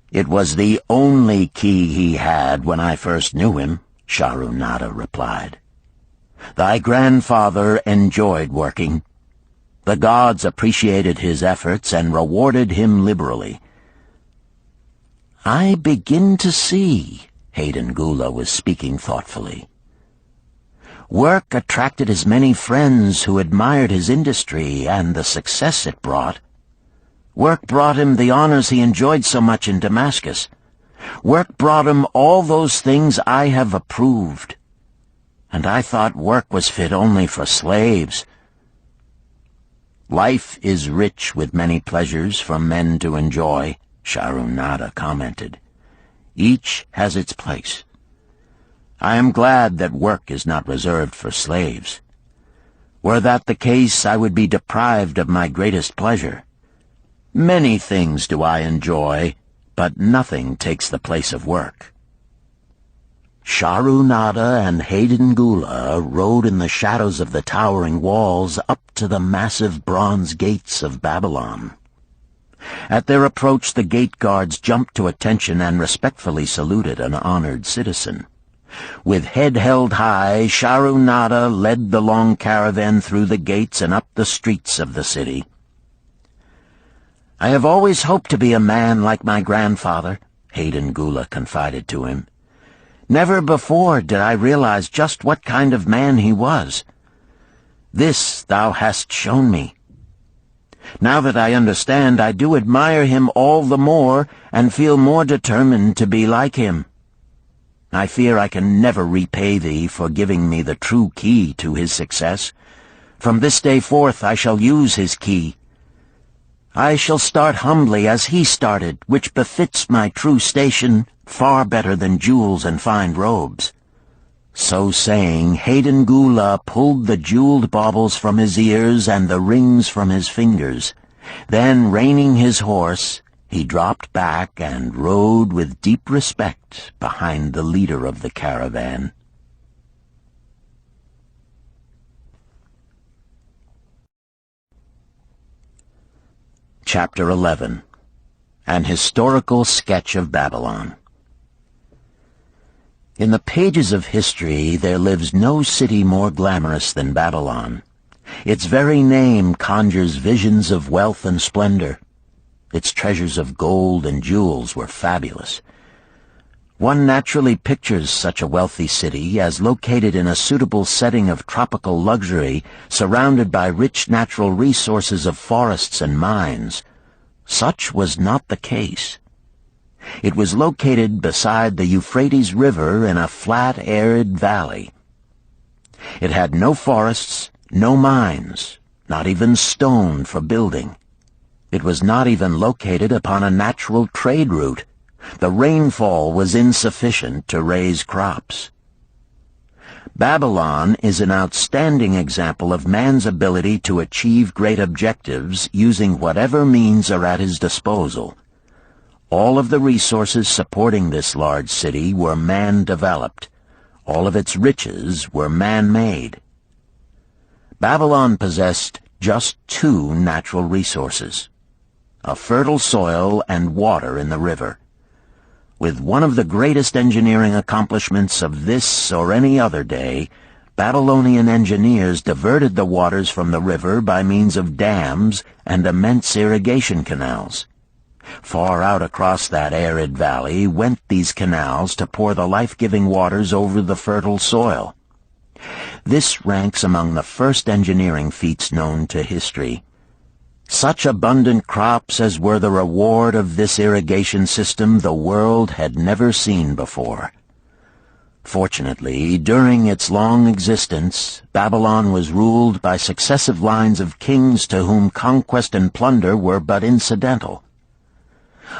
"It was the only key he had when I first knew him," Sharunada replied. "Thy grandfather enjoyed working. The gods appreciated his efforts and rewarded him liberally." "I begin to see," Hayden Gula was speaking thoughtfully. "Work attracted his many friends who admired his industry and the success it brought. Work brought him the honors he enjoyed so much in Damascus. Work brought him all those things I have approved. And I thought work was fit only for slaves." "Life is rich with many pleasures for men to enjoy," Sharunada commented. "Each has its place. I am glad that work is not reserved for slaves. Were that the case, I would be deprived of my greatest pleasure. Many things do I enjoy, but nothing takes the place of work." Sharunada and Hayden Gula rode in the shadows of the towering walls up to the massive bronze gates of Babylon. At their approach, the gate guards jumped to attention and respectfully saluted an honored citizen. With head held high, Sharunada led the long caravan through the gates and up the streets of the city. "I have always hoped to be a man like my grandfather," Hayden Gula confided to him. "Never before did I realize just what kind of man he was. This thou hast shown me. Now that I understand, I do admire him all the more and feel more determined to be like him. I fear I can never repay thee for giving me the true key to his success. From this day forth I shall use his key. I shall start humbly as he started, which befits my true station far better than jewels and fine robes." So saying, Hayden Gula pulled the jeweled baubles from his ears and the rings from his fingers. Then, reining his horse, he dropped back and rode with deep respect behind the leader of the caravan. Chapter 11. An Historical Sketch of Babylon. In the pages of history there lives no city more glamorous than Babylon. Its very name conjures visions of wealth and splendor. Its treasures of gold and jewels were fabulous. One naturally pictures such a wealthy city as located in a suitable setting of tropical luxury, surrounded by rich natural resources of forests and mines. Such was not the case. It was located beside the Euphrates River in a flat, arid valley. It had no forests, no mines, not even stone for building. It was not even located upon a natural trade route. The rainfall was insufficient to raise crops. Babylon is an outstanding example of man's ability to achieve great objectives using whatever means are at his disposal. All of the resources supporting this large city were man-developed. All of its riches were man-made. Babylon possessed just two natural resources: a fertile soil and water in the river. With one of the greatest engineering accomplishments of this or any other day, Babylonian engineers diverted the waters from the river by means of dams and immense irrigation canals. Far out across that arid valley went these canals to pour the life-giving waters over the fertile soil. This ranks among the first engineering feats known to history. Such abundant crops as were the reward of this irrigation system the world had never seen before. Fortunately, during its long existence, Babylon was ruled by successive lines of kings to whom conquest and plunder were but incidental.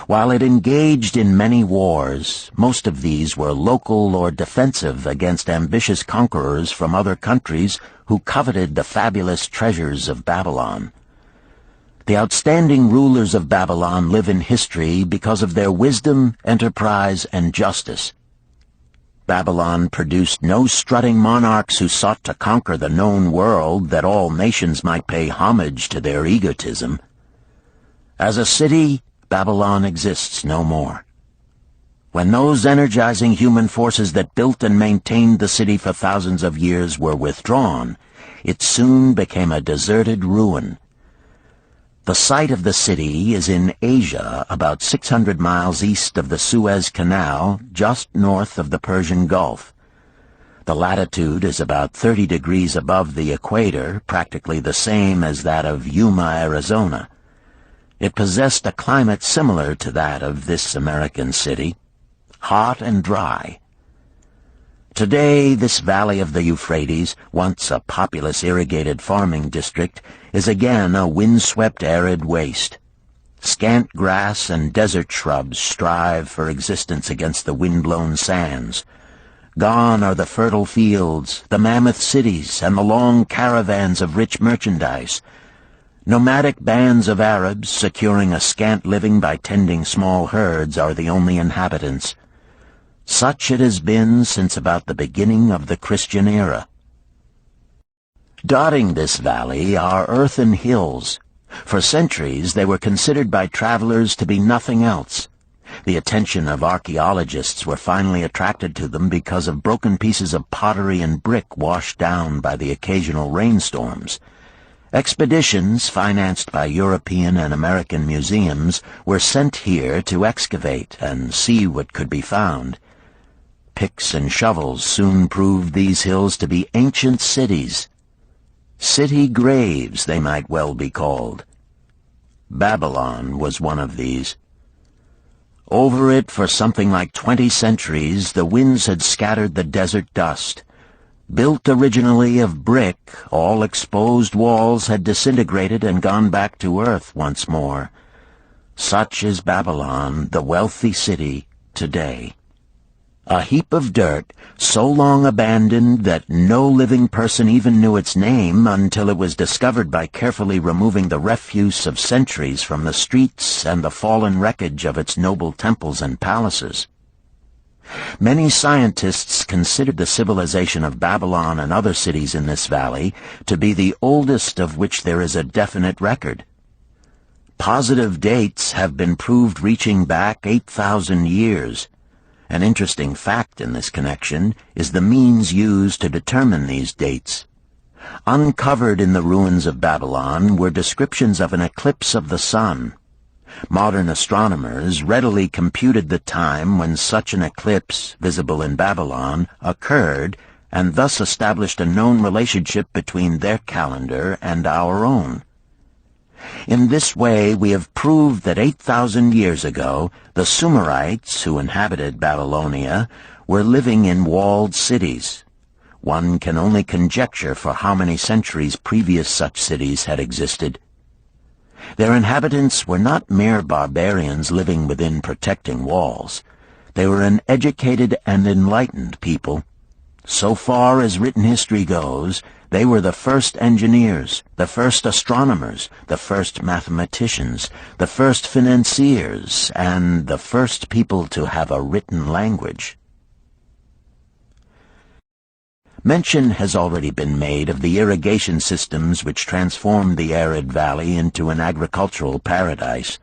While it engaged in many wars, most of these were local or defensive against ambitious conquerors from other countries who coveted the fabulous treasures of Babylon. The outstanding rulers of Babylon live in history because of their wisdom, enterprise, and justice. Babylon produced no strutting monarchs who sought to conquer the known world that all nations might pay homage to their egotism. As a city, Babylon exists no more. When those energizing human forces that built and maintained the city for thousands of years were withdrawn, it soon became a deserted ruin. The site of the city is in Asia, about 600 miles east of the Suez Canal, just north of the Persian Gulf. The latitude is about 30 degrees above the equator, practically the same as that of Yuma, Arizona. It possessed a climate similar to that of this American city, hot and dry. Today, this valley of the Euphrates, once a populous irrigated farming district, is again a windswept arid waste. Scant grass and desert shrubs strive for existence against the wind-blown sands. Gone are the fertile fields, the mammoth cities, and the long caravans of rich merchandise. Nomadic bands of Arabs, securing a scant living by tending small herds, are the only inhabitants. Such it has been since about the beginning of the Christian era. Dotting this valley are earthen hills. For centuries they were considered by travelers to be nothing else. The attention of archaeologists were finally attracted to them because of broken pieces of pottery and brick washed down by the occasional rainstorms. Expeditions, financed by European and American museums, were sent here to excavate and see what could be found. Picks and shovels soon proved these hills to be ancient cities. City graves, they might well be called. Babylon was one of these. Over it for something like 20 centuries, the winds had scattered the desert dust. Built originally of brick, all exposed walls had disintegrated and gone back to earth once more. Such is Babylon, the wealthy city, today. A heap of dirt, so long abandoned that no living person even knew its name until it was discovered by carefully removing the refuse of centuries from the streets and the fallen wreckage of its noble temples and palaces. Many scientists considered the civilization of Babylon and other cities in this valley to be the oldest of which there is a definite record. Positive dates have been proved reaching back 8,000 years. An interesting fact in this connection is the means used to determine these dates. Uncovered in the ruins of Babylon were descriptions of an eclipse of the sun. Modern astronomers readily computed the time when such an eclipse, visible in Babylon, occurred, and thus established a known relationship between their calendar and our own. In this way, we have proved that 8,000 years ago, the Sumerites, who inhabited Babylonia, were living in walled cities. One can only conjecture for how many centuries previous such cities had existed. Their inhabitants were not mere barbarians living within protecting walls. They were an educated and enlightened people. So far as written history goes, they were the first engineers, the first astronomers, the first mathematicians, the first financiers, and the first people to have a written language. Mention has already been made of the irrigation systems which transformed the arid valley into an agricultural paradise.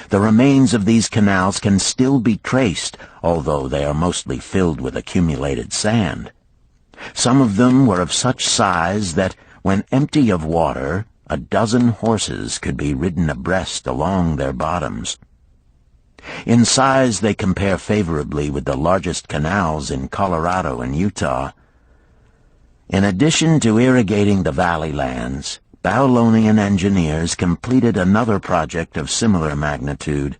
The remains of these canals can still be traced, although they are mostly filled with accumulated sand. Some of them were of such size that, when empty of water, a dozen horses could be ridden abreast along their bottoms. In size they compare favorably with the largest canals in Colorado and Utah. In addition to irrigating the valley lands, Babylonian engineers completed another project of similar magnitude.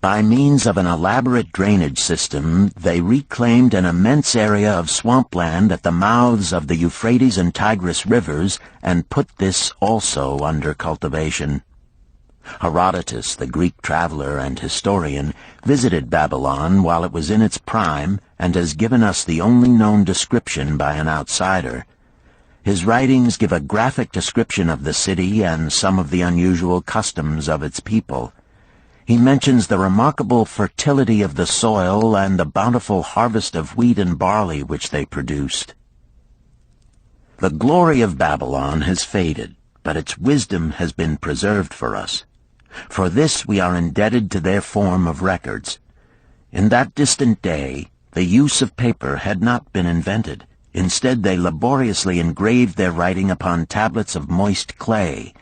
By means of an elaborate drainage system, they reclaimed an immense area of swampland at the mouths of the Euphrates and Tigris rivers and put this also under cultivation. Herodotus, the Greek traveler and historian, visited Babylon while it was in its prime and has given us the only known description by an outsider. His writings give a graphic description of the city and some of the unusual customs of its people. He mentions the remarkable fertility of the soil and the bountiful harvest of wheat and barley which they produced. The glory of Babylon has faded, but its wisdom has been preserved for us. For this we are indebted to their form of records. In that distant day, the use of paper had not been invented. Instead, they laboriously engraved their writing upon tablets of moist clay.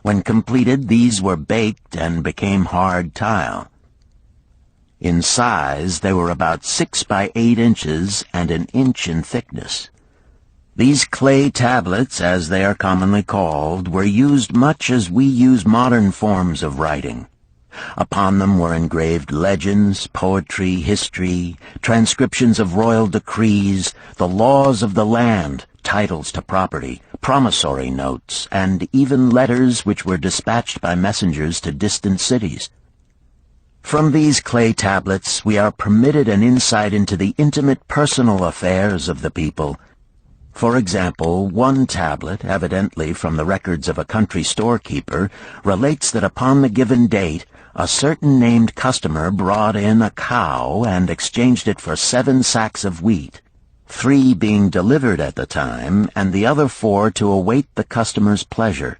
When completed, these were baked and became hard tile. In size, they were about 6 by 8 inches and an inch in thickness. These clay tablets, as they are commonly called, were used much as we use modern forms of writing. Upon them were engraved legends, poetry, history, transcriptions of royal decrees, the laws of the land, titles to property, promissory notes, and even letters which were dispatched by messengers to distant cities. From these clay tablets we are permitted an insight into the intimate personal affairs of the people. For example, one tablet, evidently from the records of a country storekeeper, relates that upon the given date, a certain named customer brought in a cow and exchanged it for 7 sacks of wheat, 3 being delivered at the time, and the other 4 to await the customer's pleasure.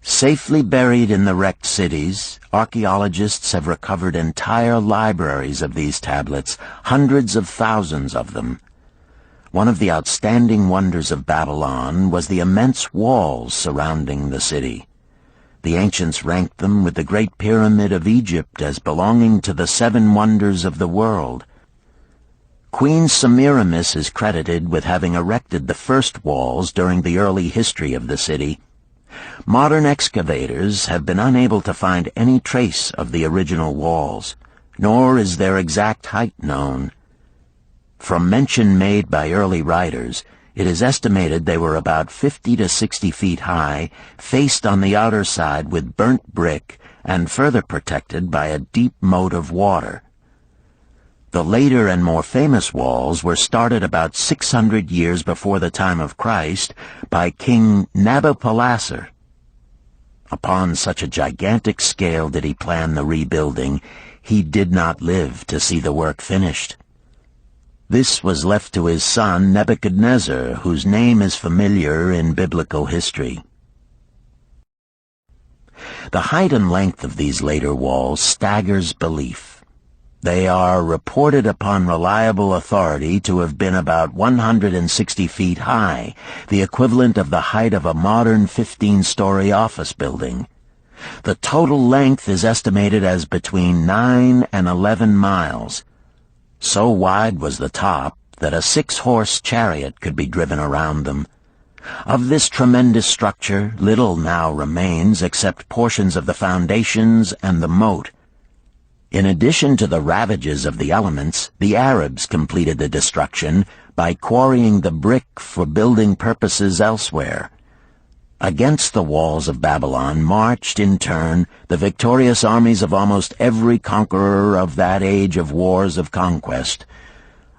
Safely buried in the wrecked cities, archaeologists have recovered entire libraries of these tablets, hundreds of thousands of them. One of the outstanding wonders of Babylon was the immense walls surrounding the city. The ancients ranked them with the Great Pyramid of Egypt as belonging to the 7 wonders of the world. Queen Semiramis is credited with having erected the first walls during the early history of the city. Modern excavators have been unable to find any trace of the original walls, nor is their exact height known. From mention made by early writers, it is estimated they were about 50 to 60 feet high, faced on the outer side with burnt brick, and further protected by a deep moat of water. The later and more famous walls were started about 600 years before the time of Christ by King Nabopolassar. Upon such a gigantic scale did he plan the rebuilding, he did not live to see the work finished. This was left to his son Nebuchadnezzar, whose name is familiar in biblical history. The height and length of these later walls staggers belief. They are reported upon reliable authority to have been about 160 feet high, the equivalent of the height of a modern 15-story office building. The total length is estimated as between 9 and 11 miles. So wide was the top that a 6-horse chariot could be driven around them. Of this tremendous structure, little now remains except portions of the foundations and the moat. In addition to the ravages of the elements, the Arabs completed the destruction by quarrying the brick for building purposes elsewhere. Against the walls of Babylon marched, in turn, the victorious armies of almost every conqueror of that age of wars of conquest.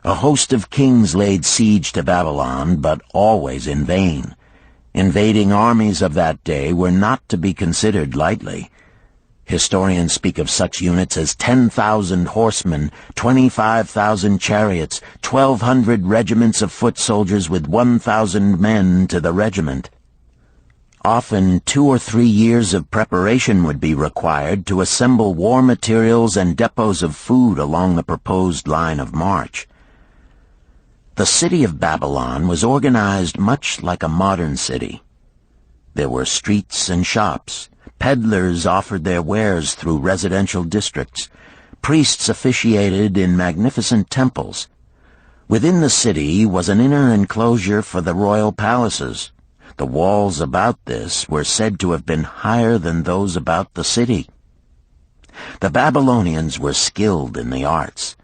A host of kings laid siege to Babylon, but always in vain. Invading armies of that day were not to be considered lightly. Historians speak of such units as 10,000 horsemen, 25,000 chariots, 1,200 regiments of foot soldiers with 1,000 men to the regiment. Often 2 or 3 years of preparation would be required to assemble war materials and depots of food along the proposed line of march. The city of Babylon was organized much like a modern city. There were streets and shops. Peddlers offered their wares through residential districts. Priests officiated in magnificent temples. Within the city was an inner enclosure for the royal palaces. The walls about this were said to have been higher than those about the city. The Babylonians were skilled in the arts.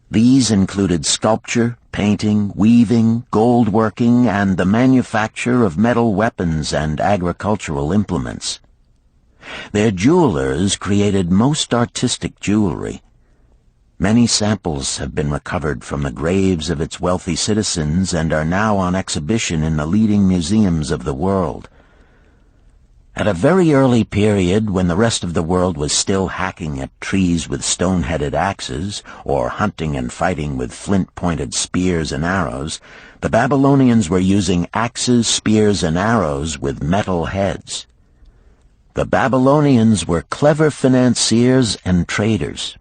These included sculpture, painting, weaving, gold working, and the manufacture of metal weapons and agricultural implements. Their jewelers created most artistic jewelry. Many samples have been recovered from the graves of its wealthy citizens and are now on exhibition in the leading museums of the world. At a very early period, when the rest of the world was still hacking at trees with stone-headed axes, or hunting and fighting with flint-pointed spears and arrows, the Babylonians were using axes, spears, and arrows with metal heads. The Babylonians were clever financiers and traders.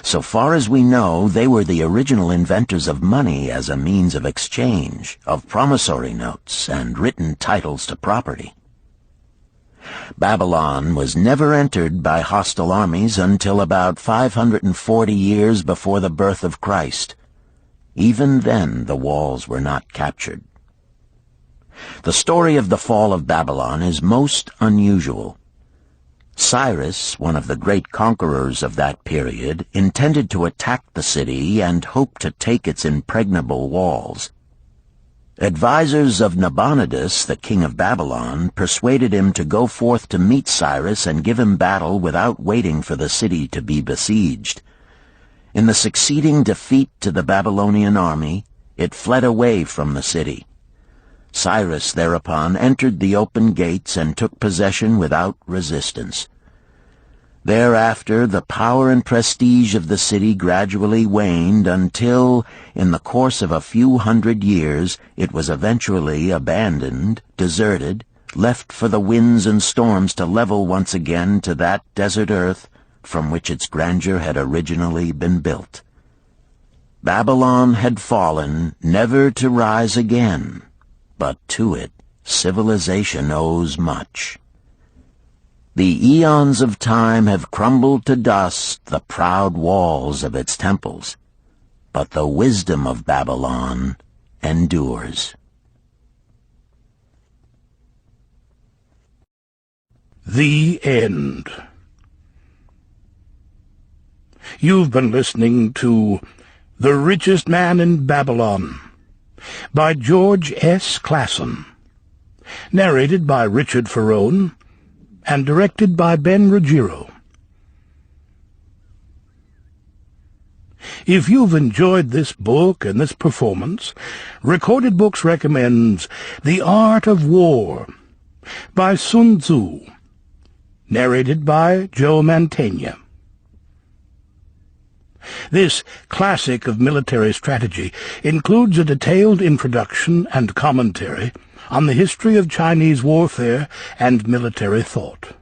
So far as we know, they were the original inventors of money as a means of exchange, of promissory notes, and written titles to property. Babylon was never entered by hostile armies until about 540 years before the birth of Christ. Even then the walls were not captured. The story of the fall of Babylon is most unusual. Cyrus, one of the great conquerors of that period, intended to attack the city and hoped to take its impregnable walls. Advisors of Nabonidus, the king of Babylon, persuaded him to go forth to meet Cyrus and give him battle without waiting for the city to be besieged. In the succeeding defeat to the Babylonian army, it fled away from the city. Cyrus thereupon entered the open gates and took possession without resistance. Thereafter the power and prestige of the city gradually waned until, in the course of a few hundred years, it was eventually abandoned, deserted, left for the winds and storms to level once again to that desert earth from which its grandeur had originally been built. Babylon had fallen, never to rise again. But to it, civilization owes much. The eons of time have crumbled to dust the proud walls of its temples, but the wisdom of Babylon endures. The End. You've been listening to The Richest Man in Babylon by George S. Clason, narrated by Richard Ferrone, and directed by Ben Ruggiero. If you've enjoyed this book and this performance, Recorded Books recommends The Art of War by Sun Tzu, narrated by Joe Mantegna. This classic of military strategy includes a detailed introduction and commentary on the history of Chinese warfare and military thought.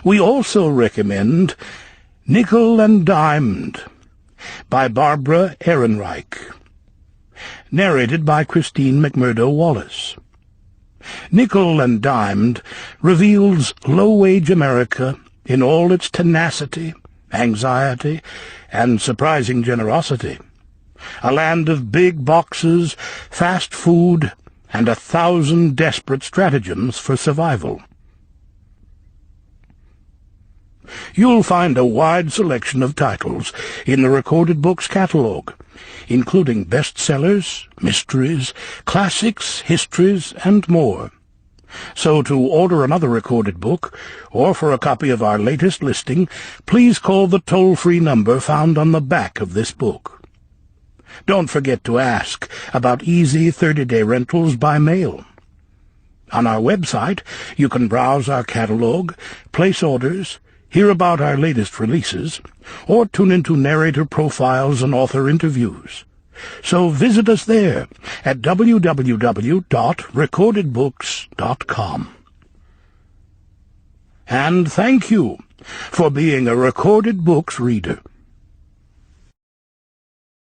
We also recommend Nickel and Dimed by Barbara Ehrenreich, narrated by Christine McMurdo Wallace. Nickel and Dimed reveals low-wage America in all its tenacity, anxiety, and surprising generosity, A land of big boxes, fast food, and 1,000 desperate stratagems for survival. You'll find a wide selection of titles in the Recorded Books catalog, including bestsellers, mysteries, classics, histories, and more. So to order another recorded book, or for a copy of our latest listing, please call the toll-free number found on the back of this book. Don't forget to ask about easy 30-day rentals by mail. On our website, you can browse our catalog, place orders, hear about our latest releases, or tune into narrator profiles and author interviews. So visit us there at www.recordedbooks.com. And thank you for being a Recorded Books reader.